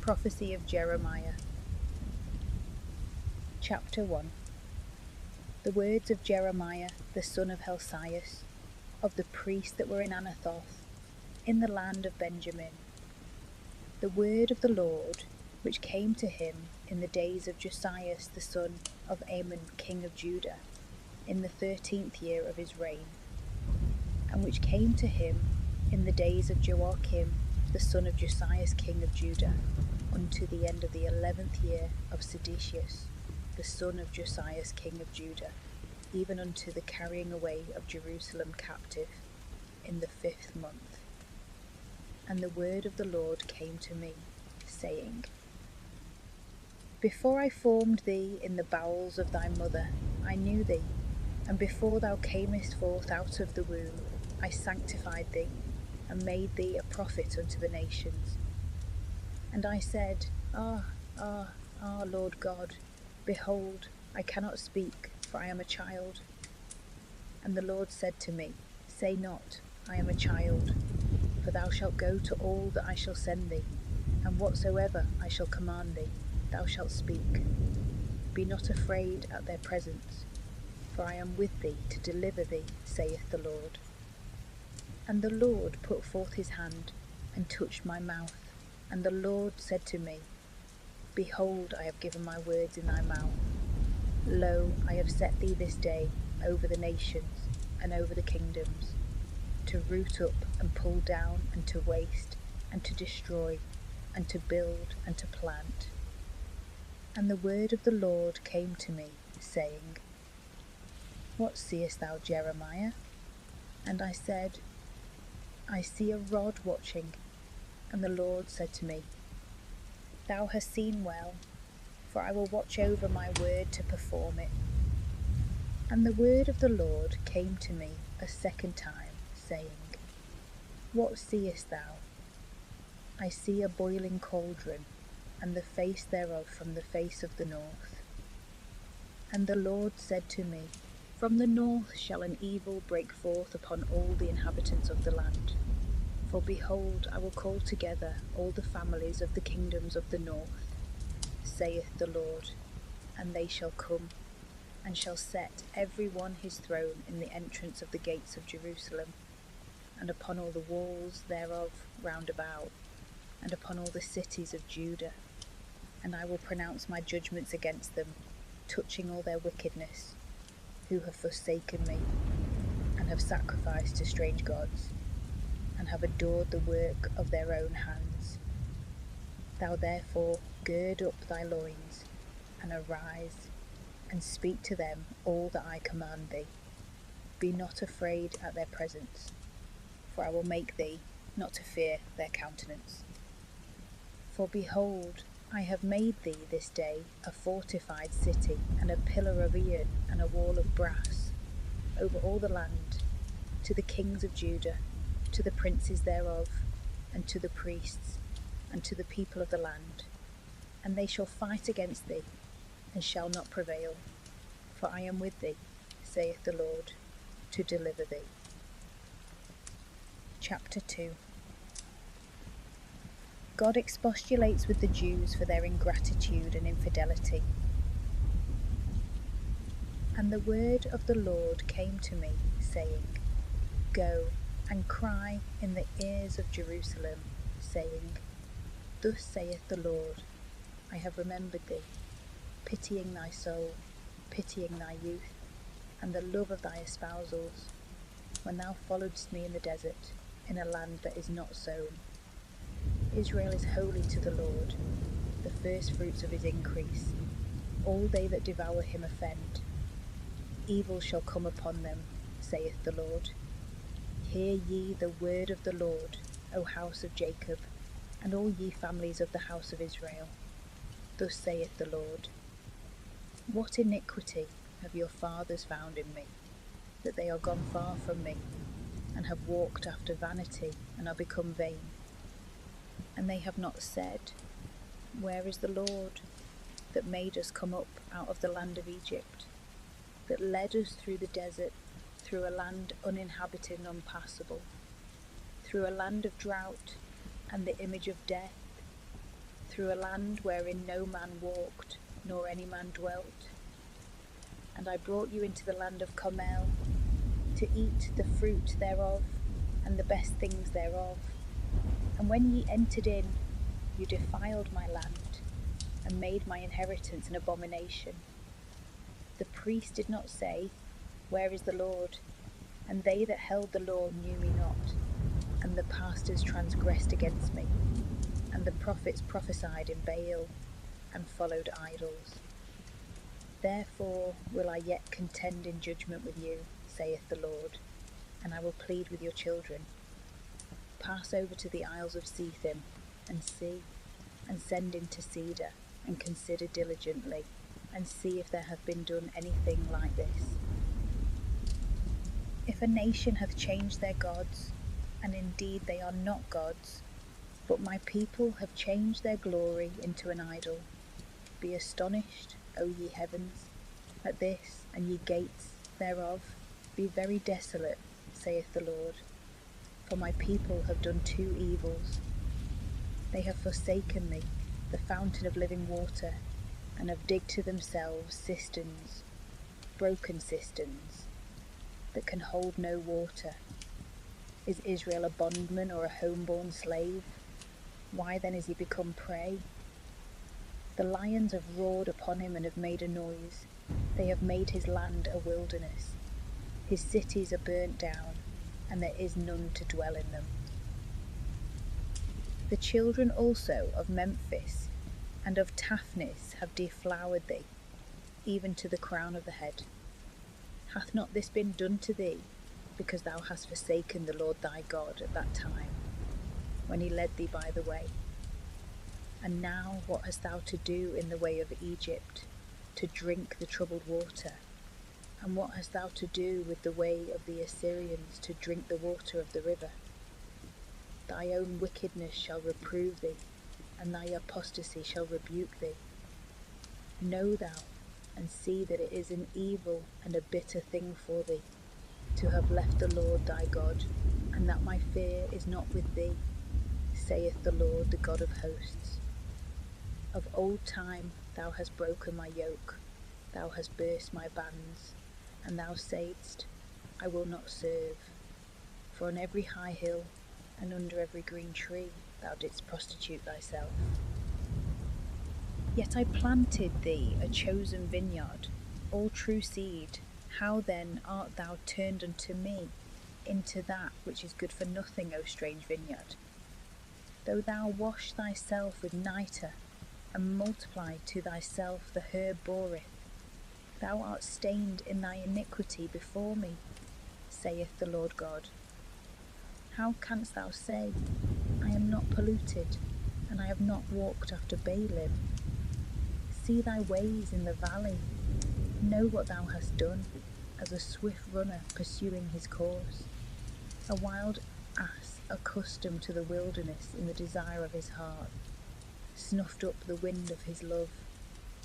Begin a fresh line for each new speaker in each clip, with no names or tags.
Prophecy of Jeremiah. Chapter 1. The words of Jeremiah, the son of Helsias, of the priests that were in Anathoth, in the land of Benjamin. The word of the Lord, which came to him in the days of Josias the son of Amon king of Judah, in the 13th year of his reign, and which came to him in the days of Joachim the son of Josias king of Judah, unto the end of the 11th year of Sedecius the son of Josias king of Judah, even unto the carrying away of Jerusalem captive, in the 5th month. And the word of the Lord came to me, saying, Before I formed thee in the bowels of thy mother, I knew thee, and before thou camest forth out of the womb, I sanctified thee, and made thee a prophet unto the nations. And I said, Lord God, behold, I cannot speak, for I am a child. And the Lord said to me, Say not, I am a child, for thou shalt go to all that I shall send thee, and whatsoever I shall command thee, thou shalt speak. Be not afraid at their presence, for I am with thee to deliver thee, saith the Lord. And the Lord put forth his hand, and touched my mouth, and the Lord said to me, Behold, I have given my words in thy mouth. Lo, I have set thee this day over the nations, and over the kingdoms, to root up, and pull down, and to waste, and to destroy, and to build, and to plant. And the word of the Lord came to me, saying, What seest thou, Jeremiah? And I said, I see a rod watching. And the Lord said to me, Thou hast seen well, for I will watch over my word to perform it. And the word of the Lord came to me a second time, saying, What seest thou? I see a boiling cauldron, and the face thereof from the face of the north. And the Lord said to me, From the north shall an evil break forth upon all the inhabitants of the land. For behold, I will call together all the families of the kingdoms of the north, saith the Lord, and they shall come, and shall set every one his throne in the entrance of the gates of Jerusalem, and upon all the walls thereof round about, and upon all the cities of Judah. And I will pronounce my judgments against them, touching all their wickedness, who have forsaken me, and have sacrificed to strange gods, and have adored the work of their own hands. Thou therefore gird up thy loins, and arise, and speak to them all that I command thee. Be not afraid at their presence, for I will make thee not to fear their countenance. For behold, I have made thee this day a fortified city, and a pillar of iron, and a wall of brass, over all the land, to the kings of Judah, to the princes thereof, and to the priests, and to the people of the land. And they shall fight against thee, and shall not prevail. For I am with thee, saith the Lord, to deliver thee. Chapter 2. God expostulates with the Jews for their ingratitude and infidelity. And the word of the Lord came to me, saying, Go and cry in the ears of Jerusalem, saying, Thus saith the Lord, I have remembered thee, pitying thy soul, pitying thy youth, and the love of thy espousals, when thou followedst me in the desert, in a land that is not sown. Israel is holy to the Lord, the firstfruits of his increase. All they that devour him offend. Evil shall come upon them, saith the Lord. Hear ye the word of the Lord, O house of Jacob, and all ye families of the house of Israel. Thus saith the Lord, What iniquity have your fathers found in me, that they are gone far from me, and have walked after vanity, and are become vain? And they have not said, Where is the Lord, that made us come up out of the land of Egypt, that led us through the desert, through a land uninhabited and unpassable, through a land of drought and the image of death, through a land wherein no man walked, nor any man dwelt. And I brought you into the land of Carmel, to eat the fruit thereof, and the best things thereof. And when ye entered in, you defiled my land, and made my inheritance an abomination. The priest did not say, Where is the Lord? And they that held the law knew me not, and the pastors transgressed against me, and the prophets prophesied in Baal, and followed idols. Therefore will I yet contend in judgment with you, saith the Lord, and I will plead with your children. Pass over to the isles of Sethim, and see, and send into Cedar, and consider diligently, and see if there hath been done anything like this. If a nation hath changed their gods, and indeed they are not gods, but my people have changed their glory into an idol, be astonished, O ye heavens, at this, and ye gates thereof, be very desolate, saith the Lord. For my people have done two evils. They have forsaken me, the fountain of living water, and have digged to themselves cisterns, broken cisterns, that can hold no water. Is Israel a bondman or a home-born slave? Why then is he become prey? The lions have roared upon him and have made a noise. They have made his land a wilderness. His cities are burnt down, and there is none to dwell in them. The children also of Memphis and of Taphnis have deflowered thee, even to the crown of the head. Hath not this been done to thee, because thou hast forsaken the Lord thy God at that time, when he led thee by the way? And now what hast thou to do in the way of Egypt, to drink the troubled water? And what hast thou to do with the way of the Assyrians, to drink the water of the river? Thy own wickedness shall reprove thee, and thy apostasy shall rebuke thee. Know thou, and see that it is an evil and a bitter thing for thee, to have left the Lord thy God, and that my fear is not with thee, saith the Lord, the God of hosts. Of old time thou hast broken my yoke, thou hast burst my bands, and thou saidst, I will not serve. For on every high hill, and under every green tree, thou didst prostitute thyself. Yet I planted thee a chosen vineyard, all true seed. How then art thou turned unto me, into that which is good for nothing, O strange vineyard? Though thou wash thyself with nitre, and multiply to thyself the herb boreth, thou art stained in thy iniquity before me, saith the Lord God. How canst thou say, I am not polluted, and I have not walked after Baalim? See thy ways in the valley, know what thou hast done, as a swift runner pursuing his course, a wild ass accustomed to the wilderness in the desire of his heart, snuffed up the wind of his love.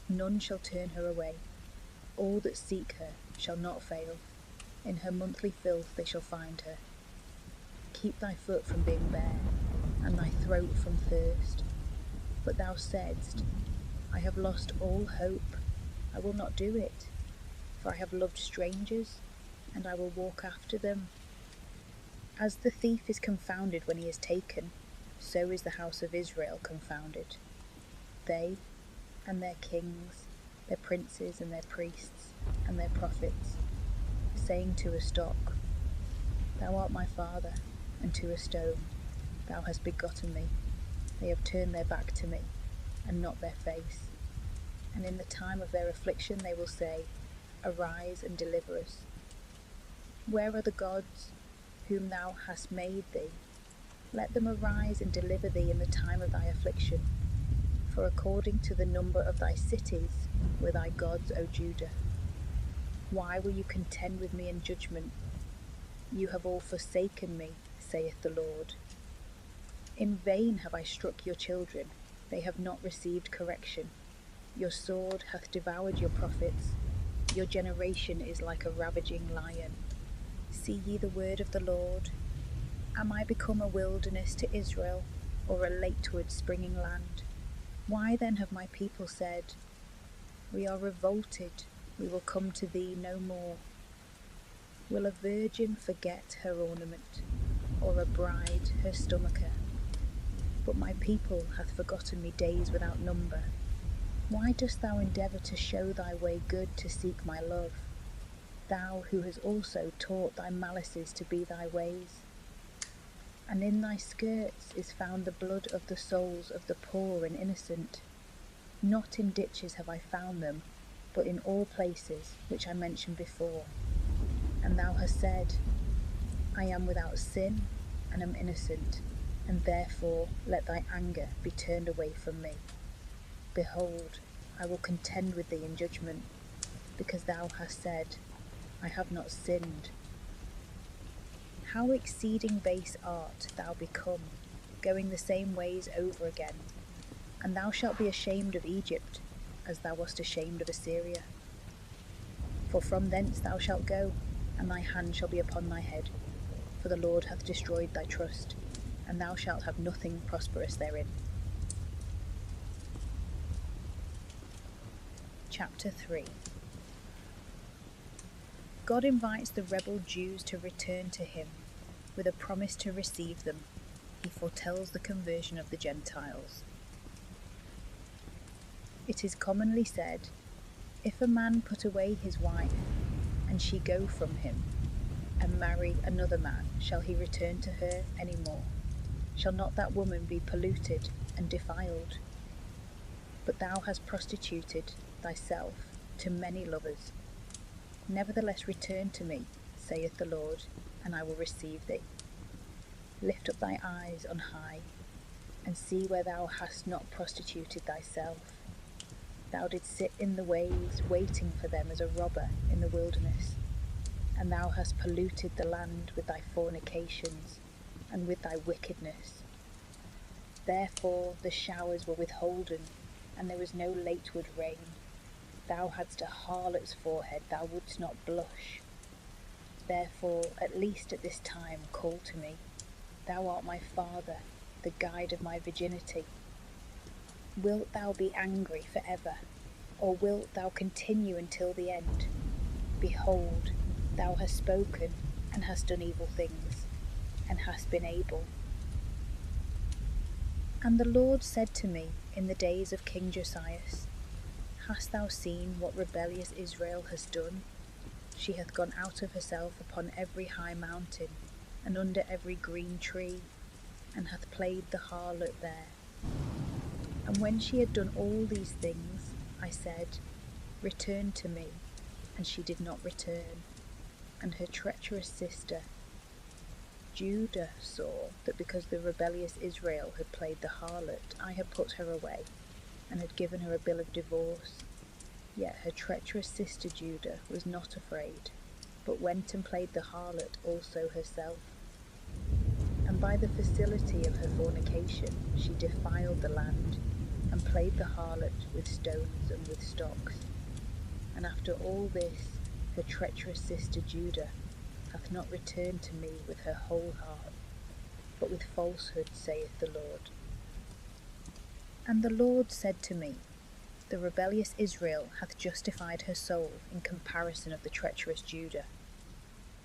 None shall turn her away. All that seek her shall not fail. In her monthly filth they shall find her. Keep thy foot from being bare, and thy throat from thirst. But thou saidst, I have lost all hope. I will not do it, for I have loved strangers, and I will walk after them. As the thief is confounded when he is taken, so is the house of Israel confounded. They and their kings, their princes and their priests and their prophets, saying to a stock, Thou art my father, and to a stone, Thou hast begotten me. They have turned their back to me, and not their face. And in the time of their affliction they will say, Arise and deliver us. Where are the gods whom thou hast made thee? Let them arise and deliver thee in the time of thy affliction. For according to the number of thy cities were thy gods, O Judah. Why will you contend with me in judgment? You have all forsaken me, saith the Lord. In vain have I struck your children, they have not received correction. Your sword hath devoured your prophets, your generation is like a ravaging lion. See ye the word of the Lord? Am I become a wilderness to Israel, or a lateward springing land? Why then have my people said, "We are revolted, we will come to thee no more"? Will a virgin forget her ornament, or a bride her stomacher? But my people hath forgotten me days without number. Why dost thou endeavour to show thy way good to seek my love, thou who hast also taught thy malices to be thy ways? And in thy skirts is found the blood of the souls of the poor and innocent. Not in ditches have I found them, but in all places which I mentioned before. And thou hast said, I am without sin and am innocent, and therefore let thy anger be turned away from me. Behold, I will contend with thee in judgment, because thou hast said, I have not sinned. How exceeding base art thou become, going the same ways over again, and thou shalt be ashamed of Egypt, as thou wast ashamed of Assyria. For from thence thou shalt go, and thy hand shall be upon thy head, for the Lord hath destroyed thy trust, and thou shalt have nothing prosperous therein. Chapter 3. God invites the rebel Jews to return to him, with a promise to receive them. He foretells the conversion of the Gentiles. It is commonly said, if a man put away his wife, and she go from him, and marry another man, shall he return to her any more? Shall not that woman be polluted and defiled? But thou hast prostituted thyself to many lovers. Nevertheless return to me, saith the Lord, and I will receive thee. Lift up thy eyes on high, and see where thou hast not prostituted thyself. Thou didst sit in the ways, waiting for them as a robber in the wilderness, and thou hast polluted the land with thy fornications, and with thy wickedness. Therefore the showers were withholden, and there was no latewood rain. Thou hadst a harlot's forehead, thou wouldst not blush. Therefore, at least at this time, call to me. Thou art my father, the guide of my virginity. Wilt thou be angry for ever, or wilt thou continue until the end? Behold, thou hast spoken, and hast done evil things, and hast been able. And the Lord said to me in the days of King Josias, Hast thou seen what rebellious Israel has done? She hath gone out of herself upon every high mountain, and under every green tree, and hath played the harlot there. And when she had done all these things, I said, Return to me. And she did not return. And her treacherous sister Judah saw that because the rebellious Israel had played the harlot, I had put her away, and had given her a bill of divorce. Yet her treacherous sister Judah was not afraid, but went and played the harlot also herself. And by the facility of her fornication she defiled the land, and played the harlot with stones and with stocks. And after all this, her treacherous sister Judah hath not returned to me with her whole heart, but with falsehood, saith the Lord. And the Lord said to me, The rebellious Israel hath justified her soul in comparison of the treacherous Judah.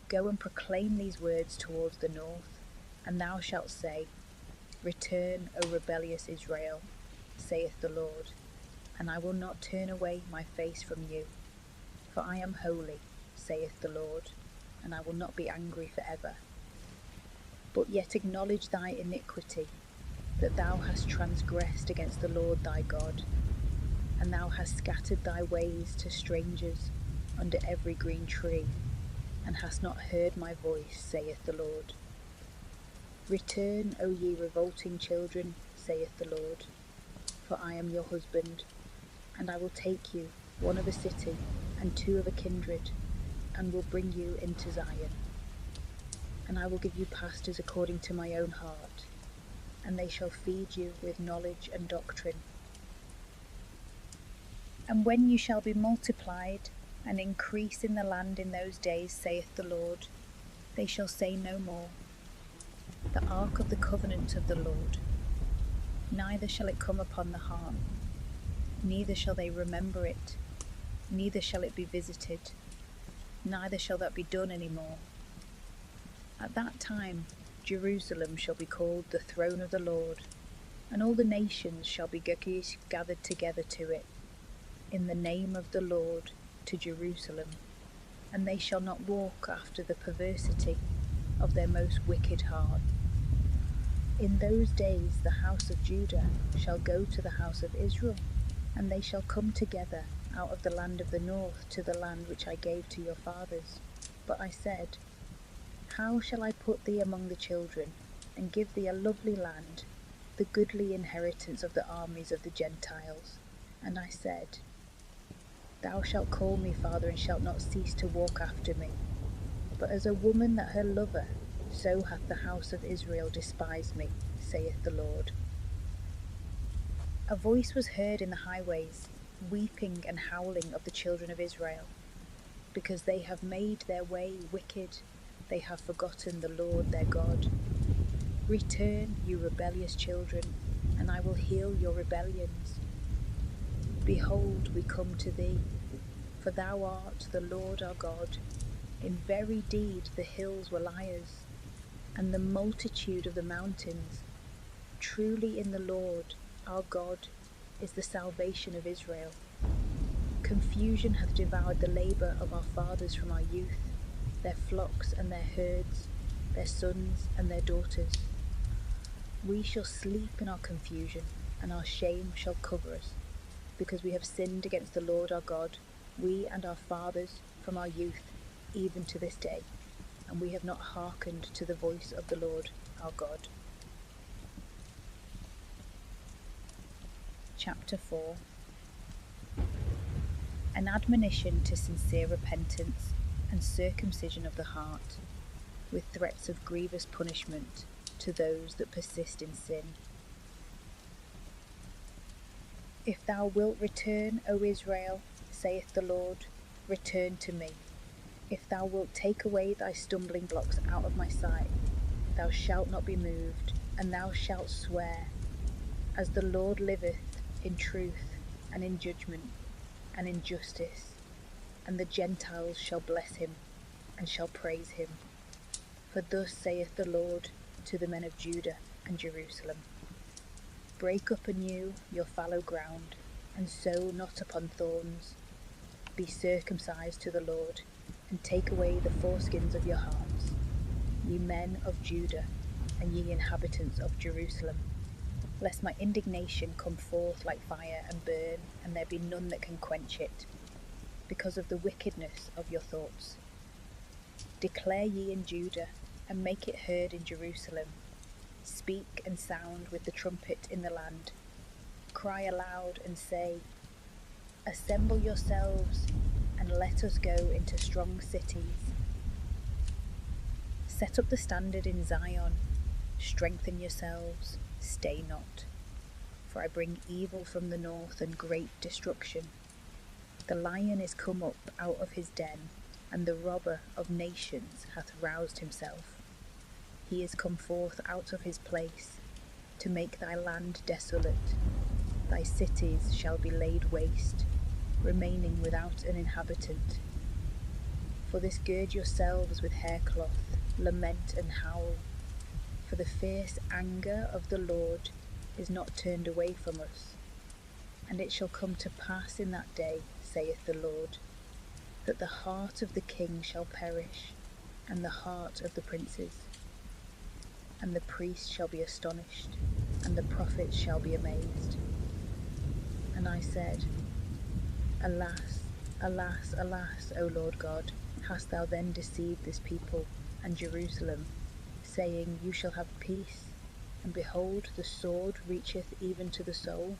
Go and proclaim these words towards the north, and thou shalt say, Return, O rebellious Israel, saith the Lord, and I will not turn away my face from you. For I am holy, saith the Lord, and I will not be angry for ever. But yet acknowledge thy iniquity, that thou hast transgressed against the Lord thy God, and thou hast scattered thy ways to strangers under every green tree, and hast not heard my voice, saith the Lord. Return, O ye revolting children, saith the Lord, for I am your husband, and I will take you, one of a city, and two of a kindred, and will bring you into Zion. And I will give you pastors according to my own heart, and they shall feed you with knowledge and doctrine. And when you shall be multiplied, and increase in the land in those days, saith the Lord, they shall say no more, The ark of the covenant of the Lord. neither shall it come upon the heart, neither shall they remember it, neither shall it be visited, neither shall that be done any more. At that time Jerusalem shall be called the throne of the Lord, and all the nations shall be gathered together to it, in the name of the Lord, to Jerusalem, and they shall not walk after the perversity of their most wicked heart. In those days the house of Judah shall go to the house of Israel, and they shall come together out of the land of the north to the land which I gave to your fathers. But I said, how shall I put thee among the children, and give thee a lovely land, the goodly inheritance of the armies of the Gentiles? And I said, thou shalt call me Father, and shalt not cease to walk after me. But as a woman that her lover, so hath the house of Israel despised me, saith the Lord. A voice was heard in the highways, weeping and howling of the children of Israel, because they have made their way wicked, they have forgotten the Lord their God. Return, you rebellious children, and I will heal your rebellions. Behold, we come to thee, for thou art the Lord our God. In very deed the hills were liars, and the multitude of the mountains. Truly in the Lord our God is the salvation of Israel. Confusion hath devoured the labour of our fathers from our youth, their flocks and their herds, their sons and their daughters. We shall sleep in our confusion, and our shame shall cover us, because we have sinned against the Lord our God, we and our fathers from our youth, even to this day, and we have not hearkened to the voice of the Lord our God. Chapter 4. An admonition to sincere repentance and circumcision of the heart, with threats of grievous punishment to those that persist in sin. If thou wilt return, O Israel, saith the Lord, return to me. If thou wilt take away thy stumbling blocks out of my sight, thou shalt not be moved, and thou shalt swear, as the Lord liveth, in truth, and in judgment, and in justice, and the Gentiles shall bless him, and shall praise him. For thus saith the Lord to the men of Judah and Jerusalem, break up anew your fallow ground, and sow not upon thorns. Be circumcised to the Lord, and take away the foreskins of your hearts, ye men of Judah, and ye inhabitants of Jerusalem, lest my indignation come forth like fire and burn, and there be none that can quench it, because of the wickedness of your thoughts. Declare ye in Judah, and make it heard in Jerusalem. Speak and sound with the trumpet in the land. Cry aloud and say, assemble yourselves, and let us go into strong cities. Set up the standard in Zion, strengthen yourselves, stay not. For I bring evil from the north and great destruction. The lion is come up out of his den, and the robber of nations hath roused himself. He is come forth out of his place, to make thy land desolate. Thy cities shall be laid waste, remaining without an inhabitant. For this gird yourselves with haircloth, lament and howl, for the fierce anger of the Lord is not turned away from us. And it shall come to pass in that day, saith the Lord, that the heart of the king shall perish, and the heart of the princes. And the priest shall be astonished, and the prophets shall be amazed. And I said, alas, alas, alas, O Lord God, hast thou then deceived this people and Jerusalem, saying, you shall have peace, and behold, the sword reacheth even to the soul?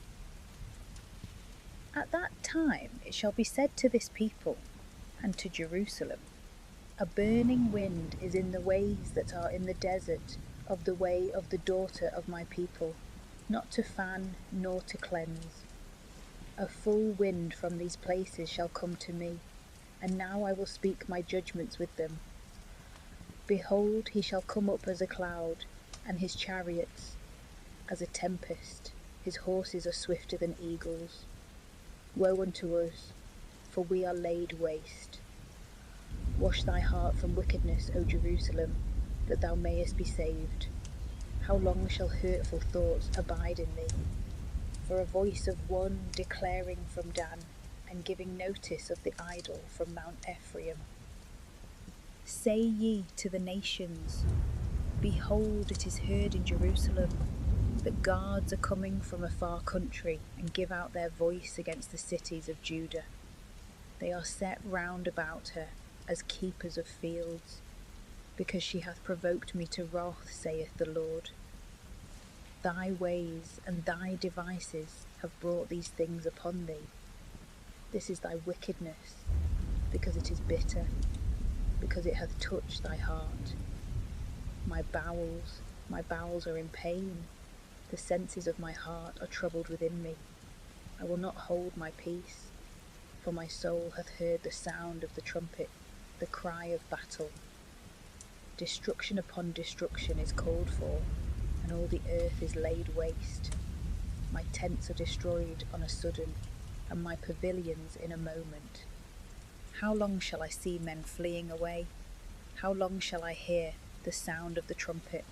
At that time it shall be said to this people and to Jerusalem, a burning wind is in the ways that are in the desert of the way of the daughter of my people, not to fan nor to cleanse. A full wind from these places shall come to me, and now I will speak my judgments with them. Behold, he shall come up as a cloud, and his chariots as a tempest, his horses are swifter than eagles. Woe unto us, for we are laid waste. Wash thy heart from wickedness, O Jerusalem, that thou mayest be saved. How long shall hurtful thoughts abide in thee? For a voice of one declaring from Dan, and giving notice of the idol from Mount Ephraim. Say ye to the nations, behold, it is heard in Jerusalem, that guards are coming from a far country, and give out their voice against the cities of Judah. They are set round about her as keepers of fields, because she hath provoked me to wrath, saith the Lord. Thy ways and thy devices have brought these things upon thee. This is thy wickedness, because it is bitter, because it hath touched thy heart. My bowels are in pain, the senses of my heart are troubled within me. I will not hold my peace, for my soul hath heard the sound of the trumpet, the cry of battle. Destruction upon destruction is called for, and all the earth is laid waste. My tents are destroyed on a sudden, and my pavilions in a moment. How long shall I see men fleeing away? How long shall I hear the sound of the trumpet?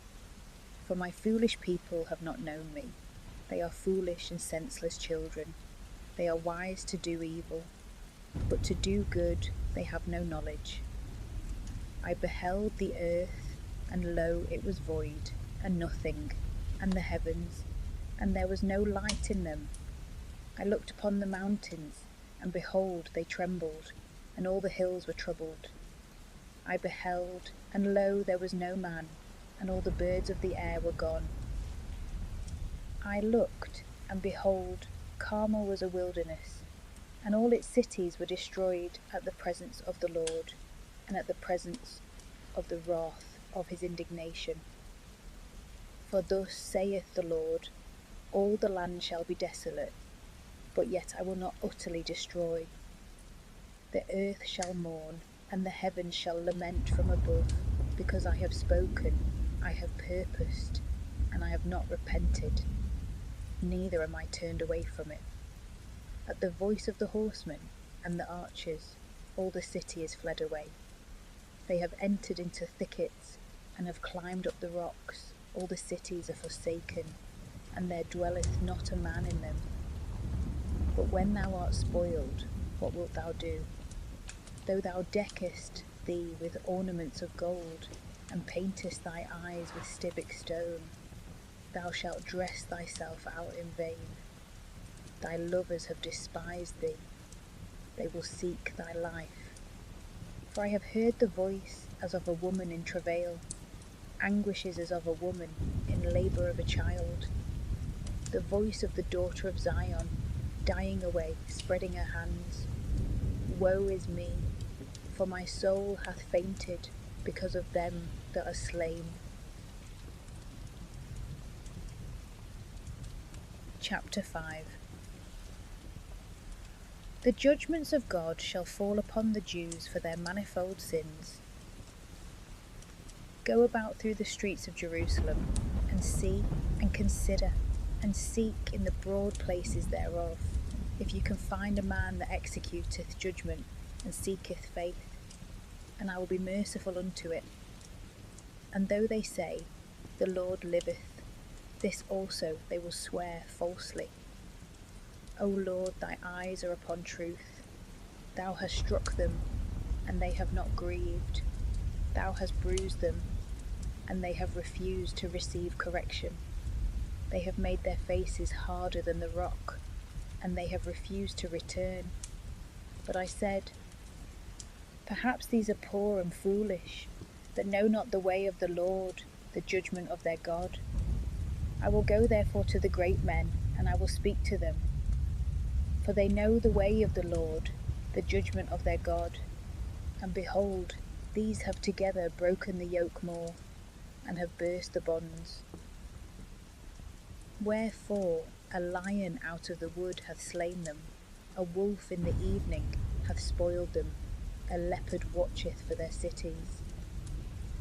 For my foolish people have not known me. They are foolish and senseless children. They are wise to do evil, but to do good they have no knowledge. I beheld the earth, and lo, it was void, and nothing, and the heavens, and there was no light in them. I looked upon the mountains, and behold, they trembled, and all the hills were troubled. I beheld, and lo, there was no man, and all the birds of the air were gone. I looked, and behold, Carmel was a wilderness, and all its cities were destroyed at the presence of the Lord, and at the presence of the wrath of his indignation. For thus saith the Lord, all the land shall be desolate, but yet I will not utterly destroy. The earth shall mourn, and the heavens shall lament from above, because I have spoken, I have purposed, and I have not repented, neither am I turned away from it. At the voice of the horsemen and the archers, all the city is fled away. They have entered into thickets, and have climbed up the rocks. All the cities are forsaken, and there dwelleth not a man in them. But when thou art spoiled, what wilt thou do? Though thou deckest thee with ornaments of gold, and paintest thy eyes with stibic stone, thou shalt dress thyself out in vain. Thy lovers have despised thee, they will seek thy life. For I have heard the voice as of a woman in travail, anguishes as of a woman in labour of a child, the voice of the daughter of Zion, dying away, spreading her hands. Woe is me, for my soul hath fainted because of them that are slain. Chapter 5. The judgments of God shall fall upon the Jews for their manifold sins. Go about through the streets of Jerusalem, and see, and consider, and seek in the broad places thereof, if you can find a man that executeth judgment, and seeketh faith, and I will be merciful unto it. And though they say, the Lord liveth, this also they will swear falsely. O Lord, thy eyes are upon truth. Thou hast struck them, and they have not grieved. Thou hast bruised them, and they have refused to receive correction. They have made their faces harder than the rock, and they have refused to return. But I said, perhaps these are poor and foolish, that know not the way of the Lord, the judgment of their God. I will go therefore to the great men, and I will speak to them. For they know the way of the Lord, the judgment of their God. And behold, these have together broken the yoke more, and have burst the bonds. Wherefore a lion out of the wood hath slain them, a wolf in the evening hath spoiled them, a leopard watcheth for their cities.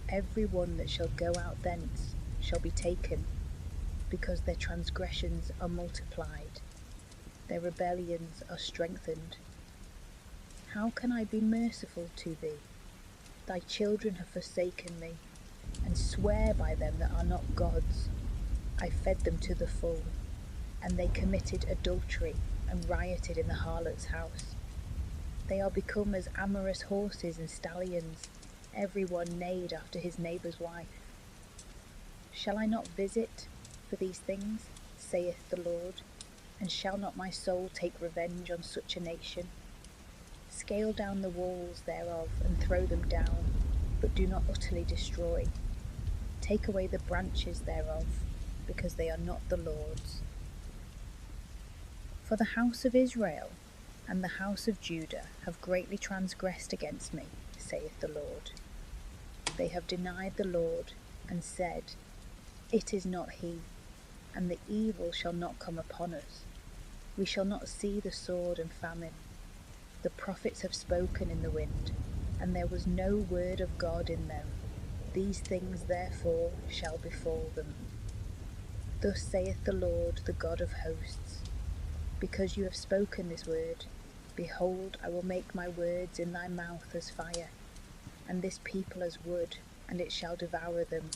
Every one that shall go out thence shall be taken, because their transgressions are multiplied, their rebellions are strengthened. How can I be merciful to thee? Thy children have forsaken me, and swear by them that are not gods. I fed them to the full, and they committed adultery and rioted in the harlot's house. They are become as amorous horses and stallions, every one neighed after his neighbour's wife. Shall I not visit for these things, saith the Lord, and shall not my soul take revenge on such a nation? Scale down the walls thereof, and throw them down, but do not utterly destroy. Take away the branches thereof, because they are not the Lord's. For the house of Israel and the house of Judah have greatly transgressed against me, saith the Lord. They have denied the Lord, and said, It is not he, and the evil shall not come upon us. We shall not see the sword and famine. The prophets have spoken in the wind, and there was no word of God in them. These things therefore shall befall them. Thus saith the Lord, the God of hosts, because you have spoken this word, behold, I will make my words in thy mouth as fire, and this people as wood, and it shall devour them.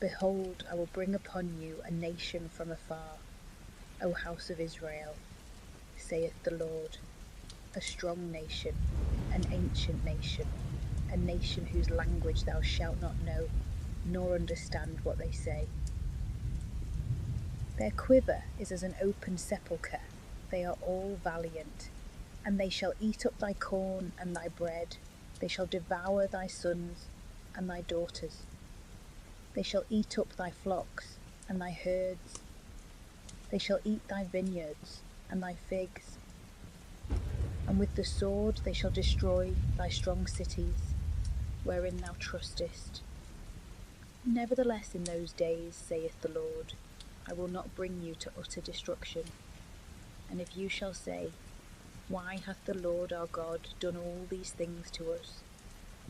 Behold, I will bring upon you a nation from afar, O house of Israel, saith the Lord, a strong nation, an ancient nation, a nation whose language thou shalt not know, nor understand what they say. Their quiver is as an open sepulchre, they are all valiant, and they shall eat up thy corn and thy bread, they shall devour thy sons and thy daughters. They shall eat up thy flocks and thy herds, they shall eat thy vineyards and thy figs, and with the sword they shall destroy thy strong cities, wherein thou trustest. Nevertheless in those days, saith the Lord, I will not bring you to utter destruction. And if you shall say, Why hath the Lord our God done all these things to us?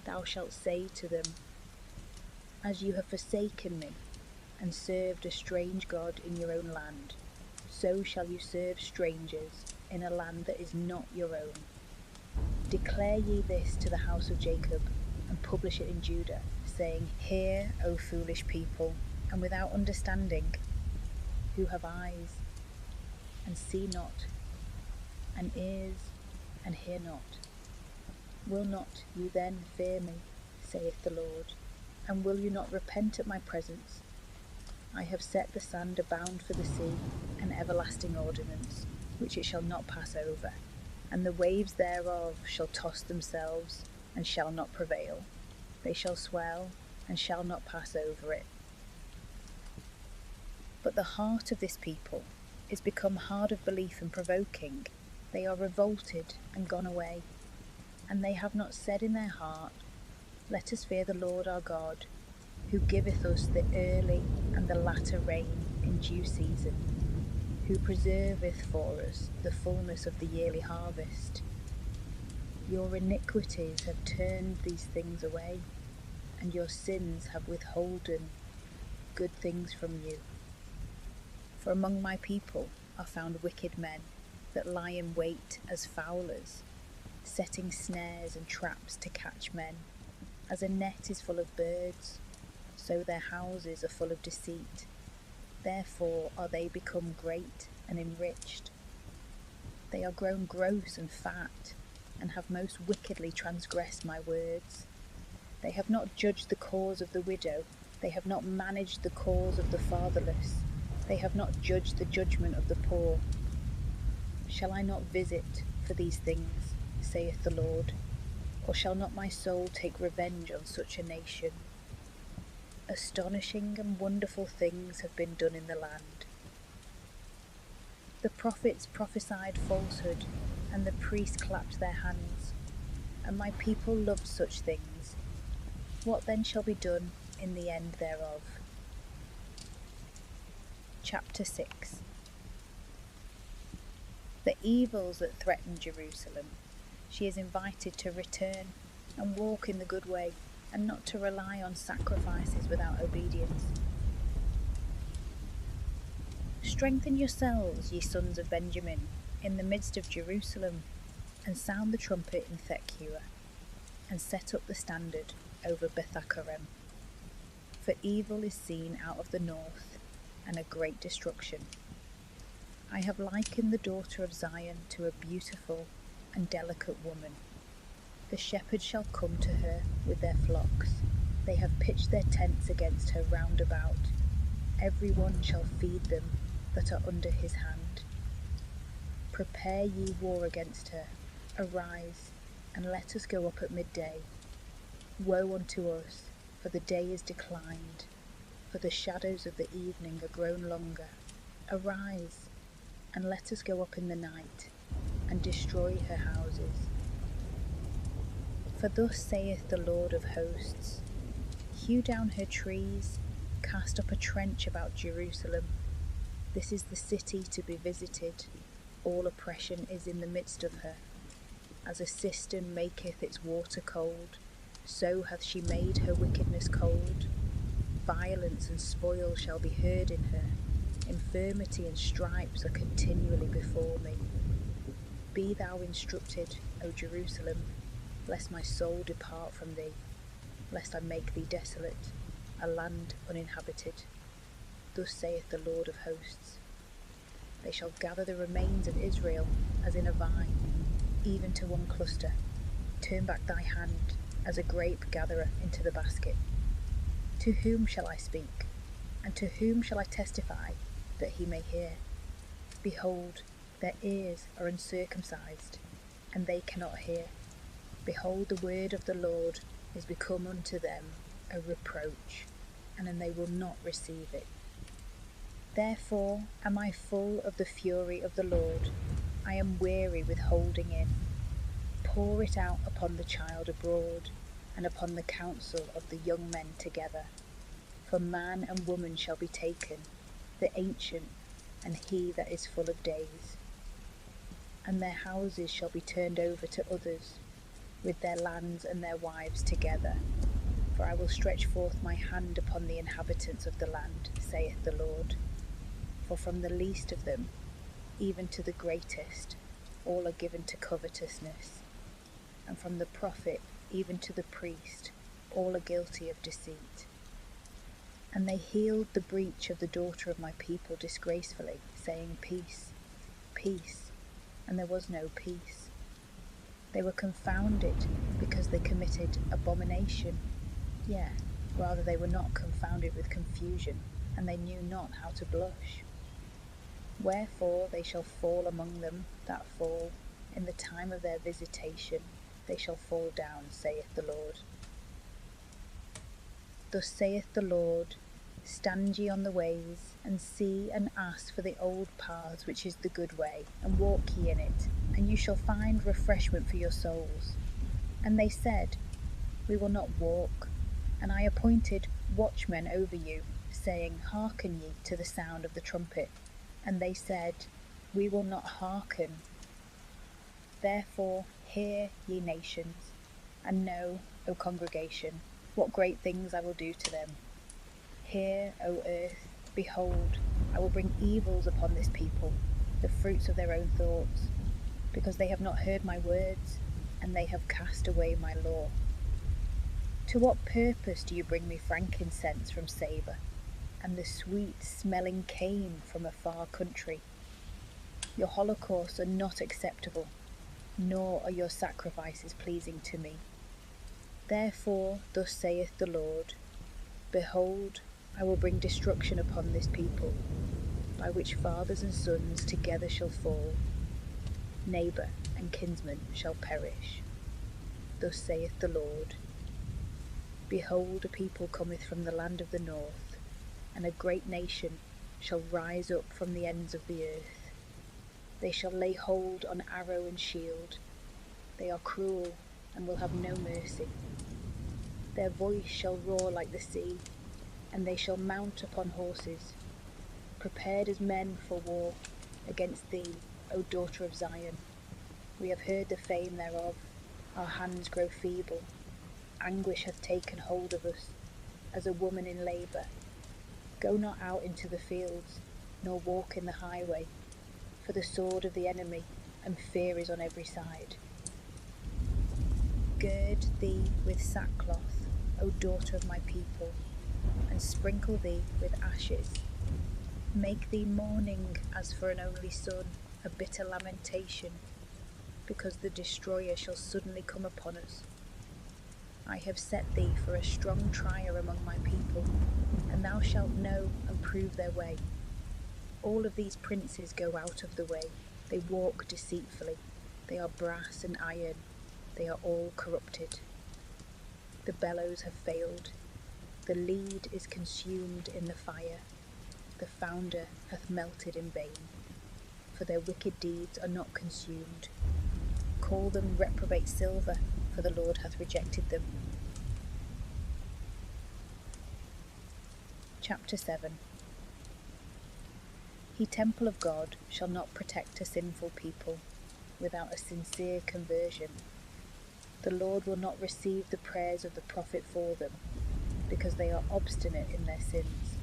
Thou shalt say to them, As you have forsaken me, and served a strange God in your own land, so shall you serve strangers in a land that is not your own. Declare ye this to the house of Jacob, and publish it in Judah, saying, Hear, O foolish people, and without understanding, who have eyes, and see not, and ears, and hear not. Will not you then fear me, saith the Lord, and will you not repent at my presence? I have set the sand a bound for the sea, an everlasting ordinance, which it shall not pass over, and the waves thereof shall toss themselves, and shall not prevail. They shall swell, and shall not pass over it. But the heart of this people is become hard of belief and provoking. They are revolted and gone away, and they have not said in their heart, Let us fear the Lord our God, who giveth us the early and the latter rain in due season, who preserveth for us the fullness of the yearly harvest. Your iniquities have turned these things away, and your sins have withholden good things from you. For among my people are found wicked men that lie in wait as fowlers, setting snares and traps to catch men. As a net is full of birds, so their houses are full of deceit. Therefore are they become great and enriched. They are grown gross and fat, and have most wickedly transgressed my words. They have not judged the cause of the widow, they have not managed the cause of the fatherless, they have not judged the judgment of the poor. Shall I not visit for these things, saith the Lord? Or shall not my soul take revenge on such a nation? Astonishing and wonderful things have been done in the land. The prophets prophesied falsehood, and the priests clapped their hands, and my people loved such things. What then shall be done in the end thereof? Chapter 6. The evils that threaten Jerusalem, she is invited to return and walk in the good way, and not to rely on sacrifices without obedience. Strengthen yourselves, ye sons of Benjamin, in the midst of Jerusalem, and sound the trumpet in Thekua, and set up the standard over Bethacharem. For evil is seen out of the north, and a great destruction. I have likened the daughter of Zion to a beautiful and delicate woman. The shepherds shall come to her with their flocks. They have pitched their tents against her round about. Every one shall feed them that are under his hand. Prepare ye war against her. Arise, and let us go up at midday. Woe unto us, for the day is declined, for the shadows of the evening are grown longer. Arise, and let us go up in the night, and destroy her houses. For thus saith the Lord of hosts, hew down her trees, cast up a trench about Jerusalem. This is the city to be visited, all oppression is in the midst of her. As a cistern maketh its water cold, so hath she made her wickedness cold. Violence and spoil shall be heard in her, infirmity and stripes are continually before me. Be thou instructed, O Jerusalem, lest my soul depart from thee, lest I make thee desolate, a land uninhabited. Thus saith the Lord of hosts. They shall gather the remains of Israel as in a vine, even to one cluster. Turn back thy hand as a grape gatherer into the basket. To whom shall I speak, and to whom shall I testify, that he may hear? Behold, their ears are uncircumcised, and they cannot hear. Behold, the word of the Lord is become unto them a reproach, and they will not receive it. Therefore am I full of the fury of the Lord, I am weary with holding in. Pour it out upon the child abroad, and upon the counsel of the young men together. For man and woman shall be taken, the ancient, and he that is full of days. And their houses shall be turned over to others, with their lands and their wives together. For I will stretch forth my hand upon the inhabitants of the land, saith the Lord. For from the least of them, even to the greatest, all are given to covetousness. And from the prophet even to the priest, all are guilty of deceit. And they healed the breach of the daughter of my people disgracefully, saying, Peace, peace, and there was no peace. They were confounded because they committed abomination. Yea, rather they were not confounded with confusion, and they knew not how to blush. Wherefore they shall fall among them that fall, in the time of their visitation they shall fall down, saith the Lord. Thus saith the Lord, stand ye on the ways, and see and ask for the old paths which is the good way, and walk ye in it, and you shall find refreshment for your souls. And they said, We will not walk. And I appointed watchmen over you, saying, Hearken ye to the sound of the trumpet. And they said, We will not hearken. Therefore hear, ye nations, and know, O congregation, what great things I will do to them. Hear, O earth, behold, I will bring evils upon this people, the fruits of their own thoughts, because they have not heard my words, and they have cast away my law. To what purpose do you bring me frankincense from Saba, and the sweet-smelling cane from a far country? Your holocausts are not acceptable, nor are your sacrifices pleasing to me. Therefore thus saith the Lord, Behold, I will bring destruction upon this people, by which fathers and sons together shall fall, neighbour and kinsman shall perish. Thus saith the Lord, Behold, a people cometh from the land of the north, and a great nation shall rise up from the ends of the earth. They shall lay hold on arrow and shield. They are cruel, and will have no mercy. Their voice shall roar like the sea, and they shall mount upon horses, prepared as men for war, against thee, O daughter of Zion. We have heard the fame thereof, our hands grow feeble. Anguish hath taken hold of us, as a woman in labour. Go not out into the fields, nor walk in the highway, for the sword of the enemy and fear is on every side. Gird thee with sackcloth, O daughter of my people, and sprinkle thee with ashes. Make thee mourning as for an only son, a bitter lamentation, because the destroyer shall suddenly come upon us. I have set thee for a strong trier among my people, and thou shalt know and prove their way. All of these princes go out of the way, they walk deceitfully, they are brass and iron, they are all corrupted. The bellows have failed, the lead is consumed in the fire, the founder hath melted in vain, for their wicked deeds are not consumed. Call them reprobate silver, for the Lord hath rejected them. Chapter 7. He temple of God shall not protect a sinful people without a sincere conversion. The Lord will not receive the prayers of the prophet for them, because they are obstinate in their sins.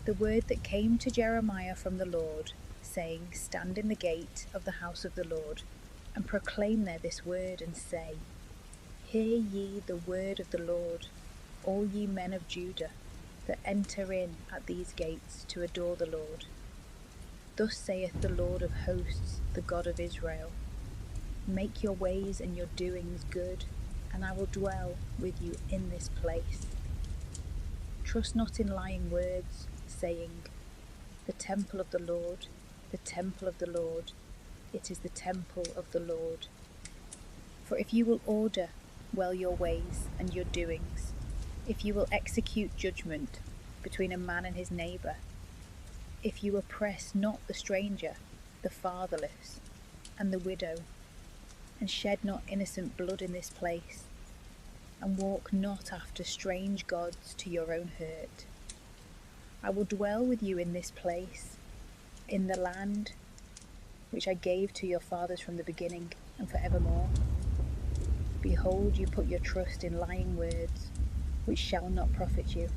The word that came to Jeremiah from the Lord, saying, Stand in the gate of the house of the Lord, and proclaim there this word, and say, Hear ye the word of the Lord, all ye men of Judah, that enter in at these gates to adore the Lord. Thus saith the Lord of hosts, the God of Israel, Make your ways and your doings good, and I will dwell with you in this place. Trust not in lying words, saying, The temple of the Lord, the temple of the Lord, it is the temple of the Lord. For if you will order well your ways and your doings, if you will execute judgment between a man and his neighbour, if you oppress not the stranger, the fatherless, and the widow, and shed not innocent blood in this place, and walk not after strange gods to your own hurt, I will dwell with you in this place, in the land which I gave to your fathers from the beginning and forevermore. Behold, you put your trust in lying words, which shall not profit you,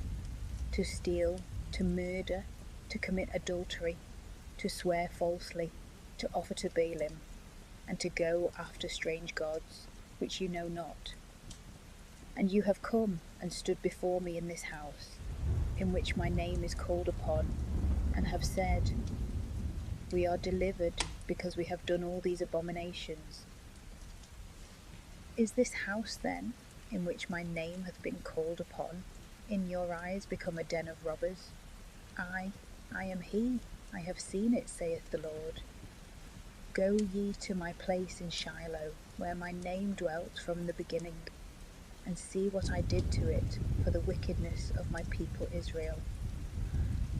to steal, to murder, to commit adultery, to swear falsely, to offer to Baalim, and to go after strange gods, which you know not. And you have come and stood before me in this house, in which my name is called upon, and have said, We are delivered, because we have done all these abominations. Is this house, then, in which my name hath been called upon, in your eyes become a den of robbers? I am he, I have seen it, saith the Lord. Go ye to my place in Shiloh, where my name dwelt from the beginning, and see what I did to it for the wickedness of my people Israel.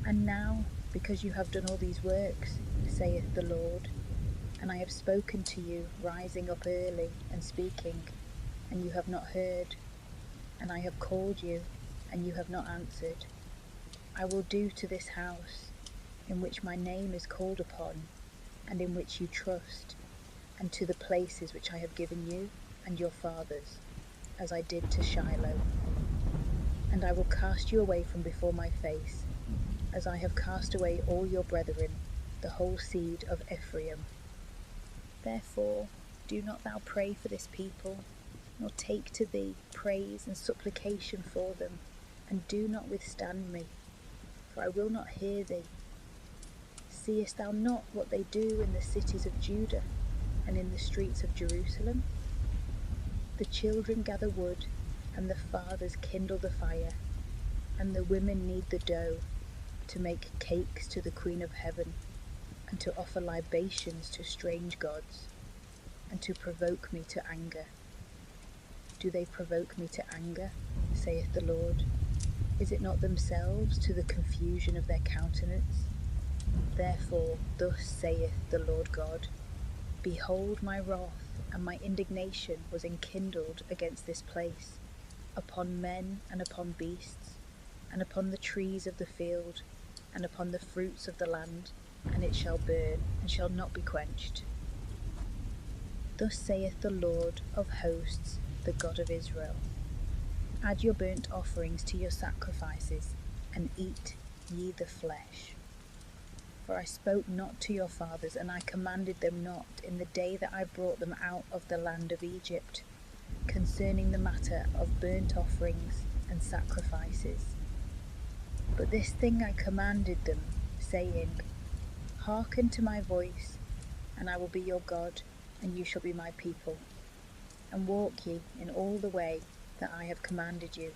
And now, because you have done all these works, saith the Lord, and I have spoken to you, rising up early and speaking, and you have not heard, and I have called you, and you have not answered, I will do to this house, in which my name is called upon, and in which you trust, and to the places which I have given you and your fathers, as I did to Shiloh. And I will cast you away from before my face, as I have cast away all your brethren, the whole seed of Ephraim. Therefore do not thou pray for this people, nor take to thee praise and supplication for them, and do not withstand me, for I will not hear thee. Seest thou not what they do in the cities of Judah, and in the streets of Jerusalem? The children gather wood, and the fathers kindle the fire, and the women knead the dough, to make cakes to the Queen of Heaven, and to offer libations to strange gods, and to provoke me to anger. Do they provoke me to anger, saith the Lord? Is it not themselves to the confusion of their countenance? Therefore thus saith the Lord God, Behold, my wrath and my indignation was enkindled against this place, upon men and upon beasts, and upon the trees of the field, and upon the fruits of the land, and it shall burn, and shall not be quenched. Thus saith the Lord of hosts, the God of Israel, Add your burnt offerings to your sacrifices, and eat, ye the flesh. For I spoke not to your fathers, and I commanded them not in the day that I brought them out of the land of Egypt, concerning the matter of burnt offerings and sacrifices. But this thing I commanded them, saying, Hearken to my voice, and I will be your God, and you shall be my people. And walk ye in all the way that I have commanded you,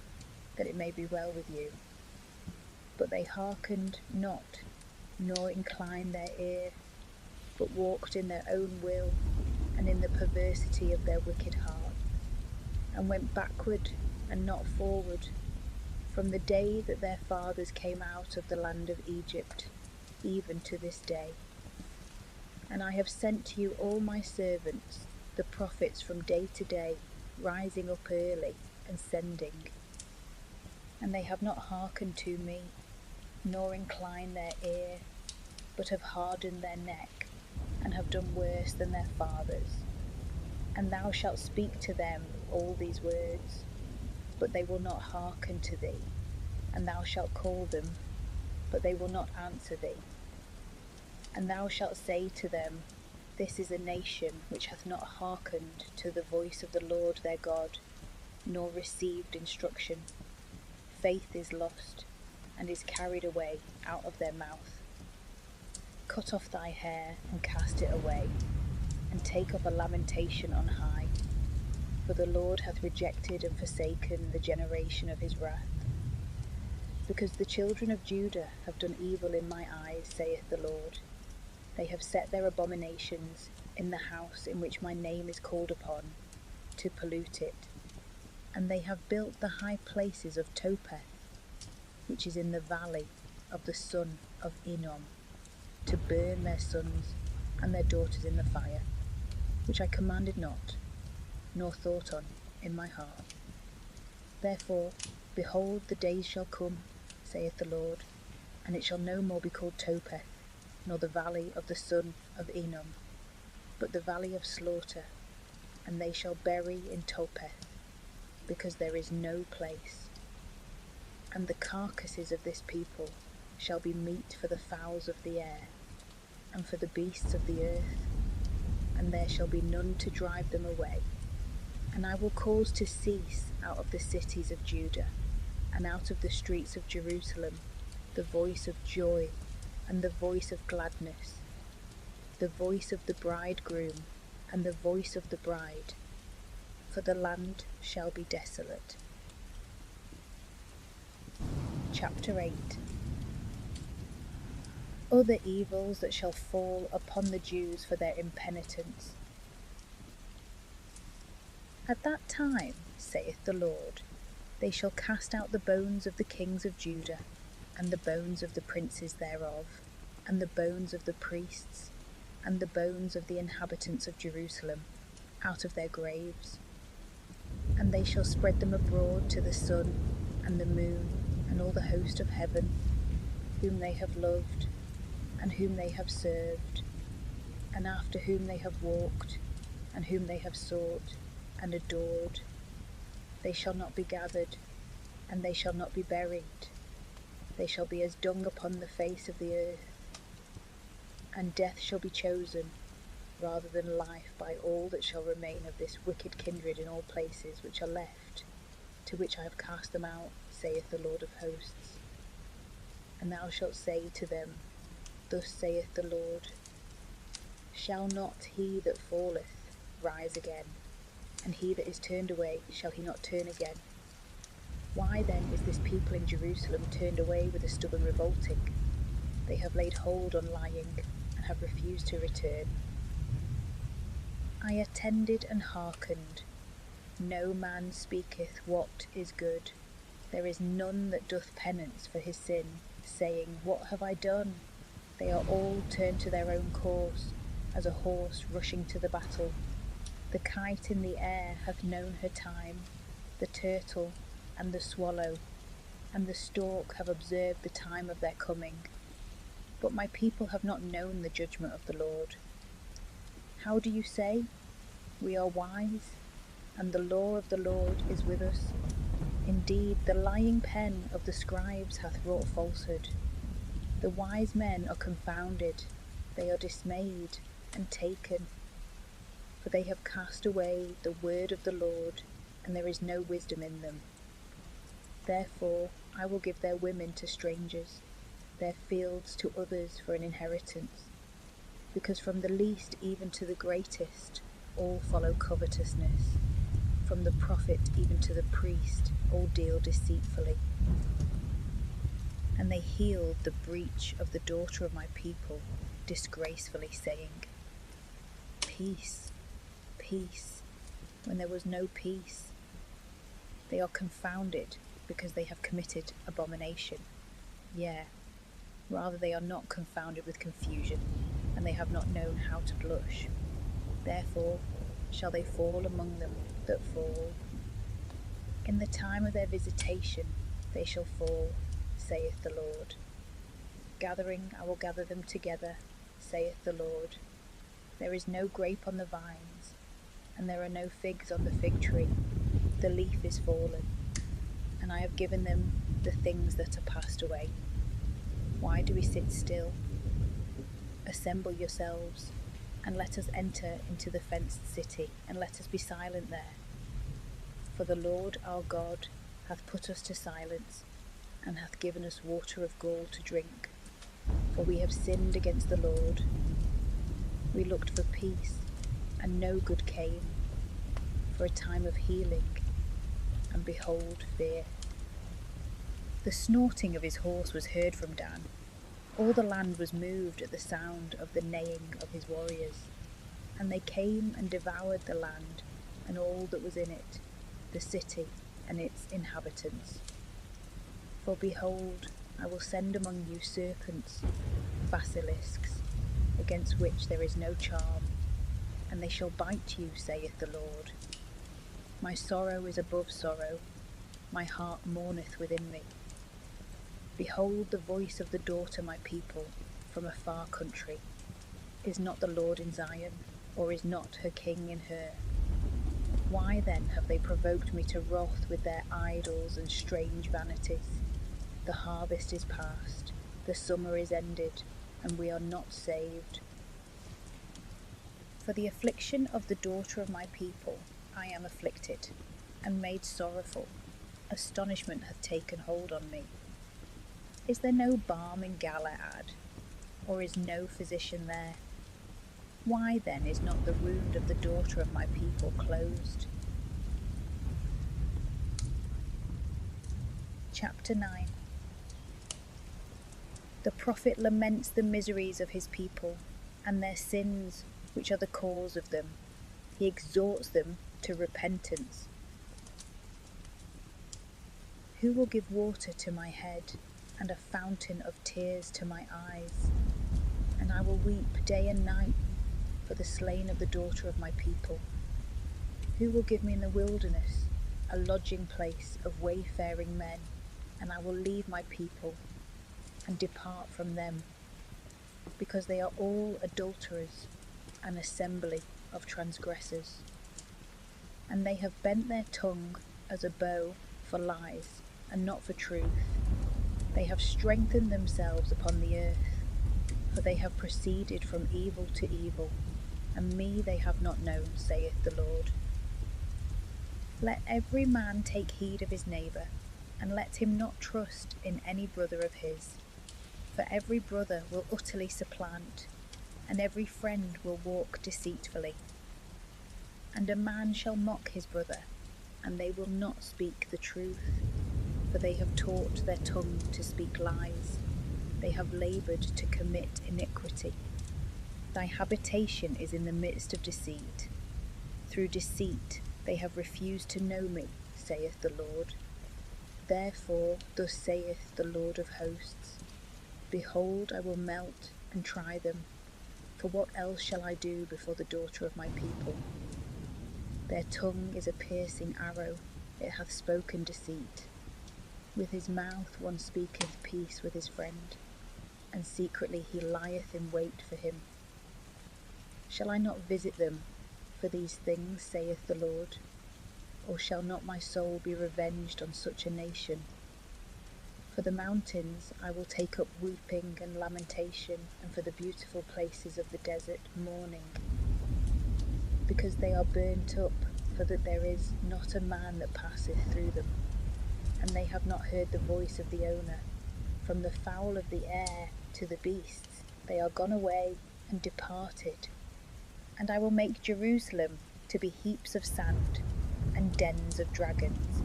that it may be well with you. But they hearkened not, nor inclined their ear, but walked in their own will, and in the perversity of their wicked heart, and went backward and not forward, from the day that their fathers came out of the land of Egypt, even to this day. And I have sent to you all my servants, the prophets, from day to day, rising up early and sending. And they have not hearkened to me, nor inclined their ear, but have hardened their neck, and have done worse than their fathers. And thou shalt speak to them all these words, but they will not hearken to thee. And thou shalt call them, but they will not answer thee. And thou shalt say to them, This is a nation which hath not hearkened to the voice of the Lord their God, nor received instruction. Faith is lost, and is carried away out of their mouth. Cut off thy hair, and cast it away, and take up a lamentation on high. For the Lord hath rejected and forsaken the generation of his wrath. Because the children of Judah have done evil in my eyes, saith the Lord. They have set their abominations in the house in which my name is called upon, to pollute it. And they have built the high places of Topheth, which is in the valley of the son of Hinnom, to burn their sons and their daughters in the fire, which I commanded not, nor thought on in my heart. Therefore, behold, the days shall come, saith the Lord, and it shall no more be called Topheth, nor the valley of the son of Hinnom, but the valley of slaughter, and they shall bury in Topheth, because there is no place. And the carcasses of this people shall be meat for the fowls of the air, and for the beasts of the earth, and there shall be none to drive them away. And I will cause to cease out of the cities of Judah, and out of the streets of Jerusalem, the voice of joy, and the voice of gladness, the voice of the bridegroom, and the voice of the bride, for the land shall be desolate. Chapter 8. Other evils that shall fall upon the Jews for their impenitence. At that time, saith the Lord, they shall cast out the bones of the kings of Judah, and the bones of the princes thereof, and the bones of the priests, and the bones of the inhabitants of Jerusalem, out of their graves. And they shall spread them abroad to the sun, and the moon, and all the host of heaven, whom they have loved, and whom they have served, and after whom they have walked, and whom they have sought, and adored. They shall not be gathered, and they shall not be buried. They shall be as dung upon the face of the earth. And death shall be chosen rather than life by all that shall remain of this wicked kindred in all places which are left, to which I have cast them out, saith the Lord of hosts. And thou shalt say to them, Thus saith the Lord, Shall not he that falleth rise again? And he that is turned away, shall he not turn again? Why then is this people in Jerusalem turned away with a stubborn revolting? They have laid hold on lying, and have refused to return. I attended and hearkened. No man speaketh what is good. There is none that doth penance for his sin, saying, What have I done? They are all turned to their own course, as a horse rushing to the battle. The kite in the air hath known her time, the turtle and the swallow, and the stork have observed the time of their coming. But my people have not known the judgment of the Lord. How do you say, We are wise, and the law of the Lord is with us? Indeed, the lying pen of the scribes hath wrought falsehood, The wise men are confounded, they are dismayed and taken, for they have cast away the word of the Lord, and there is no wisdom in them. Therefore I will give their women to strangers, their fields to others for an inheritance, because from the least even to the greatest all follow covetousness, from the prophet even to the priest all deal deceitfully. And they healed the breach of the daughter of my people disgracefully, saying, Peace, peace, when there was no peace. They are confounded because they have committed abomination. Yea, rather they are not confounded with confusion, and they have not known how to blush. Therefore shall they fall among them that fall. In the time of their visitation they shall fall, saith the Lord. Gathering I will gather them together, saith the Lord. There is no grape on the vines, and there are no figs on the fig tree. The leaf is fallen, and I have given them the things that are passed away. Why do we sit still? Assemble yourselves, and let us enter into the fenced city, and let us be silent there. For the Lord our God hath put us to silence, and hath given us water of gall to drink. For we have sinned against the Lord. We looked for peace, and no good came, for a time of healing, and behold, fear. The snorting of his horse was heard from Dan. All the land was moved at the sound of the neighing of his warriors. And they came and devoured the land, and all that was in it, the city and its inhabitants. For behold, I will send among you serpents, basilisks, against which there is no charm, and they shall bite you, saith the Lord. My sorrow is above sorrow, my heart mourneth within me. Behold the voice of the daughter my people from a far country. Is not the Lord in Zion, or is not her king in her? Why then have they provoked me to wrath with their idols and strange vanities? The harvest is past, the summer is ended, and we are not saved. For the affliction of the daughter of my people I am afflicted, and made sorrowful. Astonishment hath taken hold on me. Is there no balm in Galaad, or is no physician there? Why then is not the wound of the daughter of my people closed? Chapter 9. The prophet laments the miseries of his people, and their sins, which are the cause of them. He exhorts them to repentance. Who will give water to my head, and a fountain of tears to my eyes? And I will weep day and night for the slain of the daughter of my people. Who will give me in the wilderness a lodging place of wayfaring men? And I will leave my people and depart from them, because they are all adulterers, an assembly of transgressors. And they have bent their tongue as a bow for lies, and not for truth. They have strengthened themselves upon the earth, for they have proceeded from evil to evil, and me they have not known, saith the Lord. Let every man take heed of his neighbour, and let him not trust in any brother of his. For every brother will utterly supplant, and every friend will walk deceitfully. And a man shall mock his brother, and they will not speak the truth, for they have taught their tongue to speak lies. They have laboured to commit iniquity. Thy habitation is in the midst of deceit. Through deceit they have refused to know me, saith the Lord. Therefore thus saith the Lord of hosts, Behold, I will melt and try them, for what else shall I do before the daughter of my people? Their tongue is a piercing arrow, it hath spoken deceit. With his mouth one speaketh peace with his friend, and secretly he lieth in wait for him. Shall I not visit them for these things, saith the Lord? Or shall not my soul be revenged on such a nation? For the mountains I will take up weeping and lamentation, and for the beautiful places of the desert mourning, because they are burnt up, for that there is not a man that passeth through them, and they have not heard the voice of the owner. From the fowl of the air to the beasts, they are gone away and departed. And I will make Jerusalem to be heaps of sand and dens of dragons,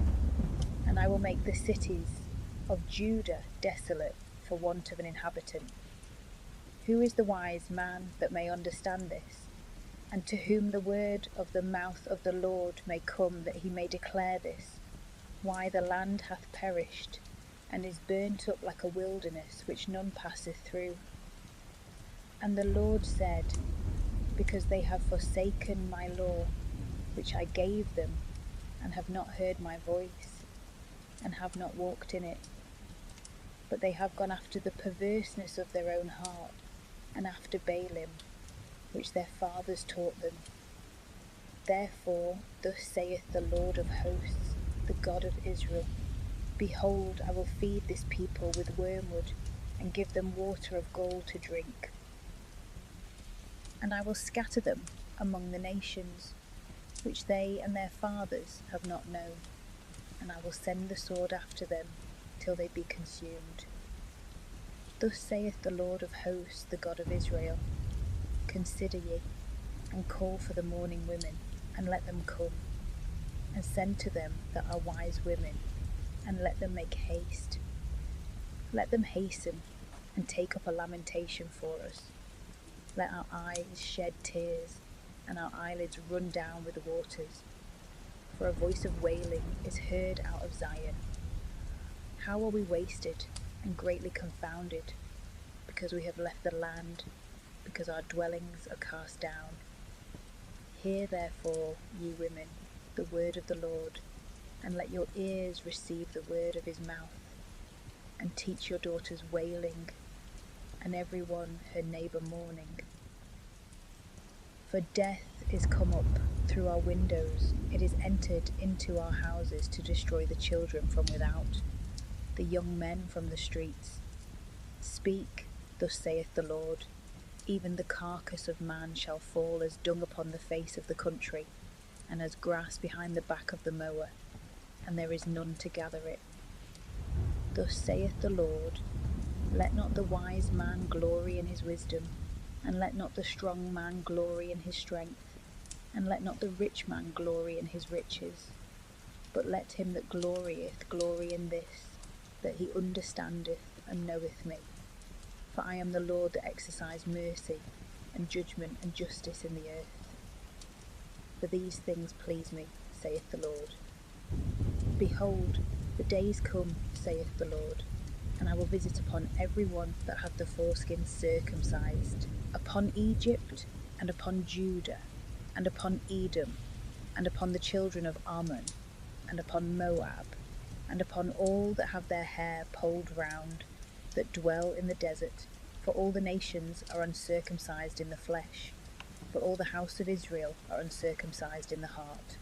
and I will make the cities of Judah desolate for want of an inhabitant. Who is the wise man that may understand this, and to whom the word of the mouth of the Lord may come, that he may declare this? Why the land hath perished, and is burnt up like a wilderness, which none passeth through. And the Lord said, because they have forsaken my law, which I gave them, and have not heard my voice, and have not walked in it, but they have gone after the perverseness of their own heart, and after Baalim, which their fathers taught them. Therefore thus saith the Lord of hosts, the God of Israel, behold, I will feed this people with wormwood, and give them water of gall to drink. And I will scatter them among the nations, which they and their fathers have not known, and I will send the sword after them, till they be consumed. Thus saith the Lord of hosts, the God of Israel, consider ye, and call for the mourning women, and let them come, and send to them that are wise women, and let them make haste. Let them hasten, and take up a lamentation for us. Let our eyes shed tears, and our eyelids run down with the waters. For a voice of wailing is heard out of Zion. How are we wasted, and greatly confounded, because we have left the land, because our dwellings are cast down. Hear therefore, ye women, the word of the Lord, and let your ears receive the word of his mouth, and teach your daughters wailing, and every one her neighbour mourning. For death is come up through our windows, it is entered into our houses to destroy the children from without, the young men from the streets. Speak, thus saith the Lord, even the carcass of man shall fall as dung upon the face of the country, and as grass behind the back of the mower, and there is none to gather it. Thus saith the Lord, let not the wise man glory in his wisdom, and let not the strong man glory in his strength, and let not the rich man glory in his riches, but let him that glorieth glory in this, that he understandeth and knoweth me. For I am the Lord that exercise mercy, and judgment and justice in the earth. For these things please me, saith the Lord. Behold, the days come, saith the Lord, and I will visit upon every one that hath the foreskin circumcised, upon Egypt, and upon Judah, and upon Edom, and upon the children of Ammon, and upon Moab, and upon all that have their hair polled round, that dwell in the desert. For all the nations are uncircumcised in the flesh, but all the house of Israel are uncircumcised in the heart.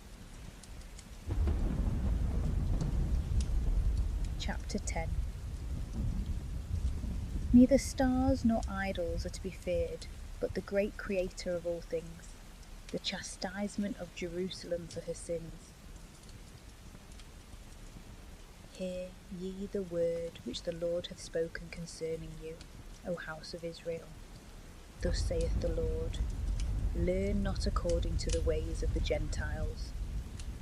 Chapter 10. Neither stars nor idols are to be feared, but the great Creator of all things, the chastisement of Jerusalem for her sins. Hear ye the word which the Lord hath spoken concerning you, O house of Israel. Thus saith the Lord, learn not according to the ways of the Gentiles,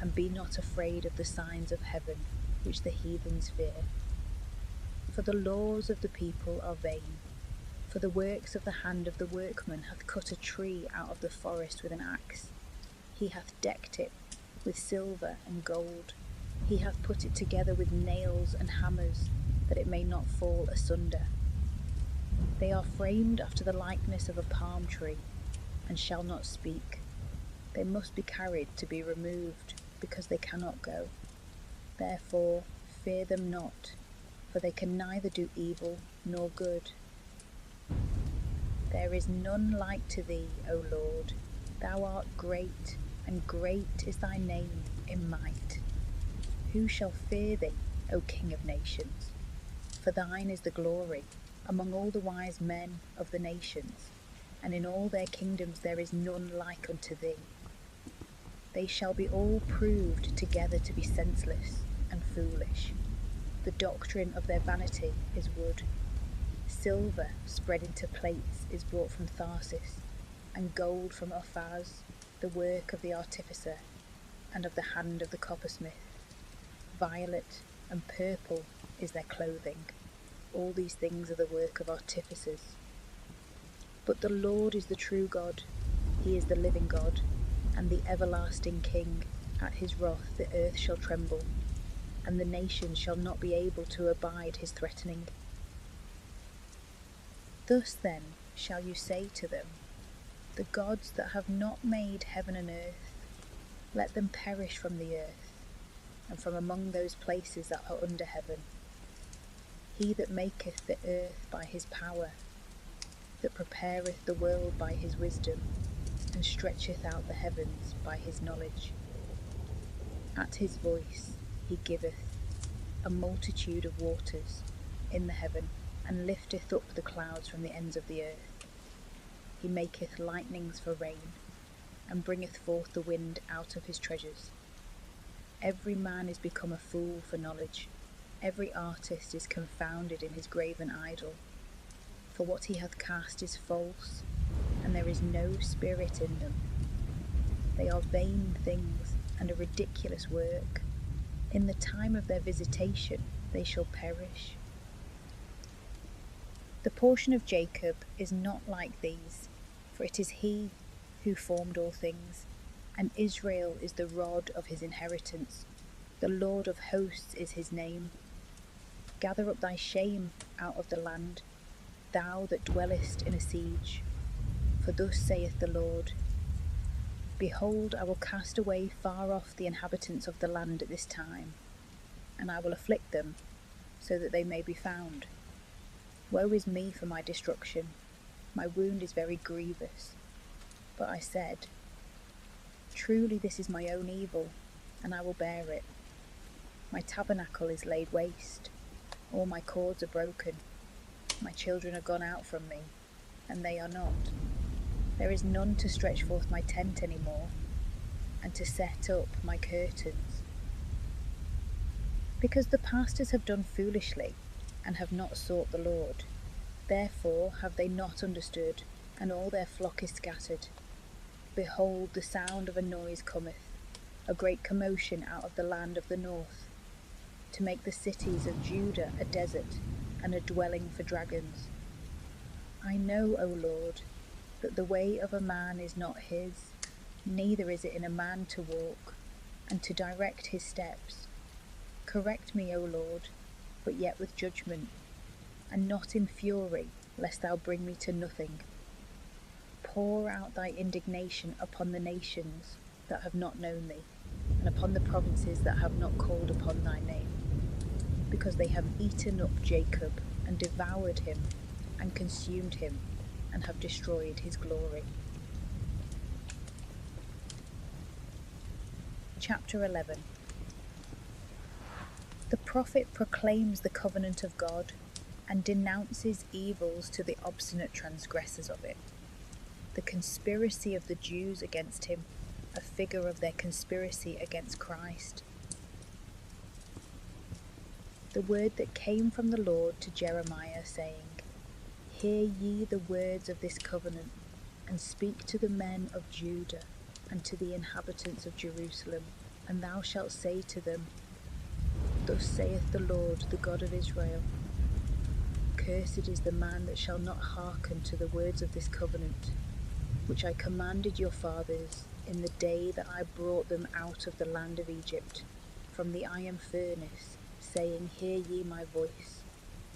and be not afraid of the signs of heaven, which the heathens fear. For the laws of the people are vain, for the works of the hand of the workman hath cut a tree out of the forest with an axe. He hath decked it with silver and gold. He hath put it together with nails and hammers, that it may not fall asunder. They are framed after the likeness of a palm tree, and shall not speak. They must be carried to be removed, because they cannot go. Therefore fear them not, for they can neither do evil nor good. There is none like to thee, O Lord. Thou art great, and great is thy name in might. Who shall fear thee, O King of nations? For thine is the glory among all the wise men of the nations, and in all their kingdoms there is none like unto thee. They shall be all proved together to be senseless and foolish. The doctrine of their vanity is wood. Silver spread into plates is brought from Tharsis, and gold from Uphaz, the work of the artificer, and of the hand of the coppersmith. Violet and purple is their clothing. All these things are the work of artificers. But the Lord is the true God. He is the living God, and the everlasting King. At his wrath the earth shall tremble, and the nations shall not be able to abide his threatening. Thus then shall you say to them, the gods that have not made heaven and earth, let them perish from the earth, and from among those places that are under heaven. He that maketh the earth by his power, that prepareth the world by his wisdom, and stretcheth out the heavens by his knowledge. At his voice he giveth a multitude of waters in the heaven, and lifteth up the clouds from the ends of the earth. He maketh lightnings for rain, and bringeth forth the wind out of his treasures. Every man is become a fool for knowledge. Every artist is confounded in his graven idol. For what he hath cast is false, and there is no spirit in them. They are vain things, and a ridiculous work. In the time of their visitation they shall perish. The portion of Jacob is not like these, for it is he who formed all things, and Israel is the rod of his inheritance. The Lord of hosts is his name. Gather up thy shame out of the land, thou that dwellest in a siege. For thus saith the Lord, behold, I will cast away far off the inhabitants of the land at this time, and I will afflict them, so that they may be found. Woe is me for my destruction, my wound is very grievous. But I said, truly this is my own evil, and I will bear it. My tabernacle is laid waste, all my cords are broken. My children are gone out from me, and they are not. There is none to stretch forth my tent any more, and to set up my curtains. Because the pastors have done foolishly, and have not sought the Lord, therefore have they not understood, and all their flock is scattered. Behold, the sound of a noise cometh, a great commotion out of the land of the north, to make the cities of Judah a desert, and a dwelling for dragons. I know, O Lord, that the way of a man is not his, neither is it in a man to walk, and to direct his steps. Correct me, O Lord, but yet with judgment, and not in fury, lest thou bring me to nothing. Pour out thy indignation upon the nations that have not known thee, and upon the provinces that have not called upon thy name, because they have eaten up Jacob, and devoured him, and consumed him, and have destroyed his glory. Chapter 11. The prophet proclaims the covenant of God, and denounces evils to the obstinate transgressors of it. The conspiracy of the Jews against him, a figure of their conspiracy against Christ. The word that came from the Lord to Jeremiah, saying, Hear ye the words of this covenant, and speak to the men of Judah, and to the inhabitants of Jerusalem, and thou shalt say to them, Thus saith the Lord, the God of Israel, Cursed is the man that shall not hearken to the words of this covenant, which I commanded your fathers in the day that I brought them out of the land of Egypt, from the iron furnace, saying, Hear ye my voice,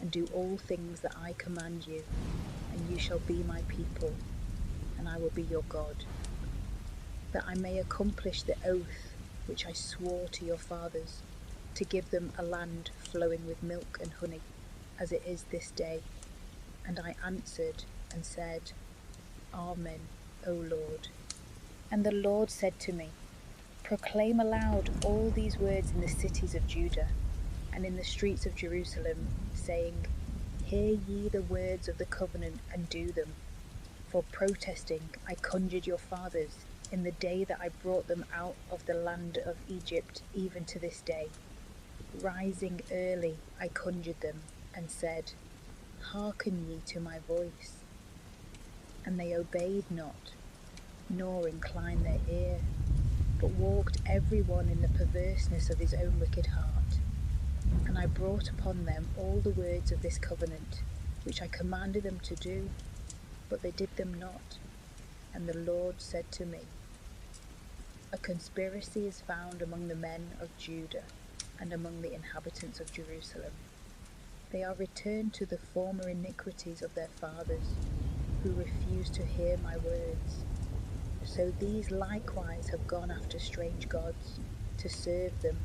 and do all things that I command you, and you shall be my people, and I will be your God, that I may accomplish the oath which I swore to your fathers, to give them a land flowing with milk and honey, as it is this day. And I answered and said, Amen, O Lord. And the Lord said to me, Proclaim aloud all these words in the cities of Judah, and in the streets of Jerusalem, saying, Hear ye the words of the covenant and do them. For protesting I conjured your fathers in the day that I brought them out of the land of Egypt, even to this day. Rising early I conjured them, and said, Hearken ye to my voice. And they obeyed not, nor inclined their ear, but walked every one in the perverseness of his own wicked heart. And I brought upon them all the words of this covenant, which I commanded them to do, but they did them not. And the Lord said to me, A conspiracy is found among the men of Judah and among the inhabitants of Jerusalem. They are returned to the former iniquities of their fathers, who refused to hear my words. So these likewise have gone after strange gods, to serve them.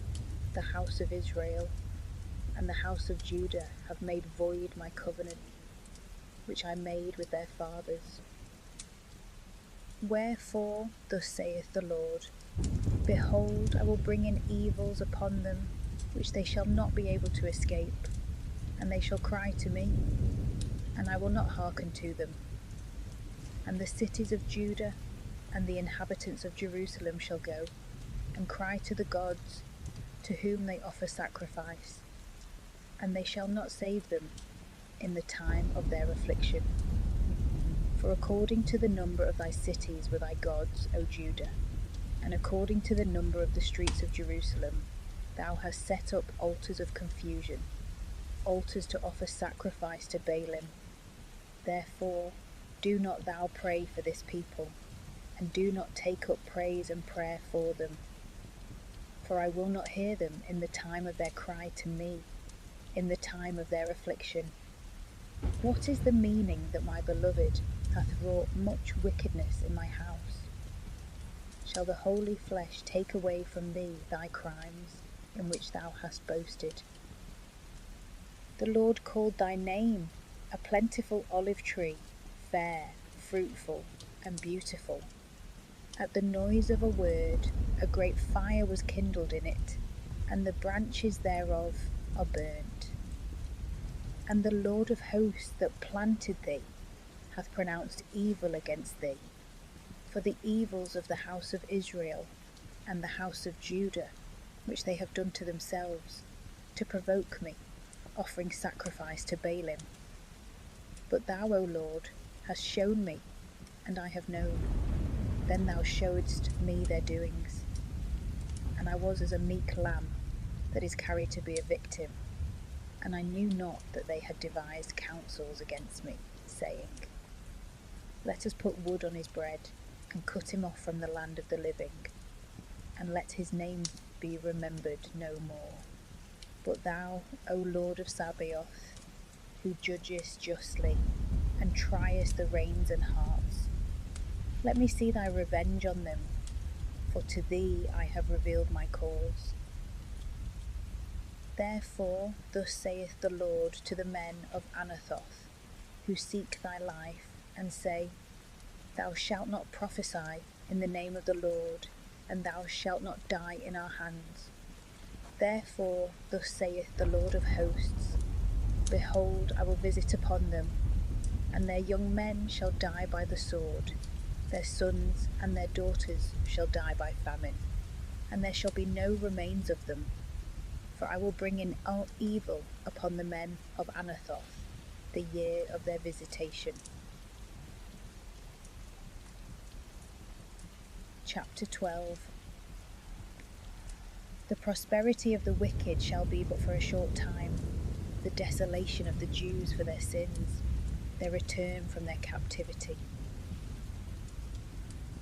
The house of Israel and the house of Judah have made void my covenant, which I made with their fathers. Wherefore, thus saith the Lord, Behold, I will bring in evils upon them, which they shall not be able to escape, and they shall cry to me, and I will not hearken to them. And the cities of Judah and the inhabitants of Jerusalem shall go, and cry to the gods, to whom they offer sacrifice, and they shall not save them in the time of their affliction. For according to the number of thy cities were thy gods, O Judah, and according to the number of the streets of Jerusalem, thou hast set up altars of confusion, altars to offer sacrifice to Baalim. Therefore do not thou pray for this people, and do not take up praise and prayer for them. For I will not hear them in the time of their cry to me, in the time of their affliction. What is the meaning that my beloved hath wrought much wickedness in my house? Shall the holy flesh take away from thee thy crimes, in which thou hast boasted? The Lord called thy name a plentiful olive tree, fair, fruitful, and beautiful. At the noise of a word, a great fire was kindled in it, and the branches thereof are burnt. And the Lord of hosts that planted thee hath pronounced evil against thee, for the evils of the house of Israel and the house of Judah, which they have done to themselves, to provoke me, offering sacrifice to Baalim. But thou, O Lord, hast shown me, and I have known. Then thou showedst me their doings, and I was as a meek lamb that is carried to be a victim, and I knew not that they had devised counsels against me, saying, Let us put wood on his bread, and cut him off from the land of the living, and let his name be remembered no more. But thou, O Lord of Sabaoth, who judgest justly, and triest the reins and hearts, let me see thy revenge on them, for to thee I have revealed my cause. Therefore thus saith the Lord to the men of Anathoth, who seek thy life, and say, Thou shalt not prophesy in the name of the Lord, and thou shalt not die in our hands. Therefore thus saith the Lord of hosts, Behold, I will visit upon them, and their young men shall die by the sword, their sons and their daughters shall die by famine, and there shall be no remains of them. For I will bring in all evil upon the men of Anathoth, the year of their visitation. Chapter 12. The prosperity of the wicked shall be but for a short time, the desolation of the Jews for their sins, their return from their captivity.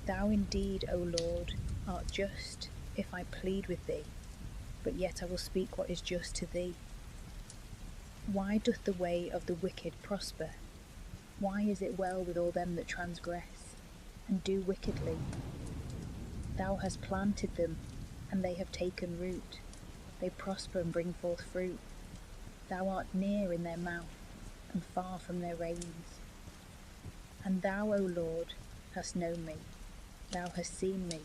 Thou indeed, O Lord, art just if I plead with thee, but yet I will speak what is just to thee. Why doth the way of the wicked prosper? Why is it well with all them that transgress, and do wickedly? Thou hast planted them, and they have taken root. They prosper and bring forth fruit. Thou art near in their mouth, and far from their reins. And thou, O Lord, hast known me. Thou hast seen me,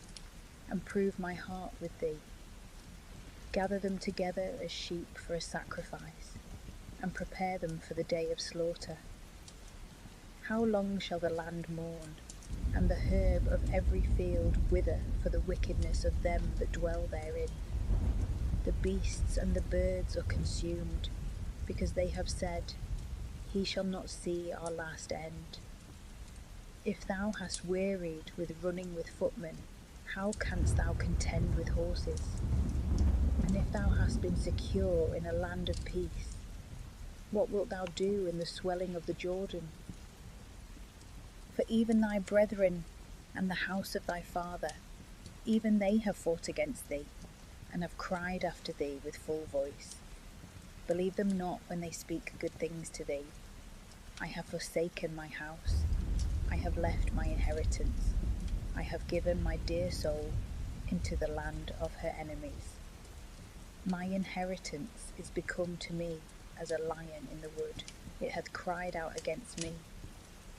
and proved my heart with thee. Gather them together as sheep for a sacrifice, and prepare them for the day of slaughter. How long shall the land mourn, and the herb of every field wither for the wickedness of them that dwell therein? The beasts and the birds are consumed, because they have said, He shall not see our last end. If thou hast wearied with running with footmen, how canst thou contend with horses? And if thou hast been secure in a land of peace, what wilt thou do in the swelling of the Jordan? For even thy brethren and the house of thy father, even they have fought against thee, and have cried after thee with full voice. Believe them not when they speak good things to thee. I have forsaken my house, I have left my inheritance, I have given my dear soul into the land of her enemies. My inheritance is become to me as a lion in the wood. It hath cried out against me,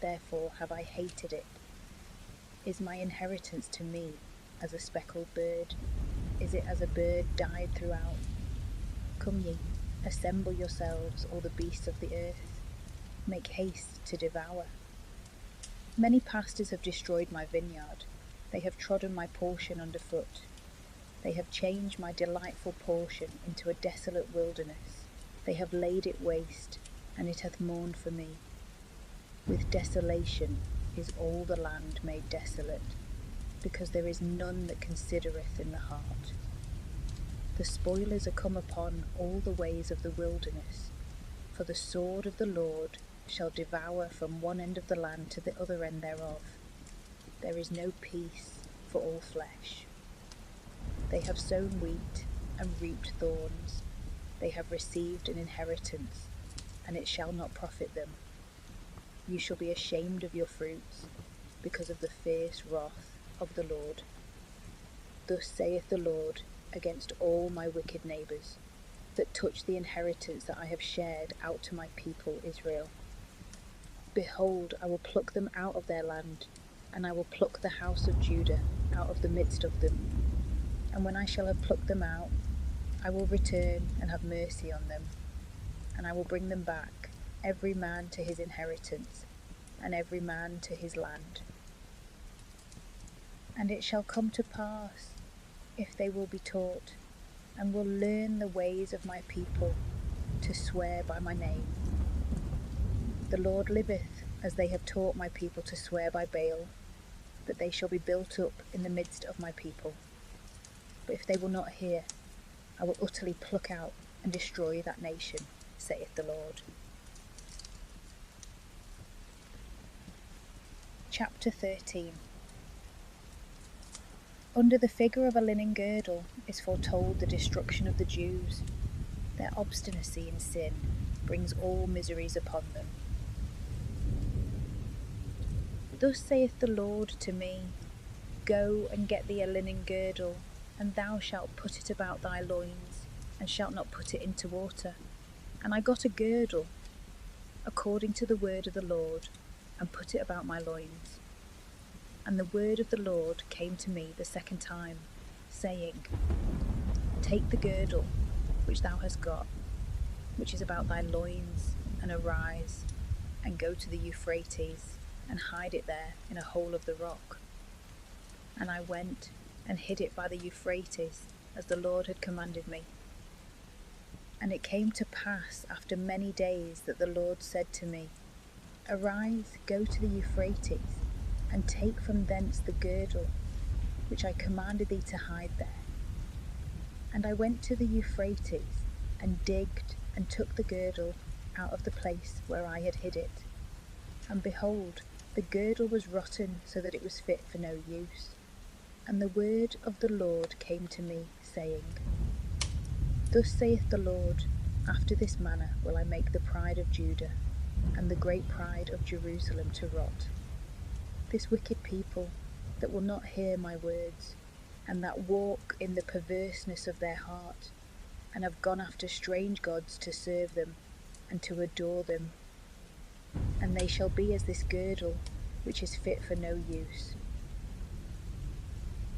therefore have I hated it. Is my inheritance to me as a speckled bird? Is it as a bird dyed throughout? Come ye, assemble yourselves, all the beasts of the earth. Make haste to devour. Many pastors have destroyed my vineyard. They have trodden my portion underfoot. They have changed my delightful portion into a desolate wilderness. They have laid it waste, and it hath mourned for me. With desolation is all the land made desolate, because there is none that considereth in the heart. The spoilers are come upon all the ways of the wilderness, for the sword of the Lord shall devour from one end of the land to the other end thereof. There is no peace for all flesh. They have sown wheat and reaped thorns. They have received an inheritance, and it shall not profit them. You shall be ashamed of your fruits, because of the fierce wrath of the Lord. Thus saith the Lord against all my wicked neighbours, that touch the inheritance that I have shared out to my people Israel. Behold, I will pluck them out of their land, and I will pluck the house of Judah out of the midst of them. And when I shall have plucked them out, I will return and have mercy on them, and I will bring them back, every man to his inheritance, and every man to his land. And it shall come to pass, if they will be taught, and will learn the ways of my people, to swear by my name. The Lord liveth, as they have taught my people to swear by Baal, that they shall be built up in the midst of my people. But if they will not hear, I will utterly pluck out and destroy that nation, saith the Lord. Chapter 13. Under the figure of a linen girdle is foretold the destruction of the Jews. Their obstinacy in sin brings all miseries upon them. Thus saith the Lord to me, Go and get thee a linen girdle, and thou shalt put it about thy loins, and shalt not put it into water. And I got a girdle, according to the word of the Lord, and put it about my loins. And the word of the Lord came to me the second time, saying, Take the girdle which thou hast got, which is about thy loins, and arise, and go to the Euphrates, and hide it there in a hole of the rock. And I went and hid it by the Euphrates, as the Lord had commanded me. And it came to pass after many days that the Lord said to me, Arise, go to the Euphrates, and take from thence the girdle, which I commanded thee to hide there. And I went to the Euphrates, and digged, and took the girdle out of the place where I had hid it. And behold, the girdle was rotten, so that it was fit for no use. And the word of the Lord came to me, saying, Thus saith the Lord, After this manner will I make the pride of Judah, and the great pride of Jerusalem to rot. This wicked people, that will not hear my words, and that walk in the perverseness of their heart, and have gone after strange gods to serve them, and to adore them. And they shall be as this girdle, which is fit for no use.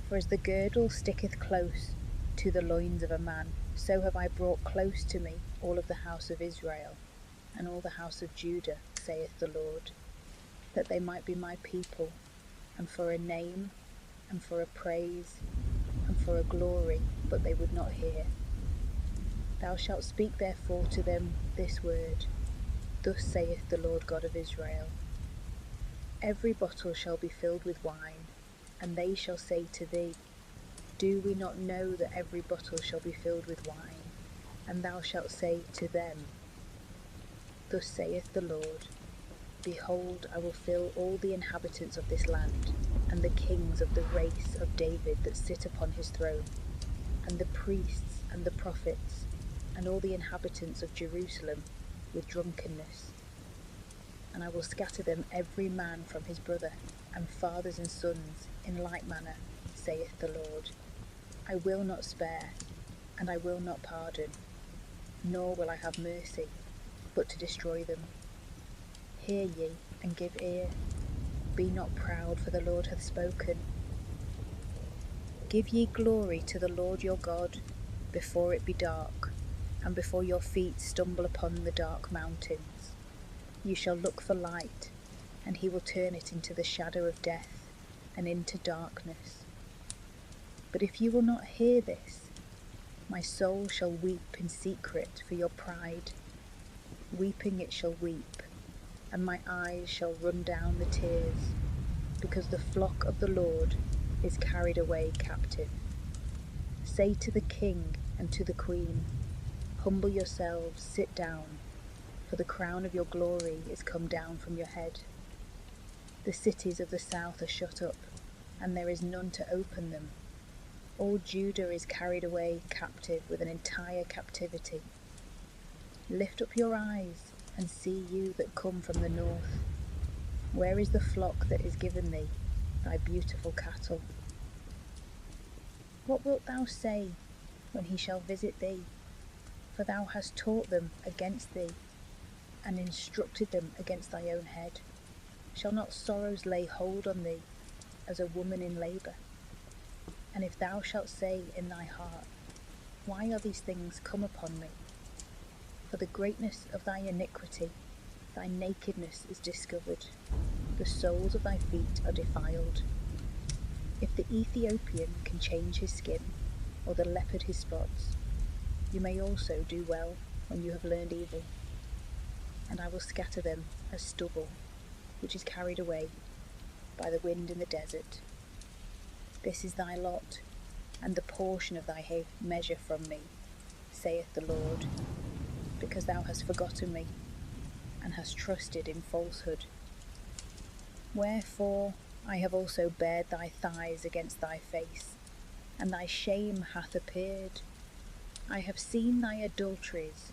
For as the girdle sticketh close to the loins of a man, so have I brought close to me all of the house of Israel, and all the house of Judah, saith the Lord, that they might be my people, and for a name, and for a praise, and for a glory, but they would not hear. Thou shalt speak therefore to them this word, Thus saith the Lord God of Israel, Every bottle shall be filled with wine, and they shall say to thee, Do we not know that every bottle shall be filled with wine? And thou shalt say to them, Thus saith the Lord, Behold, I will fill all the inhabitants of this land, and the kings of the race of David that sit upon his throne, and the priests and the prophets, and all the inhabitants of Jerusalem with drunkenness. And I will scatter them every man from his brother, and fathers and sons in like manner, saith the Lord. I will not spare, and I will not pardon, nor will I have mercy, but to destroy them. Hear ye, and give ear. Be not proud, for the Lord hath spoken. Give ye glory to the Lord your God, before it be dark, and before your feet stumble upon the dark mountains. You shall look for light, and he will turn it into the shadow of death, and into darkness. But if you will not hear this, my soul shall weep in secret for your pride. Weeping it shall weep, and my eyes shall run down the tears, because the flock of the Lord is carried away captive. Say to the king and to the queen, Humble yourselves, sit down, for the crown of your glory is come down from your head. The cities of the south are shut up, and there is none to open them. All Judah is carried away captive with an entire captivity. Lift up your eyes, and see you that come from the north. Where is the flock that is given thee, thy beautiful cattle? What wilt thou say when he shall visit thee? For thou hast taught them against thee, and instructed them against thy own head. Shall not sorrows lay hold on thee, as a woman in labour? And if thou shalt say in thy heart, Why are these things come upon me? For the greatness of thy iniquity, thy nakedness is discovered, the soles of thy feet are defiled. If the Ethiopian can change his skin, or the leopard his spots, you may also do well when you have learned evil. And I will scatter them as stubble, which is carried away by the wind in the desert. This is thy lot, and the portion of thy measure from me, saith the Lord, because thou hast forgotten me, and hast trusted in falsehood. Wherefore I have also bared thy thighs against thy face, and thy shame hath appeared. I have seen thy adulteries,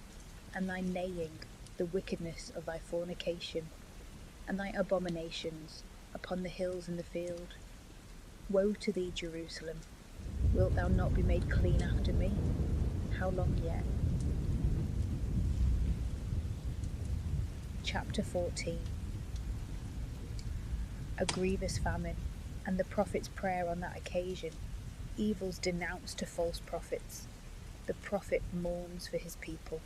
and thy neighing, the wickedness of thy fornication, and thy abominations upon the hills in the field. Woe to thee, Jerusalem! Wilt thou not be made clean after me? How long yet? Chapter 14. A grievous famine, and the prophet's prayer on that occasion. Evils denounced to false prophets. The prophet mourns for his people.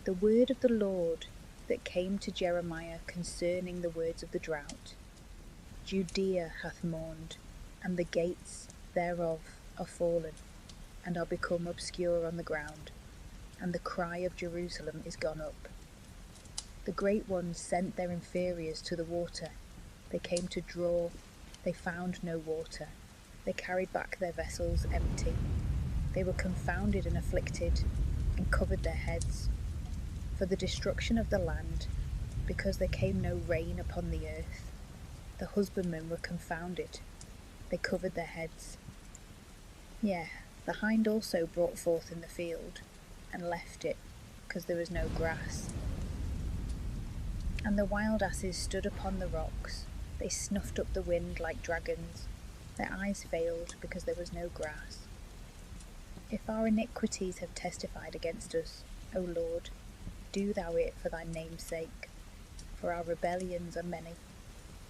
The word of the Lord that came to Jeremiah concerning the words of the drought. Judea hath mourned, and the gates thereof are fallen, and are become obscure on the ground, and the cry of Jerusalem is gone up. The great ones sent their inferiors to the water. They came to draw, they found no water. They carried back their vessels empty. They were confounded and afflicted, and covered their heads. For the destruction of the land, because there came no rain upon the earth. The husbandmen were confounded, they covered their heads. Yea, the hind also brought forth in the field, and left it, because there was no grass. And the wild asses stood upon the rocks, they snuffed up the wind like dragons. Their eyes failed, because there was no grass. If our iniquities have testified against us, O Lord, do thou it for thy name's sake. For our rebellions are many,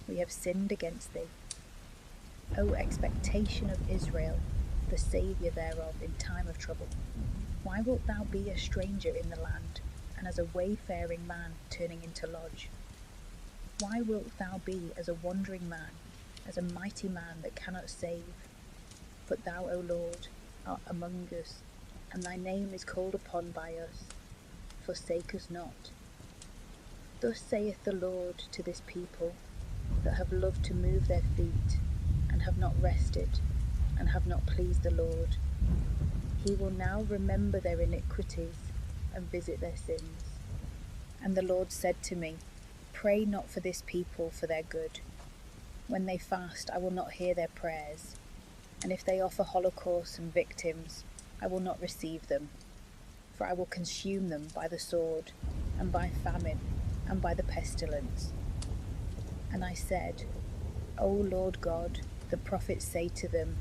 we have sinned against thee. O expectation of Israel, the Saviour thereof in time of trouble. Why wilt thou be a stranger in the land, and as a wayfaring man turning into lodge? Why wilt thou be as a wandering man, as a mighty man that cannot save? But thou, O Lord, art among us, and thy name is called upon by us. Forsake us not. Thus saith the Lord to this people, that have loved to move their feet, and have not rested, and have not pleased the Lord. He will now remember their iniquities, and visit their sins. And the Lord said to me, Pray not for this people for their good. When they fast, I will not hear their prayers, and if they offer holocausts and victims, I will not receive them. For I will consume them by the sword, and by famine, and by the pestilence. And I said, O Lord God, the prophets say to them,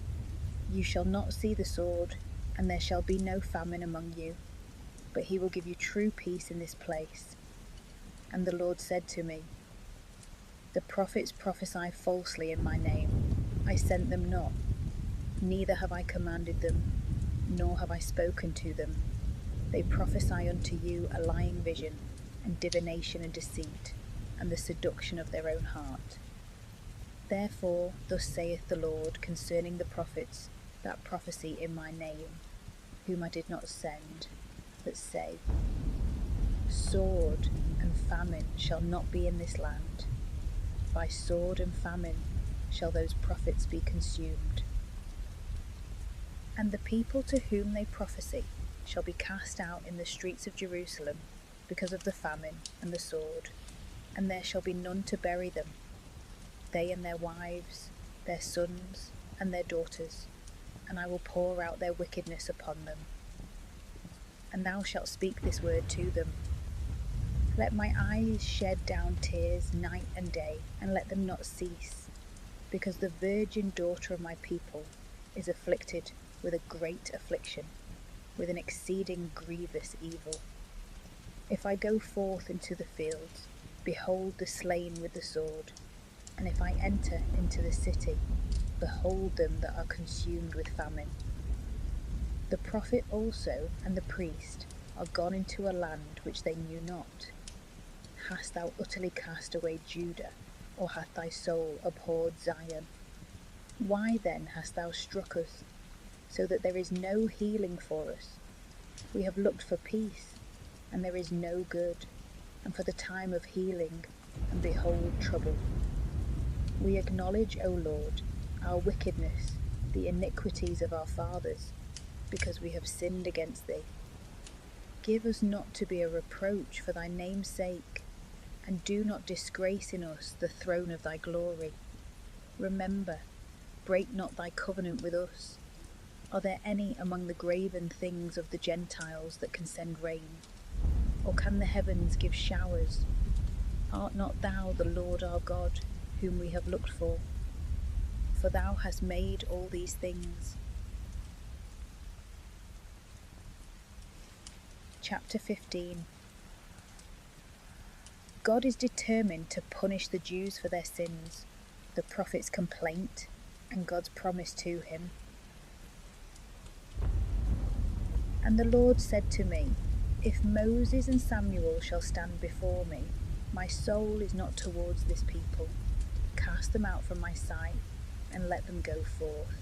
You shall not see the sword, and there shall be no famine among you, but he will give you true peace in this place. And the Lord said to me, The prophets prophesy falsely in my name. I sent them not, neither have I commanded them, nor have I spoken to them. They prophesy unto you a lying vision, and divination and deceit, and the seduction of their own heart. Therefore thus saith the Lord concerning the prophets that prophesy in my name, whom I did not send, that say, Sword and famine shall not be in this land. By sword and famine shall those prophets be consumed. And the people to whom they prophesy shall be cast out in the streets of Jerusalem because of the famine and the sword, and there shall be none to bury them, they and their wives, their sons and their daughters, and I will pour out their wickedness upon them. And thou shalt speak this word to them. Let my eyes shed down tears night and day, and let them not cease, because the virgin daughter of my people is afflicted with a great affliction, with an exceeding grievous evil. If I go forth into the fields, behold the slain with the sword, and if I enter into the city, behold them that are consumed with famine. The prophet also and the priest are gone into a land which they knew not. Hast thou utterly cast away Judah, or hath thy soul abhorred Zion? Why then hast thou struck us, so that there is no healing for us? We have looked for peace, and there is no good, and for the time of healing, and behold trouble. We acknowledge, O Lord, our wickedness, the iniquities of our fathers, because we have sinned against thee. Give us not to be a reproach for thy name's sake, and do not disgrace in us the throne of thy glory. Remember, break not thy covenant with us. Are there any among the graven things of the Gentiles that can send rain? Or can the heavens give showers? Art not thou the Lord our God, whom we have looked for? For thou hast made all these things. Chapter 15. God is determined to punish the Jews for their sins, the prophet's complaint, and God's promise to him. And the Lord said to me, If Moses and Samuel shall stand before me, my soul is not towards this people. Cast them out from my sight, and let them go forth.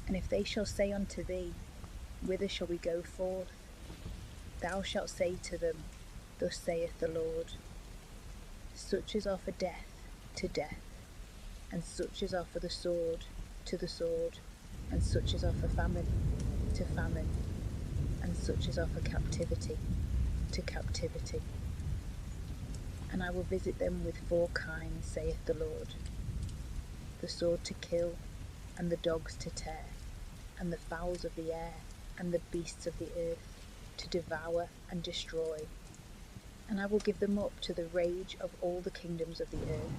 And if they shall say unto thee, Whither shall we go forth? Thou shalt say to them, Thus saith the Lord, Such as are for death, to death, and such as are for the sword, to the sword, and such as are for famine, to famine, and such as are for captivity, to captivity. And I will visit them with four kinds, saith the Lord, the sword to kill, and the dogs to tear, and the fowls of the air, and the beasts of the earth, to devour and destroy. And I will give them up to the rage of all the kingdoms of the earth,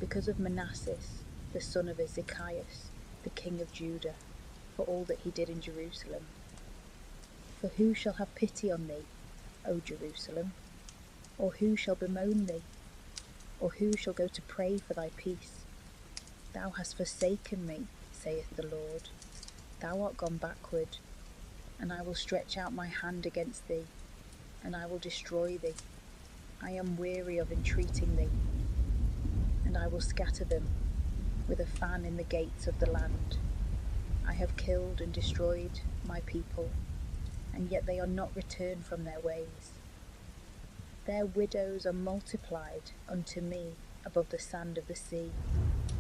because of Manasseh, the son of Ezekias, the king of Judah, for all that he did in Jerusalem. For who shall have pity on thee, O Jerusalem? Or who shall bemoan thee? Or who shall go to pray for thy peace? Thou hast forsaken me, saith the Lord. Thou art gone backward, and I will stretch out my hand against thee, and I will destroy thee. I am weary of entreating thee, and I will scatter them with a fan in the gates of the land. I have killed and destroyed my people, and yet they are not returned from their ways. Their widows are multiplied unto me above the sand of the sea.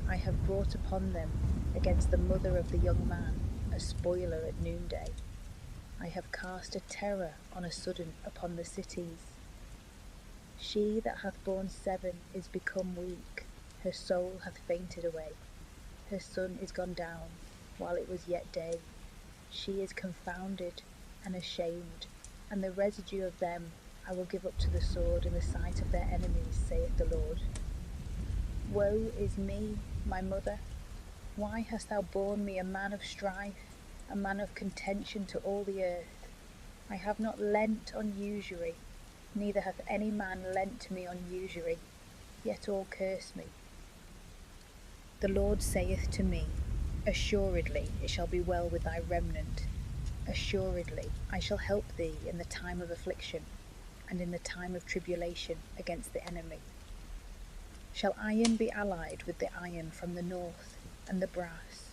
I have brought upon them against the mother of the young man a spoiler at noonday. I have cast a terror on a sudden upon the cities. She that hath borne 7 is become weak, her soul hath fainted away. Her sun is gone down while it was yet day. She is confounded and ashamed, and the residue of them I will give up to the sword in the sight of their enemies, saith the Lord. Woe is me, my mother! Why hast thou borne me a man of strife, a man of contention to all the earth? I have not lent on usury, neither hath any man lent me on usury, yet all curse me. The Lord saith to me, Assuredly it shall be well with thy remnant. Assuredly I shall help thee in the time of affliction, and in the time of tribulation against the enemy. Shall iron be allied with the iron from the north, and the brass?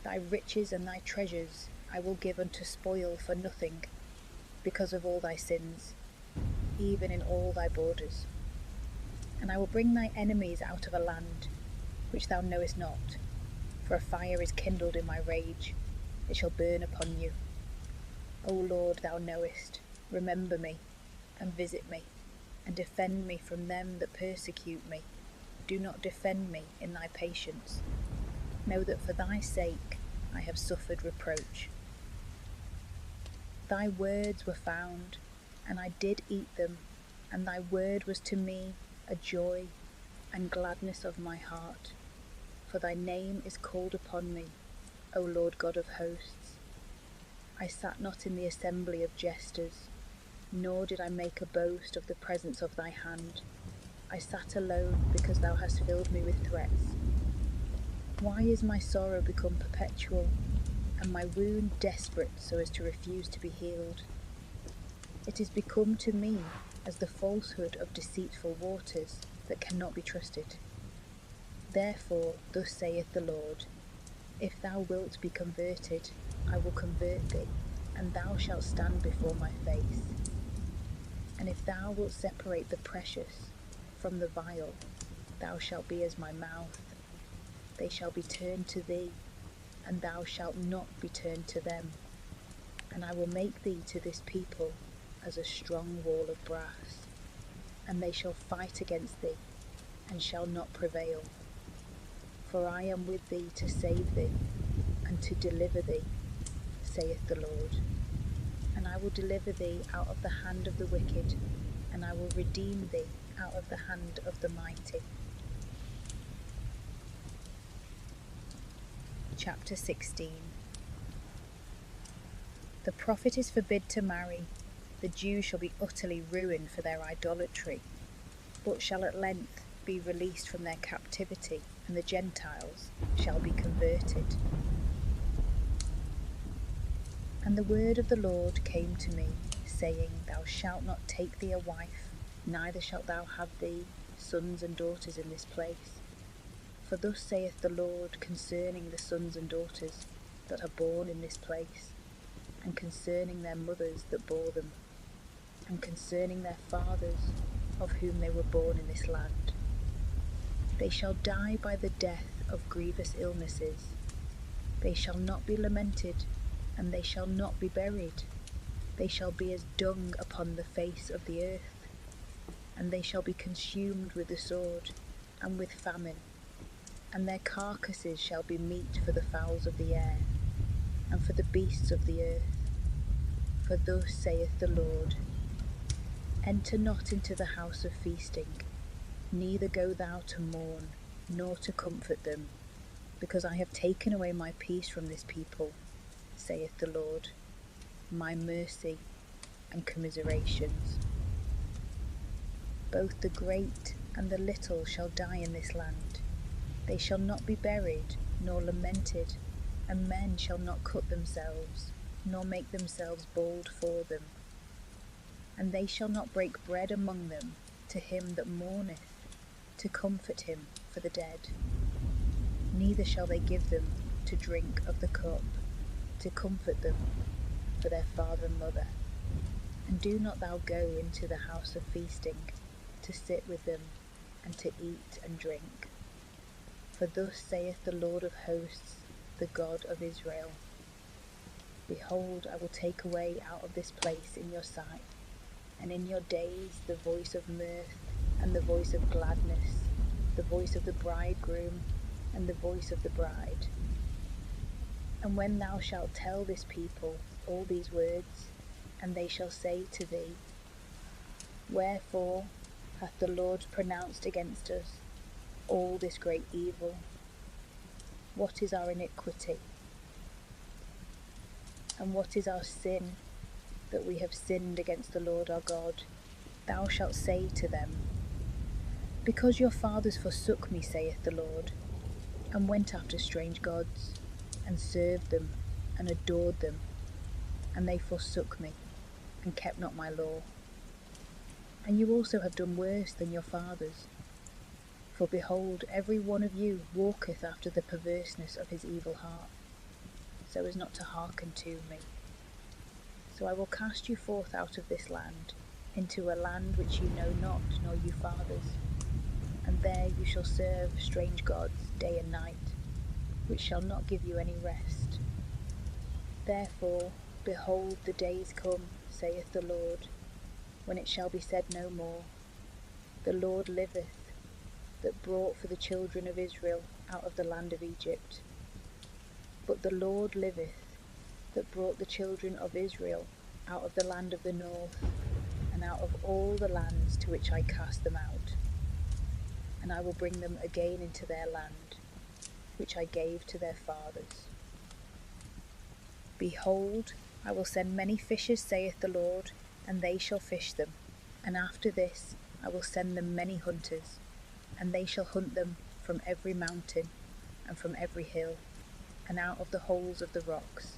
Thy riches and thy treasures I will give unto spoil for nothing, because of all thy sins, even in all thy borders. And I will bring thy enemies out of a land which thou knowest not, for a fire is kindled in my rage, it shall burn upon you. O Lord, thou knowest, remember me, and visit me, and defend me from them that persecute me. Do not defend me in thy patience. Know that for thy sake I have suffered reproach. Thy words were found, and I did eat them, and thy word was to me a joy and gladness of my heart. For thy name is called upon me, O Lord God of hosts. I sat not in the assembly of jesters, nor did I make a boast of the presence of thy hand. I sat alone because thou hast filled me with threats. Why is my sorrow become perpetual, and my wound desperate so as to refuse to be healed? It is become to me as the falsehood of deceitful waters that cannot be trusted. Therefore, thus saith the Lord, If thou wilt be converted, I will convert thee, and thou shalt stand before my face. And if thou wilt separate the precious from the vile, thou shalt be as my mouth. They shall be turned to thee, and thou shalt not be turned to them. And I will make thee to this people as a strong wall of brass, and they shall fight against thee, and shall not prevail. For I am with thee to save thee, and to deliver thee, saith the Lord. And I will deliver thee out of the hand of the wicked, and I will redeem thee out of the hand of the mighty. Chapter 16. The prophet is forbid to marry. The Jews shall be utterly ruined for their idolatry, but shall at length be released from their captivity, and the Gentiles shall be converted. And the word of the Lord came to me, saying, Thou shalt not take thee a wife, neither shalt thou have thee sons and daughters in this place. For thus saith the Lord concerning the sons and daughters that are born in this place, and concerning their mothers that bore them, and concerning their fathers of whom they were born in this land. They shall die by the death of grievous illnesses. They shall not be lamented, and they shall not be buried. They shall be as dung upon the face of the earth, and they shall be consumed with the sword, and with famine, and their carcasses shall be meat for the fowls of the air, and for the beasts of the earth. For thus saith the Lord, Enter not into the house of feasting, neither go thou to mourn, nor to comfort them, because I have taken away my peace from this people, saith the Lord, my mercy and commiserations. Both the great and the little shall die in this land. They shall not be buried, nor lamented, and men shall not cut themselves, nor make themselves bald for them. And they shall not break bread among them to him that mourneth, to comfort him for the dead. Neither shall they give them to drink of the cup, to comfort them for their father and mother. And do not thou go into the house of feasting, to sit with them, and to eat and drink. For thus saith the Lord of hosts, the God of Israel, Behold, I will take away out of this place in your sight, and in your days the voice of mirth, and the voice of gladness, the voice of the bridegroom, and the voice of the bride. And when thou shalt tell this people all these words, and they shall say to thee, Wherefore hath the Lord pronounced against us all this great evil? What is our iniquity? And what is our sin, that we have sinned against the Lord our God? Thou shalt say to them, Because your fathers forsook me, saith the Lord, and went after strange gods, and served them, and adored them, and they forsook me, and kept not my law. And you also have done worse than your fathers. For behold, every one of you walketh after the perverseness of his evil heart, so as not to hearken to me. So I will cast you forth out of this land, into a land which you know not, nor you fathers, and there you shall serve strange gods day and night, which shall not give you any rest. Therefore, behold, the days come, saith the Lord, when it shall be said no more, The Lord liveth, that brought for the children of Israel out of the land of Egypt. But the Lord liveth, that brought the children of Israel out of the land of the north, and out of all the lands to which I cast them out. And I will bring them again into their land, which I gave to their fathers. Behold, I will send many fishers, saith the Lord, and they shall fish them. And after this I will send them many hunters, and they shall hunt them from every mountain, and from every hill, and out of the holes of the rocks.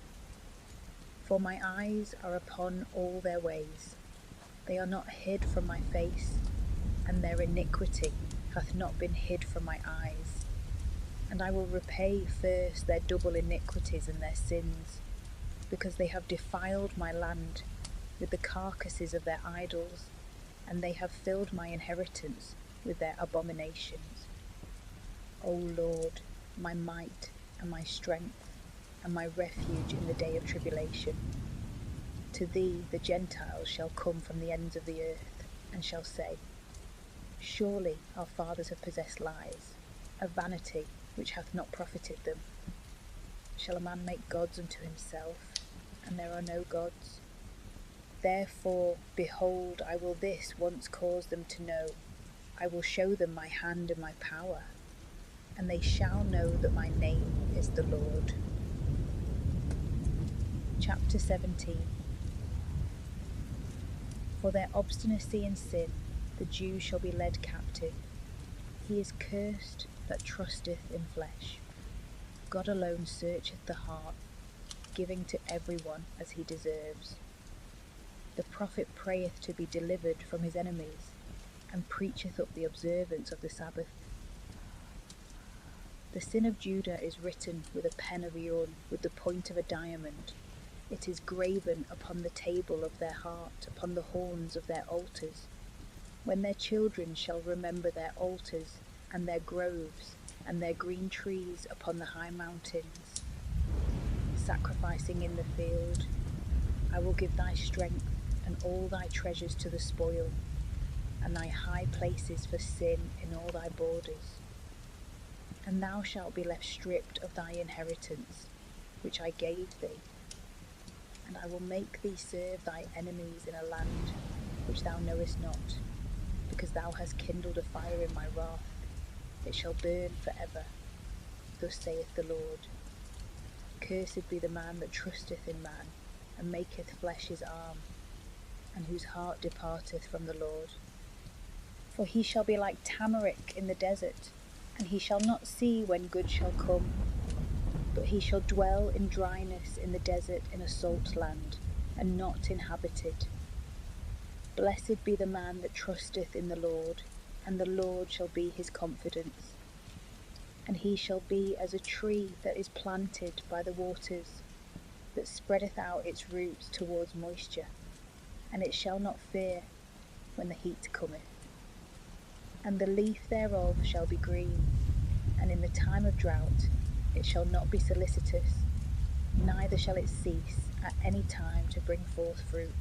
For my eyes are upon all their ways. They are not hid from my face, and their iniquity hath not been hid from my eyes. And I will repay first their double iniquities and their sins, because they have defiled my land with the carcasses of their idols, and they have filled my inheritance with their abominations. O Lord, my might and my strength, and my refuge in the day of tribulation. To thee the Gentiles shall come from the ends of the earth, and shall say, Surely our fathers have possessed lies, a vanity which hath not profited them. Shall a man make gods unto himself, and there are no gods? Therefore, behold, I will this once cause them to know. I will show them my hand and my power, and they shall know that my name is the Lord. Chapter 17. For their obstinacy and sin the Jew shall be led captive. He is cursed that trusteth in flesh. God alone searcheth the heart, giving to every one as he deserves. The prophet prayeth to be delivered from his enemies, and preacheth up the observance of the Sabbath. The sin of Judah is written with a pen of urn, with the point of a diamond. It is graven upon the table of their heart, upon the horns of their altars. When their children shall remember their altars, and their groves, and their green trees upon the high mountains, sacrificing in the field, I will give thy strength and all thy treasures to the spoil, and thy high places for sin in all thy borders. And thou shalt be left stripped of thy inheritance, which I gave thee. And I will make thee serve thy enemies in a land which thou knowest not, because thou hast kindled a fire in my wrath. It shall burn for ever. Thus saith the Lord. Cursed be the man that trusteth in man, and maketh flesh his arm, and whose heart departeth from the Lord. For he shall be like tamarisk in the desert, and he shall not see when good shall come. But he shall dwell in dryness in the desert in a salt land, and not inhabited. Blessed be the man that trusteth in the Lord, and the Lord shall be his confidence. And he shall be as a tree that is planted by the waters, that spreadeth out its roots towards moisture, and it shall not fear when the heat cometh. And the leaf thereof shall be green, and in the time of drought it shall not be solicitous, neither shall it cease at any time to bring forth fruit.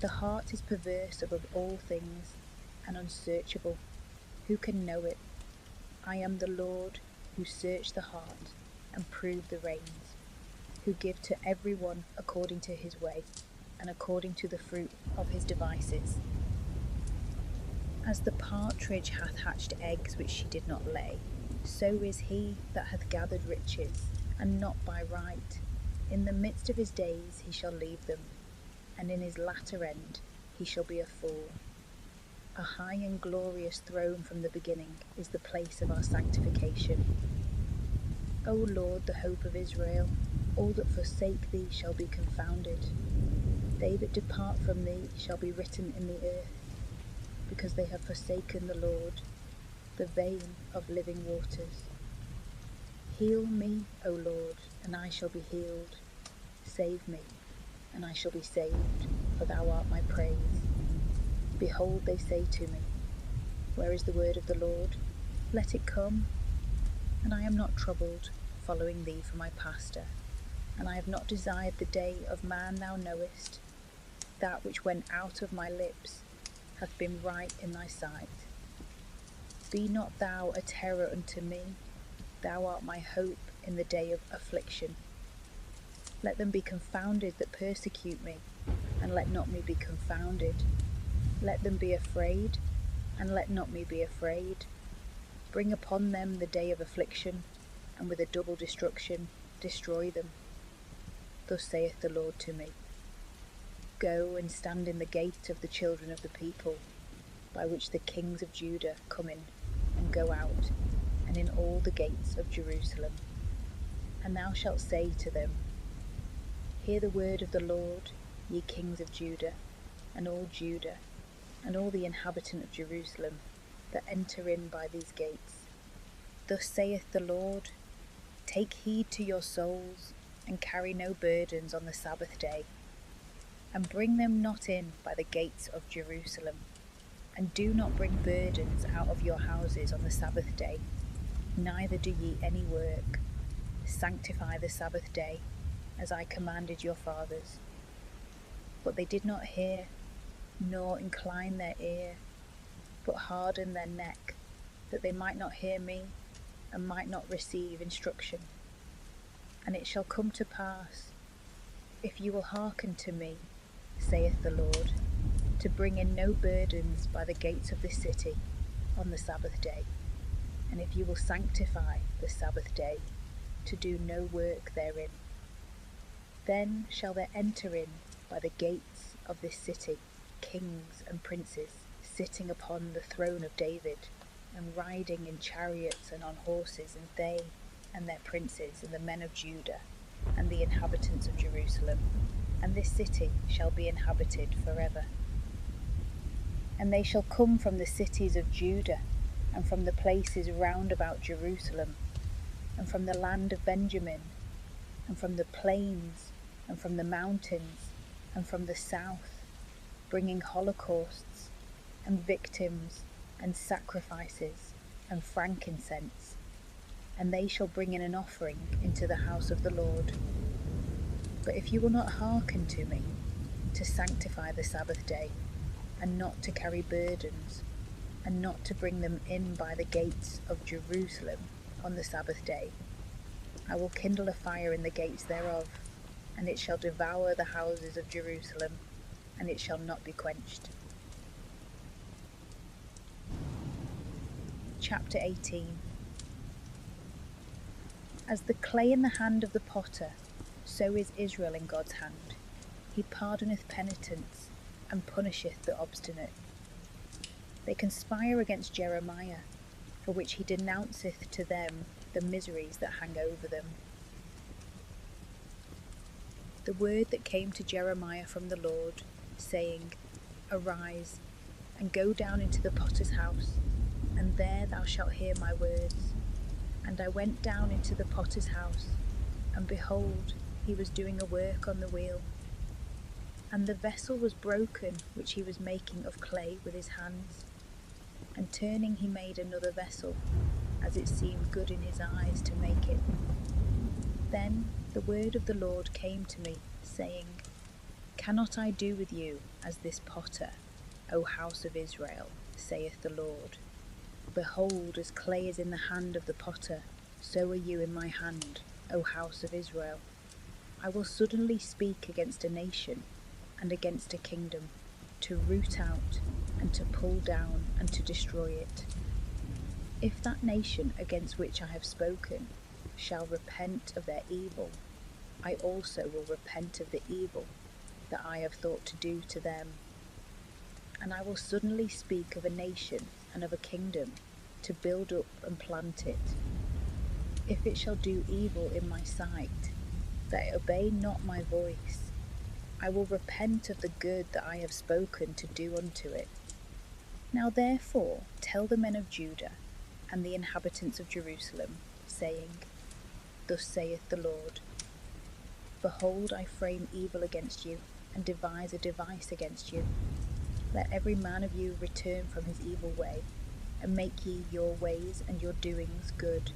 The heart is perverse above all things, and unsearchable. Who can know it? I am the Lord, who search the heart, and prove the reins, who give to every one according to his way, and according to the fruit of his devices. As the partridge hath hatched eggs which she did not lay, so is he that hath gathered riches, and not by right. In the midst of his days he shall leave them, and in his latter end he shall be a fool. A high and glorious throne from the beginning is the place of our sanctification. O Lord, the hope of Israel, all that forsake thee shall be confounded. They that depart from thee shall be written in the earth, because they have forsaken the Lord, the vein of living waters. Heal me, O Lord, and I shall be healed. Save me, and I shall be saved, for thou art my praise. Behold, they say to me, where is the word of the Lord? Let it come. And I am not troubled, following thee for my pastor, and I have not desired the day of man thou knowest. That which went out of my lips hath been right in thy sight. Be not thou a terror unto me, thou art my hope in the day of affliction. Let them be confounded that persecute me, and let not me be confounded. Let them be afraid, and let not me be afraid. Bring upon them the day of affliction, and with a double destruction destroy them. Thus saith the Lord to me, Go and stand in the gate of the children of the people, by which the kings of Judah come in and go out, and in all the gates of Jerusalem. And thou shalt say to them, Hear the word of the Lord, ye kings of Judah, and all the inhabitant of Jerusalem, that enter in by these gates. Thus saith the Lord, Take heed to your souls, and carry no burdens on the Sabbath day, and bring them not in by the gates of Jerusalem, and do not bring burdens out of your houses on the Sabbath day, neither do ye any work. Sanctify the Sabbath day, as I commanded your fathers. But they did not hear, nor incline their ear, but hardened their neck, that they might not hear me, and might not receive instruction. And it shall come to pass, if you will hearken to me, saith the Lord, to bring in no burdens by the gates of this city on the Sabbath day, and if you will sanctify the Sabbath day, to do no work therein. Then shall there enter in by the gates of this city kings and princes, sitting upon the throne of David, and riding in chariots and on horses, and they and their princes, and the men of Judah, and the inhabitants of Jerusalem, and this city shall be inhabited forever. And they shall come from the cities of Judah, and from the places round about Jerusalem, and from the land of Benjamin, and from the plains, and from the mountains, and from the south, bringing holocausts, and victims, and sacrifices, and frankincense. And they shall bring in an offering into the house of the Lord. But if you will not hearken to me, to sanctify the Sabbath day, and not to carry burdens, and not to bring them in by the gates of Jerusalem on the Sabbath day, I will kindle a fire in the gates thereof, and it shall devour the houses of Jerusalem, and it shall not be quenched. Chapter 18. As the clay in the hand of the potter, so is Israel in God's hand. He pardoneth penitence, and punisheth the obstinate. They conspire against Jeremiah, for which he denounceth to them the miseries that hang over them. The word that came to Jeremiah from the Lord, saying, Arise, and go down into the potter's house, and there thou shalt hear my words. And I went down into the potter's house, and behold, he was doing a work on the wheel. And the vessel was broken, which he was making of clay with his hands. And turning he made another vessel, as it seemed good in his eyes to make it. Then the word of the Lord came to me, saying, Cannot I do with you as this potter, O house of Israel, saith the Lord? Behold, as clay is in the hand of the potter, so are you in my hand, O house of Israel. I will suddenly speak against a nation and against a kingdom, to root out and to pull down and to destroy it. If that nation against which I have spoken shall repent of their evil, I also will repent of the evil that I have thought to do to them. And I will suddenly speak of a nation and of a kingdom, to build up and plant it. If it shall do evil in my sight, that it obey not my voice, I will repent of the good that I have spoken to do unto it. Now therefore tell the men of Judah and the inhabitants of Jerusalem, saying, Thus saith the Lord, Behold, I frame evil against you, and devise a device against you. Let every man of you return from his evil way, and make ye your ways and your doings good.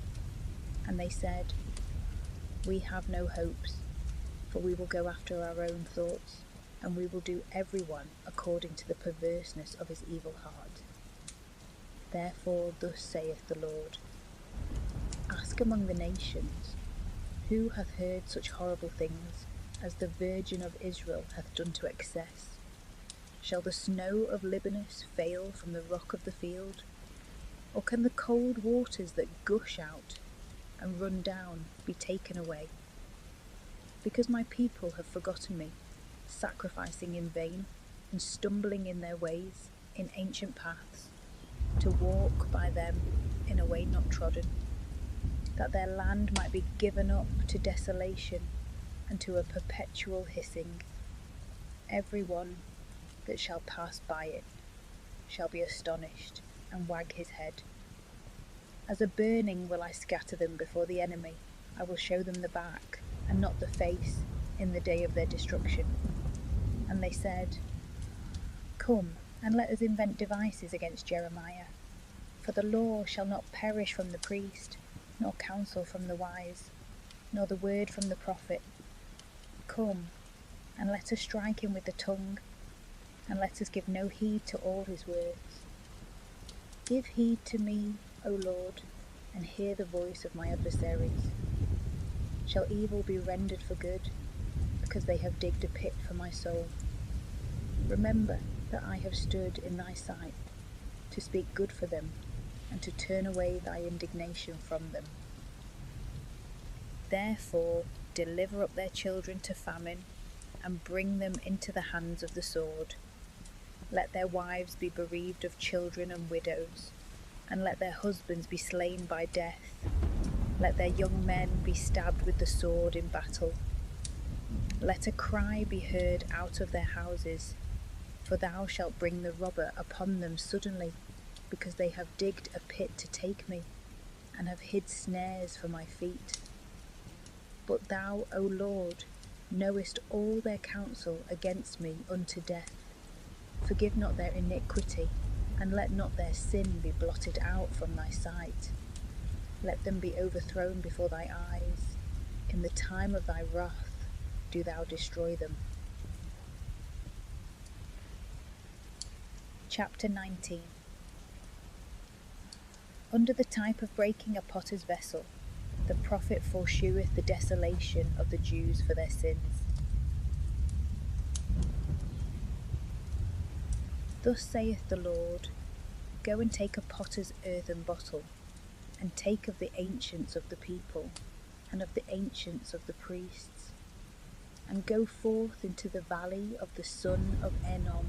And they said, We have no hopes, for we will go after our own thoughts, and we will do every one according to the perverseness of his evil heart. Therefore thus saith the Lord, Ask among the nations, who hath heard such horrible things as the Virgin of Israel hath done to excess? Shall the snow of Libanus fail from the rock of the field? Or can the cold waters that gush out and run down be taken away? Because my people have forgotten me, sacrificing in vain, and stumbling in their ways, in ancient paths, to walk by them in a way not trodden, that their land might be given up to desolation and to a perpetual hissing. Every one that shall pass by it shall be astonished and wag his head. As a burning will I scatter them before the enemy. I will show them the back, and not the face, in the day of their destruction. And they said, Come, and let us invent devices against Jeremiah. For the law shall not perish from the priest, nor counsel from the wise, nor the word from the prophet. Come, and let us strike him with the tongue, and let us give no heed to all his words. Give heed to me, O Lord, and hear the voice of my adversaries. Shall evil be rendered for good, because they have digged a pit for my soul? Remember that I have stood in thy sight, to speak good for them, and to turn away thy indignation from them. Therefore deliver up their children to famine, and bring them into the hands of the sword. Let their wives be bereaved of children and widows, and let their husbands be slain by death. Let their young men be stabbed with the sword in battle. Let a cry be heard out of their houses, for thou shalt bring the robber upon them suddenly, because they have digged a pit to take me, and have hid snares for my feet. But thou, O Lord, knowest all their counsel against me unto death. Forgive not their iniquity, and let not their sin be blotted out from thy sight. Let them be overthrown before thy eyes. In the time of thy wrath do thou destroy them. Chapter 19. Under the type of breaking a potter's vessel, the prophet foresheweth the desolation of the Jews for their sins. Thus saith the Lord, Go and take a potter's earthen bottle, and take of the ancients of the people, and of the ancients of the priests, and go forth into the valley of the son of Enom,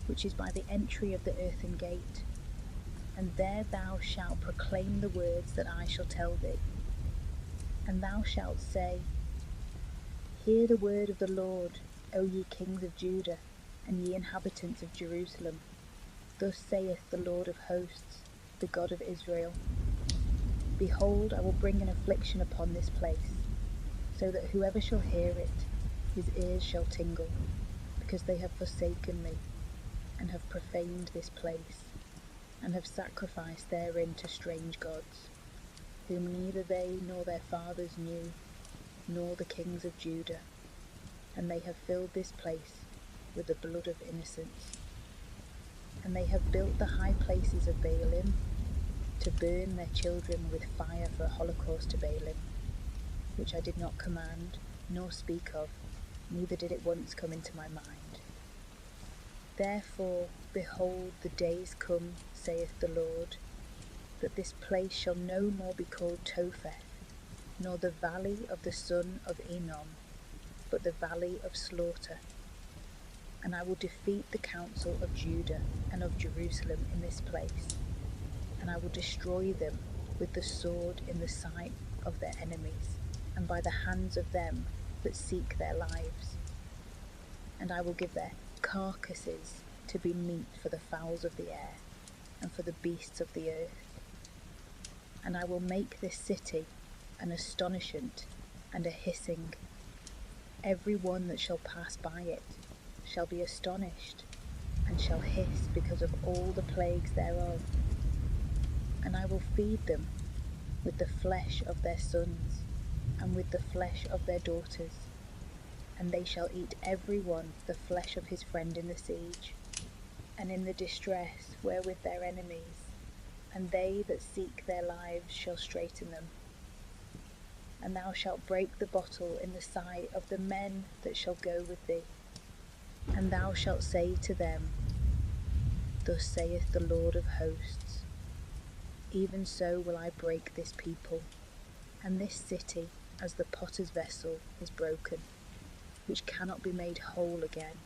which is by the entry of the earthen gate, and there thou shalt proclaim the words that I shall tell thee. And thou shalt say, Hear the word of the Lord, O ye kings of Judah, and ye inhabitants of Jerusalem. Thus saith the Lord of hosts, the God of Israel. Behold, I will bring an affliction upon this place, so that whoever shall hear it, his ears shall tingle, because they have forsaken me, and have profaned this place, and have sacrificed therein to strange gods, whom neither they nor their fathers knew, nor the kings of Judah, and they have filled this place with the blood of innocents. And they have built the high places of Baalim, to burn their children with fire for a holocaust to Baalim, which I did not command, nor speak of, neither did it once come into my mind. Therefore, behold, the days come, saith the Lord, that this place shall no more be called Topheth, nor the valley of the son of Enom, but the valley of slaughter. And I will defeat the counsel of Judah and of Jerusalem in this place, and I will destroy them with the sword in the sight of their enemies, and by the hands of them that seek their lives. And I will give their carcasses to be meat for the fowls of the air, and for the beasts of the earth. And I will make this city an astonishment and a hissing. Every one that shall pass by it shall be astonished, and shall hiss because of all the plagues thereof. And I will feed them with the flesh of their sons, and with the flesh of their daughters, and they shall eat every one the flesh of his friend in the siege, and in the distress wherewith their enemies, and they that seek their lives shall straiten them. And thou shalt break the bottle in the sight of the men that shall go with thee, and thou shalt say to them, Thus saith the Lord of hosts, even so will I break this people, and this city as the potter's vessel is broken, which cannot be made whole again,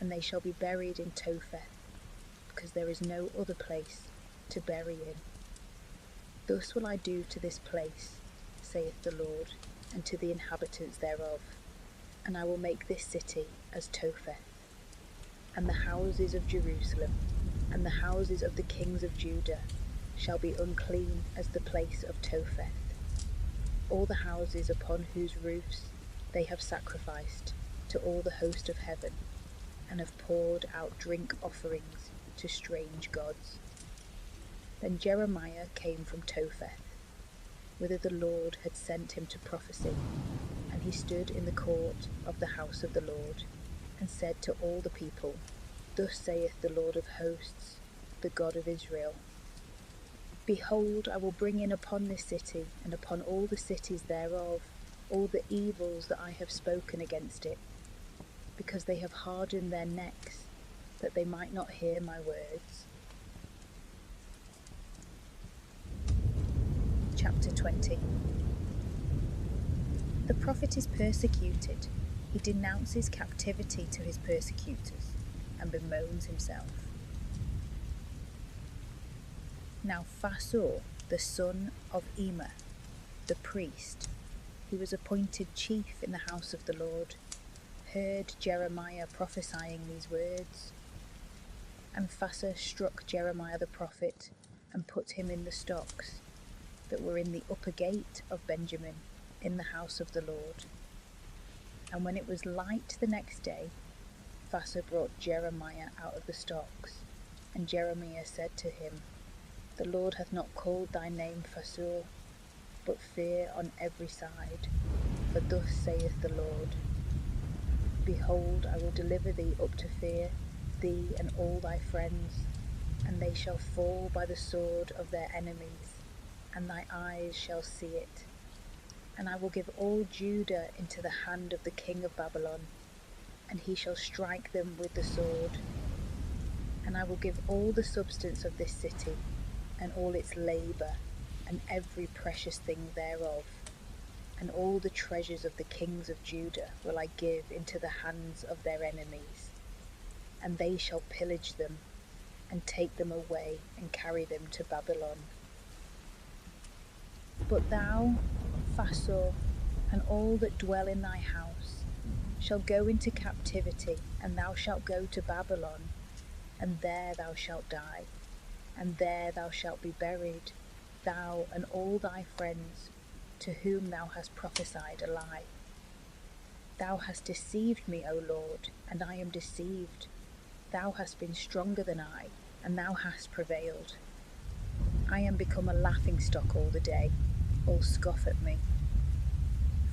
and they shall be buried in Topheth, because there is no other place to bury in. Thus will I do to this place, saith the Lord, and to the inhabitants thereof, and I will make this city as Topheth, and the houses of Jerusalem, and the houses of the kings of Judah shall be unclean as the place of Topheth. All the houses upon whose roofs they have sacrificed to all the host of heaven, and have poured out drink offerings to strange gods. Then Jeremiah came from Topheth, whither the Lord had sent him to prophesy, and he stood in the court of the house of the Lord, and said to all the people, Thus saith the Lord of hosts, the God of Israel, Behold, I will bring in upon this city, and upon all the cities thereof, all the evils that I have spoken against it, because they have hardened their necks, that they might not hear my words. Chapter 20. The prophet is persecuted. He denounces captivity to his persecutors, and bemoans himself. Now Phasur, the son of Emer, the priest, who was appointed chief in the house of the Lord, heard Jeremiah prophesying these words. And Phasur struck Jeremiah the prophet, and put him in the stocks that were in the upper gate of Benjamin, in the house of the Lord. And when it was light the next day, Phasur brought Jeremiah out of the stocks, and Jeremiah said to him, The Lord hath not called thy name Phasur, but fear on every side. For thus saith the Lord, Behold, I will deliver thee up to fear, thee and all thy friends, and they shall fall by the sword of their enemies, and thy eyes shall see it. And I will give all Judah into the hand of the king of Babylon, and he shall strike them with the sword. And I will give all the substance of this city, and all its labour, and every precious thing thereof, and all the treasures of the kings of Judah will I give into the hands of their enemies, and they shall pillage them, and take them away and carry them to Babylon. But thou, Phasor, and all that dwell in thy house, shall go into captivity, and thou shalt go to Babylon, and there thou shalt die, and there thou shalt be buried, thou and all thy friends, to whom thou hast prophesied a lie. Thou hast deceived me, O Lord, and I am deceived. Thou hast been stronger than I, and thou hast prevailed. I am become a laughingstock all the day, all scoff at me.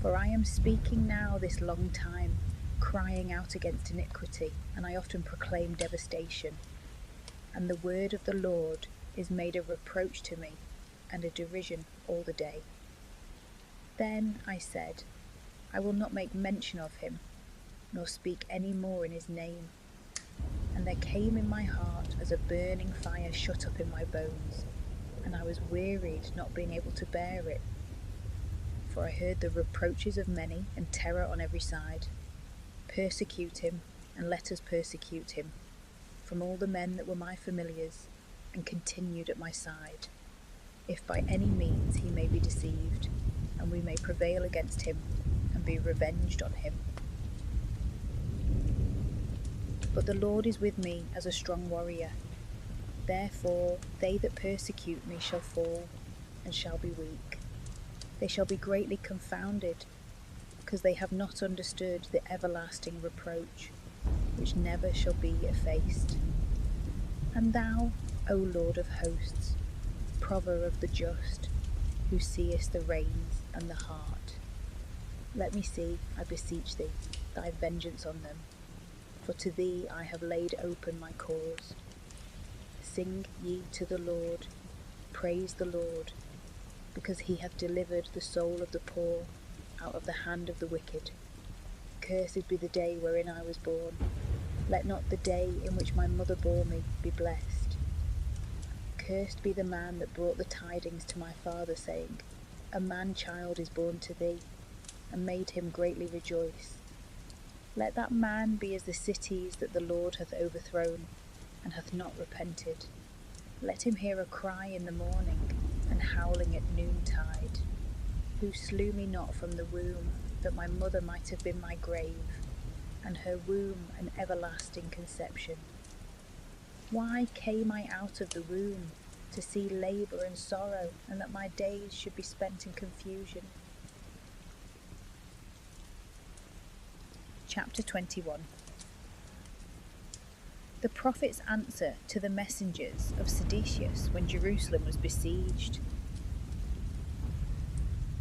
For I am speaking now this long time, crying out against iniquity, and I often proclaim devastation. And the word of the Lord is made a reproach to me, and a derision all the day. Then I said, I will not make mention of him, nor speak any more in his name. And there came in my heart as a burning fire shut up in my bones, and I was wearied, not being able to bear it. For I heard the reproaches of many, and terror on every side. Persecute him, and let us persecute him, from all the men that were my familiars, and continued at my side, if by any means he may be deceived, and we may prevail against him, and be revenged on him. But the Lord is with me as a strong warrior. Therefore they that persecute me shall fall, and shall be weak. They shall be greatly confounded, because they have not understood the everlasting reproach, which never shall be effaced. And thou, O Lord of hosts, prover of the just, who seest the reins and the heart, let me see, I beseech thee, thy vengeance on them, for to thee I have laid open my cause. Sing ye to the Lord, praise the Lord, because he hath delivered the soul of the poor out of the hand of the wicked. Cursed be the day wherein I was born. Let not the day in which my mother bore me be blessed. Cursed be the man that brought the tidings to my father, saying, a man-child is born to thee, and made him greatly rejoice. Let that man be as the cities that the Lord hath overthrown, and hath not repented. Let him hear a cry in the morning, and howling at noontide. Who slew me not from the womb, that my mother might have been my grave, and her womb an everlasting conception. Why came I out of the womb, to see labour and sorrow, and that my days should be spent in confusion? Chapter 21. The prophet's answer to the messengers of Seditius when Jerusalem was besieged.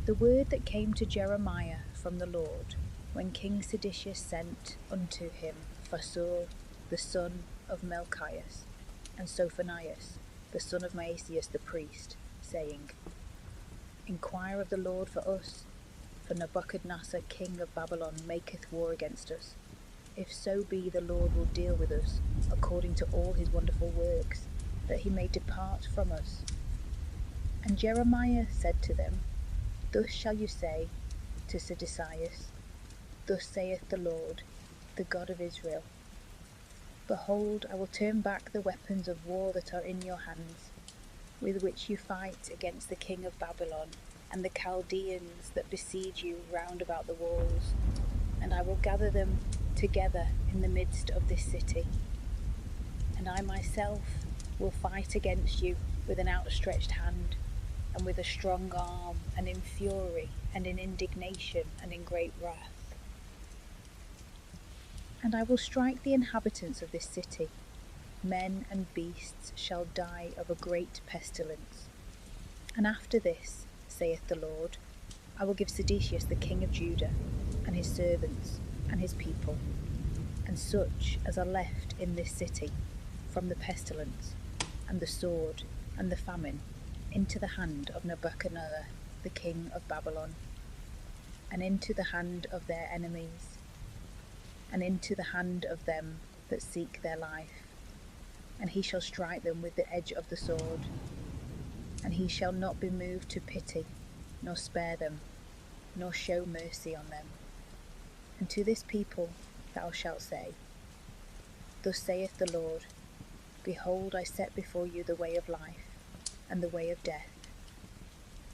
The word that came to Jeremiah from the Lord, when King Seditius sent unto him Phasor, the son of Melchias, and Sophonias, the son of Maaseias the priest, saying, Inquire of the Lord for us, for Nebuchadnezzar king of Babylon maketh war against us. If so be the Lord will deal with us, according to all his wonderful works, that he may depart from us. And Jeremiah said to them, Thus shall you say to Seditius, Thus saith the Lord, the God of Israel, Behold, I will turn back the weapons of war that are in your hands, with which you fight against the king of Babylon, and the Chaldeans that besiege you round about the walls, and I will gather them together in the midst of this city. And I myself will fight against you with an outstretched hand, and with a strong arm, and in fury, and in indignation, and in great wrath. And I will strike the inhabitants of this city. Men and beasts shall die of a great pestilence. And after this, saith the Lord, I will give Seditius the king of Judah, and his servants, and his people, and such as are left in this city, from the pestilence, and the sword, and the famine, into the hand of Nebuchadnezzar, the king of Babylon, and into the hand of their enemies, and into the hand of them that seek their life. And he shall strike them with the edge of the sword, and he shall not be moved to pity, nor spare them, nor show mercy on them. And to this people thou shalt say, Thus saith the Lord, Behold, I set before you the way of life and the way of death.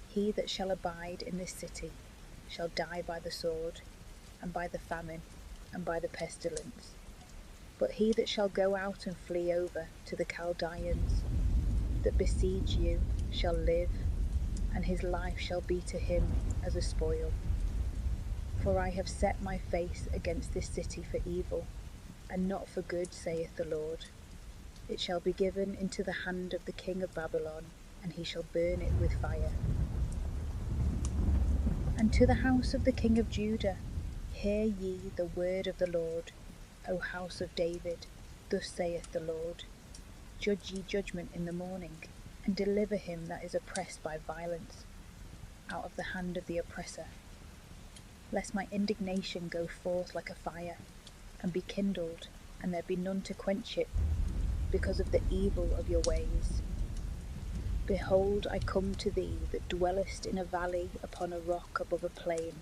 He that shall abide in this city shall die by the sword, and by the famine, and by the pestilence. But he that shall go out and flee over to the Chaldeans that besiege you shall live, and his life shall be to him as a spoil. For I have set my face against this city for evil, and not for good, saith the Lord. It shall be given into the hand of the king of Babylon, and he shall burn it with fire. And to the house of the king of Judah, hear ye the word of the Lord, O house of David. Thus saith the Lord, Judge ye judgment in the morning, and deliver him that is oppressed by violence out of the hand of the oppressor. Lest my indignation go forth like a fire, and be kindled, and there be none to quench it, because of the evil of your ways. Behold, I come to thee that dwellest in a valley upon a rock above a plain,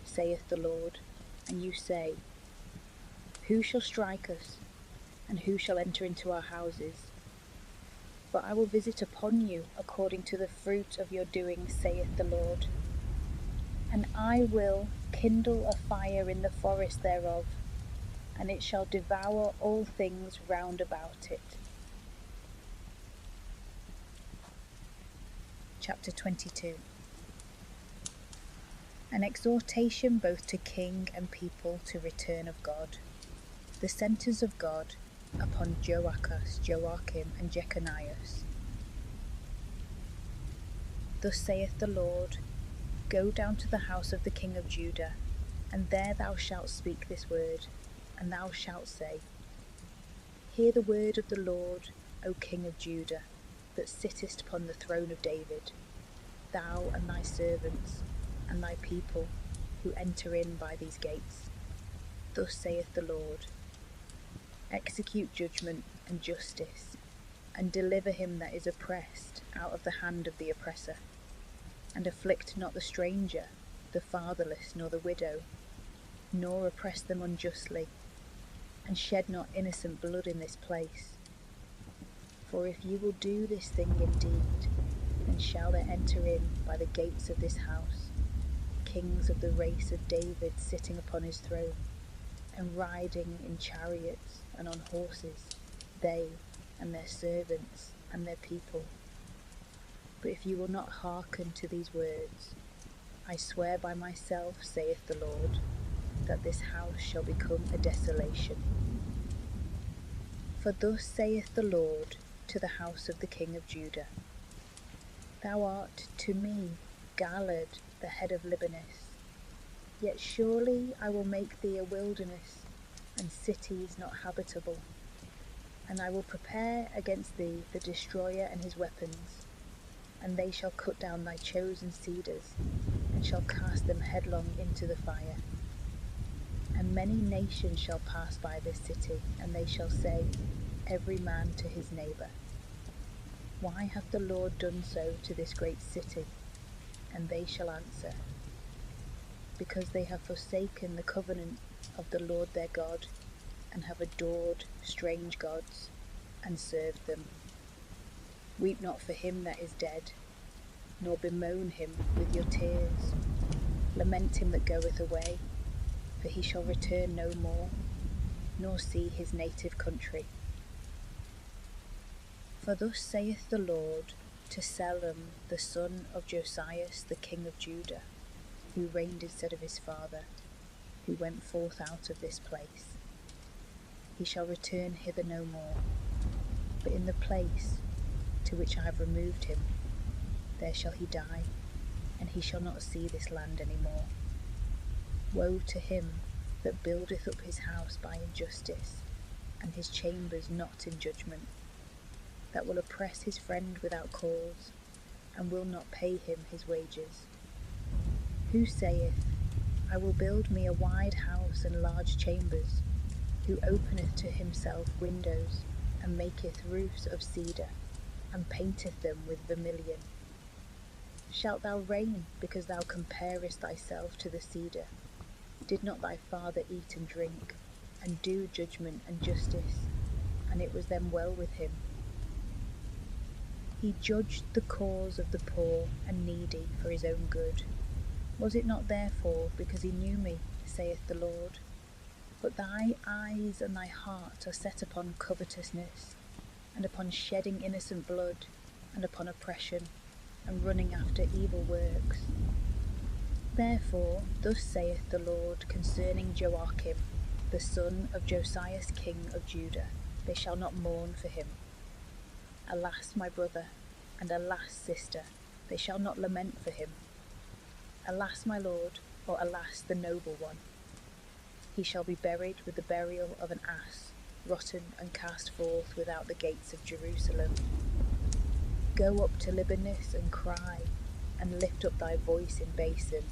saith the Lord. And you say, Who shall strike us, and who shall enter into our houses? For I will visit upon you according to the fruit of your doings, saith the Lord. And I will kindle a fire in the forest thereof, and it shall devour all things round about it. Chapter 22. An exhortation both to king and people to return of God. The sentence of God upon Joachas, Joachim, and Jeconias. Thus saith the Lord, Go down to the house of the king of Judah, and there thou shalt speak this word, and thou shalt say, Hear the word of the Lord, O king of Judah, that sittest upon the throne of David, thou and thy servants, and thy people, who enter in by these gates. Thus saith the Lord, Execute judgment and justice, and deliver him that is oppressed out of the hand of the oppressor, and afflict not the stranger, the fatherless, nor the widow, nor oppress them unjustly, and shed not innocent blood in this place. For if you will do this thing indeed, then shall there enter in by the gates of this house kings of the race of David sitting upon his throne, and riding in chariots and on horses, they and their servants and their people. But if you will not hearken to these words, I swear by myself, saith the Lord, that this house shall become a desolation. For thus saith the Lord to the house of the king of Judah, Thou art to me Galad, the head of Libanus, yet surely I will make thee a wilderness, and cities not habitable, and I will prepare against thee the destroyer and his weapons, and they shall cut down thy chosen cedars, and shall cast them headlong into the fire. And many nations shall pass by this city, and they shall say, every man to his neighbour, Why hath the Lord done so to this great city? And they shall answer, Because they have forsaken the covenant of the Lord their God, and have adored strange gods, and served them. Weep not for him that is dead, nor bemoan him with your tears. Lament him that goeth away, for he shall return no more, nor see his native country. For thus saith the Lord to Salom the son of Josias the king of Judah, who reigned instead of his father, who went forth out of this place. He shall return hither no more, but in the place to which I have removed him, there shall he die, and he shall not see this land any more. Woe to him that buildeth up his house by injustice, and his chambers not in judgment, that will oppress his friend without cause, and will not pay him his wages. Who saith, I will build me a wide house and large chambers, who openeth to himself windows, and maketh roofs of cedar, and painteth them with vermilion? Shalt thou reign because thou comparest thyself to the cedar? Did not thy father eat and drink, and do judgment and justice, and it was then well with him? He judged the cause of the poor and needy for his own good. Was it not therefore because he knew me, saith the Lord? But thy eyes and thy heart are set upon covetousness, and upon shedding innocent blood, and upon oppression, and running after evil works. Therefore thus saith the Lord concerning Joachim, the son of Josiah king of Judah, they shall not mourn for him. Alas, my brother, and alas, sister, they shall not lament for him. Alas, my lord, or alas, the noble one. He shall be buried with the burial of an ass, rotten and cast forth without the gates of Jerusalem. Go up to Libanus and cry, and lift up thy voice in Basin,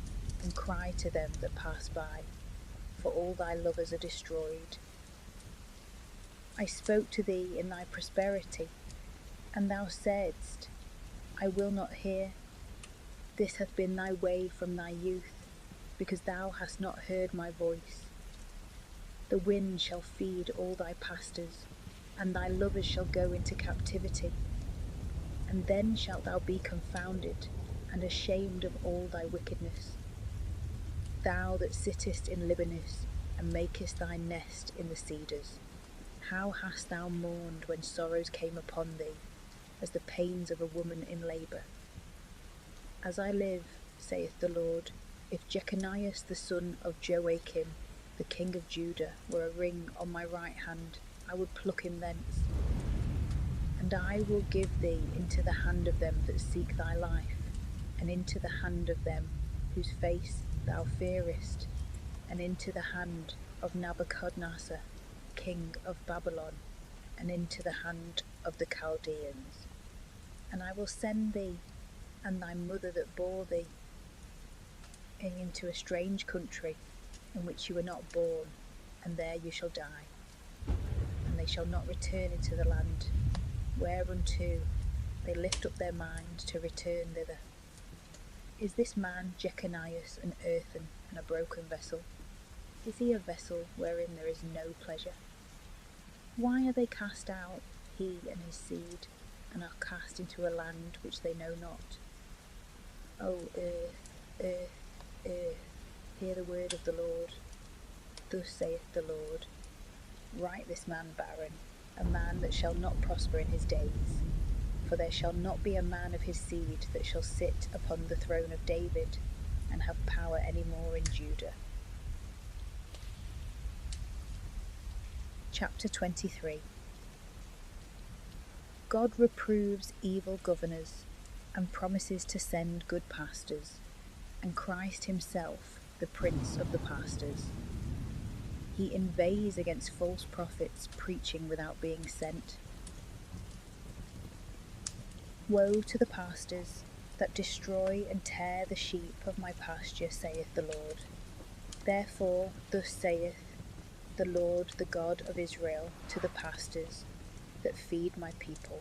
and cry to them that pass by, for all thy lovers are destroyed. I spoke to thee in thy prosperity, and thou saidst, I will not hear. This hath been thy way from thy youth, because thou hast not heard my voice. The wind shall feed all thy pastors, and thy lovers shall go into captivity. And then shalt thou be confounded, and ashamed of all thy wickedness. Thou that sittest in Libanus, and makest thy nest in the cedars, how hast thou mourned when sorrows came upon thee, as the pains of a woman in labour? As I live, saith the Lord, if Jeconiah the son of Joachim, the king of Judah, were a ring on my right hand, I would pluck him thence. And I will give thee into the hand of them that seek thy life, and into the hand of them whose face thou fearest, and into the hand of Nebuchadnezzar, king of Babylon, and into the hand of the Chaldeans. And I will send thee, and thy mother that bore thee, into a strange country, in which you were not born, and there you shall die. And they shall not return into the land, whereunto they lift up their mind to return thither. Is this man Jeconiah an earthen and a broken vessel? Is he a vessel wherein there is no pleasure? Why are they cast out, he and his seed, and are cast into a land which they know not? O earth, earth, earth, hear the word of the Lord. Thus saith the Lord, write this man barren, a man that shall not prosper in his days. For there shall not be a man of his seed that shall sit upon the throne of David, and have power any more in Judah. Chapter 23. God reproves evil governors, and promises to send good pastors, and Christ himself, the Prince of the pastors. He inveighs against false prophets preaching without being sent. Woe to the pastors that destroy and tear the sheep of my pasture, saith the Lord. Therefore thus saith the Lord, the God of Israel, to the pastors that feed my people.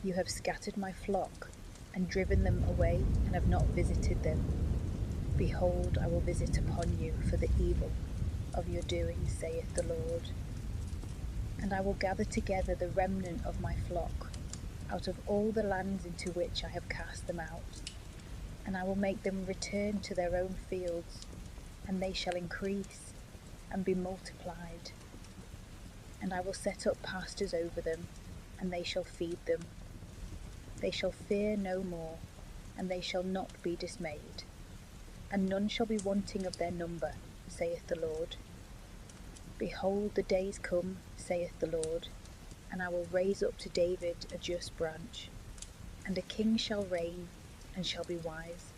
You have scattered my flock, and driven them away, and have not visited them. Behold, I will visit upon you for the evil of your doing, saith the Lord. And I will gather together the remnant of my flock, out of all the lands into which I have cast them out, and I will make them return to their own fields, and they shall increase and be multiplied. And I will set up pastors over them, and they shall feed them. They shall fear no more, and they shall not be dismayed, and none shall be wanting of their number, saith the Lord. Behold, the days come, saith the Lord, and I will raise up to David a just branch, and a king shall reign, and shall be wise,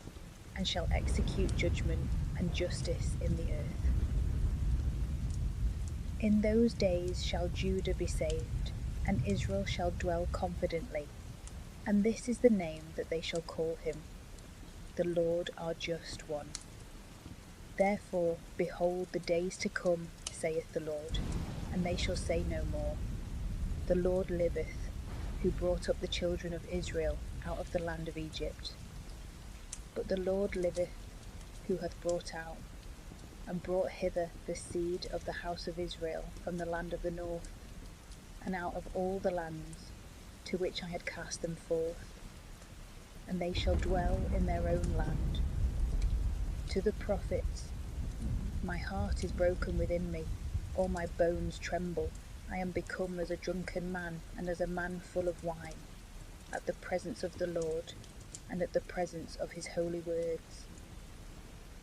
and shall execute judgment and justice in the earth. In those days shall Judah be saved, and Israel shall dwell confidently, and this is the name that they shall call him, the Lord our just one. Therefore, behold, the days to come, saith the Lord, and they shall say no more, the Lord liveth, who brought up the children of Israel out of the land of Egypt. But the Lord liveth, who hath brought out, and brought hither the seed of the house of Israel from the land of the north, and out of all the lands, to which I had cast them forth, and they shall dwell in their own land. To the prophets, my heart is broken within me, all my bones tremble. I am become as a drunken man, and as a man full of wine, at the presence of the Lord, and at the presence of his holy words.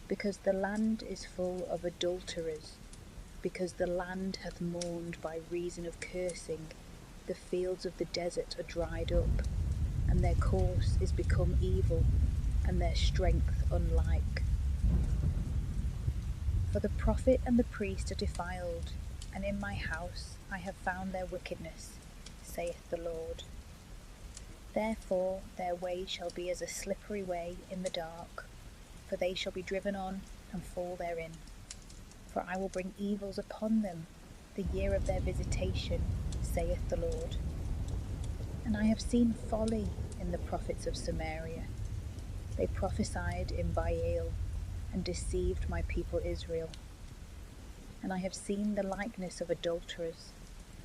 Because the land is full of adulterers, because the land hath mourned by reason of cursing, the fields of the desert are dried up, and their course is become evil, and their strength unlike. For the prophet and the priest are defiled, and in my house I have found their wickedness, saith the Lord. Therefore their way shall be as a slippery way in the dark, for they shall be driven on and fall therein. For I will bring evils upon them, the year of their visitation, saith the Lord. And I have seen folly in the prophets of Samaria. They prophesied in Baal, and deceived my people Israel. And I have seen the likeness of adulterers,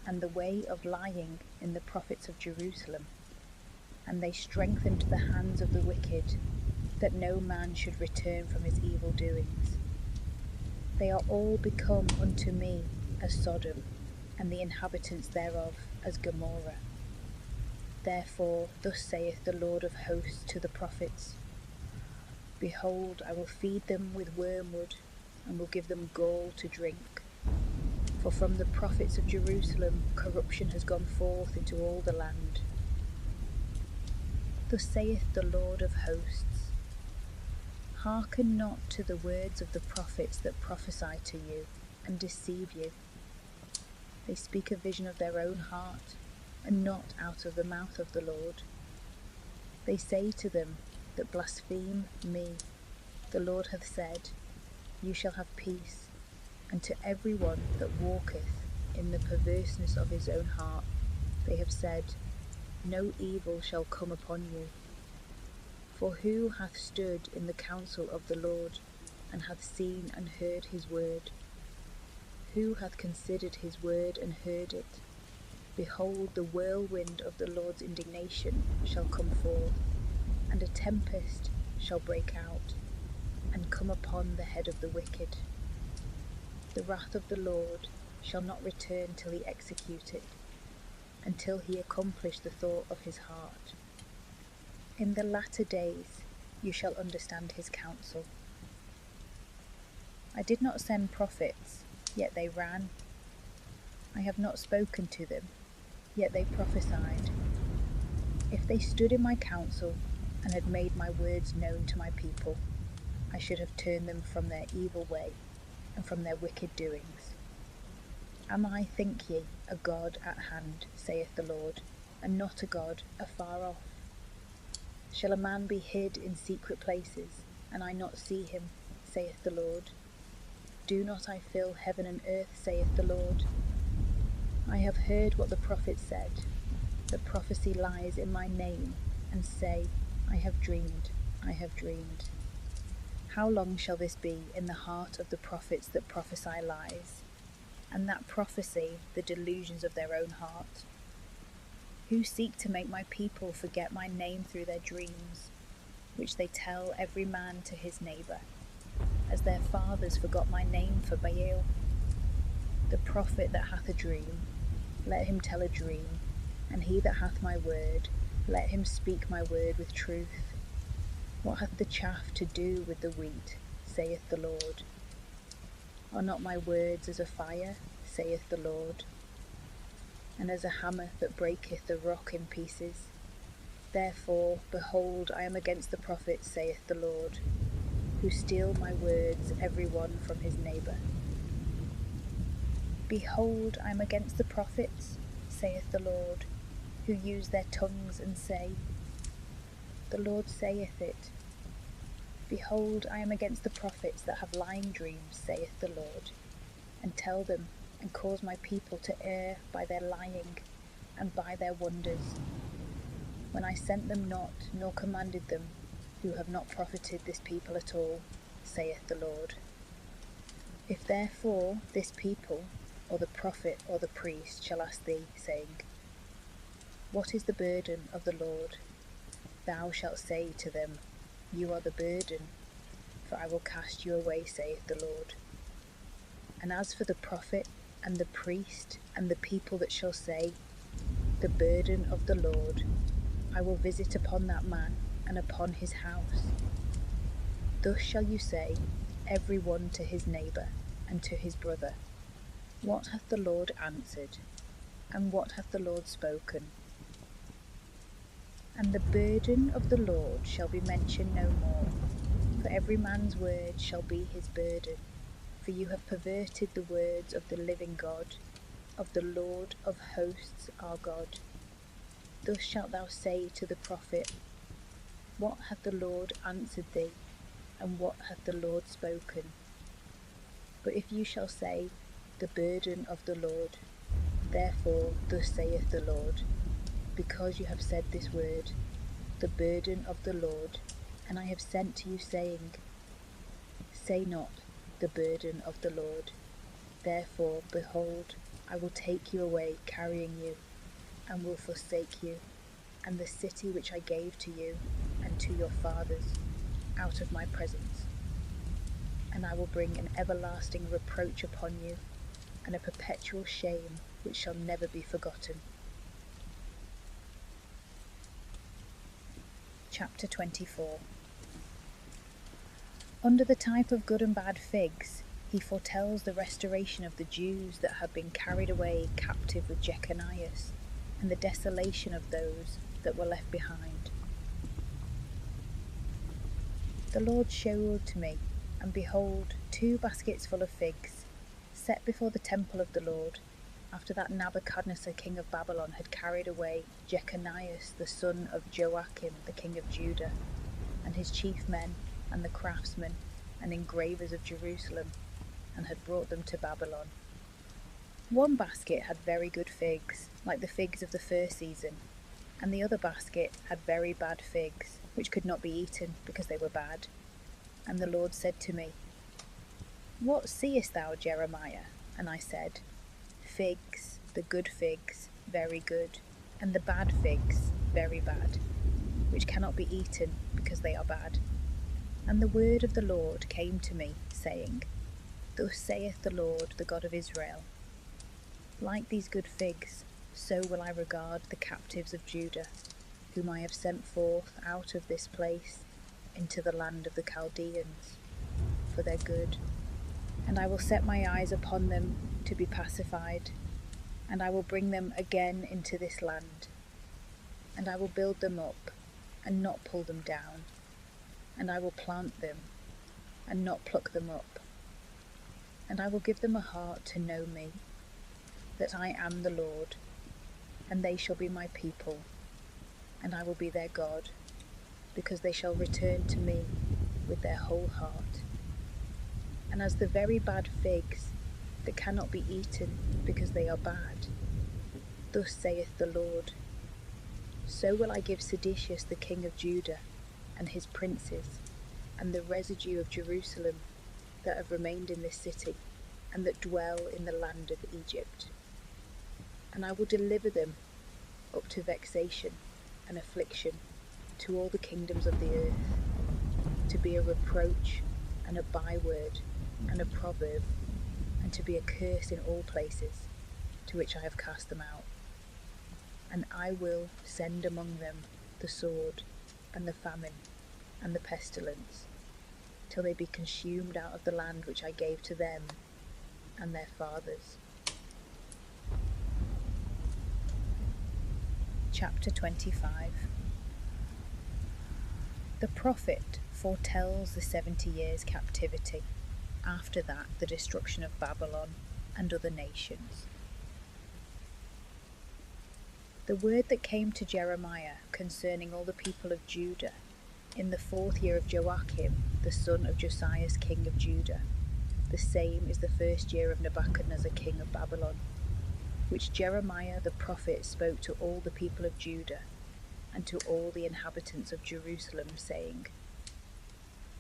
and the way of lying in the prophets of Jerusalem. And they strengthened the hands of the wicked, that no man should return from his evil doings. They are all become unto me as Sodom, and the inhabitants thereof as Gomorrah. Therefore thus saith the Lord of hosts to the prophets, Behold, I will feed them with wormwood, and will give them gall to drink. For from the prophets of Jerusalem corruption has gone forth into all the land. Thus saith the Lord of hosts, Hearken not to the words of the prophets that prophesy to you, and deceive you. They speak a vision of their own heart, and not out of the mouth of the Lord. They say to them that blaspheme me, the Lord hath said, You shall have peace. And to every one that walketh in the perverseness of his own heart, they have said, No evil shall come upon you. For who hath stood in the counsel of the Lord, and hath seen and heard his word? Who hath considered his word and heard it? Behold, the whirlwind of the Lord's indignation shall come forth, and a tempest shall break out, and come upon the head of the wicked. The wrath of the Lord shall not return till he execute it, until he accomplish the thought of his heart. In the latter days you shall understand his counsel. I did not send prophets, yet they ran. I have not spoken to them, yet they prophesied. If they stood in my counsel, and had made my words known to my people, I should have turned them from their evil way, and from their wicked doings. Am I, think ye, a God at hand, saith the Lord, and not a God afar off? Shall a man be hid in secret places, and I not see him, saith the Lord? Do not I fill heaven and earth, saith the Lord? I have heard what the prophets said, that prophecy lies in my name, and say, I have dreamed, I have dreamed. How long shall this be in the heart of the prophets that prophesy lies, and that prophecy the delusions of their own heart? Who seek to make my people forget my name through their dreams, which they tell every man to his neighbour, as their fathers forgot my name for Baal. The prophet that hath a dream, let him tell a dream, and he that hath my word, let him speak my word with truth. What hath the chaff to do with the wheat, saith the Lord? Are not my words as a fire, saith the Lord, and as a hammer that breaketh the rock in pieces? Therefore, behold, I am against the prophets, saith the Lord, who steal my words every one from his neighbour. Behold, I am against the prophets, saith the Lord, who use their tongues and say, The Lord saith it. Behold, I am against the prophets that have lying dreams, saith the Lord, and tell them, and cause my people to err by their lying, and by their wonders, when I sent them not, nor commanded them, who have not profited this people at all, saith the Lord. If therefore this people, or the prophet, or the priest, shall ask thee, saying, What is the burden of the Lord? Thou shalt say to them, You are the burden, for I will cast you away, saith the Lord. And as for the prophet and the priest and the people that shall say, The burden of the Lord, I will visit upon that man and upon his house. Thus shall you say, every one to his neighbour and to his brother, What hath the Lord answered? And what hath the Lord spoken? And the burden of the Lord shall be mentioned no more, for every man's word shall be his burden. For you have perverted the words of the living God, of the Lord of hosts our God. Thus shalt thou say to the prophet, What hath the Lord answered thee? And what hath the Lord spoken? But if you shall say, The burden of the Lord, therefore thus saith the Lord, because you have said this word, the burden of the Lord, and I have sent to you, saying, Say not, the burden of the Lord. Therefore, behold, I will take you away, carrying you, and will forsake you, and the city which I gave to you and to your fathers, out of my presence. And I will bring an everlasting reproach upon you, and a perpetual shame which shall never be forgotten. Chapter 24. Under the type of good and bad figs, he foretells the restoration of the Jews that had been carried away captive with Jeconiah, and the desolation of those that were left behind. The Lord showed to me, and behold, 2 baskets full of figs, set before the temple of the Lord, after that Nebuchadnezzar king of Babylon had carried away Jeconiah the son of Joachim the king of Judah, and his chief men, and the craftsmen, and engravers of Jerusalem, and had brought them to Babylon. 1 basket had very good figs, like the figs of the fir season, and the other basket had very bad figs, which could not be eaten, because they were bad. And the Lord said to me, What seest thou, Jeremiah? And I said, Figs, the good figs, very good, and the bad figs, very bad, which cannot be eaten, because they are bad. And the word of the Lord came to me, saying, Thus saith the Lord, the God of Israel, Like these good figs, so will I regard the captives of Judah, whom I have sent forth out of this place into the land of the Chaldeans, for their good. And I will set my eyes upon them to be pacified, and I will bring them again into this land, and I will build them up, and not pull them down, and I will plant them, and not pluck them up, and I will give them a heart to know me, that I am the Lord, and they shall be my people, and I will be their God, because they shall return to me with their whole heart. And as the very bad figs that cannot be eaten because they are bad, thus saith the Lord, so will I give Sedecius the king of Judah, and his princes, and the residue of Jerusalem that have remained in this city, and that dwell in the land of Egypt. And I will deliver them up to vexation and affliction to all the kingdoms of the earth, to be a reproach and a byword and a proverb, and to be a curse in all places to which I have cast them out. And I will send among them the sword and the famine and the pestilence, till they be consumed out of the land which I gave to them and their fathers. Chapter 25. The prophet foretells the 70 years' captivity, after that the destruction of Babylon and other nations. The word that came to Jeremiah concerning all the people of Judah in the 4th year of Joachim, the son of Josiah king of Judah, the same is the 1st year of Nebuchadnezzar king of Babylon, which Jeremiah the prophet spoke to all the people of Judah and to all the inhabitants of Jerusalem, saying,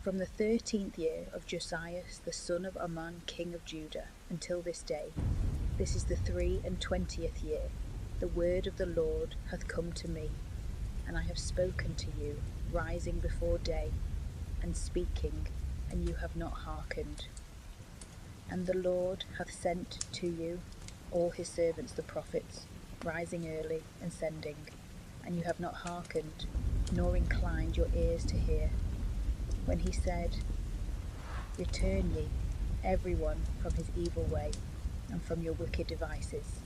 From the 13th year of Josiah the son of Ammon king of Judah until this day, this is the 23rd year, The word of the Lord hath come to me, and I have spoken to you, rising before day, and speaking, and you have not hearkened. And the Lord hath sent to you all his servants the prophets, rising early and sending, and you have not hearkened, nor inclined your ears to hear. When he said, Return ye, every one from his evil way, and from your wicked devices,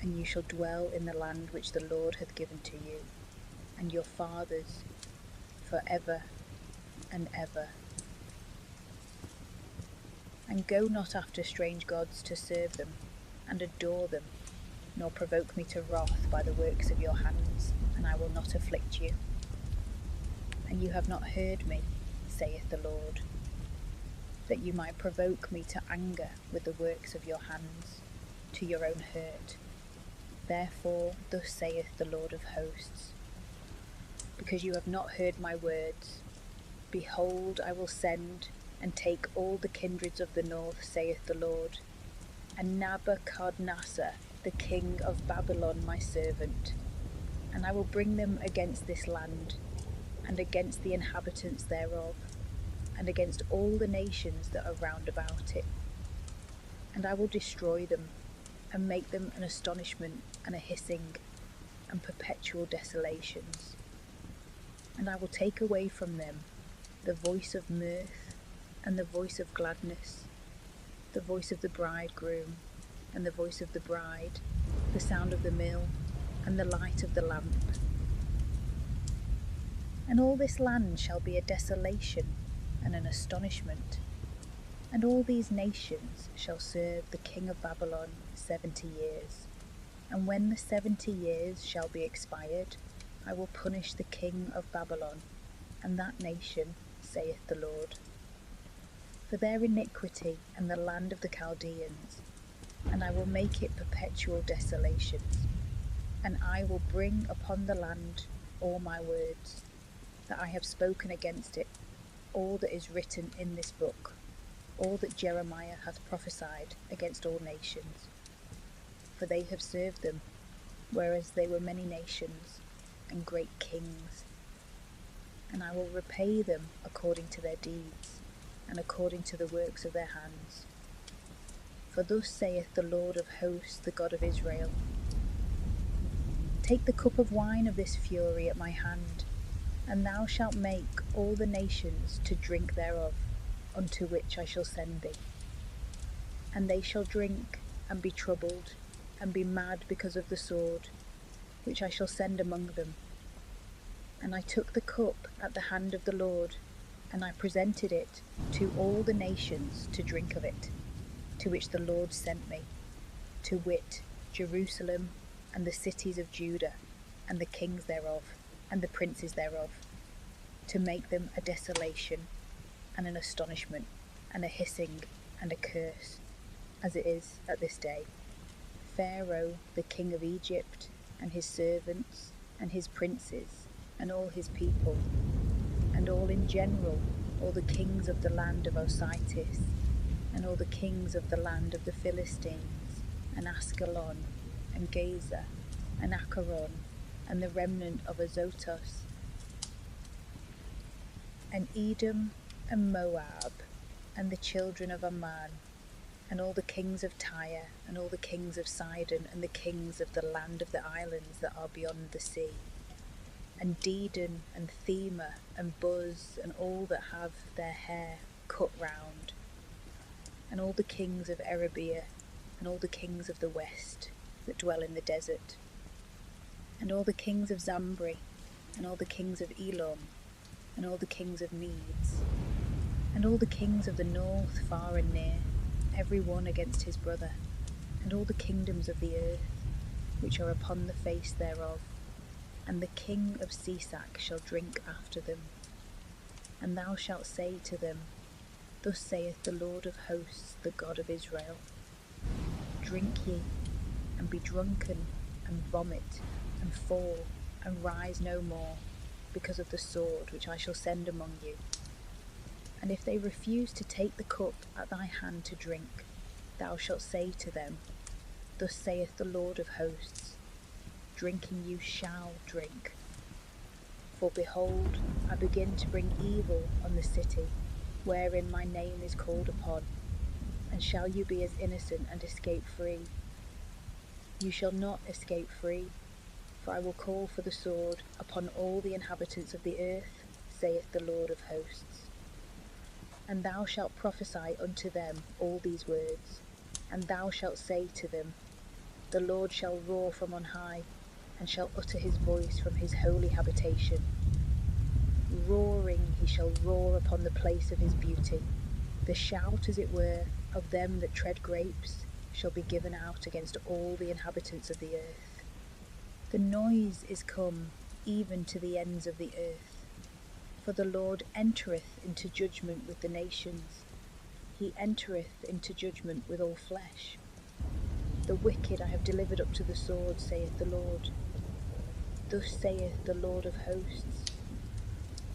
and you shall dwell in the land which the Lord hath given to you, and your fathers, for ever and ever. And go not after strange gods to serve them, and adore them, nor provoke me to wrath by the works of your hands, and I will not afflict you. And you have not heard me, saith the Lord, that you might provoke me to anger with the works of your hands, to your own hurt. Therefore thus saith the Lord of hosts, because you have not heard my words, behold, I will send and take all the kindreds of the north, saith the Lord, and Nebuchadnezzar, the king of Babylon, my servant, and I will bring them against this land, and against the inhabitants thereof, and against all the nations that are round about it. And I will destroy them, and make them an astonishment, and a hissing, and perpetual desolations. And I will take away from them the voice of mirth, and the voice of gladness, the voice of the bridegroom, and the voice of the bride, the sound of the mill, and the light of the lamp. And all this land shall be a desolation, and an astonishment. And all these nations shall serve the king of Babylon 70 years. And when the 70 years shall be expired, I will punish the king of Babylon, and that nation, saith the Lord, for their iniquity and the land of the Chaldeans, and I will make it perpetual desolations. And I will bring upon the land all my words, that I have spoken against it, all that is written in this book, all that Jeremiah hath prophesied against all nations. For they have served them, whereas they were many nations and great kings. And I will repay them according to their deeds, and according to the works of their hands. For thus saith the Lord of hosts, the God of Israel, Take the cup of wine of this fury at my hand, and thou shalt make all the nations to drink thereof, unto which I shall send thee. And they shall drink, and be troubled, and be mad because of the sword, which I shall send among them. And I took the cup at the hand of the Lord, and I presented it to all the nations to drink of it, to which the Lord sent me, to wit, Jerusalem, and the cities of Judah, and the kings thereof, and the princes thereof, to make them a desolation, and an astonishment, and a hissing, and a curse, as it is at this day. Pharaoh, the king of Egypt, and his servants, and his princes, and all his people, and all in general, all the kings of the land of Ositis, and all the kings of the land of the Philistines, and Askelon, and Gaza, and Acharon, and the remnant of Azotus, and Edom, and Moab, and the children of Ammon, and all the kings of Tyre, and all the kings of Sidon, and the kings of the land of the islands that are beyond the sea, and Dedan, and Thema, and Buz, and all that have their hair cut round, and all the kings of Arabia, and all the kings of the west that dwell in the desert, and all the kings of Zambri, and all the kings of Elam, and all the kings of Medes, and all the kings of the north far and near, every one against his brother, and all the kingdoms of the earth, which are upon the face thereof, and the king of Sisac shall drink after them. And thou shalt say to them, Thus saith the Lord of hosts, the God of Israel, Drink ye, and be drunken, and vomit, and fall, and rise no more, because of the sword which I shall send among you. And if they refuse to take the cup at thy hand to drink, thou shalt say to them, Thus saith the Lord of hosts, drinking you shall drink. For behold, I begin to bring evil on the city, wherein my name is called upon. And shall you be as innocent and escape free? You shall not escape free, for I will call for the sword upon all the inhabitants of the earth, saith the Lord of hosts. And thou shalt prophesy unto them all these words, and thou shalt say to them, The Lord shall roar from on high, and shall utter his voice from his holy habitation. Roaring he shall roar upon the place of his beauty. The shout, as it were, of them that tread grapes shall be given out against all the inhabitants of the earth. The noise is come even to the ends of the earth. For the Lord entereth into judgment with the nations. He entereth into judgment with all flesh. The wicked I have delivered up to the sword, saith the Lord. Thus saith the Lord of hosts.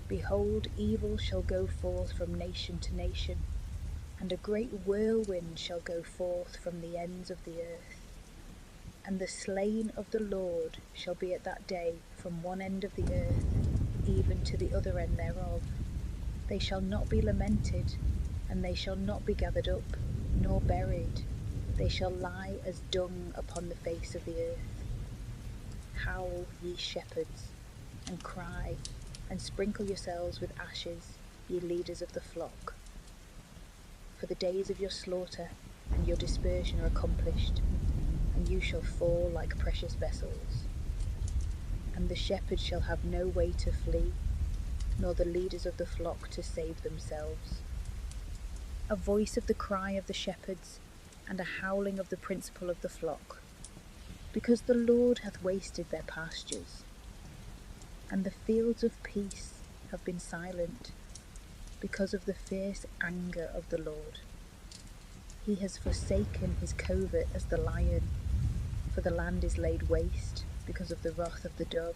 Behold, evil shall go forth from nation to nation, and a great whirlwind shall go forth from the ends of the earth. And the slain of the Lord shall be at that day from one end of the earth even to the other end thereof. They shall not be lamented, and they shall not be gathered up, nor buried. They shall lie as dung upon the face of the earth. Howl, ye shepherds, and cry, and sprinkle yourselves with ashes, ye leaders of the flock. For the days of your slaughter and your dispersion are accomplished, and you shall fall like precious vessels. And the shepherds shall have no way to flee, nor the leaders of the flock to save themselves. A voice of the cry of the shepherds, and a howling of the principal of the flock, because the Lord hath wasted their pastures, and the fields of peace have been silent, because of the fierce anger of the Lord. He has forsaken his covert as the lion, for the land is laid waste because of the wrath of the dove,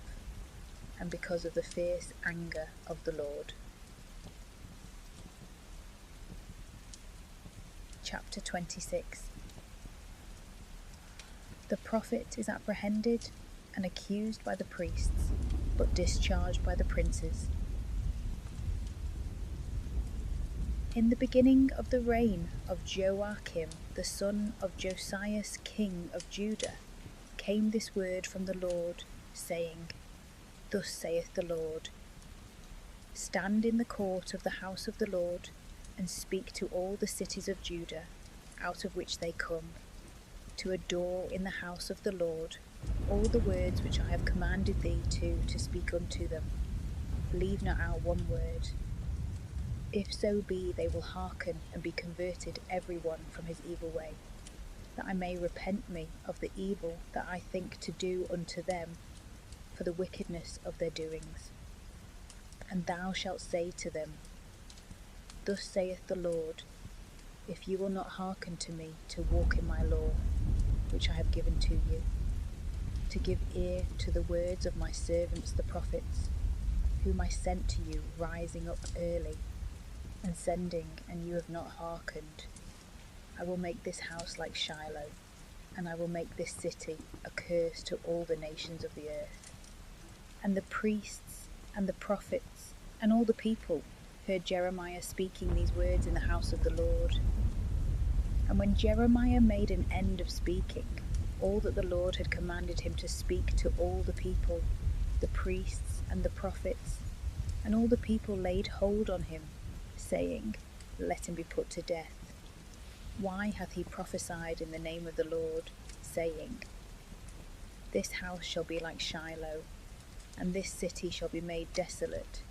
and because of the fierce anger of the Lord. Chapter 26. The prophet is apprehended and accused by the priests, but discharged by the princes. In the beginning of the reign of Joachim, the son of Josias, king of Judah, came this word from the Lord, saying, Thus saith the Lord, Stand in the court of the house of the Lord, and speak to all the cities of Judah, out of which they come, to adore in the house of the Lord all the words which I have commanded thee to speak unto them. Leave not out one word. If so be they will hearken and be converted every one from his evil way, that I may repent me of the evil that I think to do unto them, for the wickedness of their doings. And thou shalt say to them, Thus saith the Lord, if you will not hearken to me to walk in my law, which I have given to you, to give ear to the words of my servants the prophets, whom I sent to you rising up early, and sending, and you have not hearkened, I will make this house like Shiloh, and I will make this city a curse to all the nations of the earth. And the priests and the prophets and all the people heard Jeremiah speaking these words in the house of the Lord. And when Jeremiah made an end of speaking all that the Lord had commanded him to speak to all the people, the priests and the prophets, and all the people laid hold on him, saying, Let him be put to death. Why hath he prophesied in the name of the Lord, saying, This house shall be like Shiloh, and this city shall be made desolate,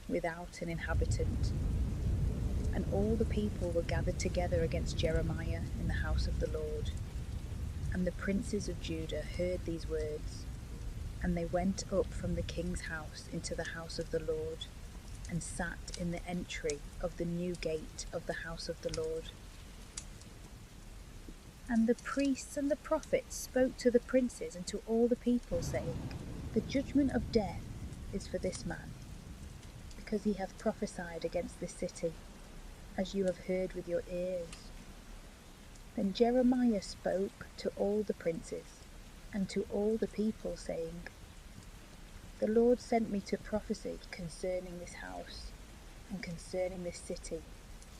without an inhabitant? And all the people were gathered together against Jeremiah in the house of the Lord. And the princes of Judah heard these words, and they went up from the king's house into the house of the Lord, and sat in the entry of the new gate of the house of the Lord. And the priests and the prophets spoke to the princes and to all the people, saying, The judgment of death is for this man, because he hath prophesied against this city, as you have heard with your ears. Then Jeremiah spoke to all the princes, and to all the people, saying, The Lord sent me to prophesy concerning this house and concerning this city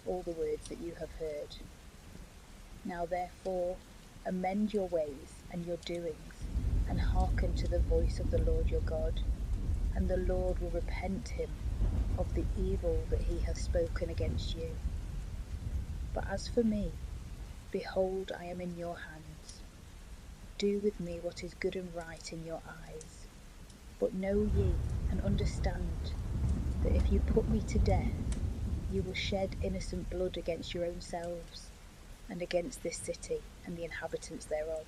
all the words that you have heard. Now therefore amend your ways and your doings, and hearken to the voice of the Lord your God, and the Lord will repent him of the evil that he hath spoken against you. But as for me, behold, I am in your hands. Do with me what is good and right in your eyes. But know ye and understand that if you put me to death, you will shed innocent blood against your own selves, and against this city and the inhabitants thereof.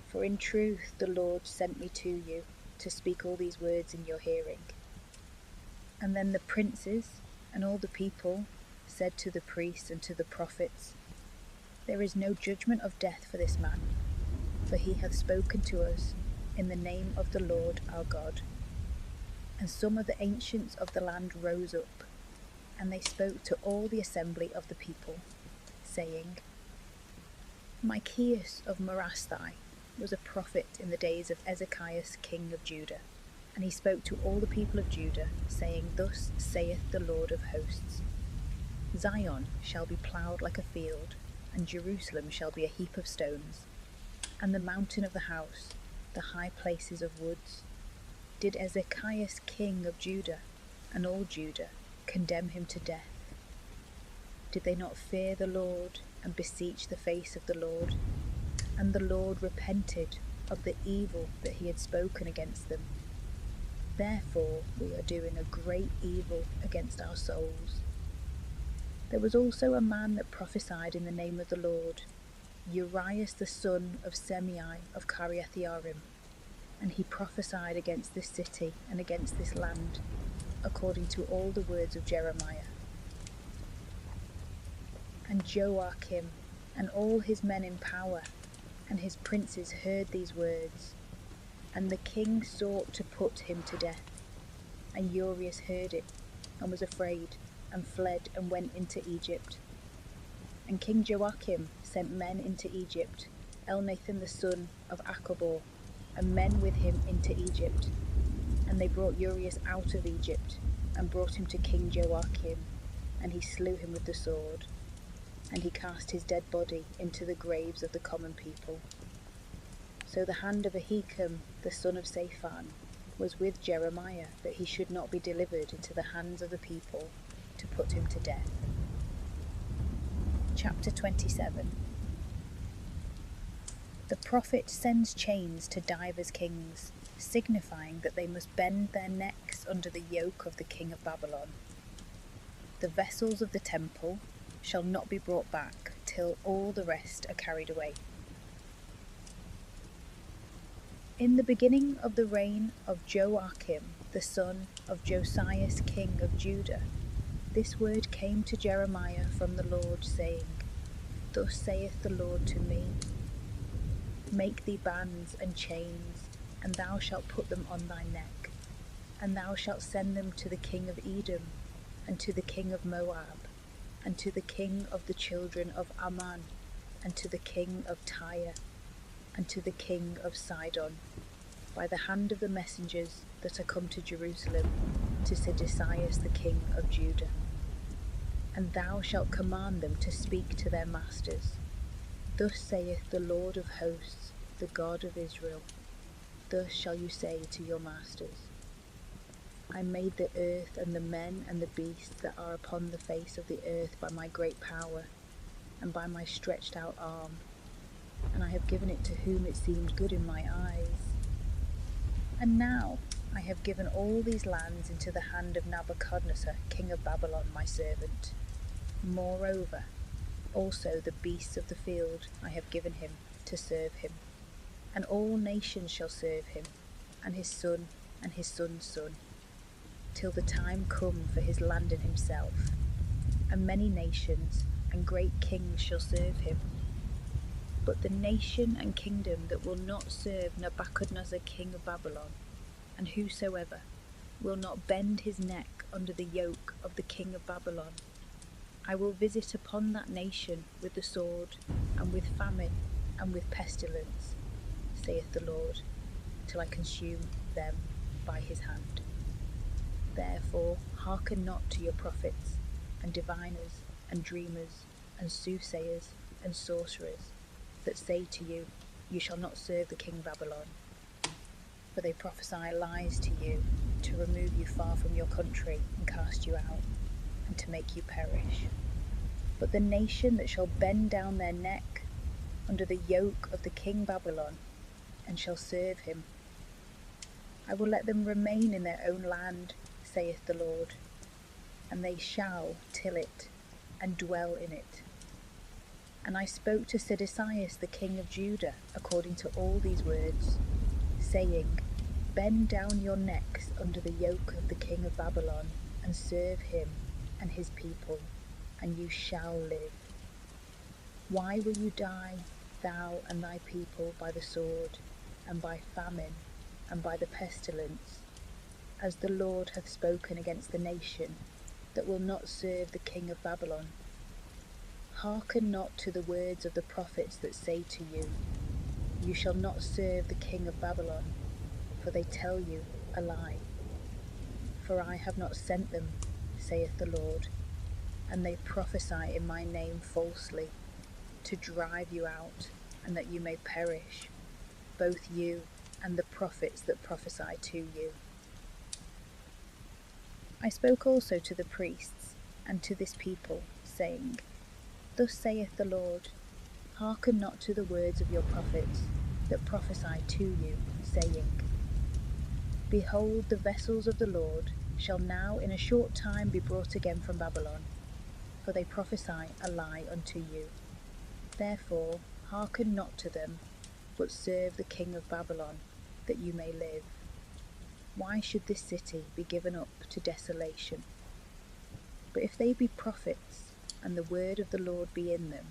For in truth the Lord sent me to you to speak all these words in your hearing. And then the princes and all the people said to the priests and to the prophets, There is no judgment of death for this man, for he hath spoken to us in the name of the Lord our God. And some of the ancients of the land rose up, and they spoke to all the assembly of the people, saying, Micaiah of Morasthai was a prophet in the days of Ezekias king of Judah, and he spoke to all the people of Judah, saying, Thus saith the Lord of hosts, Zion shall be ploughed like a field, and Jerusalem shall be a heap of stones, and the mountain of the house, the high places of woods. Did Ezekias king of Judah and all Judah condemn him to death? Did they not fear the Lord and beseech the face of the Lord? And the Lord repented of the evil that he had spoken against them. Therefore we are doing a great evil against our souls. There was also a man that prophesied in the name of the Lord, Urias the son of Semei of Kiriath-Jearim, and he prophesied against this city and against this land, according to all the words of Jeremiah. And Joachim and all his men in power and his princes heard these words, and the king sought to put him to death. And Urias heard it, and was afraid, and fled, and went into Egypt. And King Joachim sent men into Egypt, Elnathan the son of Achbor, and men with him into Egypt. And they brought Urias out of Egypt, and brought him to King Joachim, and he slew him with the sword. And he cast his dead body into the graves of the common people. So the hand of Ahikam the son of Shaphan was with Jeremiah, that he should not be delivered into the hands of the people to put him to death. Chapter 27. The prophet sends chains to divers kings, signifying that they must bend their necks under the yoke of the king of Babylon. The vessels of the temple shall not be brought back till all the rest are carried away. In the beginning of the reign of Joachim, the son of Josias king of Judah, this word came to Jeremiah from the Lord, saying, Thus saith the Lord to me, Make thee bands and chains, and thou shalt put them on thy neck, and thou shalt send them to the king of Edom, and to the king of Moab, and to the king of the children of Ammon, and to the king of Tyre, and to the king of Sidon, by the hand of the messengers that are come to Jerusalem, to Sedecias the king of Judah. And thou shalt command them to speak to their masters. Thus saith the Lord of hosts, the God of Israel, Thus shall you say to your masters, I made the earth and the men and the beasts that are upon the face of the earth by my great power, and by my stretched out arm, and I have given it to whom it seemed good in my eyes. And now I have given all these lands into the hand of Nebuchadnezzar, king of Babylon, my servant. Moreover, also the beasts of the field I have given him to serve him, and all nations shall serve him, and his son and his son's son, till the time come for his land and himself, and many nations and great kings shall serve him. But the nation and kingdom that will not serve Nebuchadnezzar king of Babylon, and whosoever will not bend his neck under the yoke of the king of Babylon, I will visit upon that nation with the sword, and with famine, and with pestilence, saith the Lord, till I consume them by his hand. Therefore hearken not to your prophets, and diviners, and dreamers, and soothsayers, and sorcerers, that say to you, You shall not serve the king of Babylon. For they prophesy lies to you, to remove you far from your country, and cast you out, and to make you perish. But the nation that shall bend down their neck under the yoke of the king Babylon, and shall serve him, I will let them remain in their own land, saith the Lord, and they shall till it, and dwell in it. And I spoke to Sedecius the king of Judah according to all these words, saying, Bend down your necks under the yoke of the king of Babylon, and serve him and his people, and you shall live. Why will you die, thou and thy people, by the sword, and by famine, and by the pestilence, as the Lord hath spoken against the nation that will not serve the king of Babylon? Hearken not to the words of the prophets that say to you, You shall not serve the king of Babylon, for they tell you a lie. For I have not sent them, saith the Lord, and they prophesy in my name falsely, to drive you out, and that you may perish, both you and the prophets that prophesy to you. I spoke also to the priests and to this people, saying, Thus saith the Lord, Hearken not to the words of your prophets that prophesy to you, saying, Behold, the vessels of the Lord shall now in a short time be brought again from Babylon, for they prophesy a lie unto you. Therefore hearken not to them, but serve the king of Babylon, that you may live. Why should this city be given up to desolation? But if they be prophets, and the word of the Lord be in them,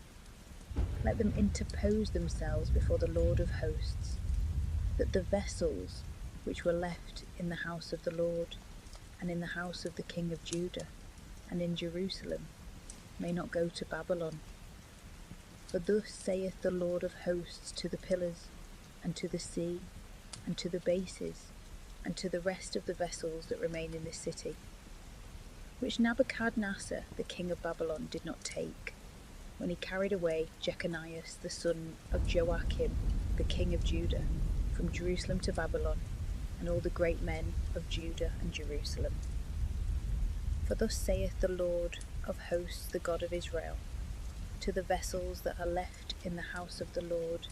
let them interpose themselves before the Lord of hosts, that the vessels which were left in the house of the Lord, and in the house of the king of Judah, and in Jerusalem, may not go to Babylon. For thus saith the Lord of hosts to the pillars, and to the sea, and to the bases, and to the rest of the vessels that remain in this city, which Nebuchadnezzar the king of Babylon did not take, when he carried away Jeconiah the son of Joachim the king of Judah from Jerusalem to Babylon, and all the great men of Judah and Jerusalem. For thus saith the Lord of hosts, the God of Israel, to the vessels that are left in the house of the Lord,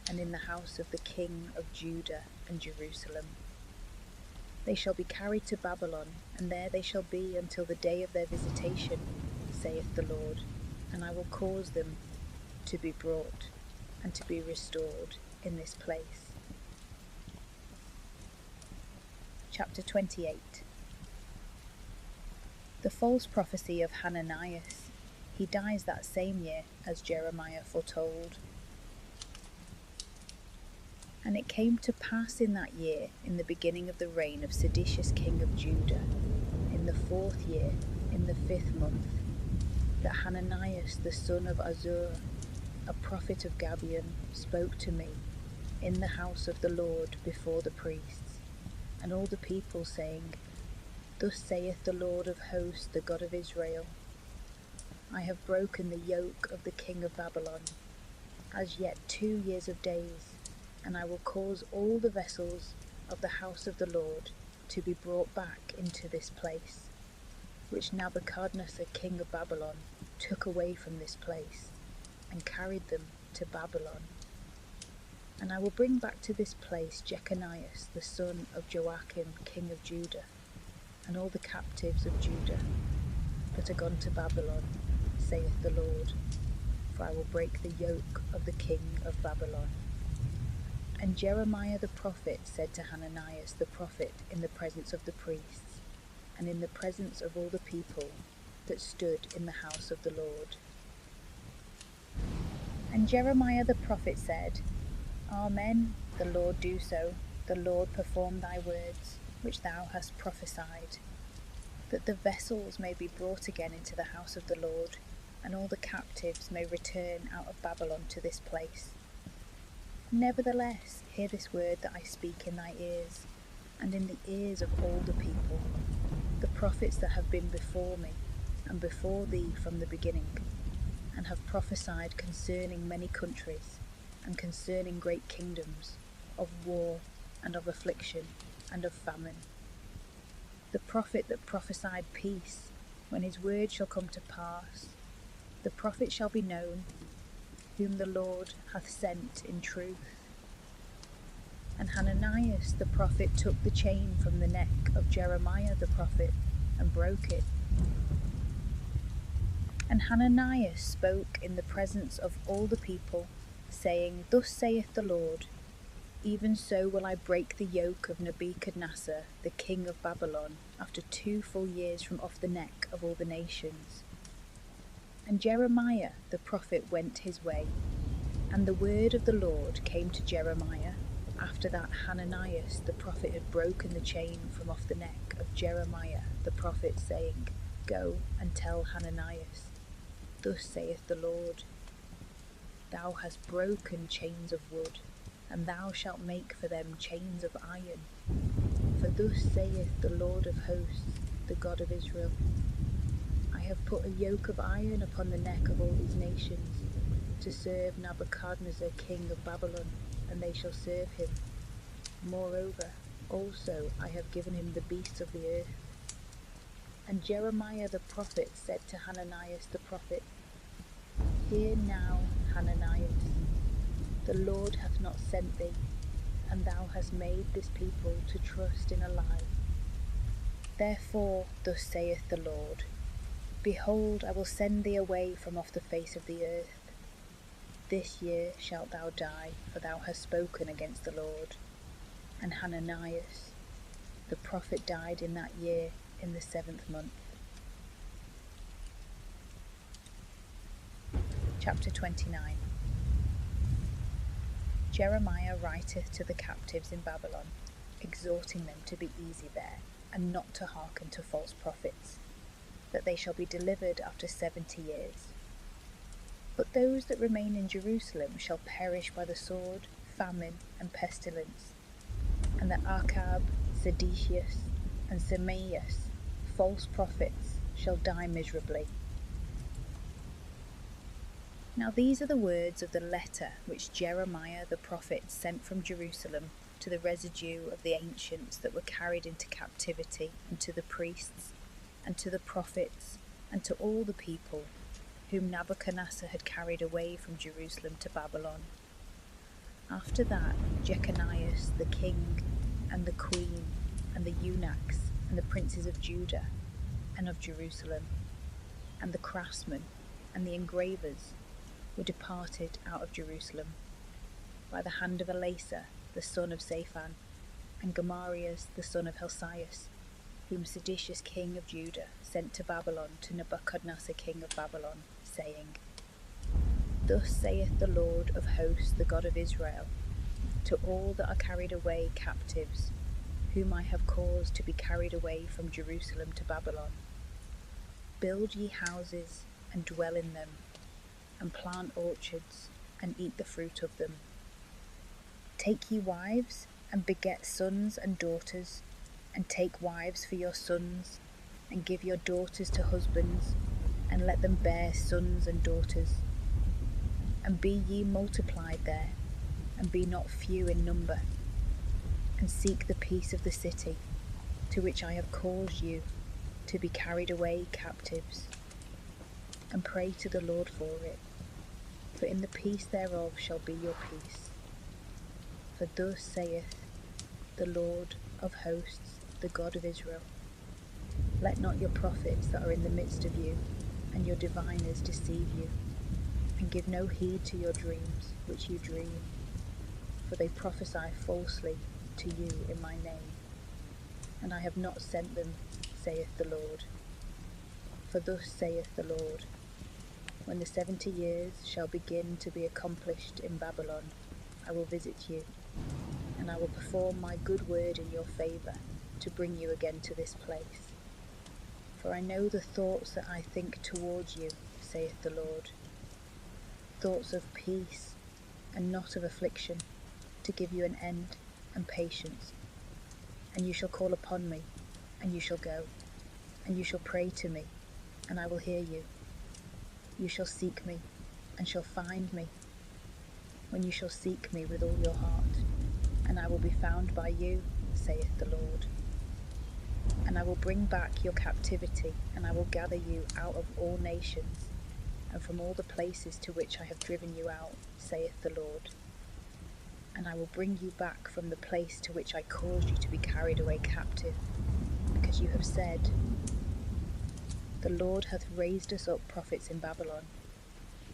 and in the house of the king of Judah and Jerusalem, They shall be carried to Babylon, and there they shall be until the day of their visitation, saith the Lord, and I will cause them to be brought and to be restored in this place. Chapter 28. The false prophecy of Hananias. He dies that same year, as Jeremiah foretold. And it came to pass in that year, in the beginning of the reign of Sedecius king of Judah, in the 4th year, in the 5th month, that Hananias the son of Azur, a prophet of Gabaon, spoke to me in the house of the Lord before the priests, and all the people, saying, Thus saith the Lord of hosts, the God of Israel, I have broken the yoke of the king of Babylon, as yet 2 years of days, and I will cause all the vessels of the house of the Lord to be brought back into this place, which Nebuchadnezzar king of Babylon took away from this place, and carried them to Babylon. And I will bring back to this place Jeconiah the son of Joachim king of Judah, and all the captives of Judah that are gone to Babylon, saith the Lord, for I will break the yoke of the king of Babylon. And Jeremiah the prophet said to Hananias the prophet in the presence of the priests, and in the presence of all the people that stood in the house of the Lord. And Jeremiah the prophet said, Amen, the Lord do so, the Lord perform thy words, which thou hast prophesied, that the vessels may be brought again into the house of the Lord, and all the captives may return out of Babylon to this place. Nevertheless, hear this word that I speak in thy ears, and in the ears of all the people, the prophets that have been before me, and before thee from the beginning, and have prophesied concerning many countries, and concerning great kingdoms, of war, and of affliction, and of famine. The prophet that prophesied peace, when his word shall come to pass, the prophet shall be known, whom the Lord hath sent in truth. And Hananias the prophet took the chain from the neck of Jeremiah the prophet, and broke it. And Hananias spoke in the presence of all the people, saying, Thus saith the Lord, even so will I break the yoke of Nebuchadnezzar, the king of Babylon, after 2 full years from off the neck of all the nations. And Jeremiah the prophet went his way, and the word of the Lord came to Jeremiah, after that Hananias the prophet had broken the chain from off the neck of Jeremiah the prophet, saying, Go and tell Hananias, Thus saith the Lord, Thou hast broken chains of wood, and thou shalt make for them chains of iron. For thus saith the Lord of hosts, the God of Israel, I have put a yoke of iron upon the neck of all these nations, to serve Nebuchadnezzar king of Babylon, and they shall serve him. Moreover, also I have given him the beasts of the earth. And Jeremiah the prophet said to Hananias the prophet, Hear now, Hananias, the Lord hath not sent thee, and thou hast made this people to trust in a lie. Therefore thus saith the Lord, Behold, I will send thee away from off the face of the earth. This year shalt thou die, for thou hast spoken against the Lord. And Hananias the prophet died in that year, in the 7th month. Chapter 29. Jeremiah writeth to the captives in Babylon, exhorting them to be easy there, and not to hearken to false prophets, that they shall be delivered after 70 years. But those that remain in Jerusalem shall perish by the sword, famine, and pestilence, and that Achab, Sedecius, and Semaias, false prophets, shall die miserably. Now these are the words of the letter which Jeremiah the prophet sent from Jerusalem to the residue of the ancients that were carried into captivity, and to the priests, and to the prophets, and to all the people, whom Nebuchadnezzar had carried away from Jerusalem to Babylon. After that, Jeconias the king, and the queen, and the eunuchs, and the princes of Judah, and of Jerusalem, and the craftsmen, and the engravers, were departed out of Jerusalem, by the hand of Elasah, the son of Shaphan, and Gamalias, the son of Hilkiah, whom Sedecius king of Judah sent to Babylon to Nebuchadnezzar king of Babylon, saying, Thus saith the Lord of hosts, the God of Israel, to all that are carried away captives, whom I have caused to be carried away from Jerusalem to Babylon, Build ye houses, and dwell in them, and plant orchards, and eat the fruit of them. Take ye wives, and beget sons and daughters, and take wives for your sons, and give your daughters to husbands, and let them bear sons and daughters. And be ye multiplied there, and be not few in number, and seek the peace of the city, to which I have caused you to be carried away captives, and pray to the Lord for it, for in the peace thereof shall be your peace. For thus saith the Lord of hosts, the God of Israel, Let not your prophets that are in the midst of you, and your diviners deceive you, and give no heed to your dreams which you dream, for they prophesy falsely to you in my name, and I have not sent them, saith the Lord. For thus saith the Lord, When the 70 years shall begin to be accomplished in Babylon, I will visit you, and I will perform my good word in your favour, to bring you again to this place. For I know the thoughts that I think towards you, saith the Lord, thoughts of peace, and not of affliction, to give you an end and patience. And you shall call upon me, and you shall go, and you shall pray to me, and I will hear you. You shall seek me, and shall find me, when you shall seek me with all your heart. And I will be found by you, saith the Lord. And I will bring back your captivity, and I will gather you out of all nations, and from all the places to which I have driven you out, saith the Lord. And I will bring you back from the place to which I caused you to be carried away captive, because you have said, The Lord hath raised us up prophets in Babylon.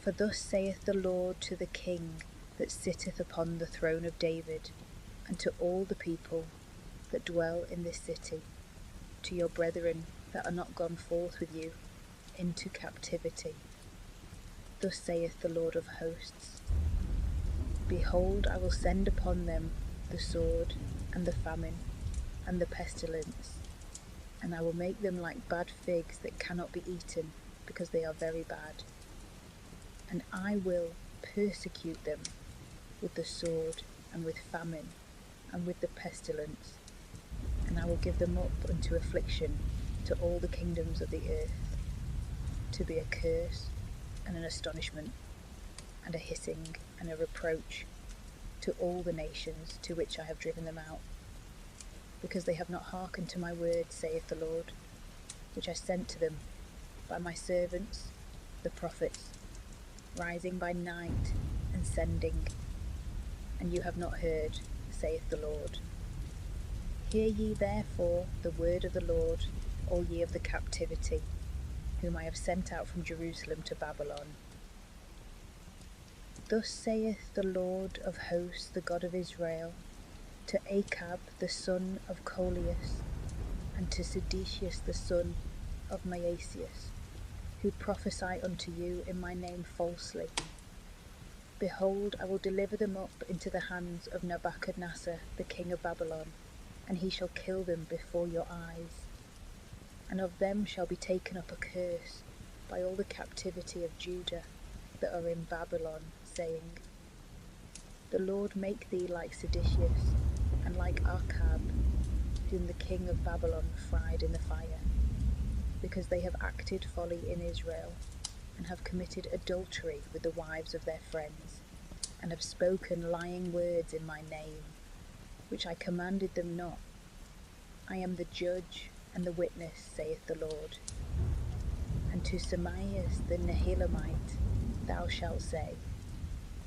For thus saith the Lord to the King that sitteth upon the throne of David, and to all the people that dwell in this city, to your brethren that are not gone forth with you into captivity. Thus saith the Lord of hosts, Behold, I will send upon them the sword, and the famine, and the pestilence, and I will make them like bad figs that cannot be eaten, because they are very bad. And I will persecute them with the sword, and with famine, and with the pestilence, and I will give them up unto affliction to all the kingdoms of the earth, to be a curse and an astonishment, and a hissing and a reproach to all the nations to which I have driven them out, because they have not hearkened to my word, saith the Lord, which I sent to them by my servants, the prophets, rising by night and sending, and you have not heard, saith the Lord. Hear ye therefore the word of the Lord, all ye of the captivity, whom I have sent out from Jerusalem to Babylon. Thus saith the Lord of hosts, the God of Israel, to Achab the son of Colias, and to Sedecius the son of Maasius, who prophesy unto you in my name falsely. Behold, I will deliver them up into the hands of Nebuchadnezzar the king of Babylon, and he shall kill them before your eyes. And of them shall be taken up a curse by all the captivity of Judah that are in Babylon, saying, The Lord make thee like Sedecius, and like Achab, whom the king of Babylon fried in the fire, because they have acted folly in Israel, and have committed adultery with the wives of their friends, and have spoken lying words in my name, which I commanded them not. I am the judge and the witness, saith the Lord. And to Samias the Nehelamite thou shalt say,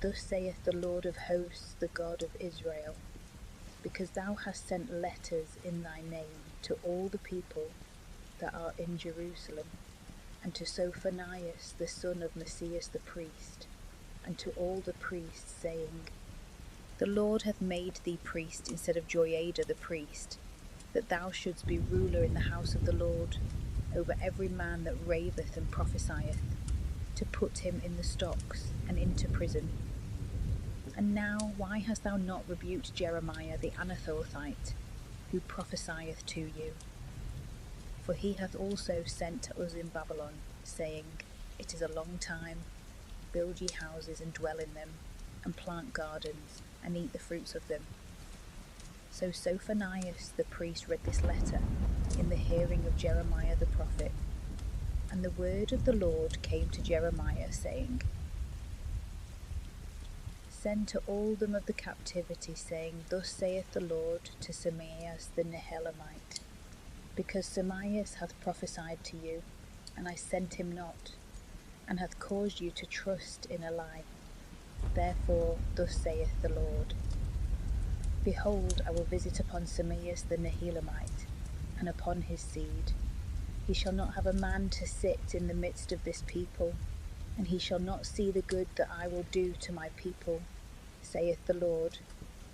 Thus saith the Lord of hosts, the God of Israel, because thou hast sent letters in thy name to all the people that are in Jerusalem, and to Sophonias the son of Maasius the priest, and to all the priests, saying, The Lord hath made thee priest instead of Joiada the priest, that thou shouldst be ruler in the house of the Lord, over every man that raveth and prophesieth, to put him in the stocks and into prison. And now why hast thou not rebuked Jeremiah the Anathothite, who prophesieth to you? For he hath also sent to us in Babylon, saying, It is a long time, build ye houses and dwell in them, and plant gardens, and eat the fruits of them. So Sophonias the priest read this letter in the hearing of Jeremiah the prophet. And the word of the Lord came to Jeremiah, saying, Send to all them of the captivity, saying, Thus saith the Lord to Samias the Nehelamite, because Samias hath prophesied to you, and I sent him not, and hath caused you to trust in a lie. Therefore thus saith the Lord, Behold, I will visit upon Samias the Nehelamite, and upon his seed. He shall not have a man to sit in the midst of this people, and he shall not see the good that I will do to my people, saith the Lord,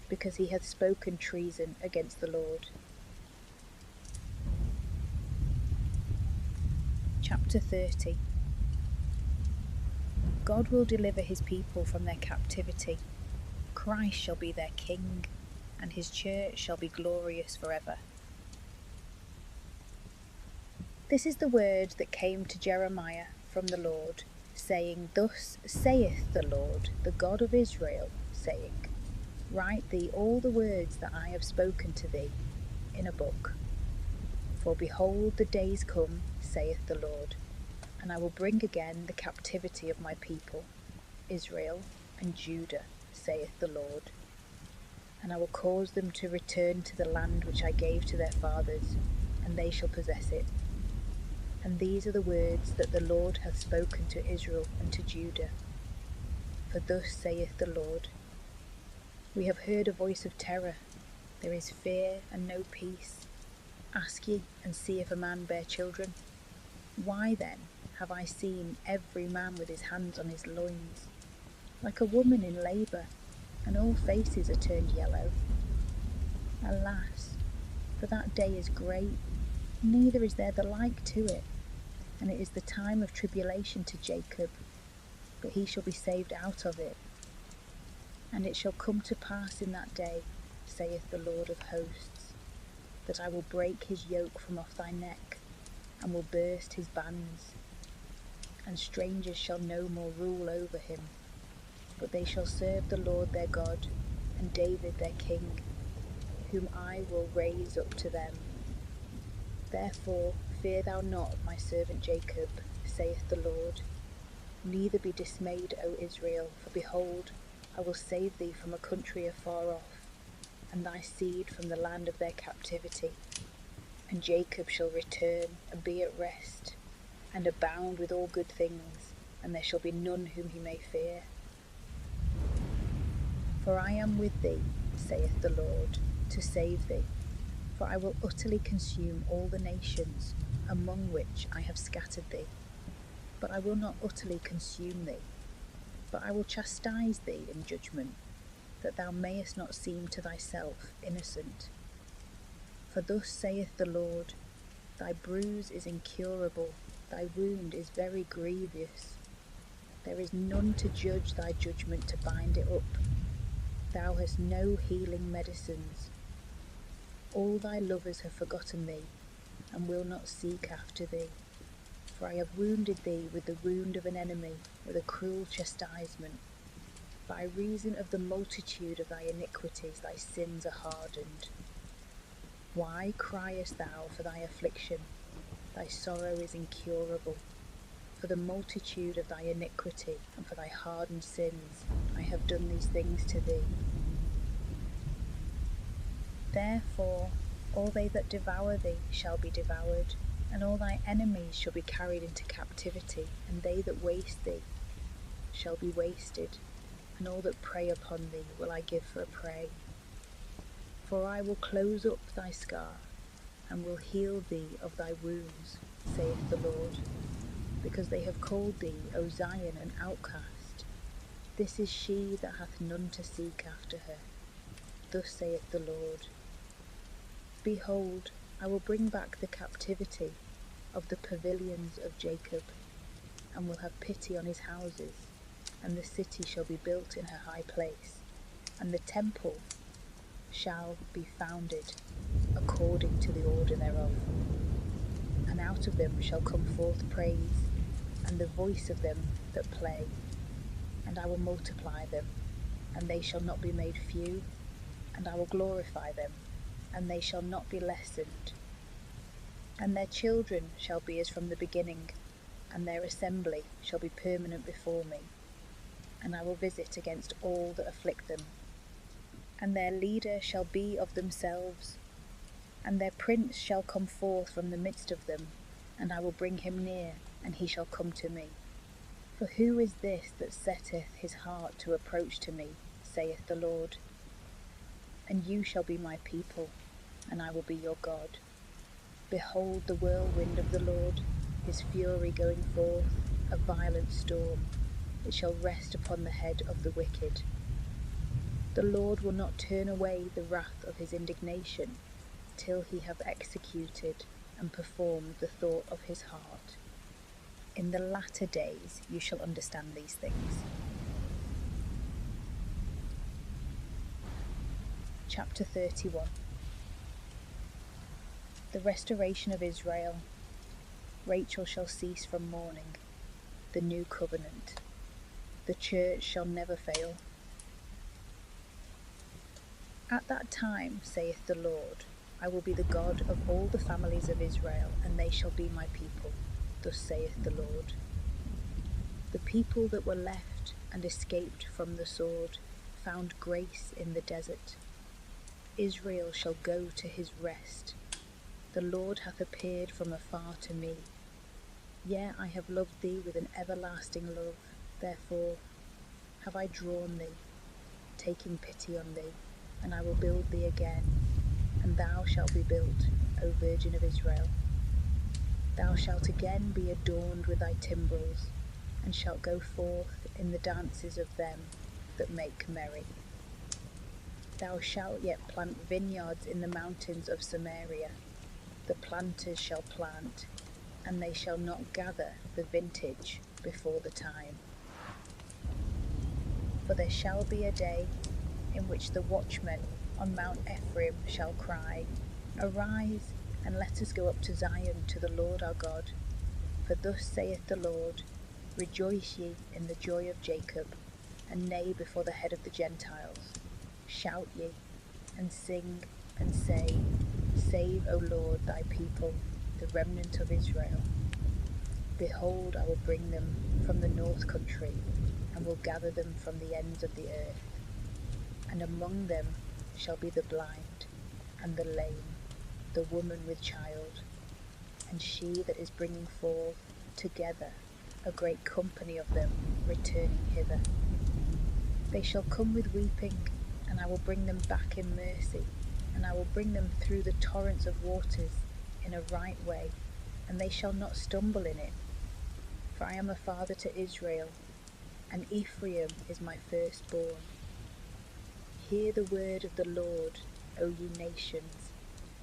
because he hath spoken treason against the Lord. Chapter 30. God will deliver his people from their captivity. Christ shall be their king, and his church shall be glorious forever. This is the word that came to Jeremiah from the Lord, saying, Thus saith the Lord, the God of Israel, saying, Write thee all the words that I have spoken to thee in a book. For behold, the days come, saith the Lord, and I will bring again the captivity of my people, Israel and Judah, saith the Lord. And I will cause them to return to the land which I gave to their fathers, and they shall possess it. And these are the words that the Lord hath spoken to Israel and to Judah. For thus saith the Lord, We have heard a voice of terror, there is fear and no peace. Ask ye, and see if a man bear children. Why then have I seen every man with his hands on his loins, like a woman in labour, and all faces are turned yellow? Alas, for that day is great, neither is there the like to it, and it is the time of tribulation to Jacob, but he shall be saved out of it. And it shall come to pass in that day, saith the Lord of hosts, that I will break his yoke from off thy neck, and will burst his bands. And strangers shall no more rule over him, but they shall serve the Lord their God, and David their king, whom I will raise up to them. Therefore fear thou not my servant Jacob, saith the Lord, neither be dismayed, O Israel, for behold, I will save thee from a country afar off, and thy seed from the land of their captivity. And Jacob shall return and be at rest, and abound with all good things, and there shall be none whom he may fear. For I am with thee, saith the Lord, to save thee. For I will utterly consume all the nations among which I have scattered thee. But I will not utterly consume thee, but I will chastise thee in judgment, that thou mayest not seem to thyself innocent. For thus saith the Lord, Thy bruise is incurable, thy wound is very grievous. There is none to judge thy judgment to bind it up. Thou hast no healing medicines. All thy lovers have forgotten thee, and will not seek after thee. For I have wounded thee with the wound of an enemy, with a cruel chastisement. By reason of the multitude of thy iniquities thy sins are hardened. Why criest thou for thy affliction? Thy sorrow is incurable. For the multitude of thy iniquity and for thy hardened sins I have done these things to thee. Therefore all they that devour thee shall be devoured, and all thy enemies shall be carried into captivity, and they that waste thee shall be wasted, and all that prey upon thee will I give for a prey. For I will close up thy scar, and will heal thee of thy wounds, saith the Lord, because they have called thee, O Zion, an outcast. This is she that hath none to seek after her. Thus saith the Lord, Behold, I will bring back the captivity of the pavilions of Jacob, and will have pity on his houses, and the city shall be built in her high place, and the temple shall be founded according to the order thereof. And out of them shall come forth praise, and the voice of them that play. And I will multiply them, and they shall not be made few, and I will glorify them, and they shall not be lessened. And their children shall be as from the beginning, and their assembly shall be permanent before me. And I will visit against all that afflict them. And their leader shall be of themselves, and their prince shall come forth from the midst of them, and I will bring him near, and he shall come to me. For who is this that setteth his heart to approach to me, saith the Lord? And you shall be my people, and I will be your God. Behold the whirlwind of the Lord, his fury going forth, a violent storm. It shall rest upon the head of the wicked. The Lord will not turn away the wrath of his indignation, till he have executed and performed the thought of his heart. In the latter days you shall understand these things. Chapter 31. The restoration of Israel. Rachel shall cease from mourning. The new covenant. The church shall never fail. At that time, saith the Lord, I will be the God of all the families of Israel, and they shall be my people. Thus saith the Lord. The people that were left and escaped from the sword found grace in the desert. Israel shall go to his rest. The Lord hath appeared from afar to me. Yea, I have loved thee with an everlasting love. Therefore have I drawn thee, taking pity on thee, and I will build thee again, and thou shalt be built, O Virgin of Israel. Thou shalt again be adorned with thy timbrels, and shalt go forth in the dances of them that make merry. Thou shalt yet plant vineyards in the mountains of Samaria. The planters shall plant, and they shall not gather the vintage before the time. For there shall be a day in which the watchmen on Mount Ephraim shall cry, Arise, and let us go up to Zion, to the Lord our God. For thus saith the Lord, Rejoice ye in the joy of Jacob, and neigh before the head of the Gentiles. Shout ye, and sing, and say, Save, O Lord, thy people, the remnant of Israel. Behold, I will bring them from the north country, and will gather them from the ends of the earth. And among them shall be the blind, and the lame, the woman with child, and she that is bringing forth together a great company of them returning hither. They shall come with weeping, and I will bring them back in mercy, and I will bring them through the torrents of waters in a right way, and they shall not stumble in it. For I am a father to Israel, and Ephraim is my firstborn. Hear the word of the Lord, O ye nations,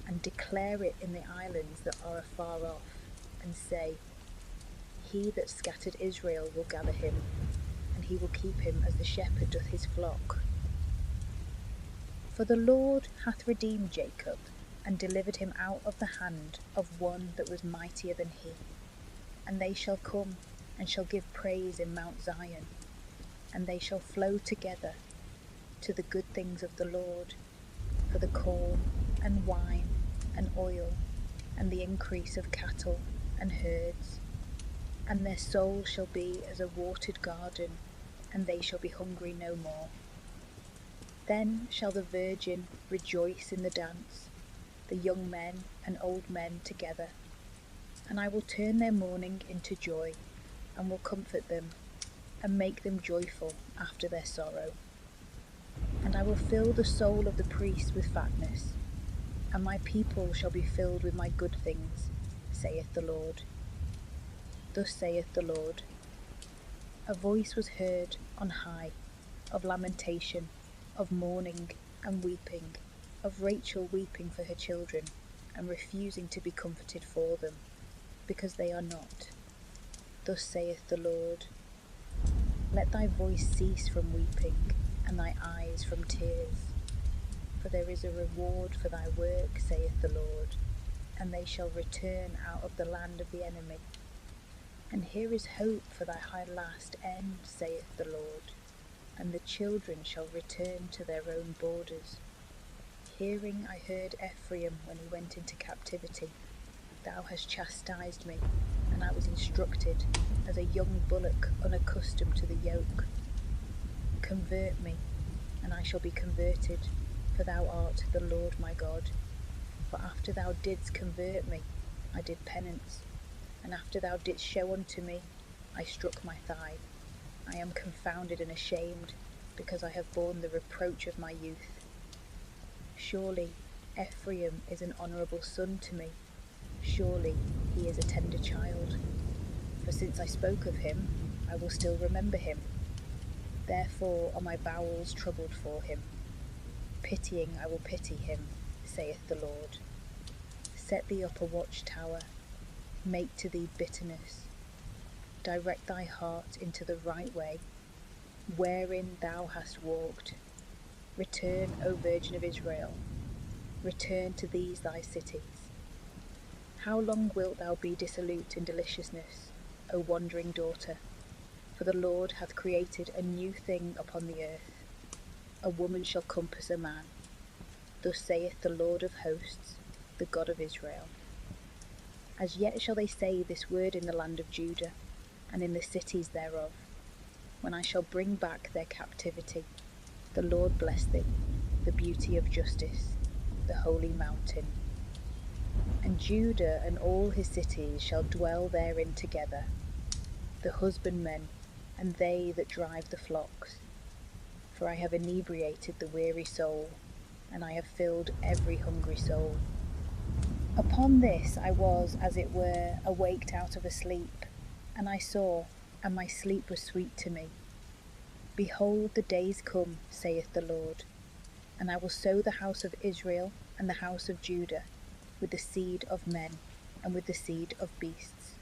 and declare it in the islands that are afar off, and say, He that scattered Israel will gather him, and he will keep him as the shepherd doth his flock. For the Lord hath redeemed Jacob, and delivered him out of the hand of one that was mightier than he. And they shall come, and shall give praise in Mount Zion, and they shall flow together to the good things of the Lord, for the corn, and wine, and oil, and the increase of cattle and herds. And their soul shall be as a watered garden, and they shall be hungry no more. Then shall the virgin rejoice in the dance, the young men and old men together. And I will turn their mourning into joy, and will comfort them, and make them joyful after their sorrow. And I will fill the soul of the priest with fatness, and my people shall be filled with my good things, saith the Lord. Thus saith the Lord. A voice was heard on high, of lamentation, of mourning and weeping, of Rachel weeping for her children, and refusing to be comforted for them, because they are not. Thus saith the Lord. Let thy voice cease from weeping, and thy eyes from tears. For there is a reward for thy work, saith the Lord, and they shall return out of the land of the enemy. And here is hope for thy high last end, saith the Lord, and the children shall return to their own borders. Hearing I heard Ephraim when he went into captivity. Thou hast chastised me, and I was instructed, as a young bullock unaccustomed to the yoke. Convert me, and I shall be converted, for thou art the Lord my God. For after thou didst convert me, I did penance, and after thou didst show unto me, I struck my thigh. I am confounded and ashamed, because I have borne the reproach of my youth. Surely Ephraim is an honourable son to me, surely he is a tender child. For since I spoke of him, I will still remember him. Therefore are my bowels troubled for him. Pitying I will pity him, saith the Lord. Set thee up a watchtower, make to thee bitterness. Direct thy heart into the right way, wherein thou hast walked. Return, O Virgin of Israel, return to these thy cities. How long wilt thou be dissolute in deliciousness, O wandering daughter? For the Lord hath created a new thing upon the earth. A woman shall compass a man. Thus saith the Lord of hosts, the God of Israel. As yet shall they say this word in the land of Judah, and in the cities thereof, when I shall bring back their captivity. The Lord bless thee, the beauty of justice, the holy mountain. And Judah and all his cities shall dwell therein together, the husbandmen and they that drive the flocks. For I have inebriated the weary soul, and I have filled every hungry soul. Upon this I was, as it were, awaked out of a sleep, and I saw, and my sleep was sweet to me. Behold, the days come, saith the Lord, and I will sow the house of Israel and the house of Judah with the seed of men and with the seed of beasts.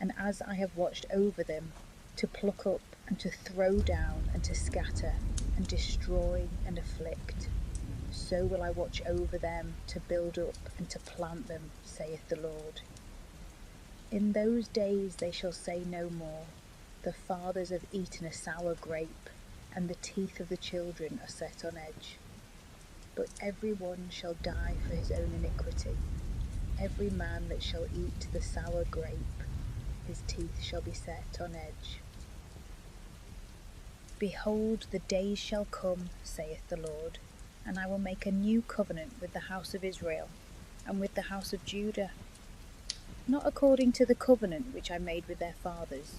And as I have watched over them, to pluck up and to throw down and to scatter and destroy and afflict, so will I watch over them to build up and to plant them, saith the Lord. In those days they shall say no more, the fathers have eaten a sour grape, and the teeth of the children are set on edge. But every one shall die for his own iniquity. Every man that shall eat the sour grape, his teeth shall be set on edge. Behold, the days shall come, saith the Lord, and I will make a new covenant with the house of Israel, and with the house of Judah, not according to the covenant which I made with their fathers,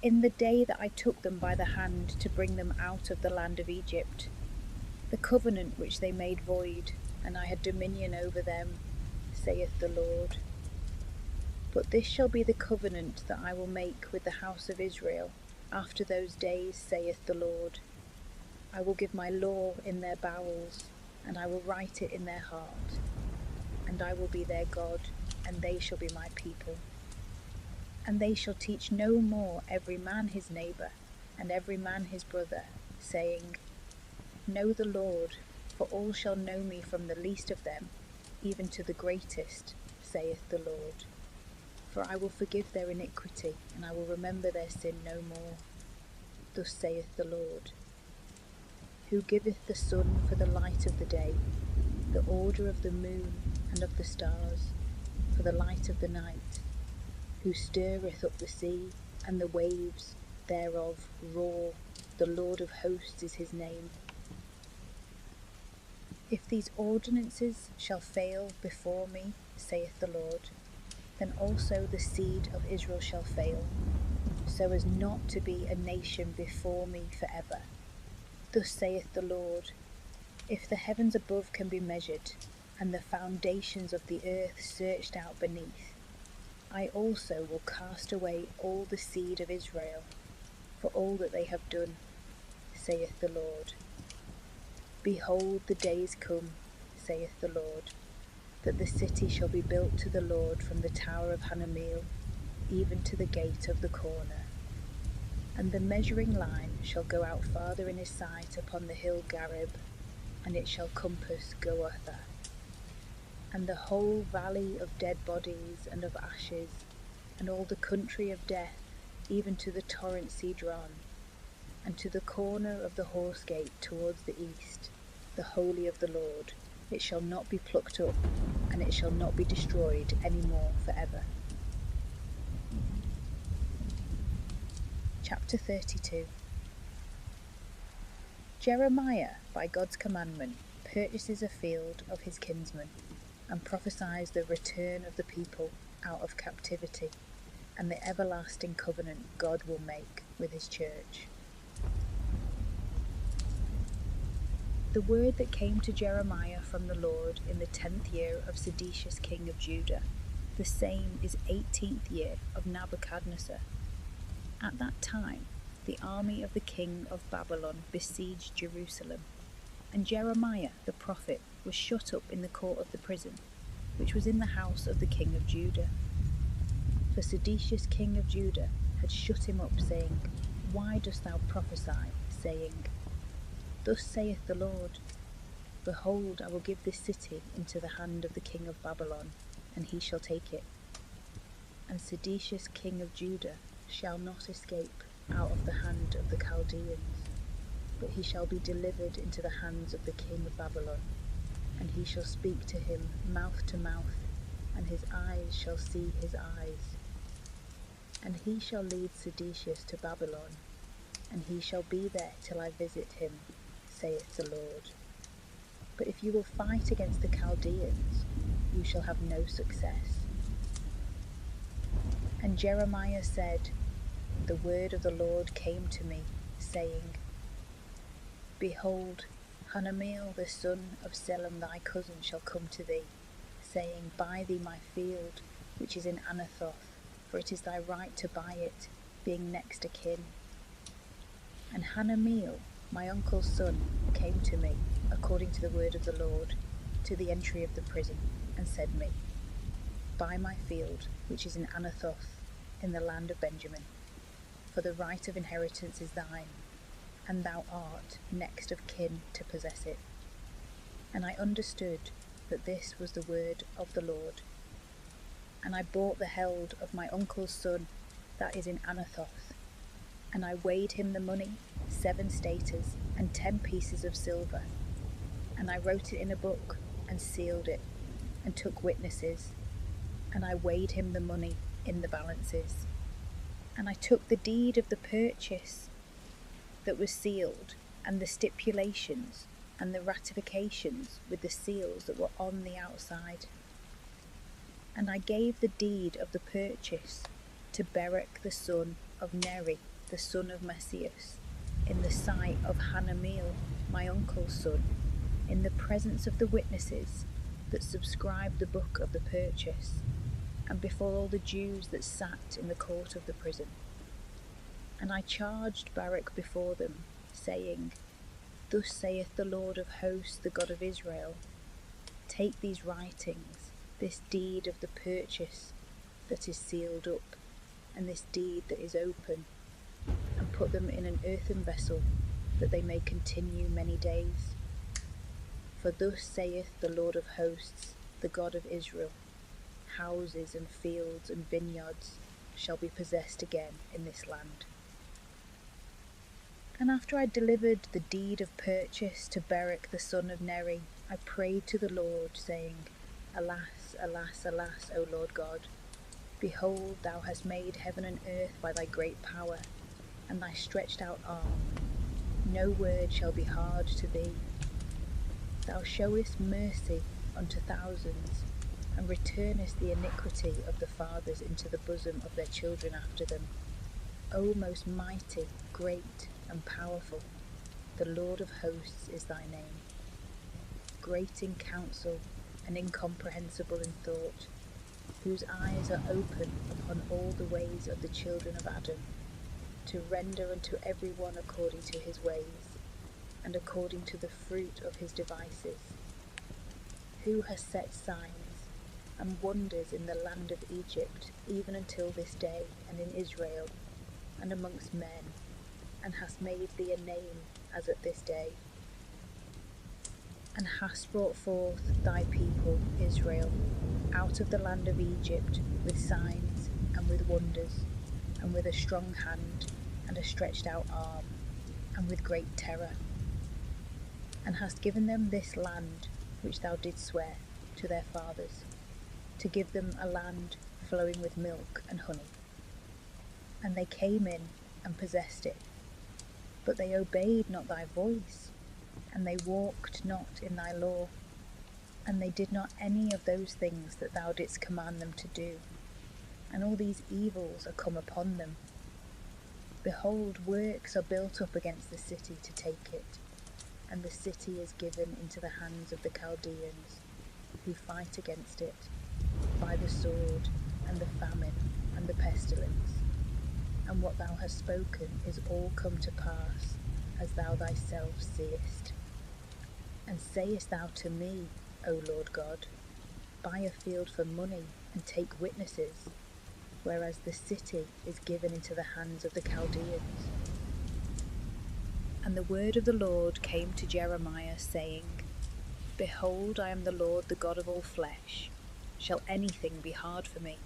in the day that I took them by the hand to bring them out of the land of Egypt, the covenant which they made void, and I had dominion over them, saith the Lord. But this shall be the covenant that I will make with the house of Israel after those days, saith the Lord. I will give my law in their bowels, and I will write it in their heart, and I will be their God, and they shall be my people. And they shall teach no more every man his neighbour, and every man his brother, saying, Know the Lord, for all shall know me from the least of them, even to the greatest, saith the Lord. For I will forgive their iniquity, and I will remember their sin no more. Thus saith the Lord, who giveth the sun for the light of the day, the order of the moon and of the stars, for the light of the night, who stirreth up the sea, and the waves thereof roar. The Lord of hosts is his name. If these ordinances shall fail before me, saith the Lord, then also the seed of Israel shall fail, so as not to be a nation before me forever. Thus saith the Lord, if the heavens above can be measured, and the foundations of the earth searched out beneath, I also will cast away all the seed of Israel, for all that they have done, saith the Lord. Behold, the days come, saith the Lord, that the city shall be built to the Lord from the tower of Hanameel, even to the gate of the corner. And the measuring line shall go out farther in his sight upon the hill Gareb, and it shall compass Goatha. And the whole valley of dead bodies and of ashes, and all the country of death, even to the torrent Cedron, and to the corner of the horse gate towards the east, the holy of the Lord, it shall not be plucked up, and it shall not be destroyed any more forever. Chapter 32. Jeremiah, by God's commandment, purchases a field of his kinsman, and prophesies the return of the people out of captivity, and the everlasting covenant God will make with his church. The word that came to Jeremiah from the Lord in the 10th year of Sedecius king of Judah, the same is 18th year of Nebuchadnezzar. At that time the army of the king of Babylon besieged Jerusalem, and Jeremiah the prophet was shut up in the court of the prison, which was in the house of the king of Judah. For Sedecius king of Judah had shut him up, saying, Why dost thou prophesy, saying, Thus saith the Lord, Behold, I will give this city into the hand of the king of Babylon, and he shall take it. And Sedecius king of Judah shall not escape out of the hand of the Chaldeans, but he shall be delivered into the hands of the king of Babylon. and he shall speak to him mouth to mouth, and his eyes shall see his eyes. And he shall lead Seditius to Babylon, and he shall be there till I visit him, saith the Lord. But if you will fight against the Chaldeans, you shall have no success. And Jeremiah said, The word of the Lord came to me, saying, Behold, Hanameel the son of Selam thy cousin shall come to thee, saying, Buy thee my field, which is in Anathoth, for it is thy right to buy it, being next of kin. And Hanameel, my uncle's son, came to me, according to the word of the Lord, to the entry of the prison, and said me, Buy my field, which is in Anathoth, in the land of Benjamin, for the right of inheritance is thine, and thou art next of kin to possess it. And I understood that this was the word of the Lord. And I bought the held of my uncle's son, that is in Anathoth, and I weighed him the money, 7 staters, and 10 pieces of silver. And I wrote it in a book, and sealed it, and took witnesses, and I weighed him the money in the balances. And I took the deed of the purchase that was sealed, and the stipulations, and the ratifications with the seals that were on the outside. And I gave the deed of the purchase to Barak the son of Neri, the son of Messias, in the sight of Hanameel, my uncle's son, in the presence of the witnesses that subscribed the book of the purchase, and before all the Jews that sat in the court of the prison. And I charged Barak before them, saying, Thus saith the Lord of hosts, the God of Israel, Take these writings, this deed of the purchase that is sealed up, and this deed that is open, and put them in an earthen vessel, that they may continue many days. For thus saith the Lord of hosts, the God of Israel, Houses and fields and vineyards shall be possessed again in this land. And after I delivered the deed of purchase to Barak the son of Neri, I prayed to the Lord, saying, Alas, alas, alas, O Lord God, behold, thou hast made heaven and earth by thy great power, and thy stretched out arm. No word shall be hard to thee. Thou showest mercy unto thousands, and returnest the iniquity of the fathers into the bosom of their children after them. O most mighty, great, and powerful, the Lord of hosts is thy name. Great in counsel, and incomprehensible in thought, whose eyes are open upon all the ways of the children of Adam, to render unto every one according to his ways, and according to the fruit of his devices. Who has set signs and wonders in the land of Egypt, even until this day, and in Israel, and amongst men, and hast made thee a name as at this day, and hast brought forth thy people Israel out of the land of Egypt with signs and with wonders, and with a strong hand and a stretched out arm, and with great terror, and hast given them this land which thou didst swear to their fathers, to give them a land flowing with milk and honey. And they came in and possessed it, but they obeyed not thy voice, and they walked not in thy law, and they did not any of those things that thou didst command them to do, and all these evils are come upon them. Behold, works are built up against the city to take it, and the city is given into the hands of the Chaldeans, who fight against it by the sword and the famine and the pestilence. And what thou hast spoken is all come to pass, as thou thyself seest. And sayest thou to me, O Lord God, Buy a field for money, and take witnesses, whereas the city is given into the hands of the Chaldeans? And the word of the Lord came to Jeremiah, saying, Behold, I am the Lord, the God of all flesh. Shall anything be hard for me?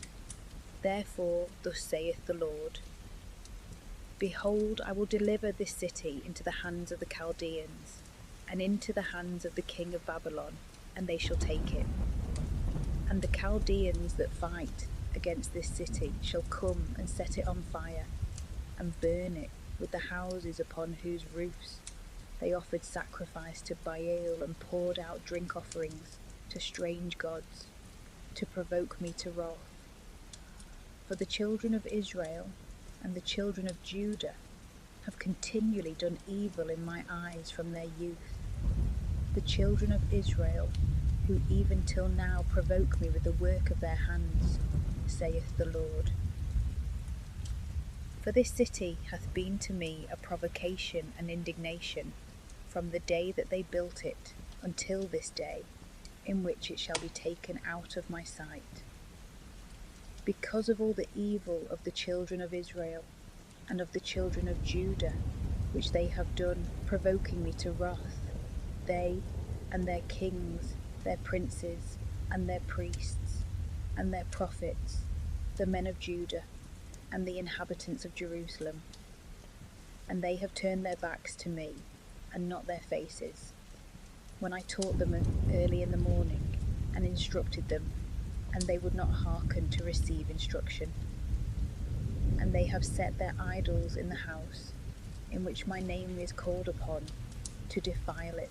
Therefore thus saith the Lord, Behold, I will deliver this city into the hands of the Chaldeans, and into the hands of the king of Babylon, and they shall take it. And the Chaldeans that fight against this city shall come and set it on fire, and burn it with the houses upon whose roofs they offered sacrifice to Baal and poured out drink offerings to strange gods, to provoke me to wrath. For the children of Israel and the children of Judah have continually done evil in my eyes from their youth. The children of Israel, who even till now provoke me with the work of their hands, saith the Lord. For this city hath been to me a provocation and indignation, from the day that they built it until this day, in which it shall be taken out of my sight. Because of all the evil of the children of Israel and of the children of Judah, which they have done, provoking me to wrath, they and their kings, their princes, and their priests, and their prophets, the men of Judah, and the inhabitants of Jerusalem. And they have turned their backs to me, and not their faces, when I taught them early in the morning, and instructed them, and they would not hearken to receive instruction. And they have set their idols in the house, in which my name is called upon, to defile it.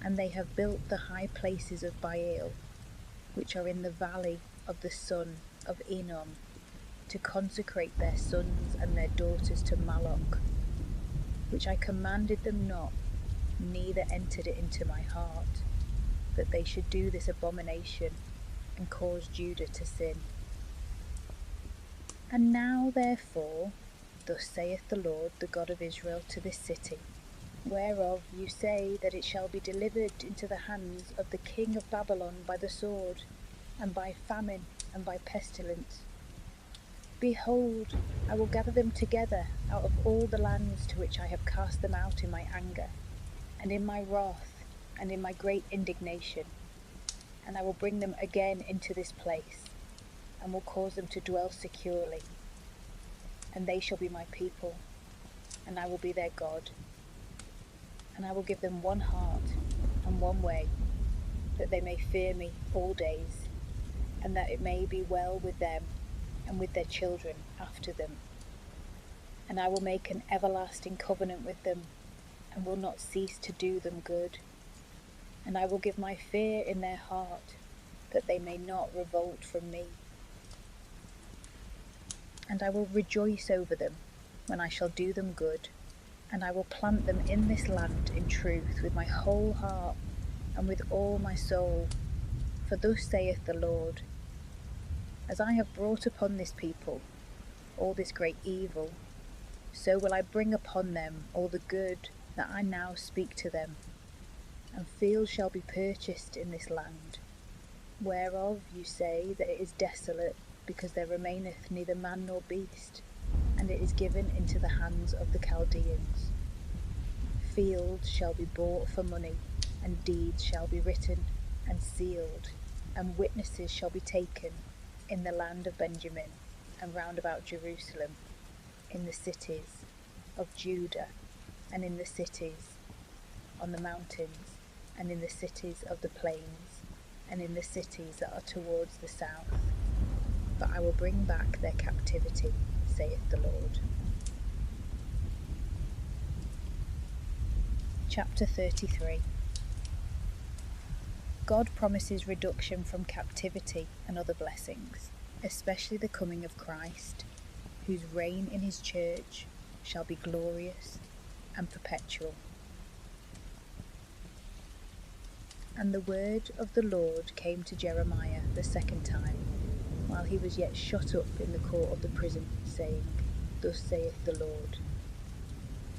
And they have built the high places of Baal, which are in the valley of the son of Enom, to consecrate their sons and their daughters to Moloch, which I commanded them not, neither entered it into my heart, that they should do this abomination, and cause Judah to sin. And now therefore, thus saith the Lord, the God of Israel, to this city, whereof you say that it shall be delivered into the hands of the king of Babylon by the sword, and by famine, and by pestilence. Behold, I will gather them together out of all the lands to which I have cast them out in my anger, and in my wrath, and in my great indignation, and I will bring them again into this place, and will cause them to dwell securely. And they shall be my people, and I will be their God. And I will give them one heart and one way, that they may fear me all days, and that it may be well with them and with their children after them. And I will make an everlasting covenant with them, and will not cease to do them good. And I will give my fear in their heart, that they may not revolt from me. And I will rejoice over them when I shall do them good, and I will plant them in this land in truth with my whole heart and with all my soul. For thus saith the Lord, as I have brought upon this people all this great evil, so will I bring upon them all the good that I now speak to them. And fields shall be purchased in this land, whereof you say that it is desolate, because there remaineth neither man nor beast, and it is given into the hands of the Chaldeans. Fields shall be bought for money, and deeds shall be written and sealed, and witnesses shall be taken in the land of Benjamin, and round about Jerusalem, in the cities of Judah, and in the cities on the mountains, and in the cities of the plains, and in the cities that are towards the south. For I will bring back their captivity, saith the Lord. Chapter 33. God promises reduction from captivity and other blessings, especially the coming of Christ, whose reign in his church shall be glorious and perpetual. And the word of the Lord came to Jeremiah the second time, while he was yet shut up in the court of the prison, saying, Thus saith the Lord,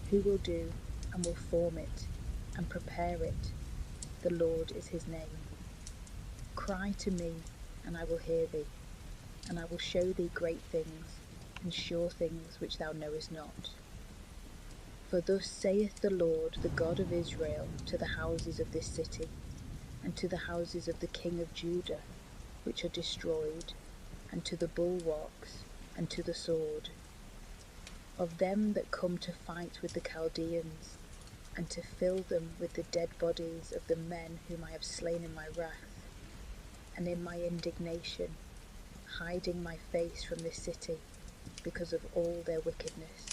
who will do and will form it and prepare it? The Lord is his name. Cry to me, and I will hear thee, and I will show thee great things, and sure things which thou knowest not. For thus saith the Lord, the God of Israel, to the houses of this city, and to the houses of the king of Judah, which are destroyed, and to the bulwarks, and to the sword, of them that come to fight with the Chaldeans, and to fill them with the dead bodies of the men whom I have slain in my wrath, and in my indignation, hiding my face from this city because of all their wickedness.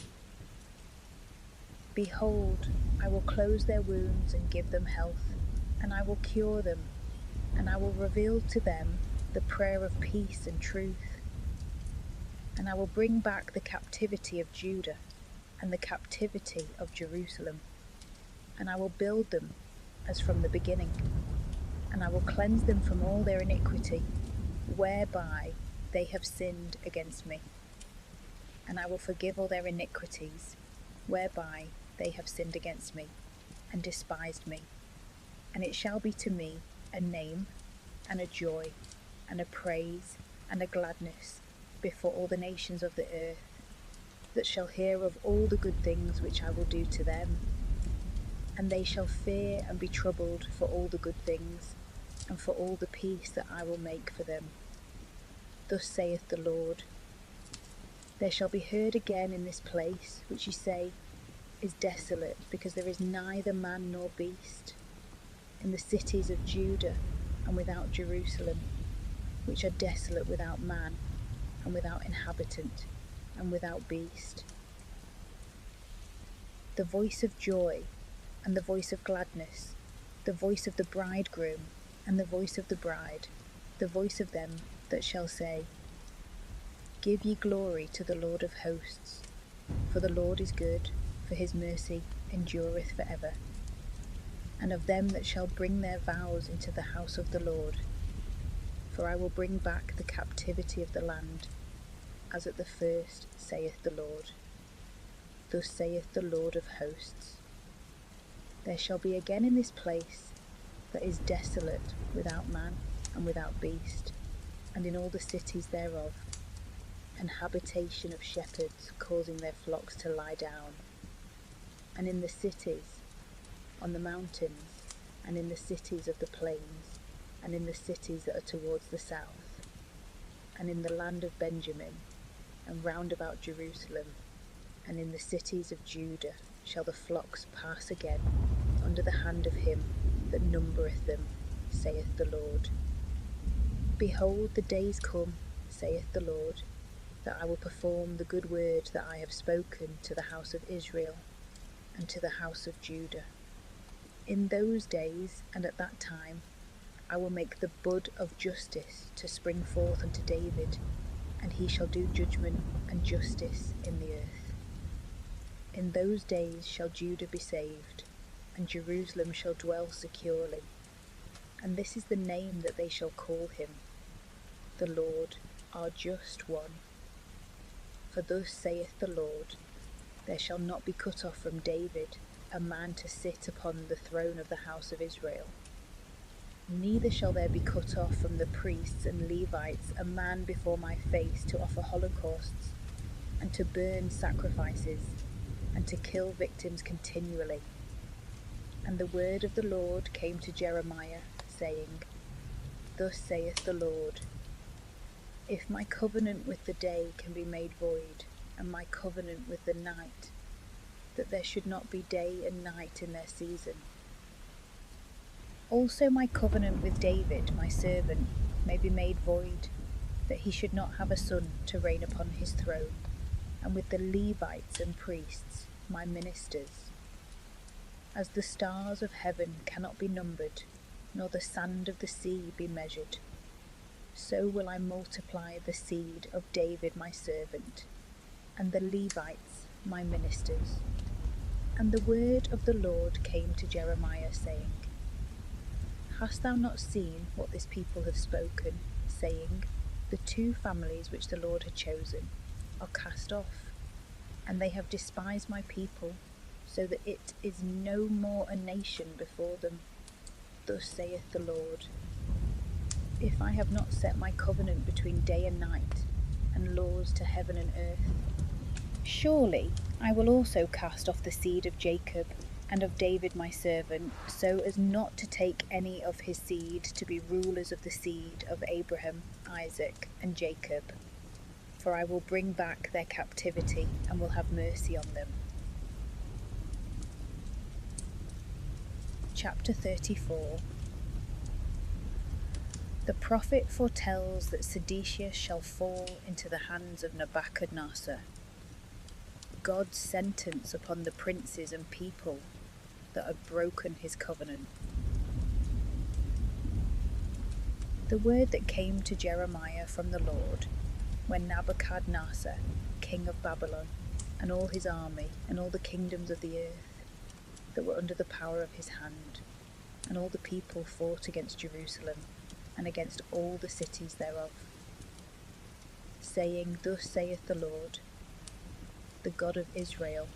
Behold, I will close their wounds and give them health, and I will cure them, and I will reveal to them the prayer of peace and truth. And I will bring back the captivity of Judah and the captivity of Jerusalem, and I will build them as from the beginning, and I will cleanse them from all their iniquity, whereby they have sinned against me. And I will forgive all their iniquities, whereby they have sinned against me, and despised me. And it shall be to me a name, and a joy, and a praise, and a gladness before all the nations of the earth, that shall hear of all the good things which I will do to them. And they shall fear and be troubled for all the good things, and for all the peace that I will make for them. Thus saith the Lord. There shall be heard again in this place, which ye say is desolate, because there is neither man nor beast, in the cities of Judah and without Jerusalem, which are desolate without man, and without inhabitant, and without beast. The voice of joy, and the voice of gladness, the voice of the bridegroom, and the voice of the bride, the voice of them that shall say, Give ye glory to the Lord of hosts, for the Lord is good, for his mercy endureth for ever. And of them that shall bring their vows into the house of the Lord, for I will bring back the captivity of the land, as at the first, saith the Lord. Thus saith the Lord of hosts. There shall be again in this place that is desolate without man and without beast, and in all the cities thereof, an habitation of shepherds causing their flocks to lie down, and in the cities, on the mountains, and in the cities of the plains, and in the cities that are towards the south, and in the land of Benjamin, and round about Jerusalem, and in the cities of Judah shall the flocks pass again under the hand of him that numbereth them, saith the Lord. Behold, the days come, saith the Lord, that I will perform the good word that I have spoken to the house of Israel and to the house of Judah. In those days and at that time I will make the bud of justice to spring forth unto David, and he shall do judgment and justice in the earth. In those days shall Judah be saved, and Jerusalem shall dwell securely. And this is the name that they shall call him, the Lord, our just one. For thus saith the Lord, there shall not be cut off from David a man to sit upon the throne of the house of Israel. Neither shall there be cut off from the priests and Levites a man before my face to offer holocausts, and to burn sacrifices, and to kill victims continually. And the word of the Lord came to Jeremiah, saying, Thus saith the Lord, if my covenant with the day can be made void, and my covenant with the night, that there should not be day and night in their season. Also my covenant with David, my servant, may be made void, that he should not have a son to reign upon his throne, and with the Levites and priests, my ministers. As the stars of heaven cannot be numbered, nor the sand of the sea be measured, so will I multiply the seed of David my servant, and the Levites my ministers. And the word of the Lord came to Jeremiah, saying, Hast thou not seen what this people have spoken, saying, The two families which the Lord had chosen are cast off, and they have despised my people, so that it is no more a nation before them? Thus saith the Lord, if I have not set my covenant between day and night, and laws to heaven and earth, surely I will also cast off the seed of Jacob and of David my servant, so as not to take any of his seed to be rulers of the seed of Abraham, Isaac, and Jacob. For I will bring back their captivity, and will have mercy on them. Chapter 34. The prophet foretells that Seditius shall fall into the hands of Nebuchadnezzar, God's sentence upon the princes and people that have broken his covenant. The word that came to Jeremiah from the Lord, when Nebuchadnezzar, king of Babylon, and all his army, and all the kingdoms of the earth that were under the power of his hand, and all the people fought against Jerusalem, and against all the cities thereof, saying, Thus saith the Lord, the God of Israel,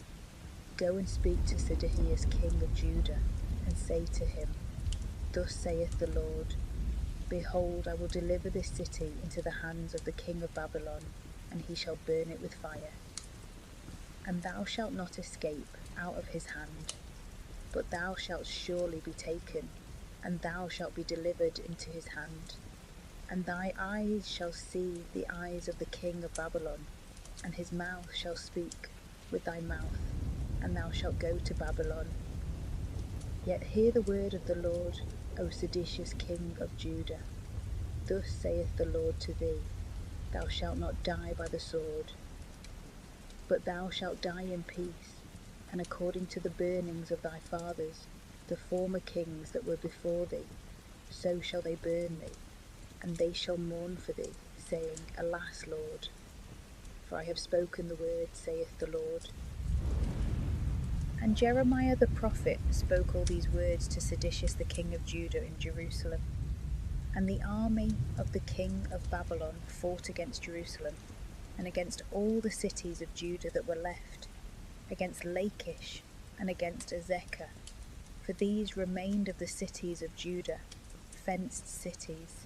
Go and speak to Seditius king of Judah, and say to him, Thus saith the Lord, Behold, I will deliver this city into the hands of the king of Babylon, and he shall burn it with fire. And thou shalt not escape out of his hand, but thou shalt surely be taken, and thou shalt be delivered into his hand. And thy eyes shall see the eyes of the king of Babylon, and his mouth shall speak with thy mouth, and thou shalt go to Babylon. Yet hear the word of the Lord, O seditious king of Judah. Thus saith the Lord to thee, Thou shalt not die by the sword, but thou shalt die in peace, and according to the burnings of thy fathers, the former kings that were before thee, so shall they burn thee, and they shall mourn for thee, saying, Alas, Lord, for I have spoken the word, saith the Lord. And Jeremiah the prophet spoke all these words to Seditius the king of Judah in Jerusalem. And the army of the king of Babylon fought against Jerusalem, and against all the cities of Judah that were left, against Lachish, and against Azekah, for these remained of the cities of Judah, fenced cities.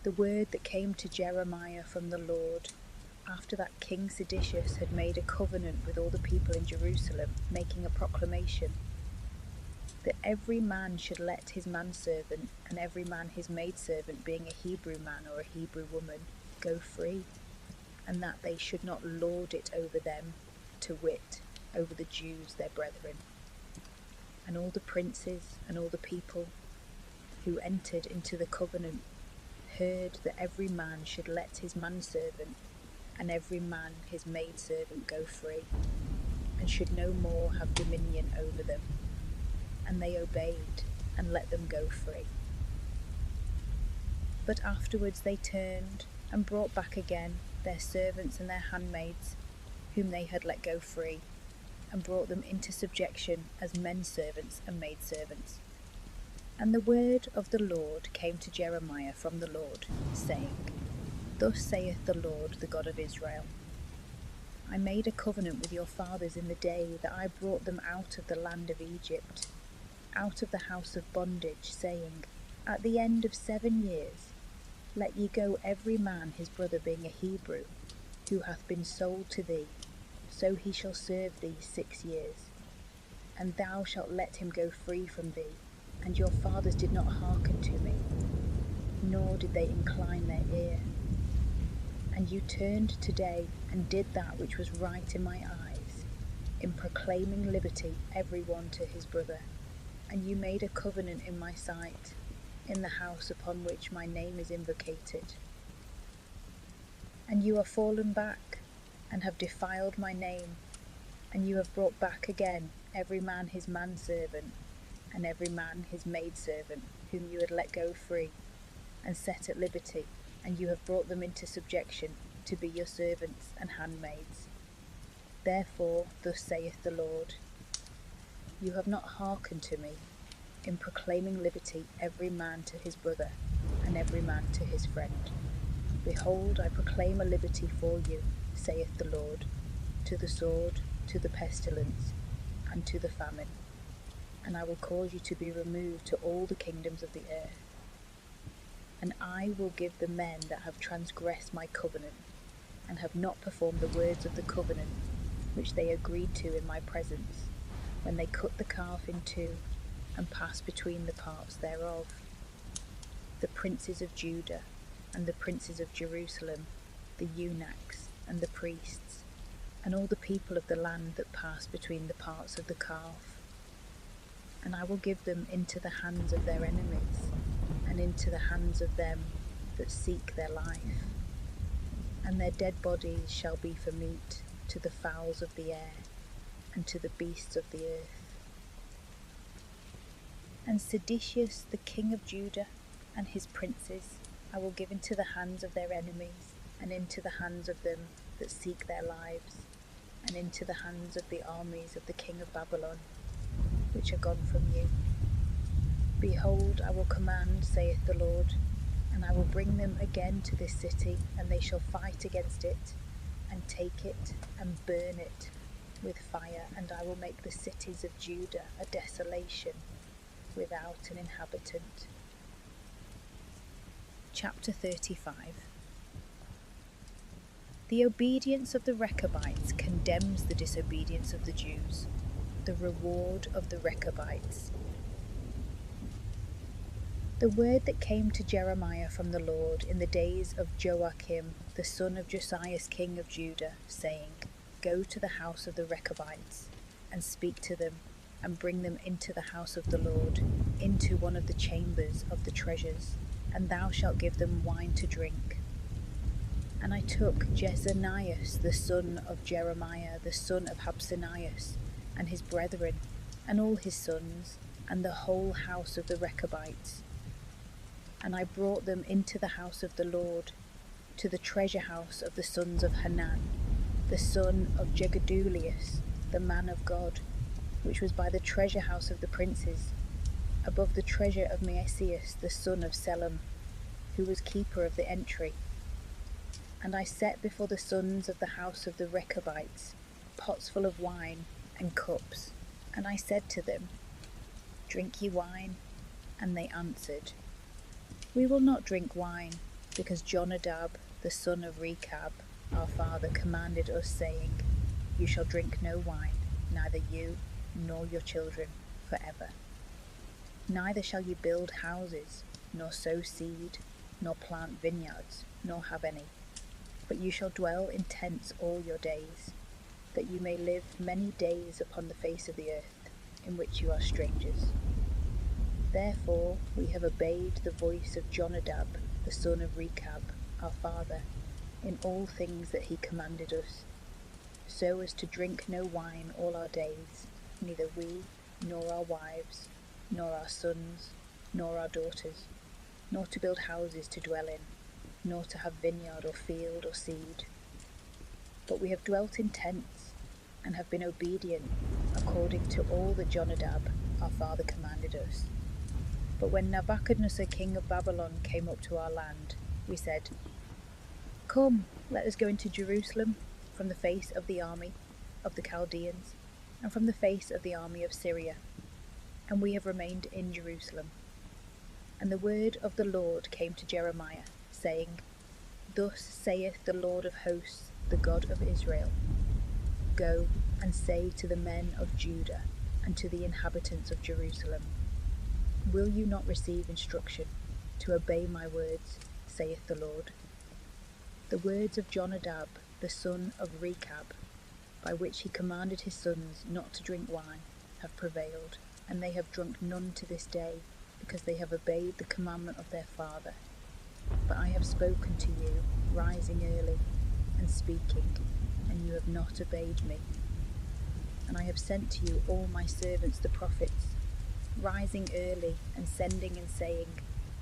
The word that came to Jeremiah from the Lord, after that King Seditius had made a covenant with all the people in Jerusalem, making a proclamation, that every man should let his manservant, and every man his maidservant, being a Hebrew man or a Hebrew woman, go free, and that they should not lord it over them, to wit, over the Jews their brethren. And all the princes and all the people who entered into the covenant heard that every man should let his manservant and every man his maidservant go free, and should no more have dominion over them. And they obeyed, and let them go free. But afterwards they turned, and brought back again their servants and their handmaids, whom they had let go free, and brought them into subjection as menservants and maidservants. And the word of the Lord came to Jeremiah from the Lord, saying, Thus saith the Lord, the God of Israel, I made a covenant with your fathers in the day that I brought them out of the land of Egypt, out of the house of bondage, saying, At the end of 7 years, let ye go every man his brother being a Hebrew, who hath been sold to thee, so he shall serve thee 6 years. And thou shalt let him go free from thee. And your fathers did not hearken to me, nor did they incline their ear. And you turned today and did that which was right in my eyes, in proclaiming liberty every one to his brother. And you made a covenant in my sight, in the house upon which my name is invocated. And you are fallen back, and have defiled my name, and you have brought back again every man his manservant, and every man his maidservant, whom you had let go free, and set at liberty, and you have brought them into subjection, to be your servants and handmaids. Therefore, thus saith the Lord, You have not hearkened to me, in proclaiming liberty every man to his brother, and every man to his friend. Behold, I proclaim a liberty for you, saith the Lord, to the sword, to the pestilence, and to the famine. And I will cause you to be removed to all the kingdoms of the earth. And I will give the men that have transgressed my covenant, and have not performed the words of the covenant which they agreed to in my presence, when they cut the calf in two, and passed between the parts thereof, the princes of Judah, and the princes of Jerusalem, the eunuchs, and the priests, and all the people of the land that passed between the parts of the calf. and I will give them into the hands of their enemies, and into the hands of them that seek their life. And their dead bodies shall be for meat to the fowls of the air, and to the beasts of the earth. And Seditius the king of Judah and his princes I will give into the hands of their enemies, and into the hands of them that seek their lives, and into the hands of the armies of the king of Babylon, which are gone from you. Behold, I will command, saith the Lord, and I will bring them again to this city, and they shall fight against it, and take it, and burn it with fire, and I will make the cities of Judah a desolation, without an inhabitant. Chapter 35. The obedience of the Rechabites condemns the disobedience of the Jews. The reward of the Rechabites. The word that came to Jeremiah from the Lord in the days of Joachim, the son of Josias king of Judah, saying, Go to the house of the Rechabites, and speak to them, and bring them into the house of the Lord, into one of the chambers of the treasures, and thou shalt give them wine to drink. And I took Jezanias the son of Jeremiah, the son of Habsanias, and his brethren, and all his sons, and the whole house of the Rechabites, and I brought them into the house of the Lord, to the treasure house of the sons of Hanan, the son of Jegadulius, the man of God, which was by the treasure house of the princes, above the treasure of Maaseias, the son of Selam, who was keeper of the entry. And I set before the sons of the house of the Rechabites pots full of wine and cups, and I said to them, Drink ye wine? And they answered, We will not drink wine, because Jonadab, the son of Rechab, our father, commanded us, saying, You shall drink no wine, neither you nor your children, forever. Neither shall ye build houses, nor sow seed, nor plant vineyards, nor have any, but you shall dwell in tents all your days, that you may live many days upon the face of the earth, in which you are strangers. Therefore we have obeyed the voice of Jonadab, the son of Rechab, our father, in all things that he commanded us, so as to drink no wine all our days, neither we, nor our wives, nor our sons, nor our daughters, nor to build houses to dwell in, nor to have vineyard or field or seed. But we have dwelt in tents, and have been obedient according to all that Jonadab, our father, commanded us. But when Nebuchadnezzar king of Babylon came up to our land, we said, Come, let us go into Jerusalem, from the face of the army of the Chaldeans, and from the face of the army of Syria. And we have remained in Jerusalem. And the word of the Lord came to Jeremiah, saying, Thus saith the Lord of hosts, the God of Israel, Go and say to the men of Judah, and to the inhabitants of Jerusalem, Will you not receive instruction to obey my words, saith the Lord? The words of Jonadab, the son of Rechab, by which he commanded his sons not to drink wine, have prevailed, and they have drunk none to this day, because they have obeyed the commandment of their father. But I have spoken to you, rising early, and speaking, and you have not obeyed me. And I have sent to you all my servants the prophets, rising early, and sending and saying,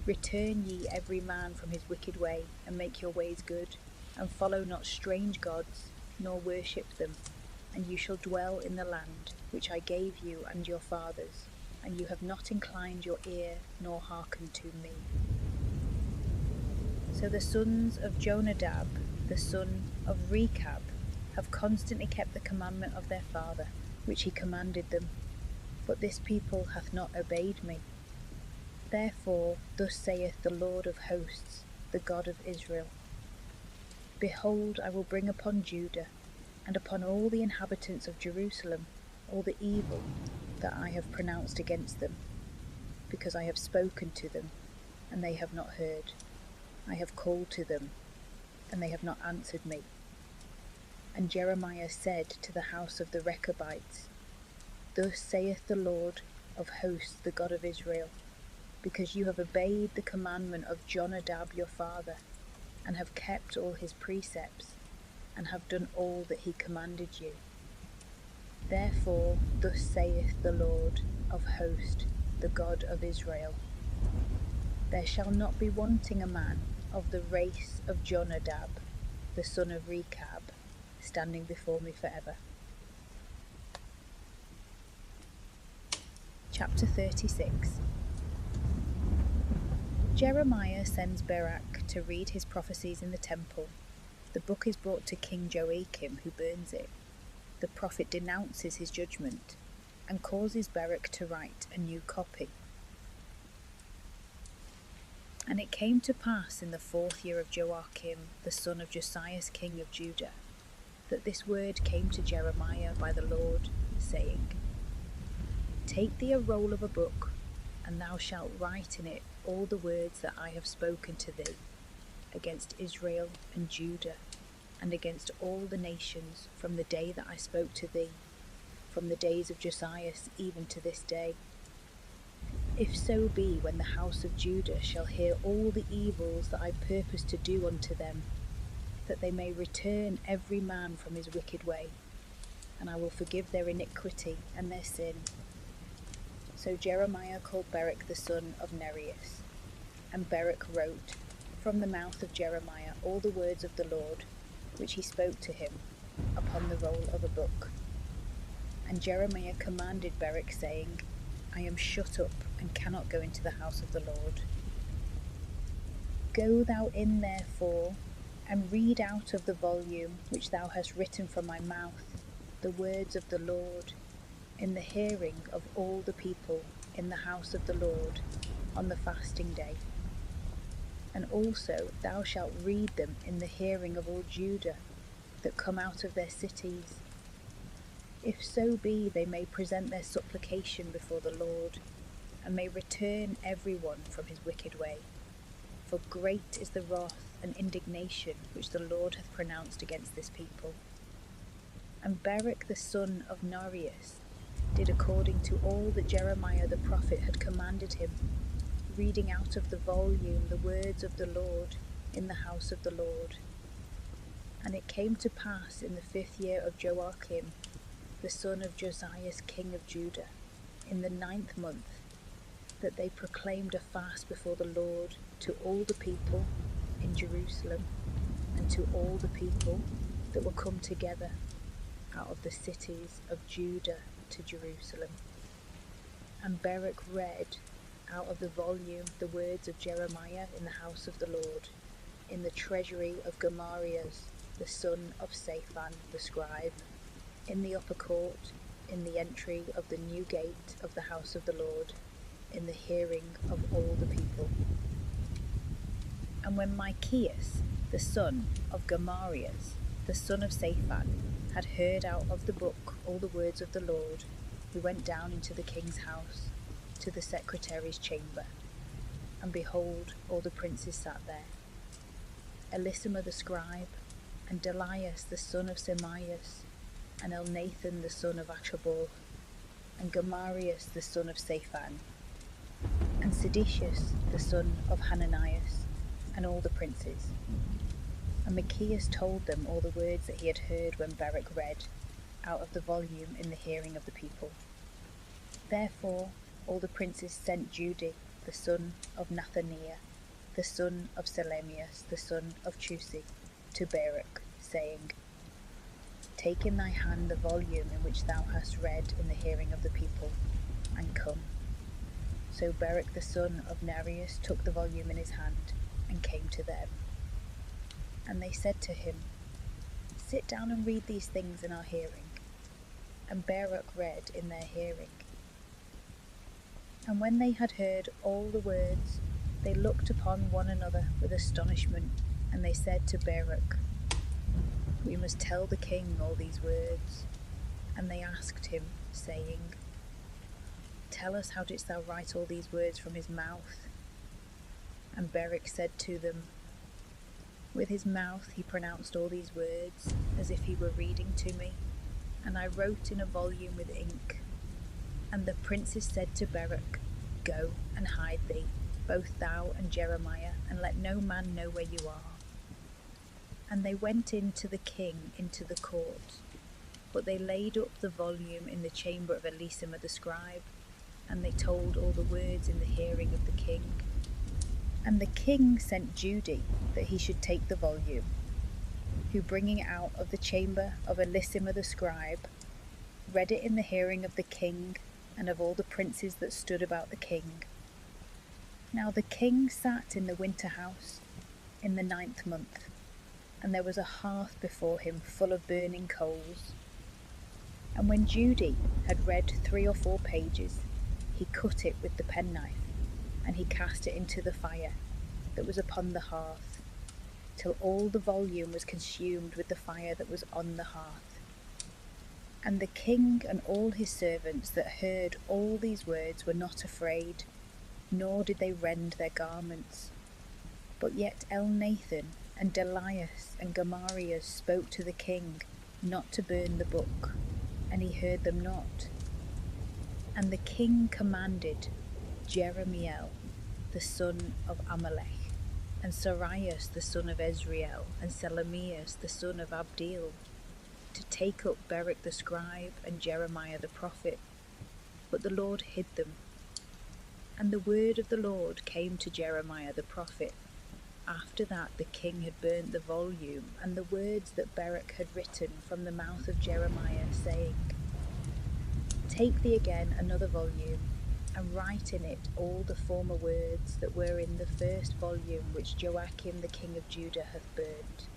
Return ye every man from his wicked way, and make your ways good, and follow not strange gods, nor worship them, and you shall dwell in the land which I gave you and your fathers, and you have not inclined your ear, nor hearkened to me. So the sons of Jonadab, the son of Rechab, have constantly kept the commandment of their father, which he commanded them, but this people hath not obeyed me. Therefore thus saith the Lord of hosts, the God of Israel, Behold, I will bring upon Judah, and upon all the inhabitants of Jerusalem, all the evil that I have pronounced against them, because I have spoken to them, and they have not heard. I have called to them, and they have not answered me. And Jeremiah said to the house of the Rechabites, Thus saith the Lord of hosts, the God of Israel, because you have obeyed the commandment of Jonadab your father, and have kept all his precepts, and have done all that he commanded you. Therefore thus saith the Lord of hosts, the God of Israel, there shall not be wanting a man of the race of Jonadab, the son of Rechab, standing before me forever. Chapter 36. Jeremiah sends Barak to read his prophecies in the temple. The book is brought to King Joachim, who burns it. The prophet denounces his judgment and causes Barak to write a new copy. And it came to pass in the 4th year of Joachim, the son of Josiah, king of Judah, that this word came to Jeremiah by the Lord, saying, Take thee a roll of a book, and thou shalt write in it all the words that I have spoken to thee against Israel and Judah, and against all the nations, from the day that I spoke to thee, from the days of Josiah even to this day. If so be, when the house of Judah shall hear all the evils that I purpose to do unto them, that they may return every man from his wicked way, and I will forgive their iniquity and their sin. So Jeremiah called Barak the son of Nereus, and Barak wrote from the mouth of Jeremiah all the words of the Lord, which he spoke to him, upon the roll of a book. And Jeremiah commanded Barak, saying, I am shut up, and cannot go into the house of the Lord. Go thou in therefore, and read out of the volume which thou hast written from my mouth the words of the Lord, in the hearing of all the people in the house of the Lord on the fasting day. And also thou shalt read them in the hearing of all Judah that come out of their cities, if so be they may present their supplication before the Lord, and may return every one from his wicked way. For great is the wrath and indignation which the Lord hath pronounced against this people. And Barak the son of Nereus did according to all that Jeremiah the prophet had commanded him, reading out of the volume the words of the Lord in the house of the Lord. And it came to pass in the 5th year of Joachim, the son of Josiah, king of Judah, in the 9th month, that they proclaimed a fast before the Lord to all the people in Jerusalem, and to all the people that were come together out of the cities of Judah to Jerusalem. And Barak read out of the volume the words of Jeremiah in the house of the Lord, in the treasury of Gamaliel, the son of Shaphan the scribe, in the upper court, in the entry of the new gate of the house of the Lord, in the hearing of all the people. And when Micaias, the son of Gamaliel, the son of Shaphan, had heard out of the book all the words of the Lord, he went down into the king's house, to the secretary's chamber. And behold, all the princes sat there, Elisama the scribe, and Delaiah the son of Semaias, and Elnathan the son of Achabor, and Gamaliel the son of Shaphan, and Seditius the son of Hananias, and all the princes. And Micaias told them all the words that he had heard when Barak read out of the volume in the hearing of the people. Therefore all the princes sent Judi the son of Nathaniah, the son of Selemius, the son of Chusi, to Barak, saying, Take in thy hand the volume in which thou hast read in the hearing of the people, and come. So Barak the son of Nereus took the volume in his hand, and came to them. And they said to him, Sit down and read these things in our hearing. And Barak read in their hearing. And when they had heard all the words, they looked upon one another with astonishment, and they said to Barak, We must tell the king all these words. And they asked him, saying, Tell us, how didst thou write all these words from his mouth? And Barak said to them, With his mouth he pronounced all these words, as if he were reading to me, and I wrote in a volume with ink. And the princes said to Baruch, Go and hide thee, both thou and Jeremiah, and let no man know where you are. And they went in to the king into the court, but they laid up the volume in the chamber of Elisama the scribe, and they told all the words in the hearing of the king. And the king sent Judi that he should take the volume, who bringing it out of the chamber of Elisama the scribe, read it in the hearing of the king and of all the princes that stood about the king. Now the king sat in the winter house in the 9th month, and there was a hearth before him full of burning coals. And when Judi had read 3 or 4 pages, he cut it with the penknife, and he cast it into the fire that was upon the hearth, till all the volume was consumed with the fire that was on the hearth. And the king and all his servants that heard all these words were not afraid, nor did they rend their garments. But yet Elnathan and Delaiah and Gamaliel spoke to the king not to burn the book, and he heard them not. And the king commanded Jeremiel the son of Amalek, and Sarias the son of Ezriel, and Selemias the son of Abdeel, to take up Baruch the scribe and Jeremiah the prophet, but the Lord hid them. And the word of the Lord came to Jeremiah the prophet, after that the king had burnt the volume and the words that Baruch had written from the mouth of Jeremiah, saying, Take thee again another volume, and write in it all the former words that were in the first volume which Joachim the king of Judah hath burnt.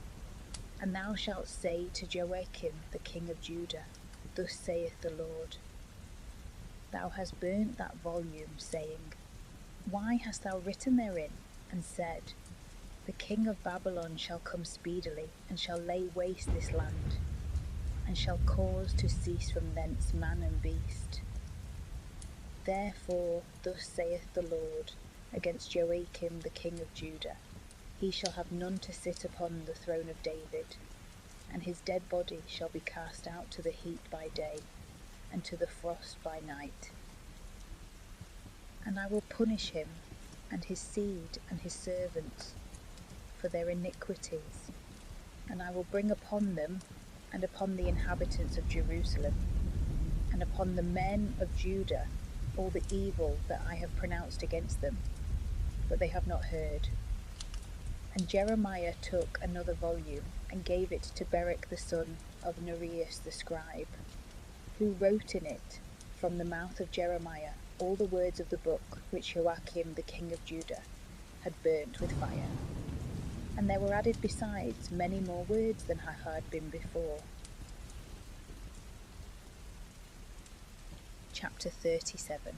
And thou shalt say to Joachim the king of Judah, Thus saith the Lord, Thou hast burnt that volume, saying, Why hast thou written therein, and said, The king of Babylon shall come speedily, and shall lay waste this land, and shall cause to cease from thence man and beast. Therefore thus saith the Lord against Joachim the king of Judah, He shall have none to sit upon the throne of David, and his dead body shall be cast out to the heat by day, and to the frost by night. And I will punish him, and his seed, and his servants, for their iniquities, and I will bring upon them, and upon the inhabitants of Jerusalem, and upon the men of Judah, all the evil that I have pronounced against them, but they have not heard. And Jeremiah took another volume, and gave it to Baruch the son of Neriah the scribe, who wrote in it from the mouth of Jeremiah all the words of the book which Joachim the king of Judah had burnt with fire. And there were added besides many more words than had been before. Chapter 37.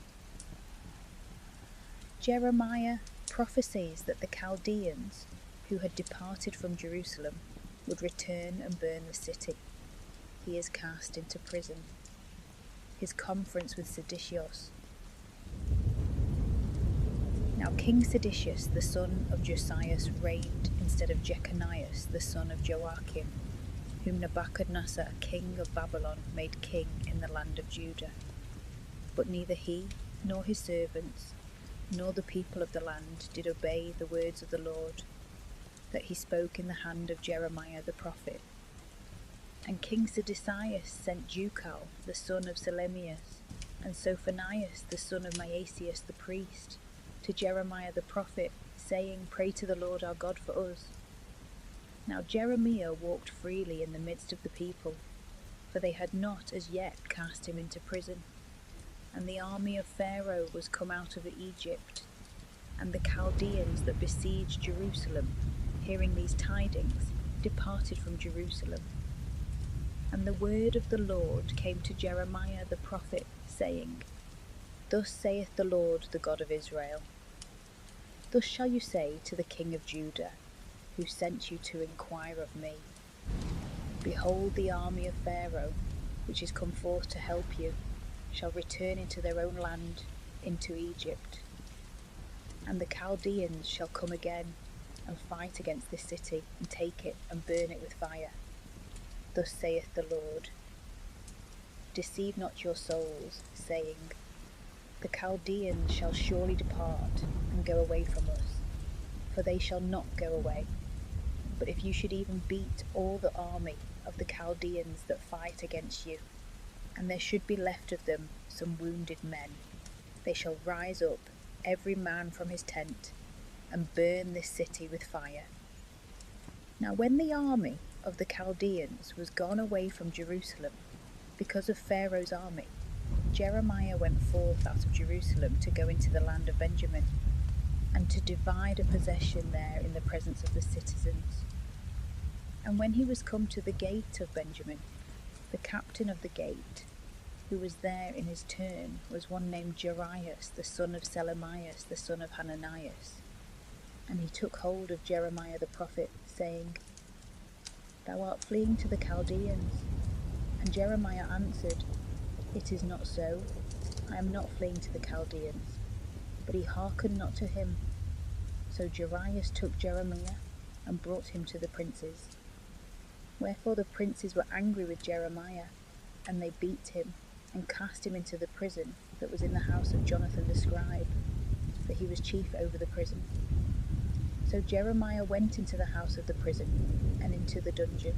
Jeremiah prophesies that the Chaldeans, who had departed from Jerusalem, would return and burn the city. He is cast into prison. His conference with Seditios. Now King Seditius, the son of Josias, reigned instead of Jeconias, the son of Joachim, whom Nebuchadnezzar, king of Babylon, made king in the land of Judah. But neither he, nor his servants, nor the people of the land did obey the words of the Lord, that he spoke in the hand of Jeremiah the prophet. And King Seditius sent Jucal, the son of Selemias, and Sophonias, the son of Maasias the priest, to Jeremiah the prophet, saying, Pray to the Lord our God for us. Now Jeremiah walked freely in the midst of the people, for they had not as yet cast him into prison. And the army of Pharaoh was come out of Egypt, and the Chaldeans that besieged Jerusalem, hearing these tidings, departed from Jerusalem. And the word of the Lord came to Jeremiah the prophet, saying, Thus saith the Lord, the God of Israel, Thus shall you say to the king of Judah, who sent you to inquire of me, Behold, the army of Pharaoh, which is come forth to help you, shall return into their own land, into Egypt. And the Chaldeans shall come again, and fight against this city, and take it, and burn it with fire. Thus saith the Lord, Deceive not your souls, saying, the Chaldeans shall surely depart and go away from us, for they shall not go away. But if you should even beat all the army of the Chaldeans that fight against you, and there should be left of them some wounded men, they shall rise up, every man from his tent, and burn this city with fire. Now when the army of the Chaldeans was gone away from Jerusalem, because of Pharaoh's army, Jeremiah went forth out of Jerusalem to go into the land of Benjamin, and to divide a possession there in the presence of the citizens. And when he was come to the gate of Benjamin, the captain of the gate, who was there in his turn, was one named Jerias, the son of Selemias, the son of Hananias. And he took hold of Jeremiah the prophet, saying, Thou art fleeing to the Chaldeans. And Jeremiah answered, It is not so, I am not fleeing to the Chaldeans. But he hearkened not to him. So Jerias took Jeremiah and brought him to the princes. Wherefore the princes were angry with Jeremiah, and they beat him, and cast him into the prison that was in the house of Jonathan the scribe, for he was chief over the prison. So Jeremiah went into the house of the prison, and into the dungeon,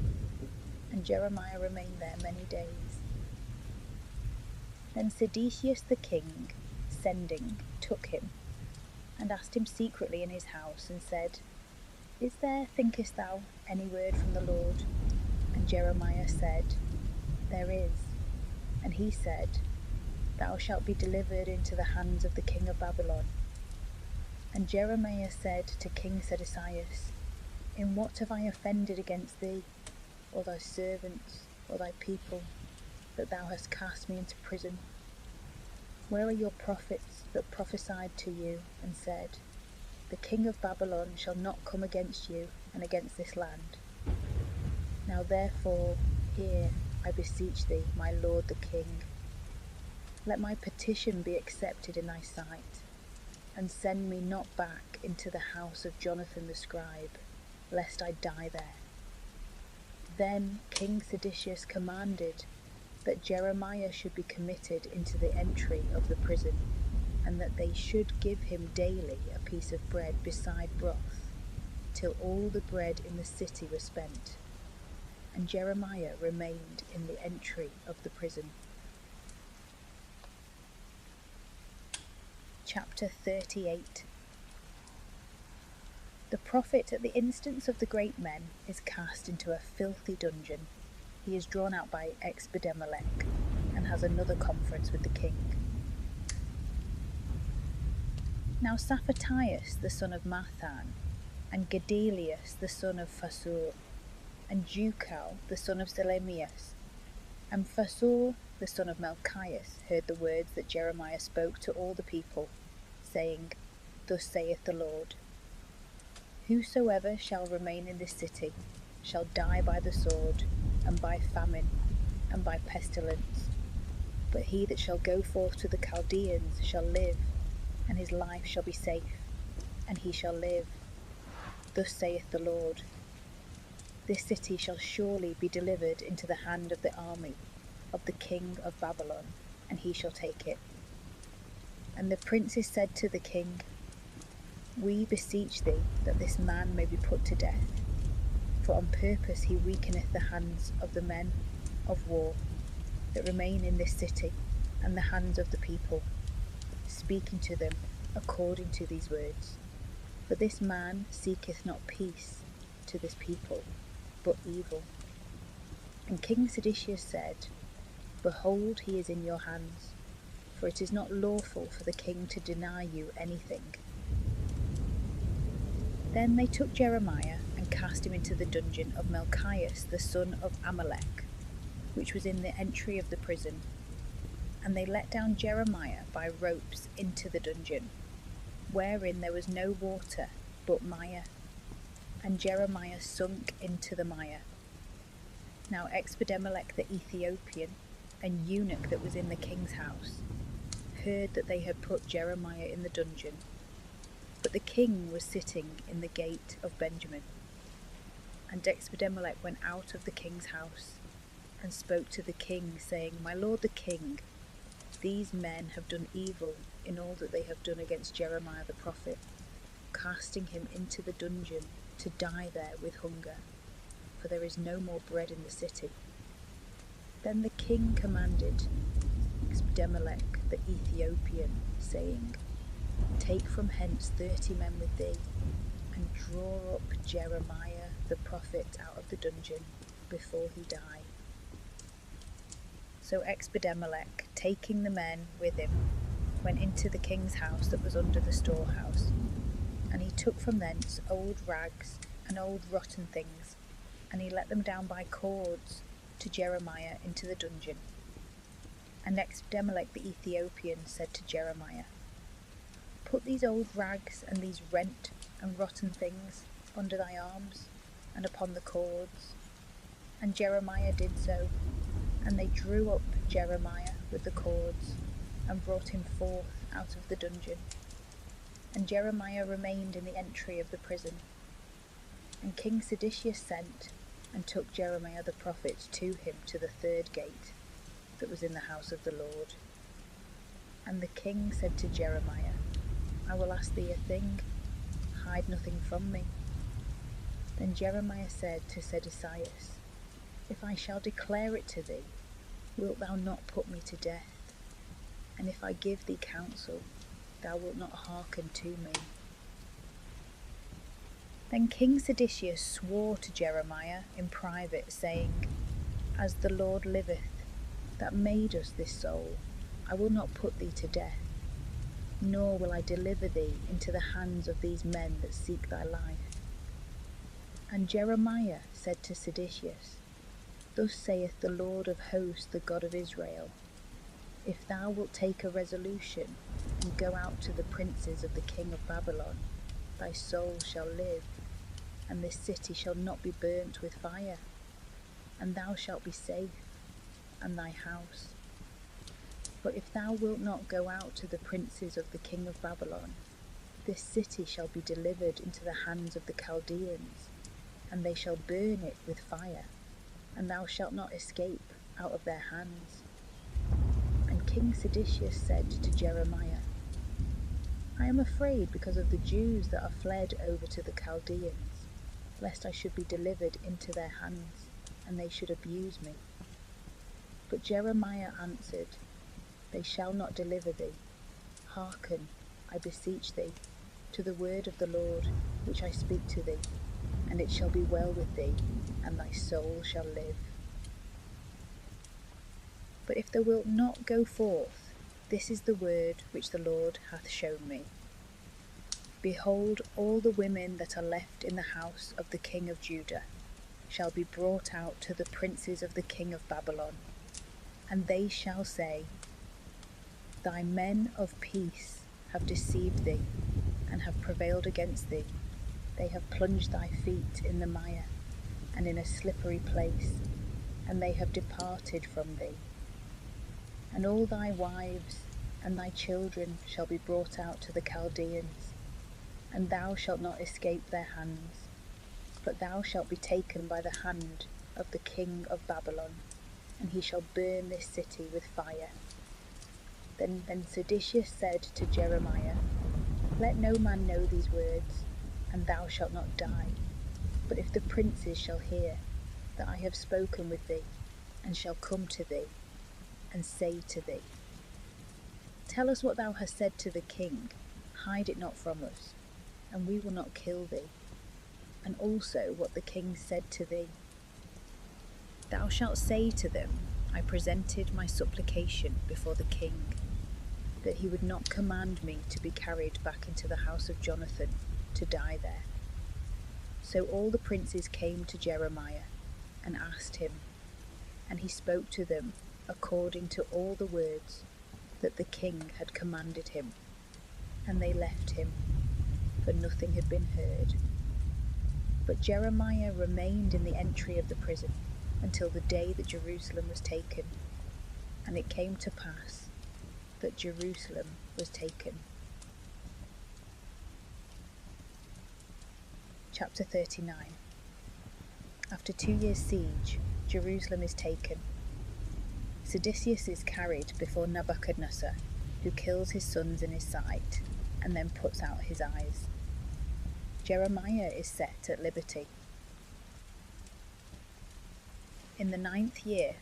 and Jeremiah remained there many days. Then Sedecius the king, sending, took him, and asked him secretly in his house, and said, Is there, thinkest thou, any word from the Lord? And Jeremiah said, There is. And he said, Thou shalt be delivered into the hands of the king of Babylon. And Jeremiah said to King Sedecius, In what have I offended against thee, or thy servants, or thy people, that thou hast cast me into prison? Where are your prophets that prophesied to you, and said, The king of Babylon shall not come against you and against this land? Now therefore, hear, I beseech thee, my lord the king. Let my petition be accepted in thy sight, and send me not back into the house of Jonathan the scribe, lest I die there. Then King Sedecius commanded that Jeremiah should be committed into the entry of the prison, and that they should give him daily a piece of bread beside broth, till all the bread in the city was spent. And Jeremiah remained in the entry of the prison. Chapter 38. The prophet, at the instance of the great men, is cast into a filthy dungeon. He is drawn out by Expedemelech, and has another conference with the king. Now Saphatias the son of Mathan, and Gedalius the son of Phasur, and Jucal the son of Selemias, and Phasur the son of Melchias heard the words that Jeremiah spoke to all the people, saying, Thus saith the Lord, Whosoever shall remain in this city shall die by the sword, and by famine, and by pestilence. But he that shall go forth to the Chaldeans shall live, and his life shall be safe, and he shall live. Thus saith the Lord, This city shall surely be delivered into the hand of the army of the king of Babylon, and he shall take it. And the princes said to the king, We beseech thee that this man may be put to death, for on purpose he weakeneth the hands of the men of war that remain in this city, and the hands of the people, speaking to them according to these words. For this man seeketh not peace to this people, but evil. And King Sedecius said, Behold, he is in your hands, for it is not lawful for the king to deny you anything. Then they took Jeremiah and cast him into the dungeon of Melchias the son of Amalek, which was in the entry of the prison. And they let down Jeremiah by ropes into the dungeon, wherein there was no water but mire, and Jeremiah sunk into the mire. Now Expedemelech the Ethiopian, an eunuch that was in the king's house, heard that they had put Jeremiah in the dungeon, but the king was sitting in the gate of Benjamin. And Expedemelech went out of the king's house, and spoke to the king, saying, My lord the king, These men have done evil in all that they have done against Jeremiah the prophet, casting him into the dungeon to die there with hunger, for there is no more bread in the city. Then the king commanded Demelech the Ethiopian, saying, Take from hence 30 men with thee, and draw up Jeremiah the prophet out of the dungeon before he die. So Demelech, taking the men with him, went into the king's house that was under the storehouse, and he took from thence old rags and old rotten things, and he let them down by cords to Jeremiah into the dungeon. And Demelech the Ethiopian said to Jeremiah, Put these old rags and these rent and rotten things under thy arms and upon the cords. And Jeremiah did so, and they drew up Jeremiah with the cords and brought him forth out of the dungeon. And Jeremiah remained in the entry of the prison. And King Seditius sent and took Jeremiah the prophet to him to the third gate that was in the house of the Lord. And the king said to Jeremiah, I will ask thee a thing, hide nothing from me. Then Jeremiah said to Seditius, If I shall declare it to thee, wilt thou not put me to death? And if I give thee counsel, thou wilt not hearken to me. Then King Seditius swore to Jeremiah in private, saying, As the Lord liveth, that made us this soul, I will not put thee to death, nor will I deliver thee into the hands of these men that seek thy life. And Jeremiah said to Seditius, Thus saith the Lord of hosts, the God of Israel, If thou wilt take a resolution, and go out to the princes of the king of Babylon, thy soul shall live, and this city shall not be burnt with fire, and thou shalt be safe, and thy house. But if thou wilt not go out to the princes of the king of Babylon, this city shall be delivered into the hands of the Chaldeans, and they shall burn it with fire, and thou shalt not escape out of their hands. And King Seditius said to Jeremiah, I am afraid because of the Jews that are fled over to the Chaldeans, lest I should be delivered into their hands, and they should abuse me. But Jeremiah answered, They shall not deliver thee. Hearken, I beseech thee, to the word of the Lord, which I speak to thee, and it shall be well with thee, and thy soul shall live. But if thou wilt not go forth, this is the word which the Lord hath shown me. Behold, all the women that are left in the house of the king of Judah shall be brought out to the princes of the king of Babylon, and they shall say, Thy men of peace have deceived thee, and have prevailed against thee. They have plunged thy feet in the mire, and in a slippery place, and they have departed from thee. And all thy wives and thy children shall be brought out to the Chaldeans, and thou shalt not escape their hands, but thou shalt be taken by the hand of the king of Babylon, and he shall burn this city with fire. Then Seditius said to Jeremiah, Let no man know these words, and thou shalt not die. But if the princes shall hear that I have spoken with thee, and shall come to thee, and say to thee, Tell us what thou hast said to the king, hide it not from us, and we will not kill thee, and also what the king said to thee. Thou shalt say to them, I presented my supplication before the king, that he would not command me to be carried back into the house of Jonathan to die there. So all the princes came to Jeremiah and asked him, and he spoke to them according to all the words that the king had commanded him, and they left him, for nothing had been heard. But Jeremiah remained in the entry of the prison until the day that Jerusalem was taken, and it came to pass that Jerusalem was taken. Chapter 39. After 2 years' siege, Jerusalem is taken. Seditius is carried before Nebuchadnezzar, who kills his sons in his sight, and then puts out his eyes. Jeremiah is set at liberty. In the 9th year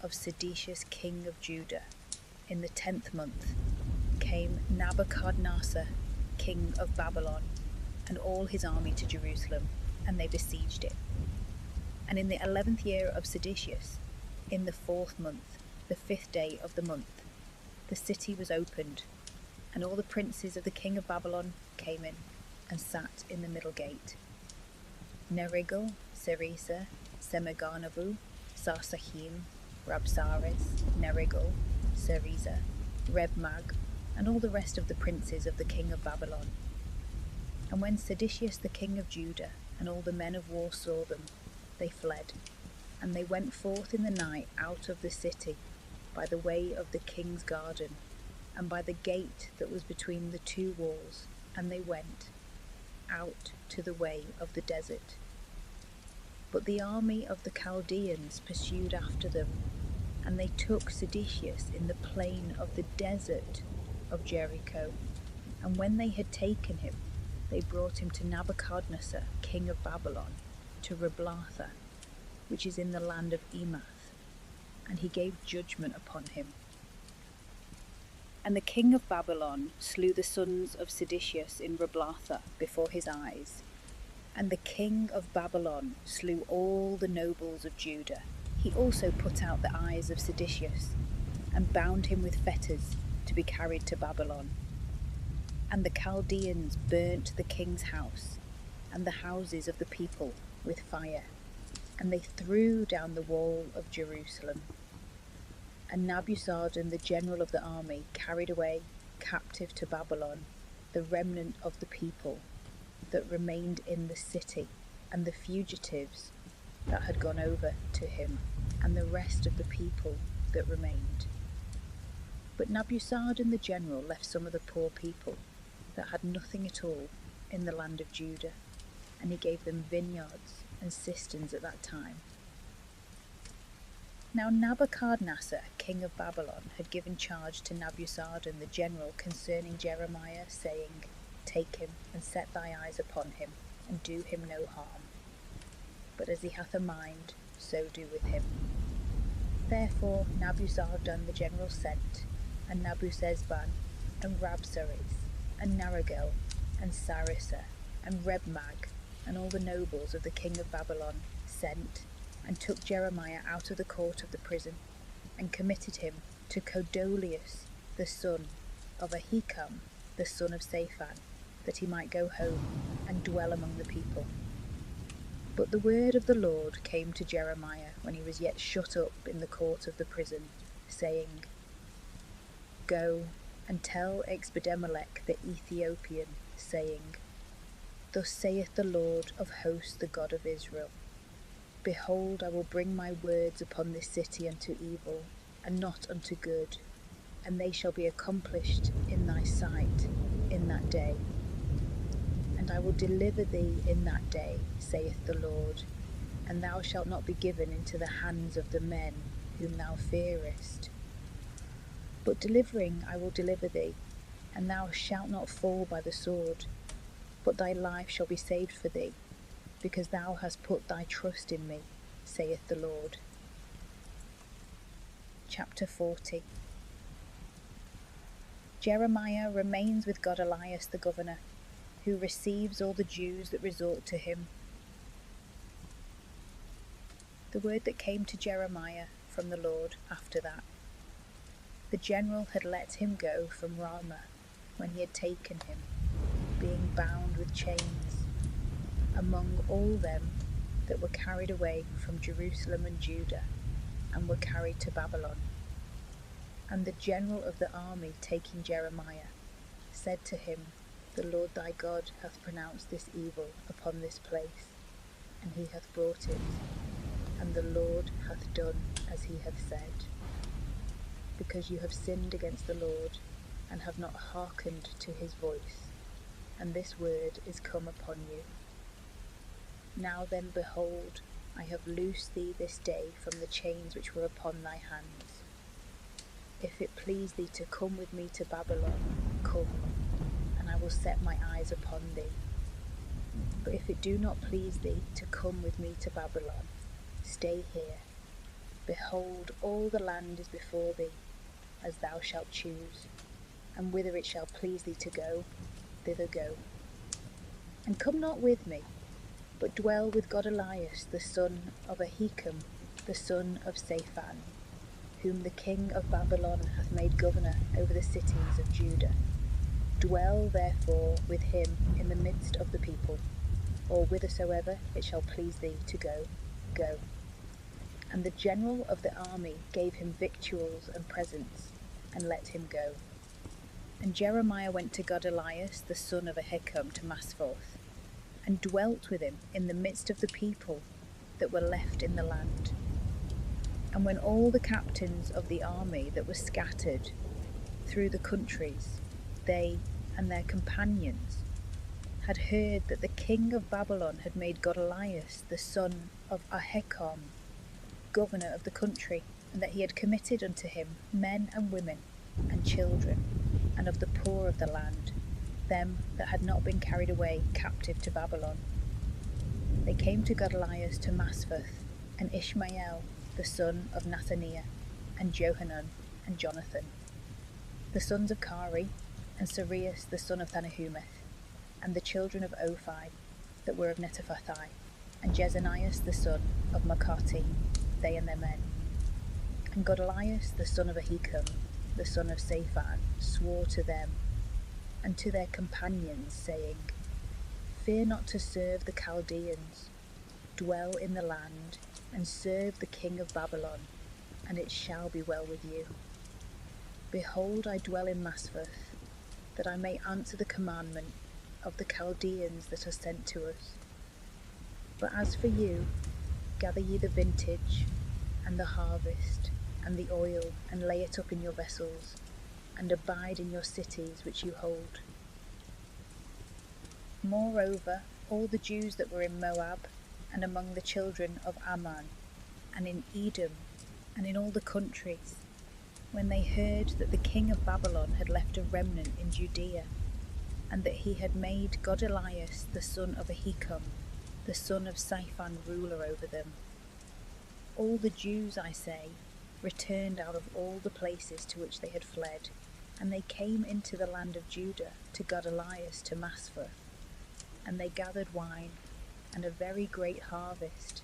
of Seditius king of Judah, in the 10th month, came Nebuchadnezzar king of Babylon and all his army to Jerusalem, and they besieged it. And in the 11th year of Seditius, in the 4th month, the 5th day of the month, the city was opened, and all the princes of the king of Babylon came in and sat in the middle gate. Nerigel, Sarezer, Semegarnabu, Sarsahim, Rabsaris, Nerigel, Sarezer, Rebmag, and all the rest of the princes of the king of Babylon. And when Seditius the king of Judah and all the men of war saw them, they fled, and they went forth in the night out of the city, by the way of the king's garden, and by the gate that was between the two walls, and they went out to the way of the desert. But the army of the Chaldeans pursued after them, and they took Seditius in the plain of the desert of Jericho. And when they had taken him, they brought him to Nebuchadnezzar, king of Babylon, to Riblatha, which is in the land of Emath, and he gave judgment upon him. And the king of Babylon slew the sons of Seditius in Riblatha before his eyes. And the king of Babylon slew all the nobles of Judah. He also put out the eyes of Seditius, and bound him with fetters to be carried to Babylon. And the Chaldeans burnt the king's house, and the houses of the people with fire, and they threw down the wall of Jerusalem. And Nebuzaradan, the general of the army, carried away captive to Babylon the remnant of the people that remained in the city, and the fugitives that had gone over to him, and the rest of the people that remained. But Nebuzaradan the general left some of the poor people that had nothing at all in the land of Judah, and he gave them vineyards and cisterns at that time. Now Nebuchadnezzar, king of Babylon, had given charge to Nebuzaradan the general concerning Jeremiah, saying, Take him, and set thy eyes upon him, and do him no harm. But as he hath a mind, so do with him. Therefore Nebuzaradan the general sent, and Nebuzaradan, and Rabsaris, and Nerigel, and Sarezer, and Rebmag, and all the nobles of the king of Babylon sent, and took Jeremiah out of the court of the prison, and committed him to Codolius the son of Ahikam the son of Saphan, that he might go home and dwell among the people. But the word of the Lord came to Jeremiah when he was yet shut up in the court of the prison, saying, Go and tell Exbedemelech the Ethiopian, saying, Thus saith the Lord of hosts, the God of Israel, Behold, I will bring my words upon this city unto evil, and not unto good, and they shall be accomplished in thy sight in that day. And I will deliver thee in that day, saith the Lord, and thou shalt not be given into the hands of the men whom thou fearest. But delivering I will deliver thee, and thou shalt not fall by the sword, but thy life shall be saved for thee, because thou hast put thy trust in me, saith the Lord. Chapter 40. Jeremiah remains with Godolias the governor, who receives all the Jews that resort to him. The word that came to Jeremiah from the Lord after that. The general had let him go from Ramah when he had taken him, being bound with chains, among all them that were carried away from Jerusalem and Judah, and were carried to Babylon. And the general of the army, taking Jeremiah, said to him, The Lord thy God hath pronounced this evil upon this place, and he hath brought it, and the Lord hath done as he hath said, because you have sinned against the Lord, and have not hearkened to his voice, and this word is come upon you. Now then, behold, I have loosed thee this day from the chains which were upon thy hands, If it please thee to come with me to Babylon, come, and I will set my eyes upon thee. But if it do not please thee to come with me to Babylon, stay here. Behold, all the land is before thee, as thou shalt choose, and whither it shall please thee to go, thither go. And come not with me, but dwell with Godelias the son of Ahikam, the son of Shaphan, whom the king of Babylon hath made governor over the cities of Judah. Dwell therefore with him in the midst of the people, or whithersoever it shall please thee to go, go. And the general of the army gave him victuals and presents, and let him go. And Jeremiah went to Godelias the son of Ahikam to Masphoth, and dwelt with him in the midst of the people that were left in the land. And when all the captains of the army that were scattered through the countries, they and their companions, had heard that the king of Babylon had made Godelias the son of Ahikam governor of the country, and that he had committed unto him men and women and children, and of the poor of the land, them that had not been carried away captive to Babylon, they came to Godelias to Masphoth, and Ishmael the son of Nathaniah, and Johanan, and Jonathan, the sons of Kari, and Sarius the son of Thanahumeth, and the children of Ophi that were of Netophathi, and Jezanias the son of Makati, they and their men. And Godelias the son of Ahikam, the son of Shaphan, swore to them and to their companions, saying, Fear not to serve the Chaldeans, dwell in the land, and serve the king of Babylon, and it shall be well with you. Behold, I dwell in Masphoth, that I may answer the commandment of the Chaldeans that are sent to us. But as for you, gather ye the vintage, and the harvest, and the oil, and lay it up in your vessels, and abide in your cities which you hold. Moreover, all the Jews that were in Moab, and among the children of Ammon, and in Edom, and in all the countries, when they heard that the king of Babylon had left a remnant in Judea, and that he had made Godelias the son of Ahikam, the son of Shaphan, ruler over them, all the Jews, I say, returned out of all the places to which they had fled, and they came into the land of Judah to Godelias to Masphoth, and they gathered wine, and a very great harvest.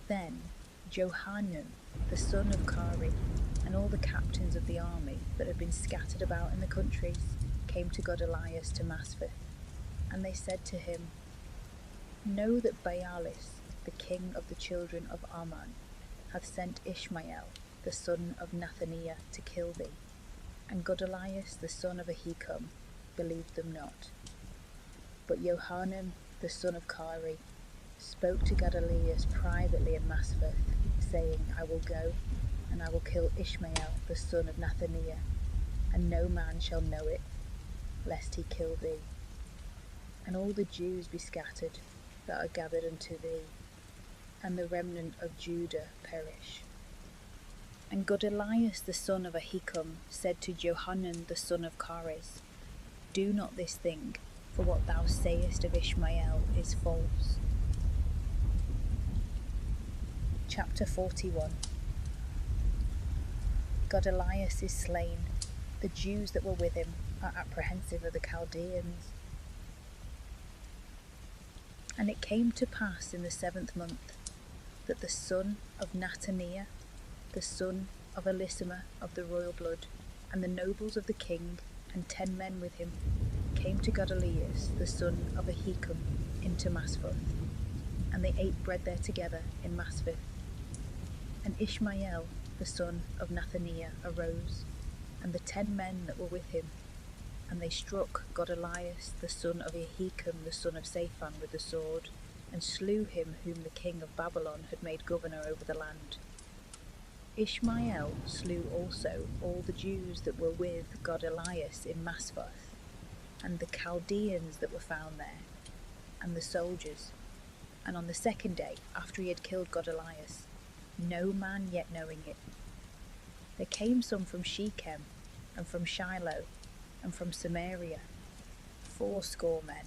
Then Johanan the son of Kari, and all the captains of the army that had been scattered about in the countries, came to Godelias to Masphoth, and they said to him, Know that Baalis, the king of the children of Ammon, hath sent Ishmael the son of Nathaniah to kill thee. And Godelias the son of Ahikam believed them not. But Johanan the son of Kari spoke to Godelias privately in Masphoth, saying, I will go, and I will kill Ishmael the son of Nathaniah, and no man shall know it, lest he kill thee, and all the Jews be scattered that are gathered unto thee, and the remnant of Judah perish. And Godelias the son of Ahikam said to Johanan the son of Kares, Do not this thing, for what thou sayest of Ishmael is false. Chapter 41. Godelias is slain. The Jews that were with him are apprehensive of the Chaldeans. And it came to pass in the 7th month that the son of Nathaniah, the son of Elisama of the royal blood, and the nobles of the king, and 10 men with him, came to Godelias the son of Ahikam into Masphoth, and they ate bread there together in Masphoth. And Ishmael the son of Nathaniah arose, and the 10 men that were with him, and they struck Godelias the son of Ahikam the son of Shaphan with the sword, and slew him whom the king of Babylon had made governor over the land. Ishmael slew also all the Jews that were with Godelias in Masphoth, and the Chaldeans that were found there, and the soldiers. And on the 2nd day, after he had killed Godelias, no man yet knowing it, There came some from Shechem, and from Shiloh, and from Samaria, 80 men,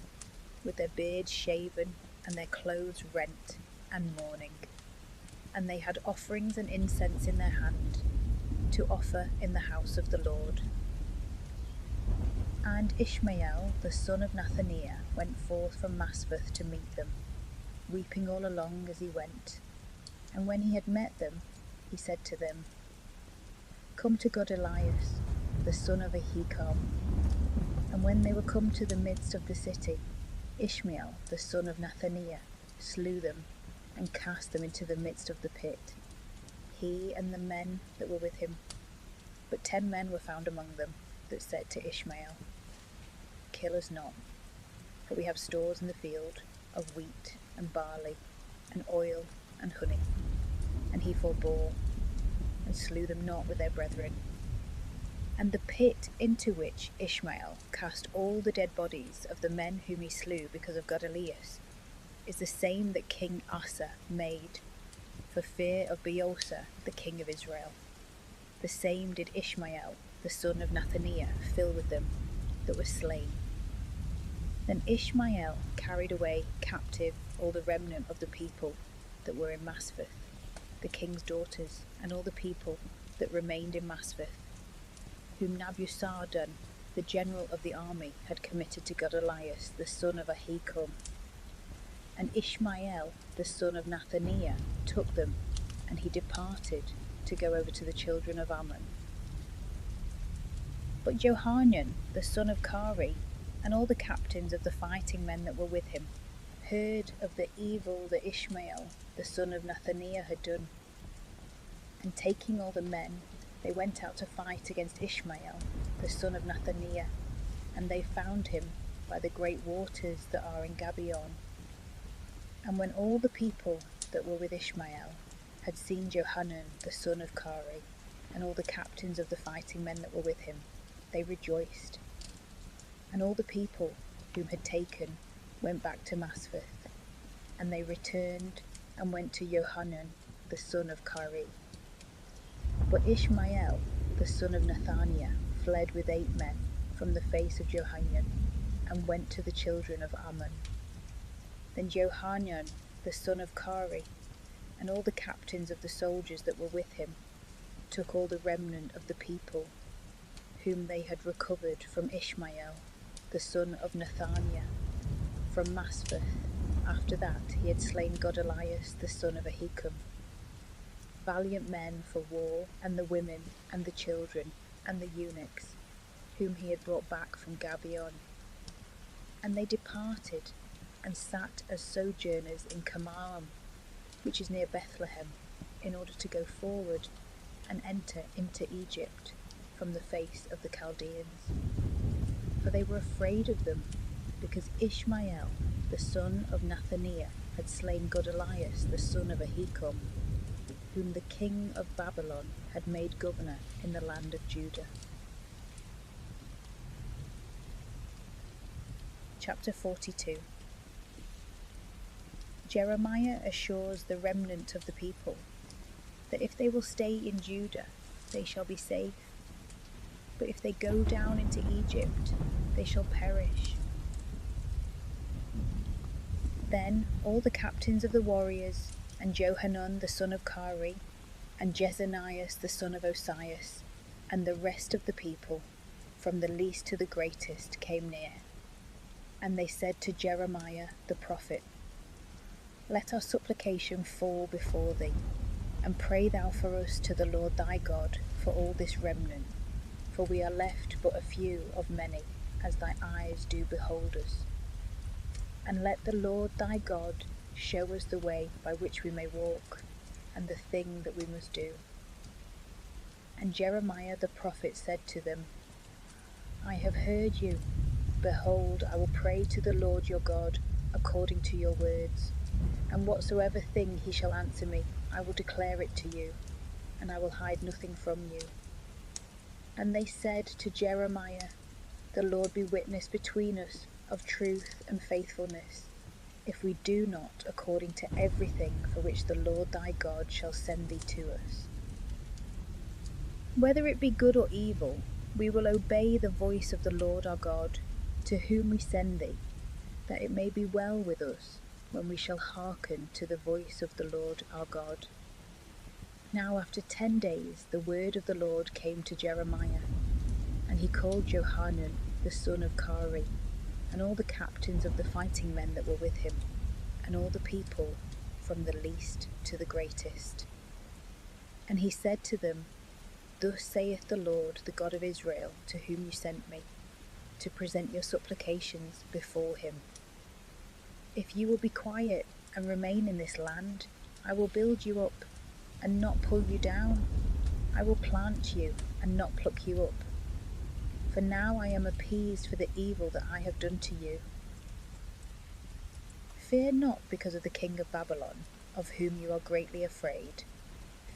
with their beards shaven, and their clothes rent, and mourning. And they had offerings and incense in their hand, to offer in the house of the Lord. And Ishmael the son of Nethaniah went forth from Maspheth to meet them, weeping all along as he went. And when he had met them, he said to them, Come to God Elias, the son of Ahikam. And when they were come to the midst of the city, Ishmael the son of Nethaniah slew them, and cast them into the midst of the pit, he and the men that were with him. But 10 men were found among them, that said to Ishmael, Kill us not, for we have stores in the field of wheat and barley and oil and honey. And he forbore, and slew them not with their brethren. And the pit into which Ishmael cast all the dead bodies of the men whom he slew because of Godelias is the same that King Asa made for fear of Baasha the king of Israel. The same did Ishmael the son of Nethaniah fill with them that were slain. Then Ishmael carried away captive all the remnant of the people that were in Maspheth, the king's daughters, and all the people that remained in Maspheth, whom Nabusardan, the general of the army, had committed to Godelias the son of Ahikam. And Ishmael the son of Nethaniah took them, and he departed to go over to the children of Ammon. But Johanan the son of Kari, and all the captains of the fighting men that were with him, heard of the evil that Ishmael the son of Nethaniah had done. And taking all the men, they went out to fight against Ishmael the son of Nethaniah, and they found him by the great waters that are in Gabion. And when all the people that were with Ishmael had seen Johanan the son of Kari, and all the captains of the fighting men that were with him, they rejoiced. And all the people whom had taken went back to Maspheth, and they returned and went to Johanan the son of Kari. But Ishmael the son of Nethaniah fled with 8 men from the face of Johanan, and went to the children of Ammon. Then Johanan the son of Kari, and all the captains of the soldiers that were with him, took all the remnant of the people, whom they had recovered from Ishmael the son of Nethaniah, from Maspheth, after that he had slain Godelias the son of Ahikam, valiant men for war, and the women, and the children, and the eunuchs, whom he had brought back from Gabion. And they departed, and sat as sojourners in Camaam, which is near Bethlehem, in order to go forward, and enter into Egypt from the face of the Chaldeans. For they were afraid of them, because Ishmael the son of Nethaniah had slain Godelias the son of Ahikam, whom the king of Babylon had made governor in the land of Judah. Chapter 42. Jeremiah assures the remnant of the people that if they will stay in Judah, they shall be safe, but if they go down into Egypt, they shall perish. Then all the captains of the warriors, and Johanan the son of Kari, and Jezanias the son of Osias, and the rest of the people, from the least to the greatest, came near. And they said to Jeremiah the prophet, Let our supplication fall before thee, and pray thou for us to the Lord thy God for all this remnant, for we are left but a few of many, as thy eyes do behold us. And let the Lord thy God show us the way by which we may walk, and the thing that we must do. And Jeremiah the prophet said to them, I have heard you. Behold, I will pray to the Lord your God according to your words, and whatsoever thing he shall answer me, I will declare it to you, and I will hide nothing from you. And they said to Jeremiah, The Lord be witness between us of truth and faithfulness, if we do not according to everything for which the Lord thy God shall send thee to us. Whether it be good or evil, we will obey the voice of the Lord our God, to whom we send thee, that it may be well with us when we shall hearken to the voice of the Lord our God. Now after 10 days the word of the Lord came to Jeremiah, and he called Johanan the son of Kari, and all the captains of the fighting men that were with him, and all the people, from the least to the greatest. And he said to them, Thus saith the Lord, the God of Israel, to whom you sent me, to present your supplications before him. If you will be quiet and remain in this land, I will build you up and not pull you down. I will plant you and not pluck you up. For now I am appeased for the evil that I have done to you. Fear not because of the king of Babylon, of whom you are greatly afraid.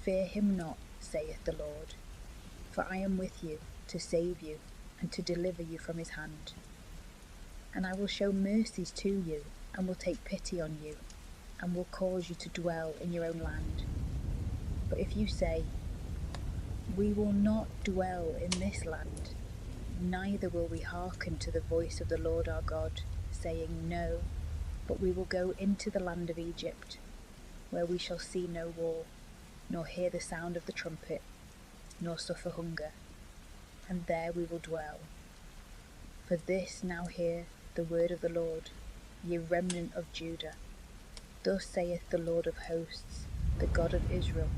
Fear him not, saith the Lord. For I am with you, to save you, and to deliver you from his hand. And I will show mercies to you, and will take pity on you, and will cause you to dwell in your own land. But if you say, We will not dwell in this land, neither will we hearken to the voice of the Lord our God, saying, No, but we will go into the land of Egypt, where we shall see no war, nor hear the sound of the trumpet, nor suffer hunger, and there we will dwell. For this now hear the word of the Lord, ye remnant of Judah. Thus saith the Lord of hosts, the God of Israel,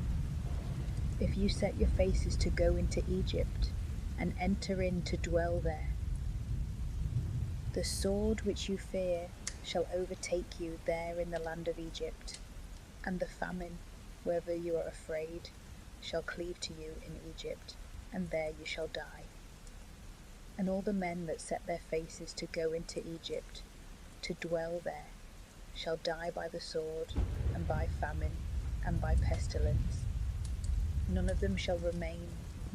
if you set your faces to go into Egypt, and enter in to dwell there, the sword which you fear shall overtake you there in the land of Egypt, and the famine, wherever you are afraid, shall cleave to you in Egypt, and there you shall die. And all the men that set their faces to go into Egypt, to dwell there, shall die by the sword, and by famine, and by pestilence. None of them shall remain,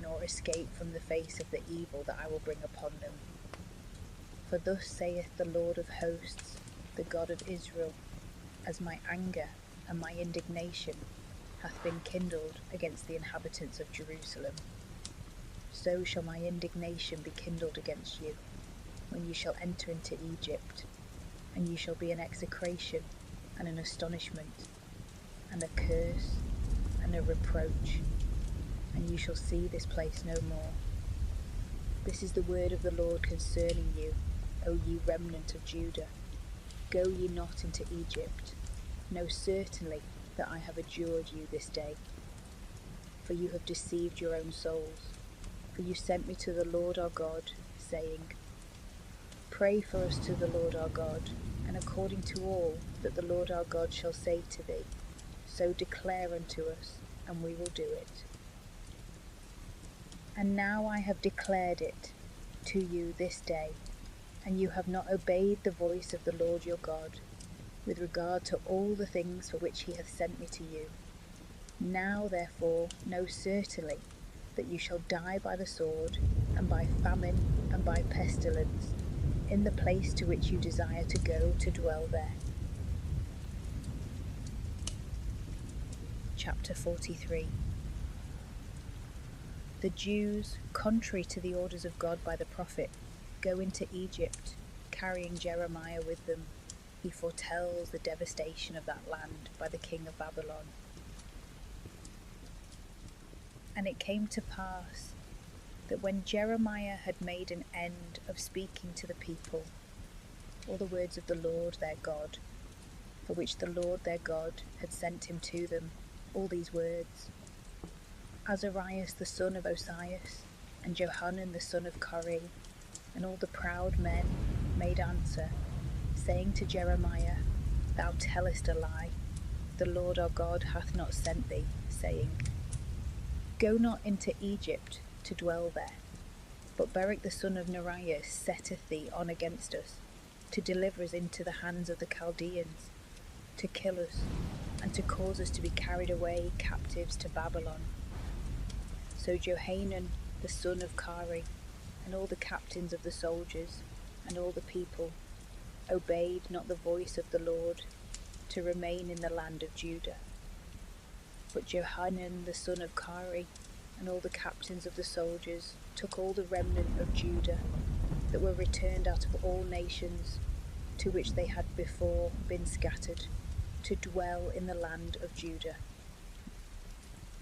nor escape from the face of the evil that I will bring upon them. For thus saith the Lord of hosts, the God of Israel, as my anger and my indignation hath been kindled against the inhabitants of Jerusalem, so shall my indignation be kindled against you, when you shall enter into Egypt, and you shall be an execration, and an astonishment, and a curse, and a reproach, and you shall see this place no more. This is the word of the Lord concerning you, O ye remnant of Judah. Go ye not into Egypt. Know certainly that I have adjured you this day. For you have deceived your own souls. For you sent me to the Lord our God, saying, Pray for us to the Lord our God, and according to all that the Lord our God shall say to thee, so declare unto us, and we will do it. And now I have declared it to you this day, and you have not obeyed the voice of the Lord your God, with regard to all the things for which he hath sent me to you. Now therefore know certainly that you shall die by the sword, and by famine, and by pestilence, in the place to which you desire to go to dwell there. Chapter 43. The Jews, contrary to the orders of God by the prophet, go into Egypt, carrying Jeremiah with them. He foretells the devastation of that land by the king of Babylon. And it came to pass that when Jeremiah had made an end of speaking to the people all the words of the Lord their God, for which the Lord their God had sent him to them, all these words, Azarias the son of Osias, and Johanan the son of Kari, and all the proud men made answer, saying to Jeremiah, Thou tellest a lie, the Lord our God hath not sent thee, saying, Go not into Egypt to dwell there, but Barak the son of Neriah setteth thee on against us, to deliver us into the hands of the Chaldeans, to kill us, and to cause us to be carried away captives to Babylon. So Johanan the son of Kari, and all the captains of the soldiers, and all the people, obeyed not the voice of the Lord, to remain in the land of Judah. But Johanan the son of Kari and all the captains of the soldiers took all the remnant of Judah that were returned out of all nations to which they had before been scattered, to dwell in the land of Judah,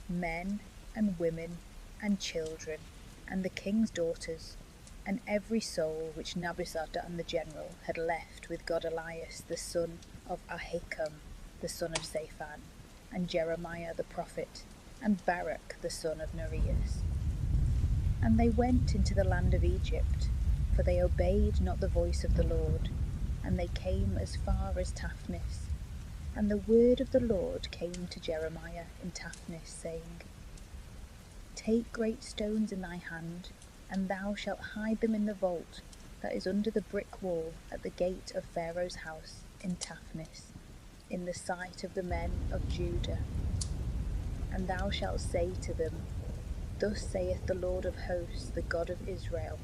men and women and children, and the king's daughters, and every soul which Nabusardan the general had left with Godalias the son of Ahikam, the son of Saphan, and Jeremiah the prophet, and Barak the son of Nerias. And they went into the land of Egypt, for they obeyed not the voice of the Lord, and they came as far as Taphnis. And the word of the Lord came to Jeremiah in Taphnis, saying, Take great stones in thy hand, and thou shalt hide them in the vault that is under the brick wall at the gate of Pharaoh's house in Taphnis, in the sight of the men of Judah. And thou shalt say to them, Thus saith the Lord of hosts, the God of Israel,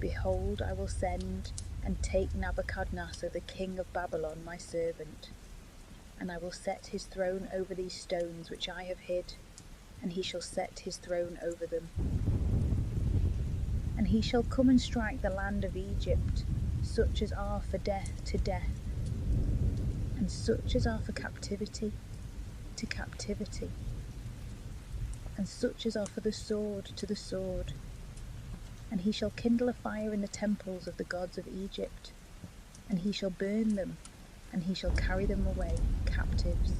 Behold, I will send and take Nebuchadnezzar the king of Babylon my servant, and I will set his throne over these stones which I have hid, and he shall set his throne over them. And he shall come and strike the land of Egypt, such as are for death to death, and such as are for captivity to captivity, and such as are for the sword to the sword. And he shall kindle a fire in the temples of the gods of Egypt, and he shall burn them, and he shall carry them away captives.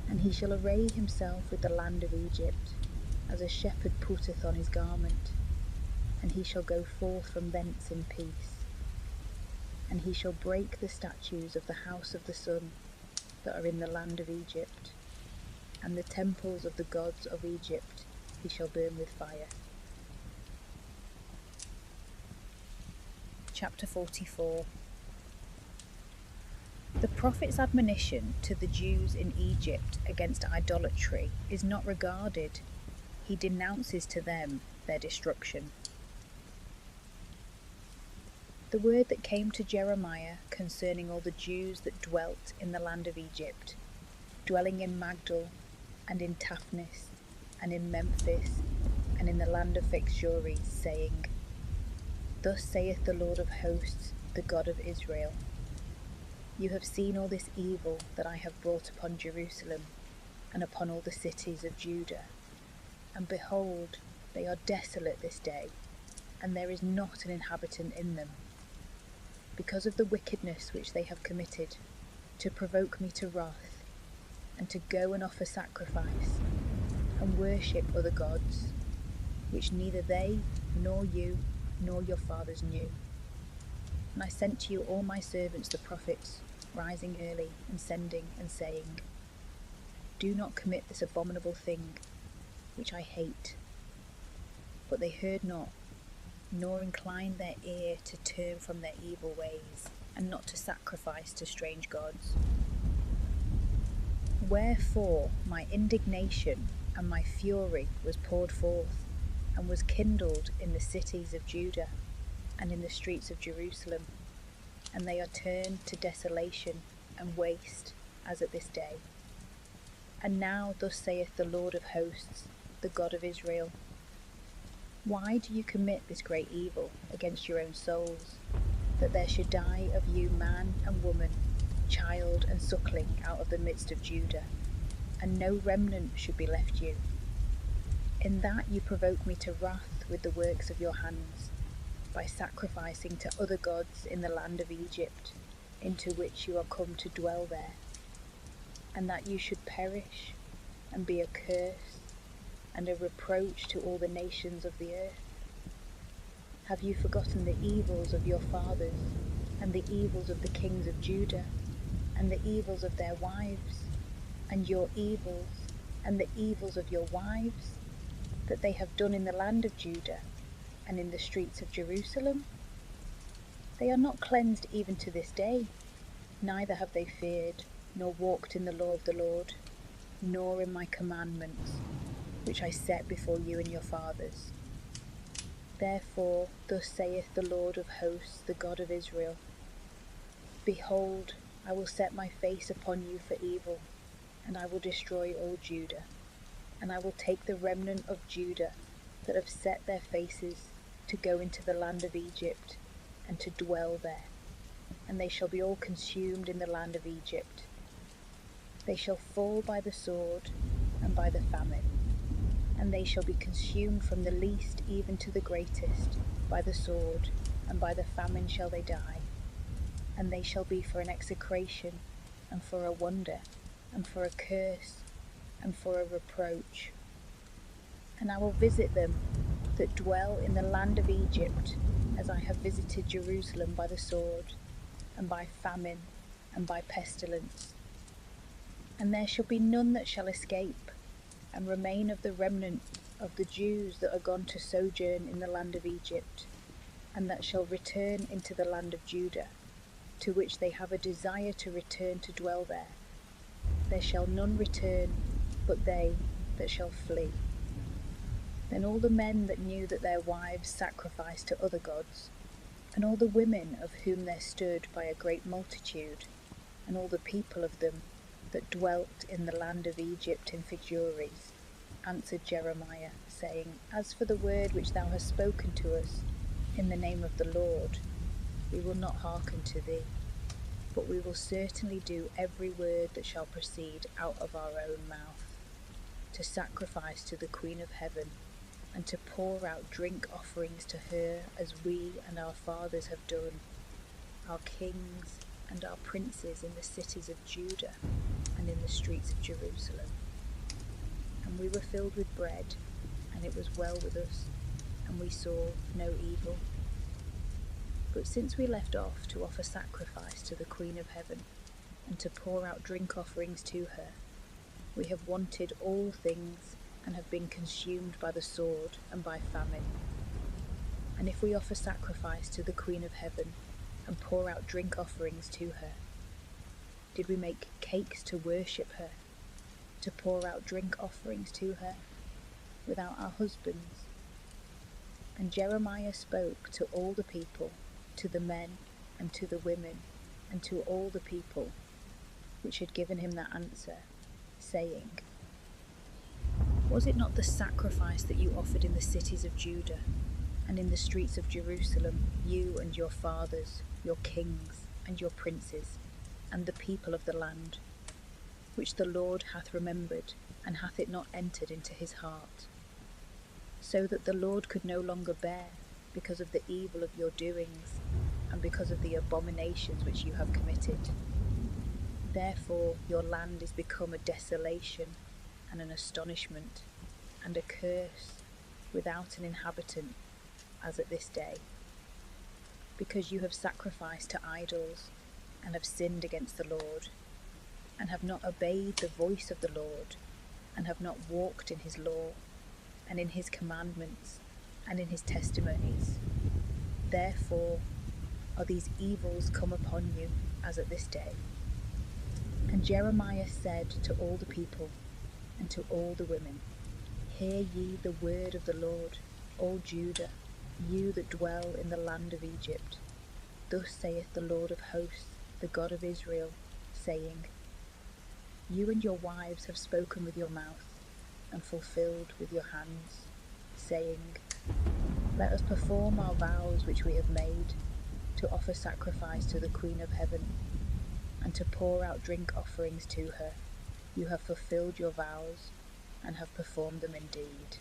And he shall array himself with the land of Egypt, as a shepherd putteth on his garment, and he shall go forth from thence in peace. And he shall break the statues of the house of the sun that are in the land of Egypt, and the temples of the gods of Egypt he shall burn with fire. Chapter 44. The prophet's admonition to the Jews in Egypt against idolatry is not regarded. He denounces to them their destruction. The word that came to Jeremiah concerning all the Jews that dwelt in the land of Egypt, dwelling in Magdal, and in Taphnis, and in Memphis, and in the land of Phexuries, saying, Thus saith the Lord of hosts, the God of Israel, You have seen all this evil that I have brought upon Jerusalem, and upon all the cities of Judah. And behold, they are desolate this day, and there is not an inhabitant in them, because of the wickedness which they have committed, to provoke me to wrath, and to go and offer sacrifice, and worship other gods, which neither they, nor you, nor your fathers knew. And I sent to you all my servants the prophets, rising early, and sending, and saying, Do not commit this abominable thing, which I hate. But they heard not, nor inclined their ear to turn from their evil ways, and not to sacrifice to strange gods. Wherefore my indignation and my fury was poured forth, and was kindled in the cities of Judah, and in the streets of Jerusalem, and they are turned to desolation and waste, as at this day. And now thus saith the Lord of hosts, the God of Israel, Why do you commit this great evil against your own souls, that there should die of you man and woman, child and suckling out of the midst of Judah, and no remnant should be left you? In that you provoke me to wrath with the works of your hands, by sacrificing to other gods in the land of Egypt, into which you are come to dwell there, and that you should perish, and be a curse, and a reproach to all the nations of the earth? Have you forgotten the evils of your fathers, and the evils of the kings of Judah, and the evils of their wives, and your evils, and the evils of your wives, that they have done in the land of Judah, and in the streets of Jerusalem? They are not cleansed even to this day, neither have they feared, nor walked in the law of the Lord, nor in my commandments, which I set before you and your fathers. Therefore thus saith the Lord of hosts, the God of Israel, Behold, I will set my face upon you for evil, and I will destroy all Judah. And I will take the remnant of Judah that have set their faces to go into the land of Egypt, and to dwell there, and they shall be all consumed in the land of Egypt. They shall fall by the sword and by the famine, and they shall be consumed from the least even to the greatest, by the sword, and by the famine shall they die. And they shall be for an execration, and for a wonder, and for a curse, and for a reproach. And I will visit them that dwell in the land of Egypt, as I have visited Jerusalem by the sword, and by famine, and by pestilence. And there shall be none that shall escape, and remain of the remnant of the Jews that are gone to sojourn in the land of Egypt, and that shall return into the land of Judah, to which they have a desire to return to dwell there. There shall none return, but they that shall flee. Then all the men that knew that their wives sacrificed to other gods, and all the women of whom there stood by a great multitude, and all the people of them that dwelt in the land of Egypt in figures, answered Jeremiah, saying, As for the word which thou hast spoken to us in the name of the Lord, we will not hearken to thee, but we will certainly do every word that shall proceed out of our own mouth, to sacrifice to the Queen of heaven, and to pour out drink offerings to her, as we and our fathers have done, our kings and our princes in the cities of Judah and in the streets of Jerusalem. And we were filled with bread, and it was well with us, and we saw no evil. But since we left off to offer sacrifice to the Queen of heaven, and to pour out drink offerings to her, we have wanted all things, and have been consumed by the sword and by famine. And if we offer sacrifice to the Queen of heaven, and pour out drink offerings to her, did we make cakes to worship her, to pour out drink offerings to her, without our husbands? And Jeremiah spoke to all the people, to the men, and to the women, and to all the people, which had given him that answer, saying, Was it not the sacrifice that you offered in the cities of Judah, and in the streets of Jerusalem, you and your fathers, your kings, and your princes, and the people of the land, which the Lord hath remembered, and hath it not entered into his heart? So that the Lord could no longer bear, because of the evil of your doings, and because of the abominations which you have committed. Therefore your land is become a desolation, and an astonishment, and a curse, without an inhabitant, as at this day, because you have sacrificed to idols, and have sinned against the Lord, and have not obeyed the voice of the Lord, and have not walked in his law, and in his commandments, and in his testimonies. Therefore are these evils come upon you, as at this day. And Jeremiah said to all the people, and to all the women, Hear ye the word of the Lord, all Judah, you that dwell in the land of Egypt. Thus saith the Lord of hosts, the God of Israel, saying, You and your wives have spoken with your mouth, and fulfilled with your hands, saying, Let us perform our vows which we have made, to offer sacrifice to the Queen of heaven, and to pour out drink offerings to her. You have fulfilled your vows, and have performed them indeed.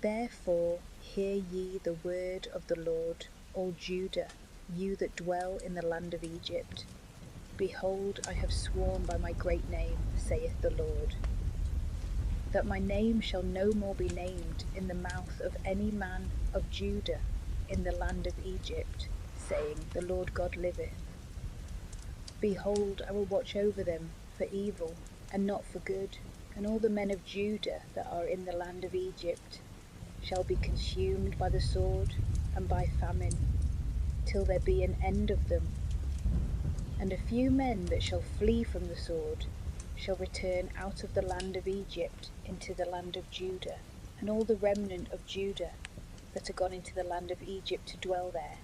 Therefore hear ye the word of the Lord, all Judah, you that dwell in the land of Egypt. Behold, I have sworn by my great name, saith the Lord, that my name shall no more be named in the mouth of any man of Judah in the land of Egypt, saying, The Lord God liveth. Behold, I will watch over them for evil, and not for good, and all the men of Judah that are in the land of Egypt shall be consumed by the sword and by famine, till there be an end of them. And a few men that shall flee from the sword shall return out of the land of Egypt into the land of Judah, and all the remnant of Judah that are gone into the land of Egypt to dwell there